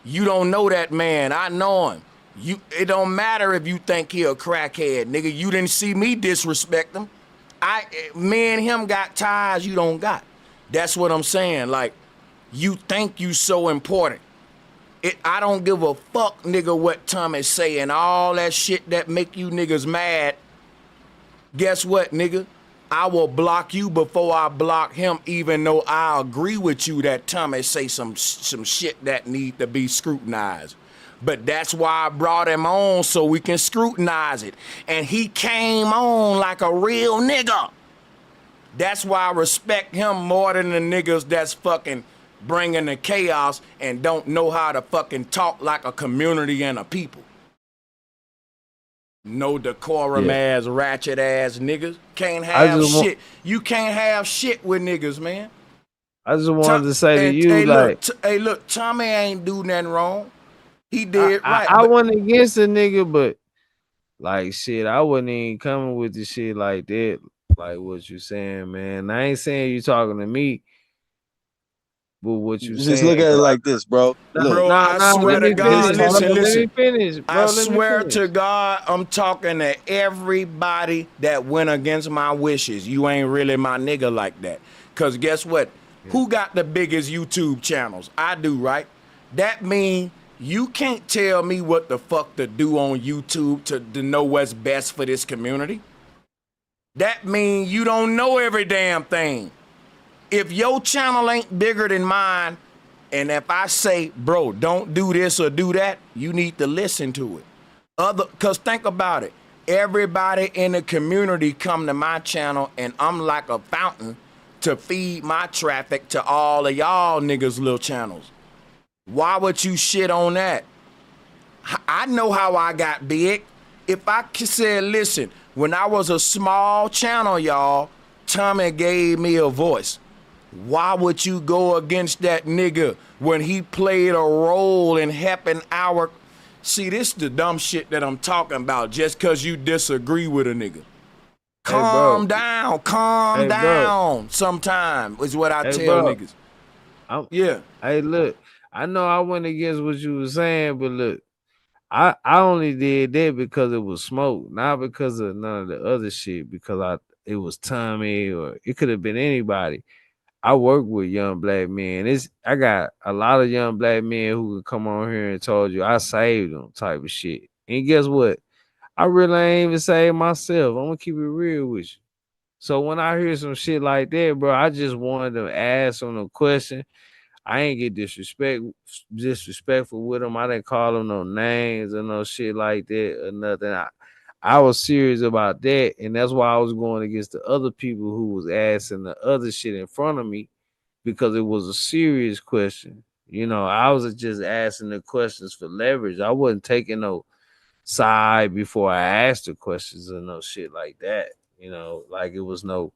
You don't know that man. I know him. It don't matter if you think he a crackhead, nigga. You didn't see me disrespect him. Me and him got ties you don't got. That's what I'm saying. Like, you think you so important. I don't give a fuck, nigga, what Tommy say and all that shit that make you niggas mad. Guess what, nigga? I will block you before I block him, even though I agree with you that Tommy say some shit that need to be scrutinized. But that's why I brought him on, so we can scrutinize it. And he came on like a real nigga. That's why I respect him more than the niggas that's fucking bringing the chaos and don't know how to fucking talk like a community and a people. No decorum ass, ratchet ass niggas. Can't have shit. You can't have shit with niggas, man. I just wanted to say to you, look, Tommy ain't do nothing wrong. He did right. I wasn't against the nigga, but like shit, I wasn't even coming with the shit like that. Like what you saying, man. I ain't saying you talking to me. But what you just look at it like this, bro. Look, bro, I swear to God, listen. Let me finish, bro. I swear to God, I'm talking to everybody that went against my wishes. You ain't really my nigga like that. Cause guess what? Yeah. Who got the biggest YouTube channels? I do, right? That mean you can't tell me what the fuck to do on YouTube to know what's best for this community. That mean you don't know every damn thing. If your channel ain't bigger than mine, and if I say, bro, don't do this or do that, you need to listen to it. Cause think about it. Everybody in the community come to my channel and I'm like a fountain to feed my traffic to all of y'all niggas' little channels. Why would you shit on that? I know how I got big. If I said, listen, when I was a small channel, y'all, Tommy gave me a voice. Why would you go against that nigga when he played a role in helping our... See, this is the dumb shit that I'm talking about just because you disagree with a nigga. Calm down sometime is what I tell niggas. Hey, look, I know I went against what you were saying, but look, I only did that because it was smoke, not because of none of the other shit, because it was Tommy or it could have been anybody. I work with young black men. I got a lot of young black men who could come on here and told you I saved them type of shit. And guess what? I really ain't even saved myself. I'm gonna keep it real with you. So when I hear some shit like that, bro, I just wanted to ask them a question. I ain't get disrespectful with them. I didn't call them no names or no shit like that or nothing. I was serious about that, and that's why I was going against the other people who was asking the other shit in front of me because it was a serious question. You know, I was just asking the questions for leverage. I wasn't taking no side before I asked the questions or no shit like that. You know, like it was no,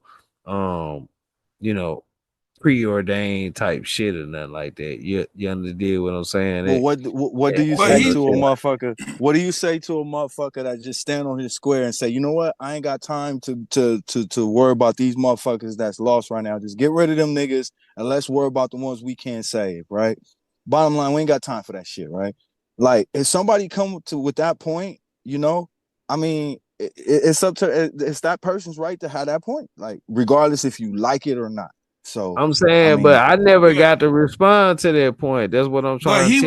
preordained type shit or nothing like that. You understand what I'm saying? Well, what do you say to a motherfucker? What do you say to a motherfucker that just stand on his square and say, you know what? I ain't got time to worry about these motherfuckers that's lost right now. Just get rid of them niggas and let's worry about the ones we can't save, right? Bottom line, we ain't got time for that shit, right? Like if somebody come with that point, you know, I mean, it's up to it's that person's right to have that point, like regardless if you like it or not. So I'm saying, but I never got to respond to that point. That's what I'm trying to tell you.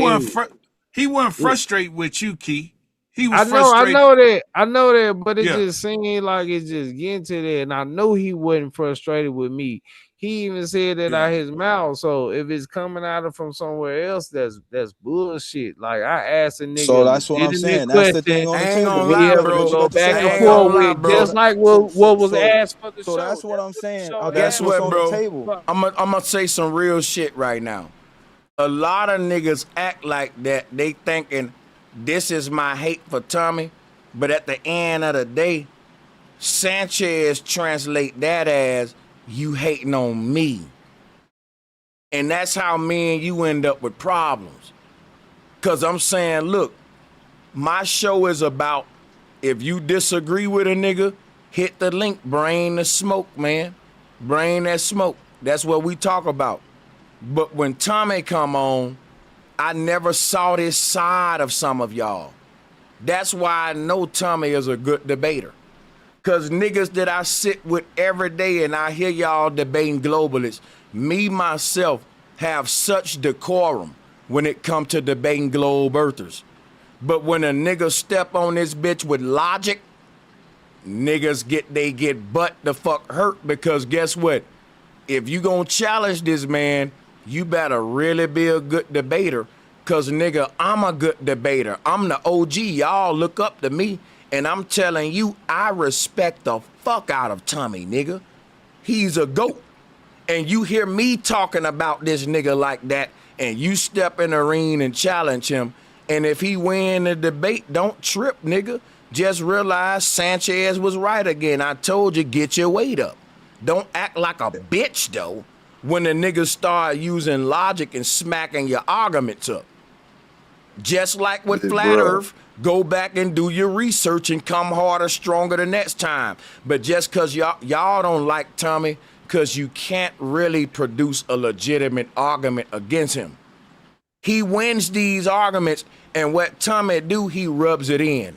He wasn't frustrated with you, Key. He was frustrated. I know that, but it just seemed like it's just getting to that. And I know he wasn't frustrated with me. He even said that out his mouth. So if it's coming out of from somewhere else, that's bullshit. Like I asked a nigga, so that's what I'm saying. That's the thing on the table. We able to go back and forth with, just like what was asked for the show. So that's what I'm saying. Guess what, bro? I'm gonna say some real shit right now. A lot of niggas act like that. They thinking this is my hate for Tommy, but at the end of the day, Sanchez translate that as you hating on me. And that's how me and you end up with problems. Cause I'm saying, look, my show is about, if you disagree with a nigga, hit the link, bring the smoke, man. Bring that smoke. That's what we talk about. But when Tommy come on, I never saw this side of some of y'all. That's why I know Tommy is a good debater. Cause niggas that I sit with every day and I hear y'all debating globalists, me, myself, have such decorum when it come to debating globe earthers. But when a nigga step on this bitch with logic, niggas get butt the fuck hurt, because guess what? If you gonna challenge this man, you better really be a good debater, cause nigga, I'm a good debater. I'm the OG. Y'all look up to me, and I'm telling you, I respect the fuck out of Tommy, nigga. He's a GOAT. And you hear me talking about this nigga like that, and you step in the ring and challenge him, and if he win the debate, don't trip, nigga. Just realize Sanchez was right again. I told you, get your weight up. Don't act like a bitch, though, when the niggas start using logic and smacking your arguments up. Just like with Flat Earth, go back and do your research and come harder, stronger the next time. But just because y'all don't like Tommy, because you can't really produce a legitimate argument against him. He wins these arguments, and what Tommy do, he rubs it in.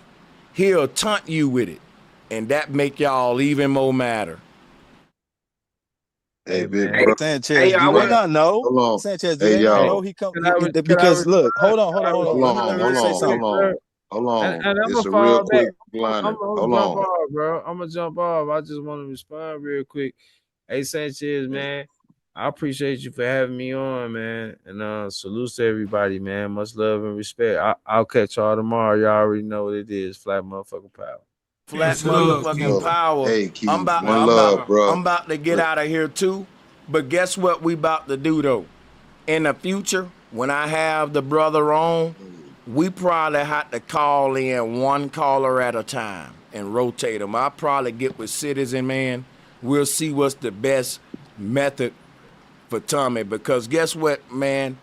He'll taunt you with it, and that make y'all even more madder. Hey, big bro. Sanchez, do we not know? Sanchez, do they not know he come? Because look, hold on. Hold on. And I'm It's gonna a fall real back. quick I'm liner. gonna Hold jump on. off, bro. I'm gonna jump off. I just want to respond real quick. Hey, Sanchez, man, I appreciate you for having me on, man. And salute to everybody, man. Much love and respect. I'll catch y'all tomorrow. Y'all already know what it is. Flat motherfucking power. Flat motherfucking power. Hey, Keith, I'm about to get out of here too. But guess what we about to do though? In the future, when I have the brother on, we probably have to call in one caller at a time and rotate them. I'll probably get with Citizen, man. We'll see what's the best method for Tommy, because guess what, man?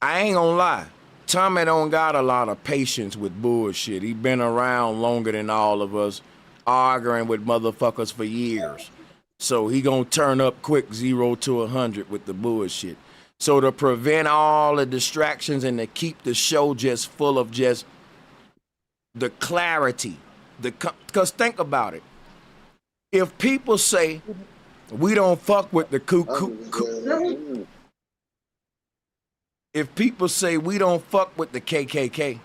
I ain't gonna lie. Tommy don't got a lot of patience with bullshit. He been around longer than all of us, arguing with motherfuckers for years. So he gonna turn up quick 0 to 100 with the bullshit. So to prevent all the distractions and to keep the show just full of just the clarity, because think about it. If people say we don't fuck with the if people say we don't fuck with the KKK,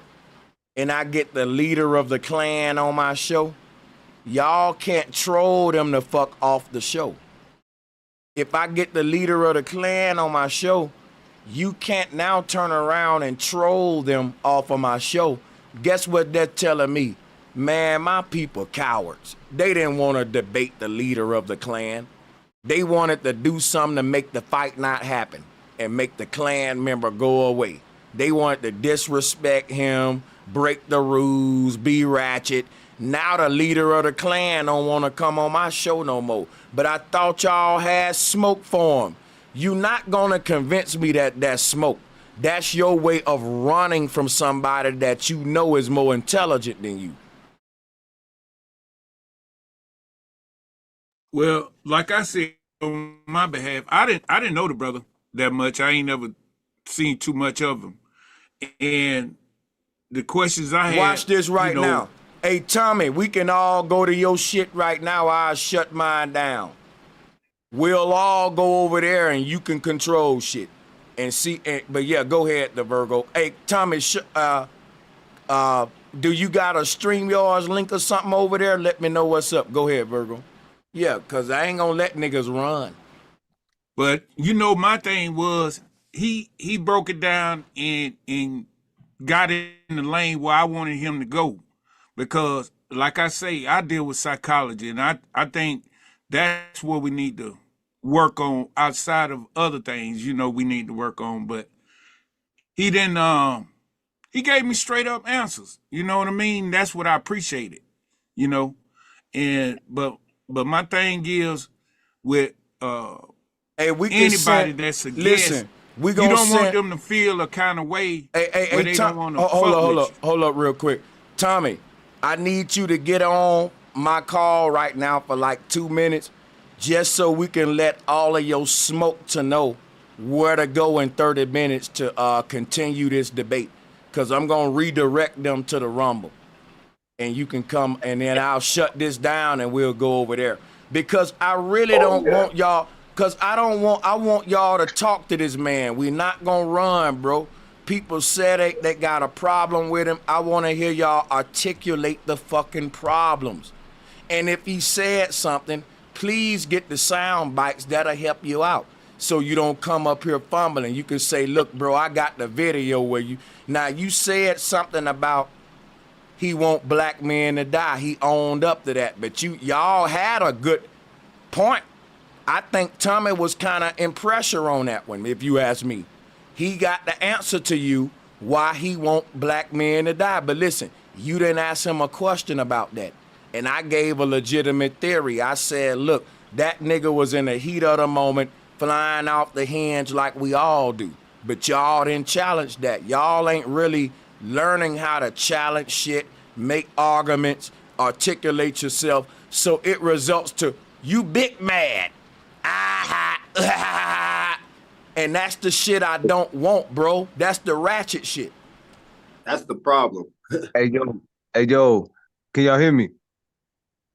and I get the leader of the Klan on my show, y'all can't troll them the fuck off the show. If I get the leader of the Klan on my show, you can't now turn around and troll them off of my show. Guess what they're telling me? Man, my people cowards. They didn't want to debate the leader of the Klan. They wanted to do something to make the fight not happen and make the Klan member go away. They wanted to disrespect him, break the rules, be ratchet. Now the leader of the Klan don't want to come on my show no more. But I thought y'all had smoke for him. You not gonna convince me that that's smoke. That's your way of running from somebody that you know is more intelligent than you. Well, like I said on my behalf, I didn't know the brother that much. I ain't never seen too much of him. And the questions I had. Watch this right now. Hey, Tommy, we can all go to your shit right now. I'll shut mine down. We'll all go over there and you can control shit and see. But yeah, go ahead, the Virgo. Hey, Tommy, Do you got a StreamYards link or something over there? Let me know what's up. Go ahead, Virgo. Yeah, because I ain't going to let niggas run. But, you know, my thing was he broke it down and got in the lane where I wanted him to go. Because, like I say, I deal with psychology, and I think that's what we need to work on outside of other things, you know, we need to work on. But he didn't, he gave me straight up answers. You know what I mean? That's what I appreciated, you know. And but my thing is with hey, we can anybody that's a guest, listen, we you gonna don't want send, them to feel a kind of way hey, where they don't want to hold up real quick. Tommy, I need you to get on my call right now for like 2 minutes, just so we can let all of your smoke to know where to go in 30 minutes to continue this debate. Because I'm going to redirect them to the Rumble. And you can come, and then I'll shut this down and we'll go over there. Because I really don't want y'all, because I want y'all to talk to this man. We're not going to run, bro. People said they got a problem with him. I want to hear y'all articulate the fucking problems. And if he said something, please get the sound bites that'll help you out. So you don't come up here fumbling. You can say, look, bro, I got the video where you said something about he want black men to die. He owned up to that. But y'all had a good point. I think Tommy was kind of in pressure on that one, if you ask me. He got the answer to you why he want black men to die. But listen, you didn't ask him a question about that. And I gave a legitimate theory. I said, look, that nigga was in the heat of the moment, flying off the hinge like we all do. But y'all didn't challenge that. Y'all ain't really learning how to challenge shit, make arguments, articulate yourself, so it results to you big mad. And that's the shit I don't want, bro. That's the ratchet shit. That's the problem. Hey yo, can y'all hear me?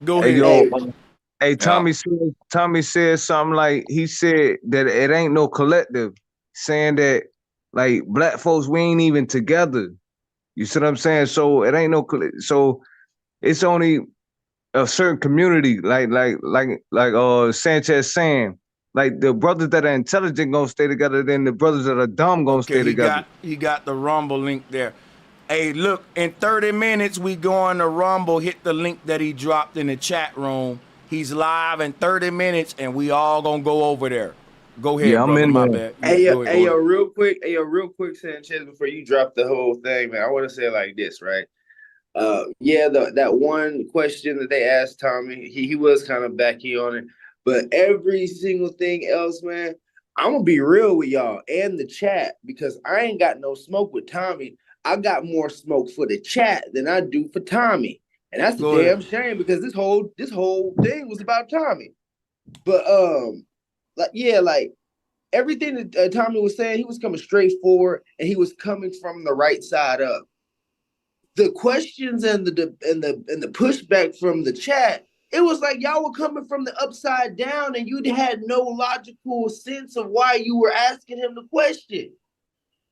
Go ahead. Hey, Tommy said something like, he said that it ain't no collective, saying that like black folks, we ain't even together. You see what I'm saying? So it ain't no, so it's only a certain community, like Sanchez saying, like the brothers that are intelligent gonna stay together, then the brothers that are dumb gonna stay together. He got the Rumble link there. Hey, look, in 30 minutes, we go on the Rumble, hit the link that he dropped in the chat room. He's live in 30 minutes, and we all gonna go over there. Go ahead, yeah, brother, I'm in my there. bad. Yeah, Hey, yo, real quick, Sanchez, before you drop the whole thing, man, I want to say it like this, right? That one question that they asked Tommy, he was kind of backy on it, but every single thing else, man, I'm gonna be real with y'all and the chat, because I ain't got no smoke with Tommy. I got more smoke for the chat than I do for Tommy, and that's a damn shame, because this whole thing was about Tommy. But like everything that Tommy was saying, he was coming straight forward, and he was coming from the right side up. The questions and the pushback from the chat, it was like y'all were coming from the upside down, and you had no logical sense of why you were asking him the question.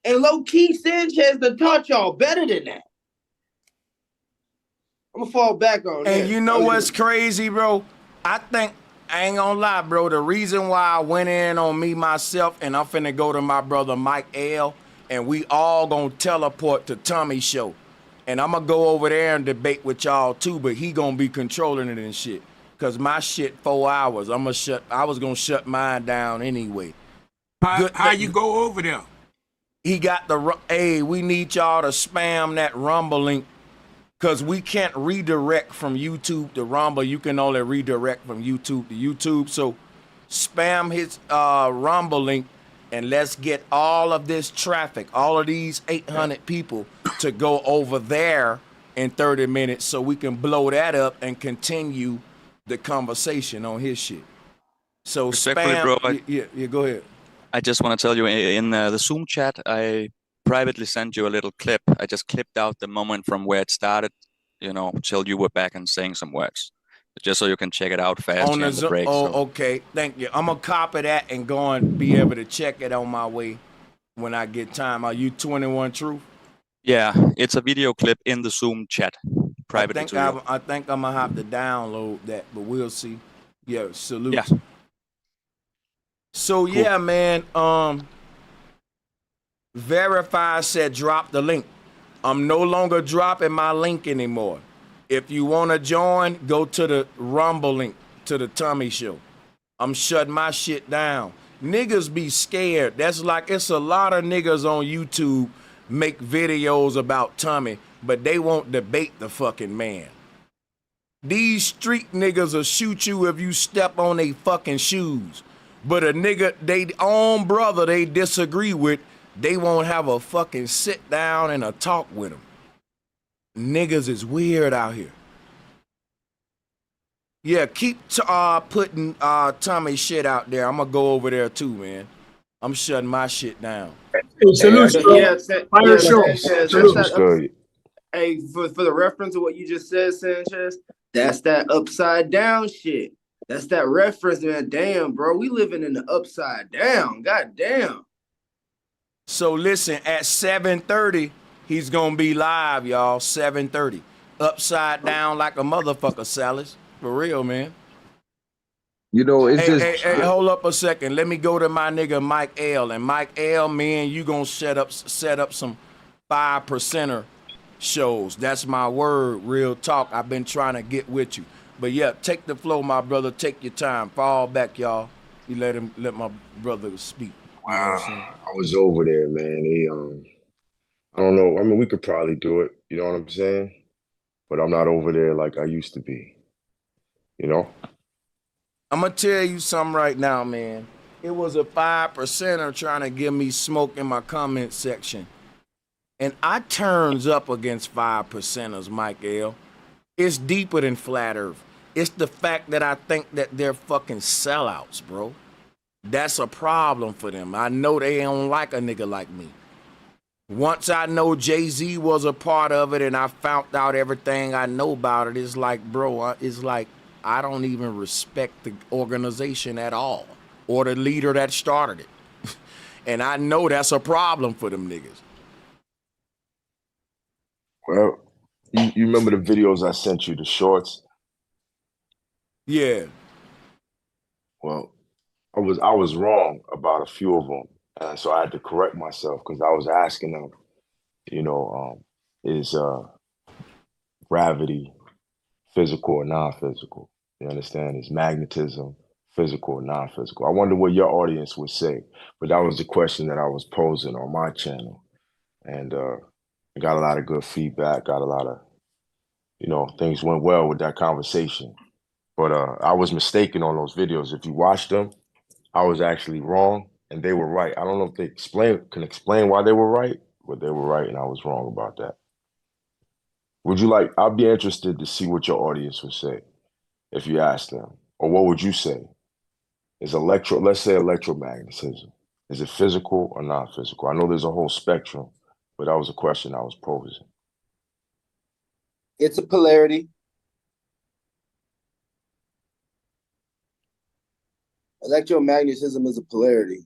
And low-key, Sanchez done taught y'all better than that. I'm gonna fall back on that. And you know what's crazy, bro? I ain't gonna lie, bro. The reason why I went in on me, myself, and I'm finna go to my brother Mike L, and we all gonna teleport to Tommy's show. And I'm gonna go over there and debate with y'all too, but he gonna be controlling it and shit. Cause my shit 4 hours. I was gonna shut mine down anyway. How you go over there? He got hey, we need y'all to spam that Rumble link, because we can't redirect from YouTube to Rumble. You can only redirect from YouTube to YouTube. So spam his Rumble link, and let's get all of this traffic, all of these 800 people to go over there in 30 minutes so we can blow that up and continue the conversation on his shit. So spam, bro, yeah, go ahead. I just want to tell you, in the Zoom chat, I privately sent you a little clip. I just clipped out the moment from where it started, till you were back and saying some words, just so you can check it out fast on the break. Okay, thank you. I'm gonna copy that and go and be able to check it on my way when I get time. Are you 21 Truth? Yeah, it's a video clip in the Zoom chat privately to you. I think I'm gonna have to download that, but we'll see. Yeah, salutes. Yeah. So yeah, man. Verify said drop the link. I'm no longer dropping my link anymore. If you want to join, go to the Rumble link to the Tommy Show. I'm shutting my shit down. Niggas be scared. That's like, it's a lot of niggas on YouTube make videos about Tommy, but they won't debate the fucking man. These street niggas will shoot you if you step on they fucking shoes. But a nigga, they own brother they disagree with, they won't have a fucking sit down and a talk with him. Niggas is weird out here. Yeah, keep putting Tommy shit out there. I'm gonna go over there too, man. I'm shutting my shit down. Hey, salute, Good. Hey, for the reference of what you just said, Sanchez, that's that upside down shit. That's that reference, man. Damn, bro, we living in the upside down. God damn. So listen, at 7:30, he's gonna be live, y'all. 7:30. Upside down like a motherfucker, Salas. For real, man. You know, it's hey, hold up a second. Let me go to my nigga Mike L. And Mike L, man, you gonna set up some 5%er shows. That's my word, real talk. I've been trying to get with you. But yeah, take the flow, my brother. Take your time. Fall back, y'all. You let my brother speak. You know what I'm saying? I was over there, man. I don't know. I mean, we could probably do it. You know what I'm saying? But I'm not over there like I used to be. You know? I'm gonna tell you something right now, man. It was a 5%er trying to give me smoke in my comment section. And I turns up against 5%ers, Mike L. It's deeper than flat earth. It's the fact that I think that they're fucking sellouts, bro. That's a problem for them. I know they don't like a nigga like me. Once I know Jay-Z was a part of it and I found out everything I know about it, it's like, bro, it's like I don't even respect the organization at all or the leader that started it. And I know that's a problem for them niggas. Well, you remember the videos I sent you, the shorts? Yeah. Well, I was wrong about a few of them. And so I had to correct myself because I was asking them, you know, is gravity physical or non-physical? You understand? Is magnetism physical or non-physical? I wonder what your audience would say. But that was the question that I was posing on my channel. And I got a lot of good feedback, got a lot of, you know, things went well with that conversation. But I was mistaken on those videos. If you watch them, I was actually wrong and they were right. I don't know if they can explain why they were right, but they were right and I was wrong about that. Would you like, I'd be interested to see what your audience would say if you asked them. Or what would you say? Is let's say electromagnetism, is it physical or non-physical? I know there's a whole spectrum, but that was a question I was posing. It's a polarity. Electromagnetism is a polarity.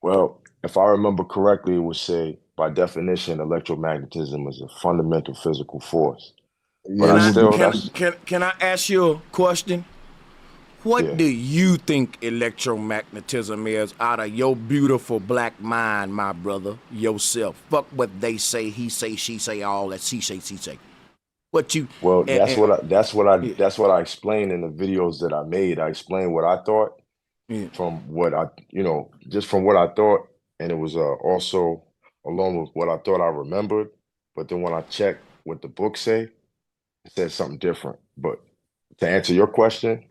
Well, if I remember correctly, it would say, by definition, electromagnetism is a fundamental physical force. But can I ask you a question? What do you think electromagnetism is out of your beautiful black mind, my brother, yourself? Fuck what they say, he say, she say, all that she say. What you? Well, that's what I explained in the videos that I made. I explained what I thought from what I, you know, just from what I thought, and it was also along with what I thought I remembered. But then when I checked what the book say, it said something different. But to answer your question,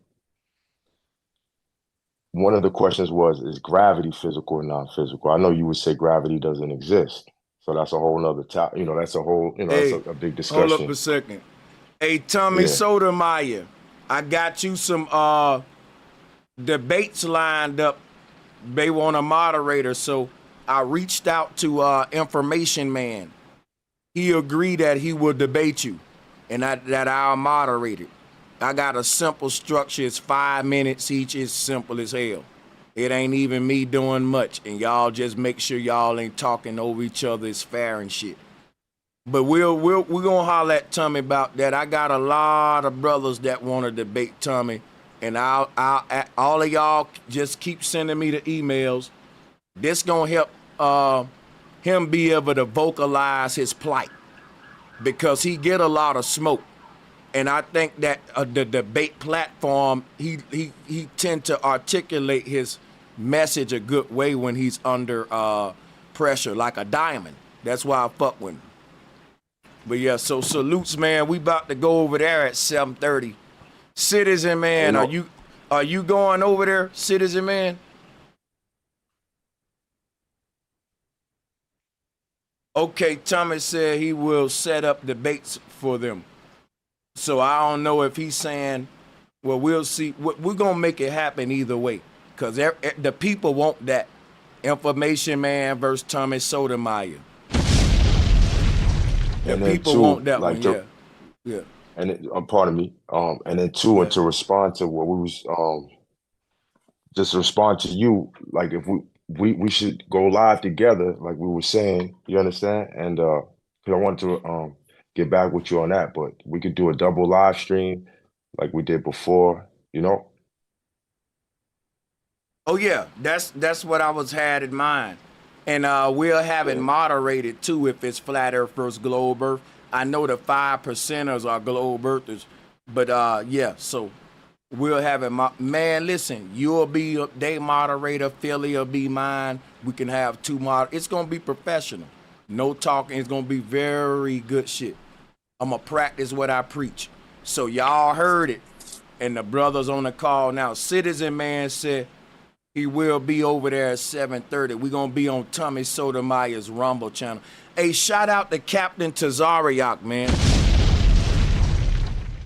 one of the questions was, is gravity physical or non-physical? I know you would say gravity doesn't exist. So that's a whole nother topic. You know, that's a whole, you know, that's a big discussion. Hold up a second. Hey, Tommy Sotomayor, I got you some debates lined up. They want a moderator, so I reached out to Information Man. He agreed that he would debate you, and that I'll moderate it. I got a simple structure. It's 5 minutes each. It's simple as hell. It ain't even me doing much, and y'all just make sure y'all ain't talking over each other. It's fair and shit. But we're gonna holler at Tommy about that. I got a lot of brothers that want to debate Tommy, and I'll all of y'all just keep sending me the emails. This gonna help him be able to vocalize his plight because he get a lot of smoke. And I think that the debate platform, he tend to articulate his message a good way when he's under pressure, like a diamond. That's why I fuck with him. But yeah, so salutes, man. We about to go over there at 7:30. Citizen man, are you going over there, Citizen man? Okay, Thomas said he will set up debates for them. So I don't know if he's saying, well, we'll see. We're going to make it happen either way because the people want that. Information Man versus Thomas Sotomayor. The people want that like one, yeah. And pardon me. And then two, and to respond to what we was, just respond to you, like if we should go live together, like we were saying, you understand? And because I wanted to get back with you on that, but we could do a double live stream like we did before, you know? Oh yeah, that's what I had in mind. And we'll have it moderated too if it's flat earth versus globe earth. I know the 5%ers are globe earthers, but yeah, so we'll have it. Man, listen, you'll be a day moderator, Philly will be mine. We can have two It's gonna be professional. No talking. It's gonna be very good shit. I'm gonna practice what I preach. So y'all heard it. And the brothers on the call now. Citizen Man said he will be over there at 7:30. We're gonna be on Tommy Sotomayor's Rumble channel. Hey, shout out to Captain Tazariak, man.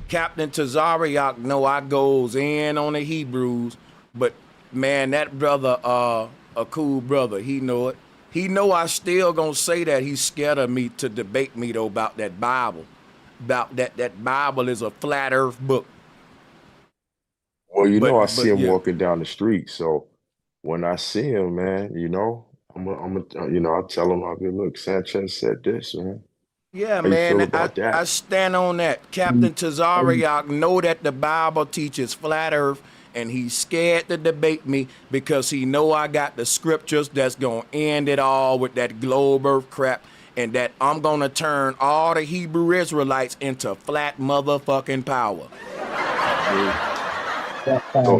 Captain Tazariak know I goes in on the Hebrews, but man, that brother, a cool brother. He know it. He know I still gonna say that he's scared of me to debate me though about that Bible. About that Bible is a flat earth book. Well, I see him walking down the street, so when I see him, man, I'll tell him, I'll be, look, Sanchez said this, man. Yeah, How you feel man, about that? I stand on that. Captain Tazariak know that the Bible teaches flat earth, and he's scared to debate me because he know I got the scriptures that's gonna end it all with that globe earth crap, and that I'm gonna turn all the Hebrew Israelites into flat motherfucking power.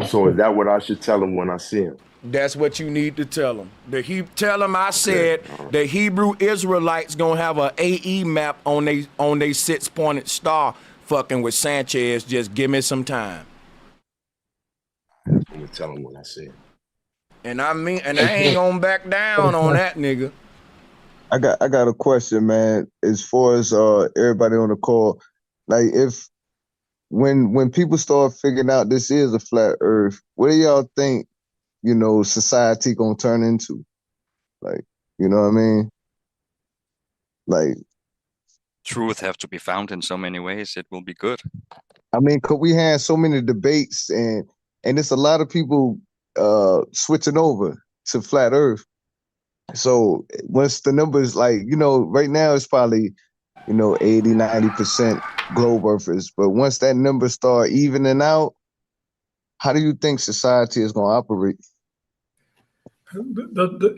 So is that what I should tell him when I see him? That's what you need to tell him. Tell him I said the Hebrew Israelites gonna have a AE map on they 6-pointed star fucking with Sanchez. Just give me some time. I'm gonna tell him when I see him. And I ain't gonna back down on that nigga. I got a question, man. As far as everybody on the call, like if when people start figuring out this is a flat earth, what do y'all think, society gonna turn into? Like, you know what I mean? Like, truth have to be found in so many ways. It will be good. I mean, cause we had so many debates and it's a lot of people switching over to flat earth. So once the numbers, like, right now it's probably, 80-90% globe earthers. But once that number start evening out, how do you think society is going to operate?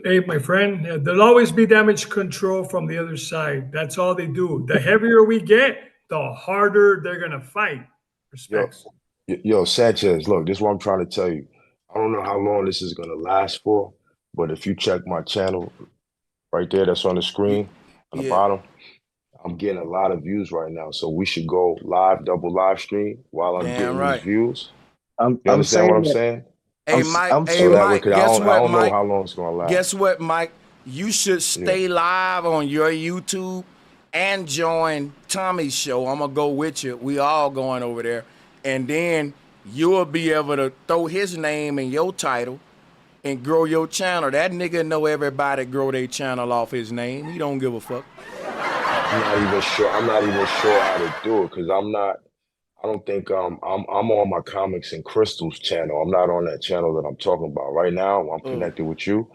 Hey, my friend, there'll always be damage control from the other side. That's all they do. The heavier we get, the harder they're going to fight. Respects. Yo, Sanchez, look, this is what I'm trying to tell you. I don't know how long this is going to last for, but if you check my channel right there, that's on the screen on the bottom, I'm getting a lot of views right now. So we should go live, double live stream while I'm getting these views. You understand what I'm saying? Hey, Mike, Mike, guess what, I don't Mike? know how long it's going to last. Guess what, Mike? You should stay live on your YouTube and join Tommy's show. I'm going to go with you. We all going over there. And then you'll be able to throw his name in your title and grow your channel. That nigga know everybody grow their channel off his name. He don't give a fuck. I'm not even sure how to do it because I'm I don't think I'm on my Comics and Crystals channel. I'm not on that channel that I'm talking about right now. I'm connected with you.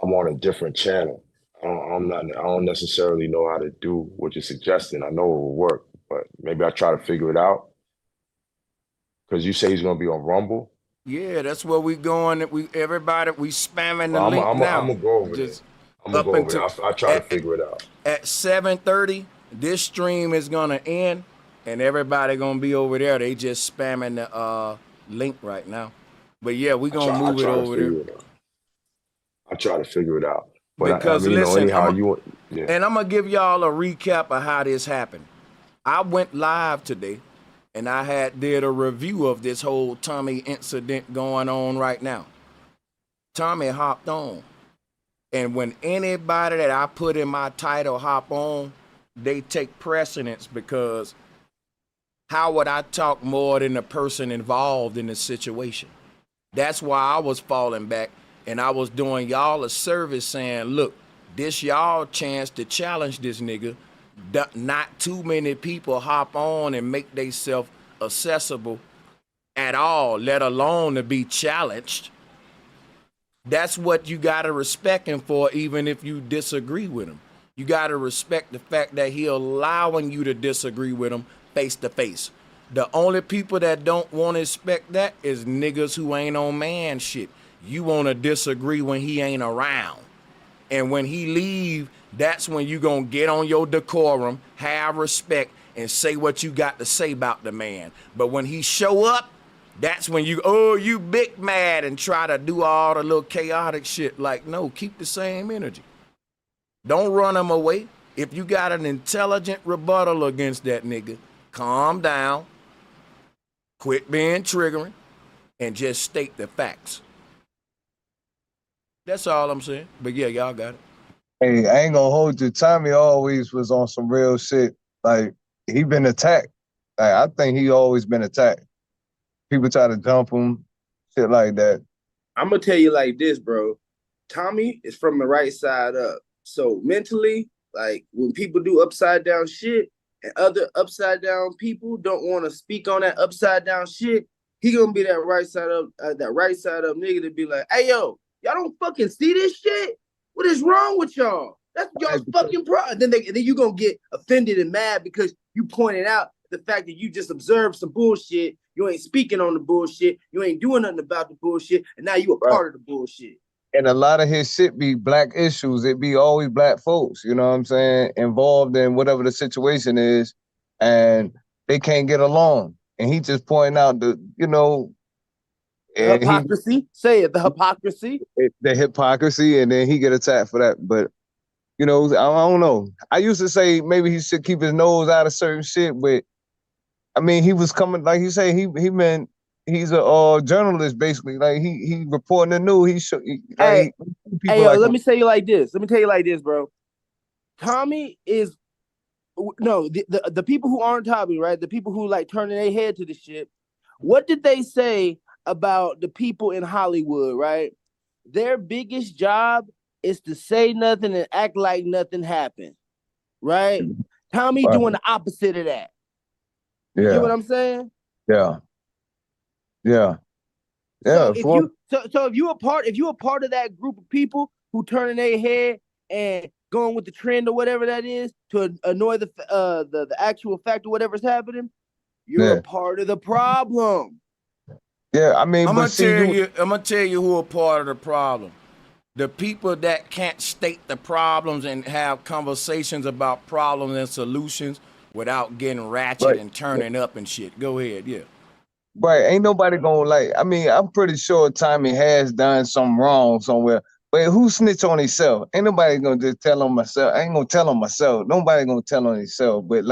I'm on a different channel. I don't necessarily know how to do what you're suggesting. I know it will work, but maybe I try to figure it out. Because you say he's gonna be on Rumble. Yeah, that's where we going. We spamming the Well, link now. I'm gonna go over there. I'm gonna go over there. I'll try to figure it out. At 7:30, this stream is gonna end, and everybody gonna be over there. They just spamming the link right now. But yeah, we gonna move it over there. I'll try to figure it out. But Because I mean, listen, anyhow, and I'm gonna give y'all a recap of how this happened. I went live today, and I did a review of this whole Tommy incident going on right now. Tommy hopped on, and when anybody that I put in my title hop on, they take precedence, because how would I talk more than the person involved in the situation? That's why I was falling back, and I was doing y'all a service saying, look, this y'all chance to challenge this nigga. Not too many people hop on and make themselves accessible at all, let alone to be challenged. That's what you got to respect him for, even if you disagree with him. You got to respect the fact that he allowing you to disagree with him face to face. The only people that don't want to expect that is niggas who ain't on man shit. You want to disagree when he ain't around. And when he leave, that's when you gonna get on your decorum, have respect, and say what you got to say about the man. But when he show up, that's when you big mad and try to do all the little chaotic shit. Like, no, keep the same energy. Don't run him away. If you got an intelligent rebuttal against that nigga, calm down, quit being triggering, and just state the facts. That's all I'm saying. But yeah, y'all got it. Hey, I ain't gonna hold you. Tommy always was on some real shit. Like, he been attacked. Like, I think he always been attacked. People try to dump him, shit like that. I'm gonna tell you like this, bro. Tommy is from the right side up. So mentally, like, when people do upside down shit and other upside down people don't want to speak on that upside down shit, he gonna be that right side up nigga to be like, hey yo, y'all don't fucking see this shit? What is wrong with y'all? That's y'all's fucking problem. Then you gonna get offended and mad because you pointed out the fact that you just observed some bullshit. You ain't speaking on the bullshit. You ain't doing nothing about the bullshit, and now you a part of the bullshit. And a lot of his shit be black issues. It be always black folks, you know what I'm saying, involved in whatever the situation is, and they can't get along. And he just pointing out the hypocrisy. Say it, the hypocrisy. The hypocrisy, and then he get attacked for that. But I don't know. I used to say maybe he should keep his nose out of certain shit, but I mean, he was coming, like you say, he's a journalist basically. Like he reporting the news. Hey, let me tell you like this. Bro. Tommy is the people who aren't Tommy, right? The people who like turning their head to the shit. What did they say about the people in Hollywood, right? Their biggest job is to say nothing and act like nothing happened, right? Tommy doing the opposite of that. Yeah. You know what I'm saying? Yeah. So if you a part of that group of people who turning their head and going with the trend or whatever that is to annoy the actual fact of whatever's happening, you're a part of the problem. Yeah, I mean, I'm gonna tell you who are part of the problem. The people that can't state the problems and have conversations about problems and solutions without getting ratchet and turning up and shit. Go ahead, yeah. Right, ain't nobody gonna I'm pretty sure Tommy has done something wrong somewhere. But who snitch on himself? Ain't nobody gonna just tell on myself. I ain't gonna tell on myself. Nobody gonna tell on himself. But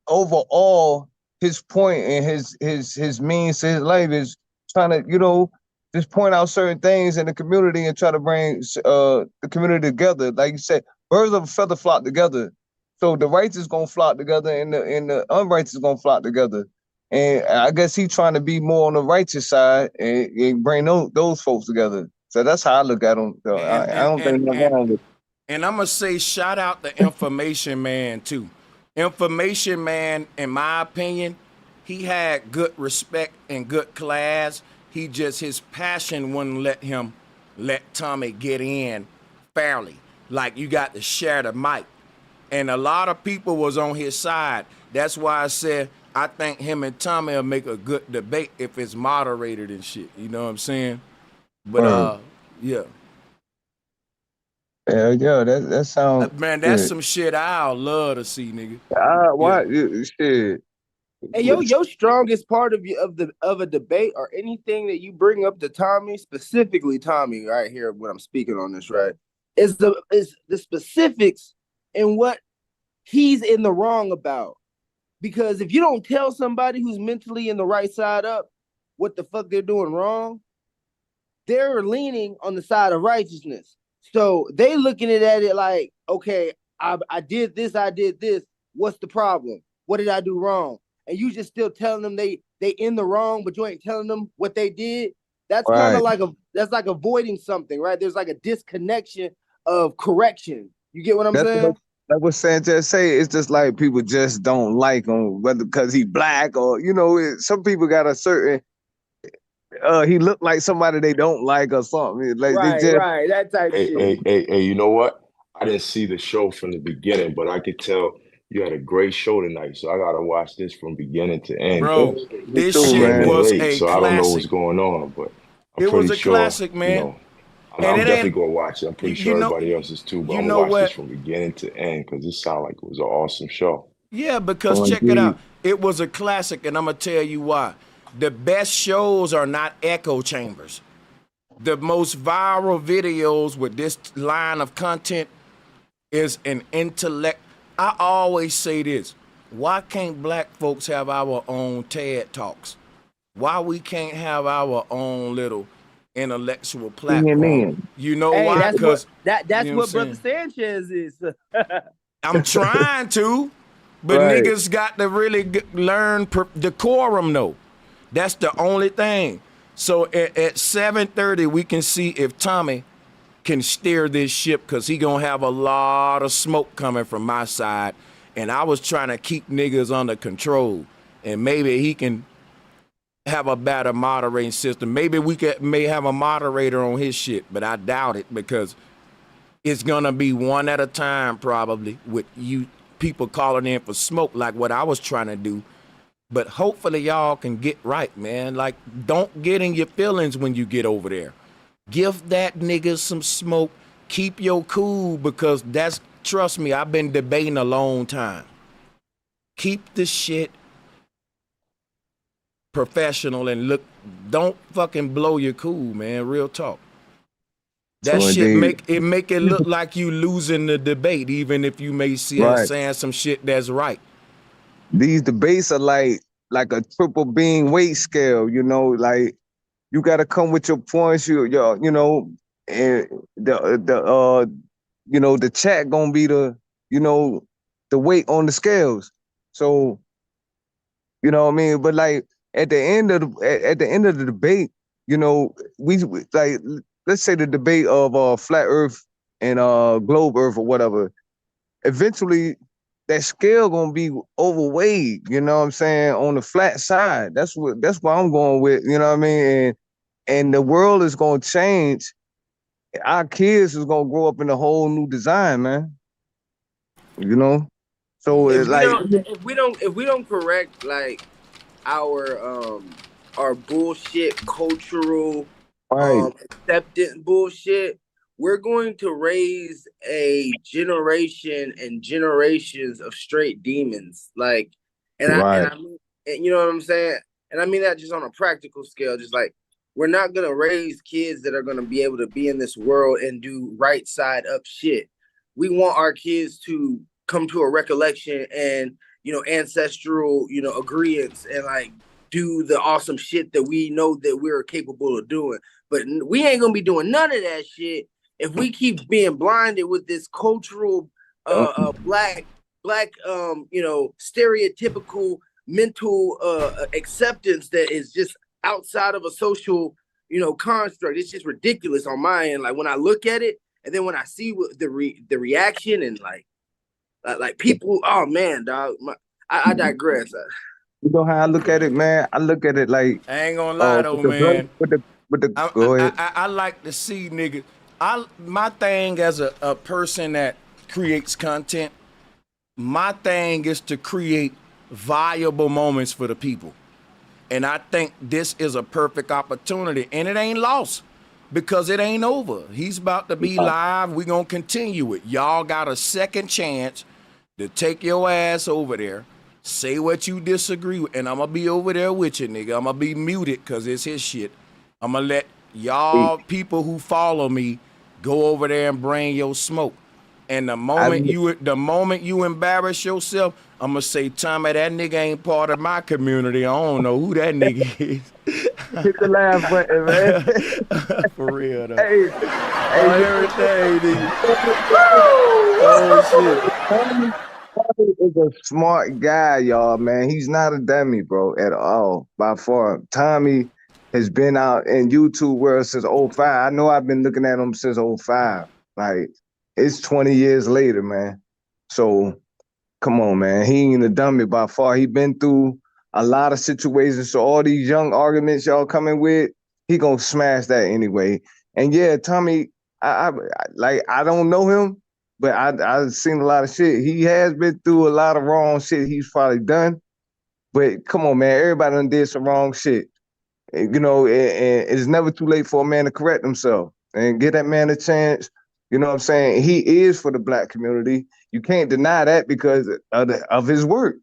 overall, his point and his means to his life is trying to, just point out certain things in the community and try to bring the community together. Like you said, birds of a feather flock together. So the righteous gonna flock together and the unrighteous gonna flock together. And I guess he's trying to be more on the righteous side and bring those folks together. So that's how I look at him. So I don't think nothing wrong with it. And I'm gonna say shout out the information man too. Information man, in my opinion, he had good respect and good class. His passion wouldn't let Tommy get in fairly. Like, you got to share the mic. And a lot of people was on his side. That's why I said I think him and Tommy will make a good debate if it's moderated and shit. You know what I'm saying? But yeah. Yeah, that sounds Man, that's some shit I'll love to see, nigga. Why shit? Hey, your strongest part of a debate or anything that you bring up to Tommy, specifically Tommy, right here when I'm speaking on this, right, is the specifics and what he's in the wrong about. Because if you don't tell somebody who's mentally in the right side up what the fuck they're doing wrong, they're leaning on the side of righteousness. So they looking at it like, okay, I did this. What's the problem? What did I do wrong? And you just still telling them they in the wrong, but you ain't telling them what they did. That's kind of like that's avoiding something, right? There's like a disconnection of correction. You get what I'm saying? Like what Sanchez say, it's just like people just don't like him, whether because he black or some people got a certain he looked like somebody they don't like or something. Like right, that type shit. Hey, you know what? I didn't see the show from the beginning, but I could tell you had a great show tonight, so I gotta watch this from beginning to end. Bro, this shit was a so classic. I don't know what's going on, but it was a classic, man. I'm definitely gonna watch it. I'm pretty sure everybody else is too, but I'm gonna watch this from beginning to end because it sounded like it was an awesome show. Yeah, because check it out. It was a classic, and I'm gonna tell you why. The best shows are not echo chambers. The most viral videos with this line of content is an intellect. I always say this. Why can't black folks have our own TED Talks? Why we can't have our own little intellectual platform? You know why? Because that's what Brother Sanchez is. I'm trying to, but niggas got to really learn decorum though. That's the only thing. So at 7:30, we can see if Tommy can steer this ship because he gonna have a lot of smoke coming from my side. And I was trying to keep niggas under control. And maybe he can have a better moderating system. Maybe we may have a moderator on his shit, but I doubt it because it's gonna be one at a time probably with you people calling in for smoke like what I was trying to do. But hopefully y'all can get right, man. Like, don't get in your feelings when you get over there. Give that nigga some smoke. Keep your cool because trust me, I've been debating a long time. Keep the shit professional and don't fucking blow your cool, man. Real talk. That shit make it look like you losing the debate, even if you may see us saying some shit that's right. These debates are like a triple beam weight scale, like you got to come with your points, and the chat gonna be the weight on the scales. So, you know what I mean? But like at the end of the debate, we like, let's say the debate of flat Earth and globe Earth or whatever. Eventually, that scale gonna be overweight, you know what I'm saying, on the flat side. That's what I'm going with, you know what I mean? And the world is gonna change. Our kids is gonna grow up in a whole new design, man. So if we don't correct like our bullshit cultural acceptance bullshit, we're going to raise a generation and generations of straight demons. Like, I mean, you know what I'm saying? And I mean that just on a practical scale, just like we're not gonna raise kids that are gonna be able to be in this world and do right side up shit. We want our kids to come to a recollection and ancestral agreements and like do the awesome shit that we know that we're capable of doing. But we ain't gonna be doing none of that shit if we keep being blinded with this cultural black stereotypical mental acceptance that is just outside of a social construct. It's just ridiculous on my end. Like when I look at it and then when I see what the reaction and like Like people, oh man, dog. I digress. You know how I look at it, man? I look at it like, I ain't gonna lie though, man. with the go ahead. I like to see niggas. My thing as a person that creates content, my thing is to create valuable moments for the people. And I think this is a perfect opportunity. And it ain't lost because it ain't over. He's about to be live. We're going to continue it. Y'all got a second chance to take your ass over there, say what you disagree with, and I'm going to be over there with you, nigga. I'm going to be muted because it's his shit. I'm going to let y'all people who follow me go over there and bring your smoke. And the moment you embarrass yourself, I'm gonna say, Tommy, that nigga ain't part of my community. I don't know who that nigga is. Hit the laugh button, man. For real though. Hey, everything, nigga. Oh shit. Tommy is a smart guy, y'all, man. He's not a dummy, bro, at all. By far. Tommy has been out in YouTube world since 05. I know I've been looking at him since 05. Like, it's 20 years later, man. So come on, man. He ain't a dummy by far. He been through a lot of situations. So all these young arguments y'all coming with, he gonna smash that anyway. And yeah, Tommy, I don't know him, but I've seen a lot of shit. He has been through a lot of wrong shit he's probably done. But come on, man. Everybody done did some wrong shit. You know, and it's never too late for a man to correct himself and give that man a chance. You know what I'm saying? He is for the black community. You can't deny that because of his work.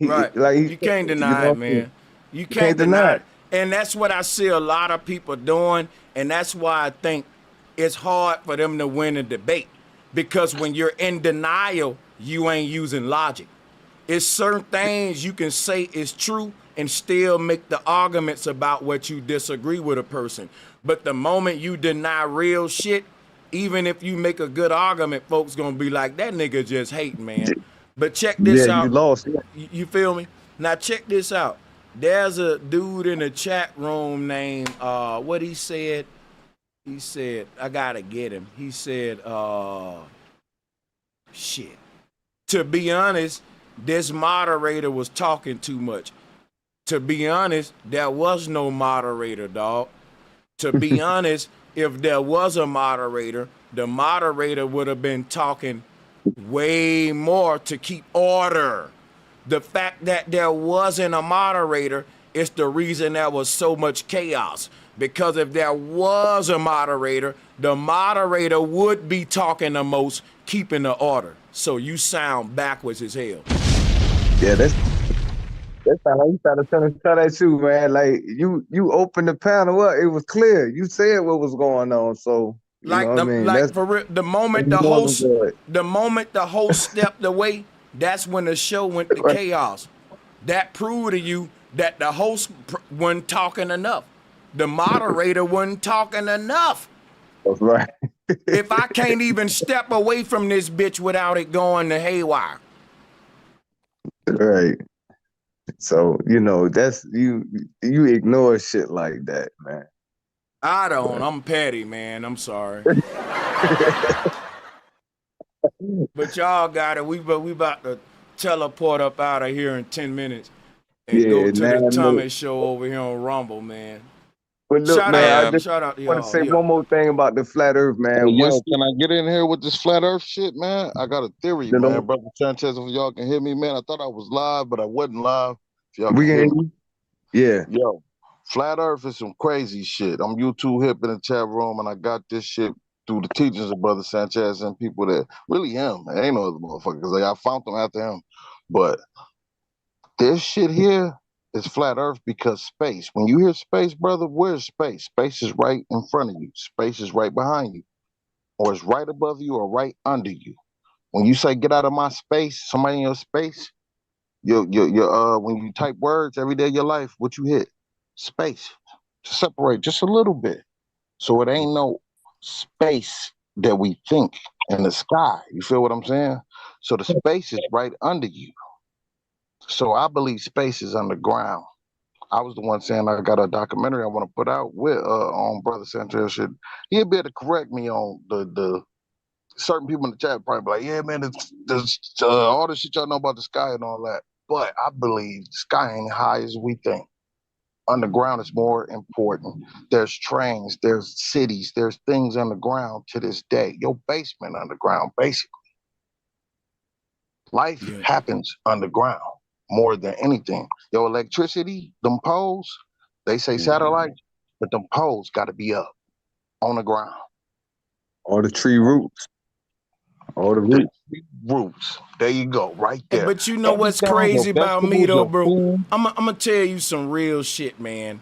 Right. You can't deny it, man. You can't deny it. And that's what I see a lot of people doing. And that's why I think it's hard for them to win a debate. Because when you're in denial, you ain't using logic. It's certain things you can say is true and still make the arguments about what you disagree with a person. But the moment you deny real shit, even if you make a good argument, folks gonna be like, that nigga just hating, man. But check this out. You lost. You feel me? Now check this out. There's a dude in the chat room named, what he said? He said, I gotta get him. He said, shit. To be honest, this moderator was talking too much. To be honest, there was no moderator, dog. To be honest, if there was a moderator, the moderator would have been talking way more to keep order. The fact that there wasn't a moderator is the reason there was so much chaos. Because if there was a moderator, the moderator would be talking the most, keeping the order. So you sound backwards as hell. Yeah, that's how you try to tell that too, man. Like you opened the panel up, it was clear. You said what was going on, so you know what I mean. Like for real, the moment the host stepped away, that's when the show went to chaos. That proved to you that the host wasn't talking enough. The moderator wasn't talking enough. That's right. If I can't even step away from this bitch without it going to haywire. Right. So, you know, that's you ignore shit like that, man. I don't. I'm petty, man. I'm sorry. But y'all got it. We about to teleport up out of here in 10 minutes and go to the Tommy show over here on Rumble, man. But look, shout man, out, I just shout out to want y'all. to say one more thing about the flat Earth, man. Hey, yo, can I get in here with this flat Earth shit, man? I got a theory, No, man. Brother Sanchez, if y'all can hear me, man. I thought I was live, but I wasn't live. If y'all we can hear can me. Yeah. Yo, flat Earth is some crazy shit. I'm YouTube hip in the chat room, and I got this shit through the teachings of Brother Sanchez and people that really him. Man, ain't no other motherfuckers. Like, I found them after him. But this shit here is flat Earth because space. When you hear space, brother, where's space? Space is right in front of you. Space is right behind you. Or it's right above you or right under you. When you say get out of my space, somebody in your space, when you type words every day of your life, what you hit? Space. To separate just a little bit. So it ain't no space that we think in the sky. You feel what I'm saying? So the space is right under you. So I believe space is underground. I was the one saying I got a documentary I want to put out with on Brother Sanchez. He'll be able to correct me on the certain people in the chat probably be like, yeah, man, all the shit y'all know about the sky and all that. But I believe the sky ain't high as we think. Underground is more important. There's trains, there's cities, there's things underground to this day. Your basement underground, basically. Life happens underground more than anything. Your electricity, them poles, they say satellites, but them poles got to be up on the ground. All the tree roots. All the roots. Roots. There you go, right there. But you know what's crazy about me though, bro? I'm gonna tell you some real shit, man.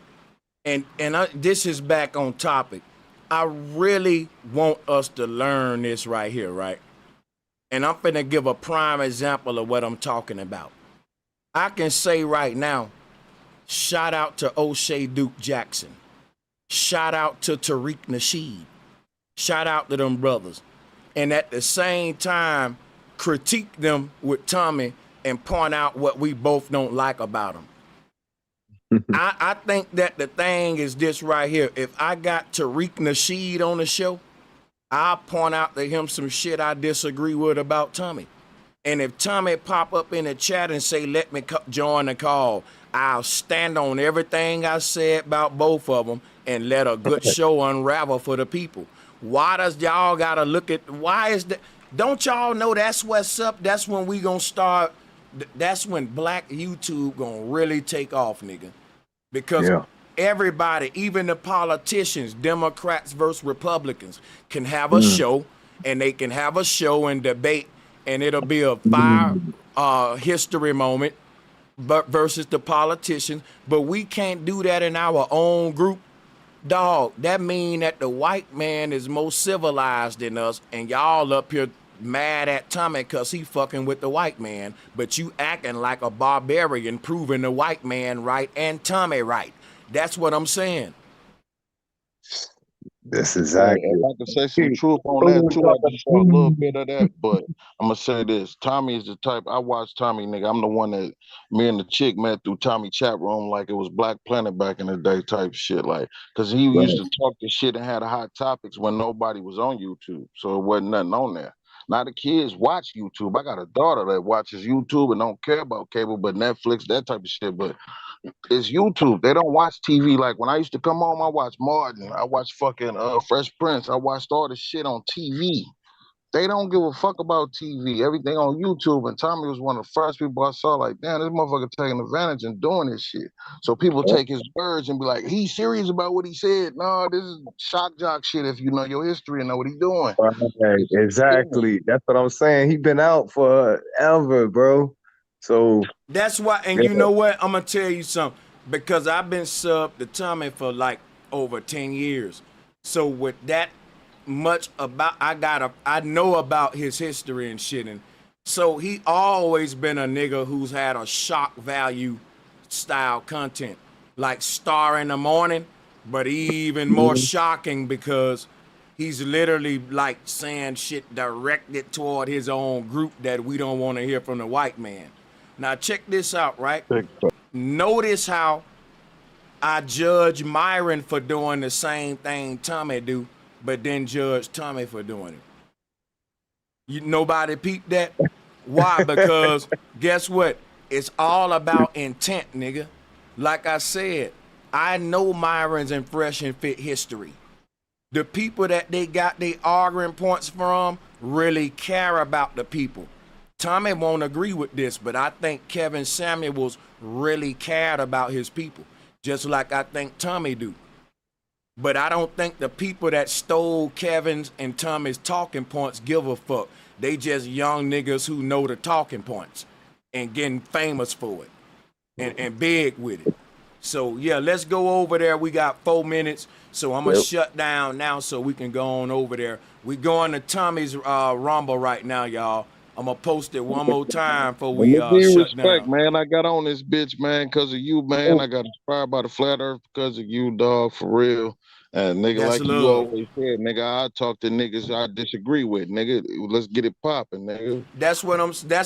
And this is back on topic. I really want us to learn this right here, right? And I'm finna give a prime example of what I'm talking about. I can say right now, shout out to O'Shea Duke Jackson. Shout out to Tariq Nasheed. Shout out to them brothers. And at the same time, critique them with Tommy and point out what we both don't like about him. I think that the thing is this right here. If I got Tariq Nasheed on the show, I'll point out to him some shit I disagree with about Tommy. And if Tommy pop up in the chat and say, let me join the call, I'll stand on everything I said about both of them and let a good show unravel for the people. Why does y'all gotta look at, why is that? Don't y'all know that's what's up? That's when we gonna start, that's when black YouTube gonna really take off, nigga. Because everybody, even the politicians, Democrats versus Republicans, can have a show, and they can have a show and debate, and it'll be a fire history moment but versus the politicians. But we can't do that in our own group. Dog, that mean that the white man is more civilized than us, and y'all up here mad at Tommy because he fucking with the white man, but you acting like a barbarian, proving the white man right and Tommy right. That's what I'm saying. That's exactly. If I can say some truth on that too, I just saw a little bit of that, but I'm gonna say this: Tommy is the type. I watch Tommy, nigga. I'm the one that me and the chick met through Tommy chat room, like it was Black Planet back in the day, type shit. Like, cause he used to talk the shit and had hot topics when nobody was on YouTube, so it wasn't nothing on there. Now the kids watch YouTube. I got a daughter that watches YouTube and don't care about cable, but Netflix, that type of shit. But it's YouTube. They don't watch TV. Like when I used to come home, I watched Martin. I watched fucking Fresh Prince. I watched all the shit on TV. They don't give a fuck about TV. Everything on YouTube. And Tommy was one of the first people I saw. Like, damn, this motherfucker taking advantage and doing this shit. So people take his words and be like, he's serious about what he said. No, this is shock jock shit. If you know your history and know what he's doing. Right, exactly. That's what I'm saying. He been out forever, bro. So that's why, and you know what? I'm gonna tell you something, because I've been sub to Tommy for like over 10 years. So with that much about, I know about his history and shit, and so he always been a nigga who's had a shock value style content, like Star in the Morning, but even more shocking because he's literally like saying shit directed toward his own group that we don't want to hear from the white man. Now check this out, right? Notice how I judge Myron for doing the same thing Tommy do, but then judge Tommy for doing it. Nobody peeped that? Why? Because guess what? It's all about intent, nigga. Like I said, I know Myron's and Fresh and Fit history. The people that they got their arguing points from really care about the people. Tommy won't agree with this, but I think Kevin Samuels really cared about his people, just like I think Tommy do. But I don't think the people that stole Kevin's and Tommy's talking points give a fuck. They just young niggas who know the talking points and getting famous for it and big with it. So yeah, let's go over there. We got 4 minutes, so I'm gonna shut down now so we can go on over there. We going to Tommy's Rumble right now, y'all. I'm gonna post it one more time before we shut respect, down. man. I got on this bitch, man, because of you, man. I got inspired by the flat earth because of you, dog, for real. And nigga, That's like you love. always said, nigga, I talk to niggas I disagree with, nigga. Let's get it popping, nigga. That's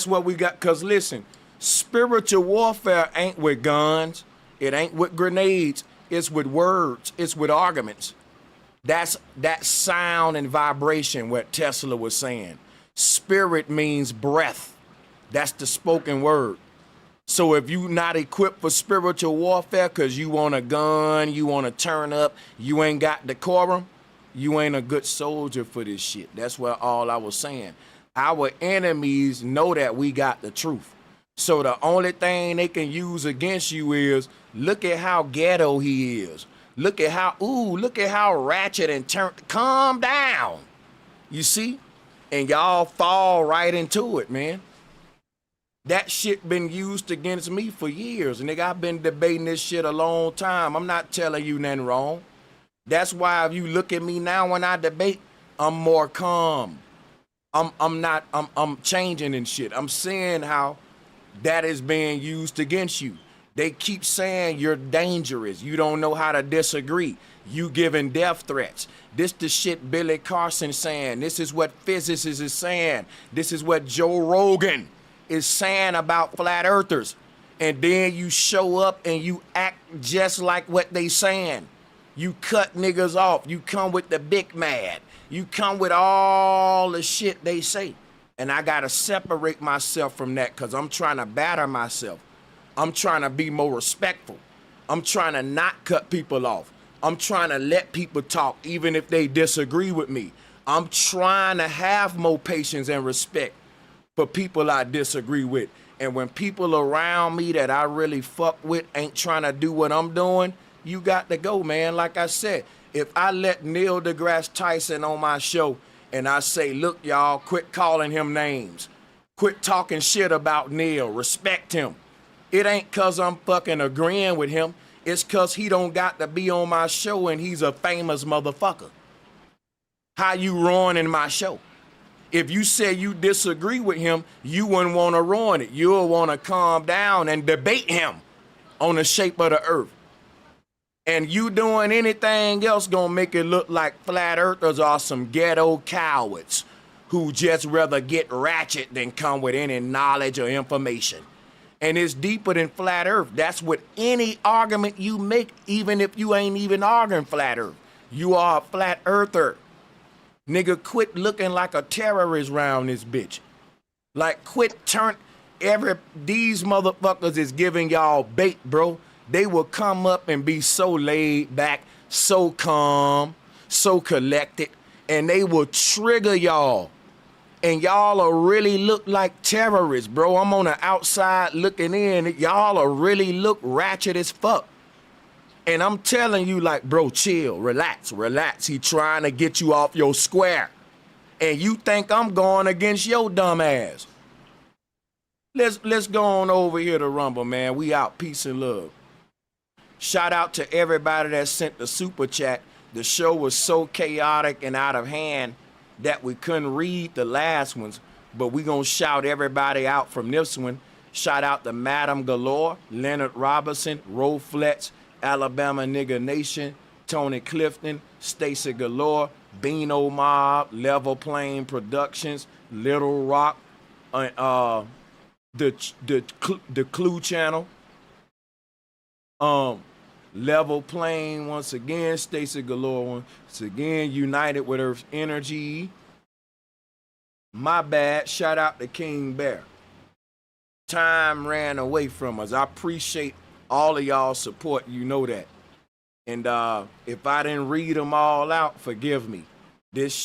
what we got. Cause listen, spiritual warfare ain't with guns. It ain't with grenades. It's with words. It's with arguments. That's that sound and vibration, what Tesla was saying. Spirit means breath. That's the spoken word. So if you not equipped for spiritual warfare because you want a gun, you want to turn up, you ain't got decorum, you ain't a good soldier for this shit. That's what all I was saying. Our enemies know that we got the truth. So the only thing they can use against you is, look at how ghetto he is. Look at how ratchet and calm down. You see? And y'all fall right into it, man. That shit been used against me for years. Nigga, I've been debating this shit a long time. I'm not telling you nothing wrong. That's why if you look at me now when I debate, I'm more calm. I'm changing and shit. I'm seeing how that is being used against you. They keep saying you're dangerous. You don't know how to disagree. You giving death threats. This the shit Billy Carson saying. This is what physicists is saying. This is what Joe Rogan is saying about flat earthers. And then you show up and you act just like what they saying. You cut niggas off. You come with the big mad. You come with all the shit they say. And I gotta separate myself from that because I'm trying to batter myself. I'm trying to be more respectful. I'm trying to not cut people off. I'm trying to let people talk even if they disagree with me. I'm trying to have more patience and respect for people I disagree with. And when people around me that I really fuck with ain't trying to do what I'm doing, you got to go, man. Like I said, if I let Neil deGrasse Tyson on my show and I say, look, y'all, quit calling him names. Quit talking shit about Neil. Respect him. It ain't cause I'm fucking agreeing with him. It's cause he don't got to be on my show and he's a famous motherfucker. How you ruining my show? If you say you disagree with him, you wouldn't want to ruin it. You'll want to calm down and debate him on the shape of the earth. And you doing anything else gonna make it look like flat earthers are some ghetto cowards who just rather get ratchet than come with any knowledge or information. And it's deeper than flat earth. That's what any argument you make, even if you ain't even arguing flat earth. You are a flat earther. Nigga, quit looking like a terrorist around this bitch. Like, quit these motherfuckers is giving y'all bait, bro. They will come up and be so laid back, so calm, so collected, and they will trigger y'all. And y'all will really look like terrorists, bro. I'm on the outside looking in. Y'all will really look ratchet as fuck. And I'm telling you, like, bro, chill, relax. He trying to get you off your square. And you think I'm going against your dumb ass. Let's go on over here to Rumble, man. We out. Peace and love. Shout out to everybody that sent the super chat. The show was so chaotic and out of hand that we couldn't read the last ones, but we gonna shout everybody out from this one. Shout out to Madam Galore, Leonard Robinson, Ro Fletch, Alabama Nigga Nation, Tony Clifton, Stacy Galore, Beano Mob, Level Plane Productions, Little Rock, the Clue Channel, Level Plane once again, Stacy Galore once again, United with Earth Energy. My bad. Shout out to King Bear. Time ran away from us. I appreciate all of y'all support. You know that. And if I didn't read them all out, forgive me. This show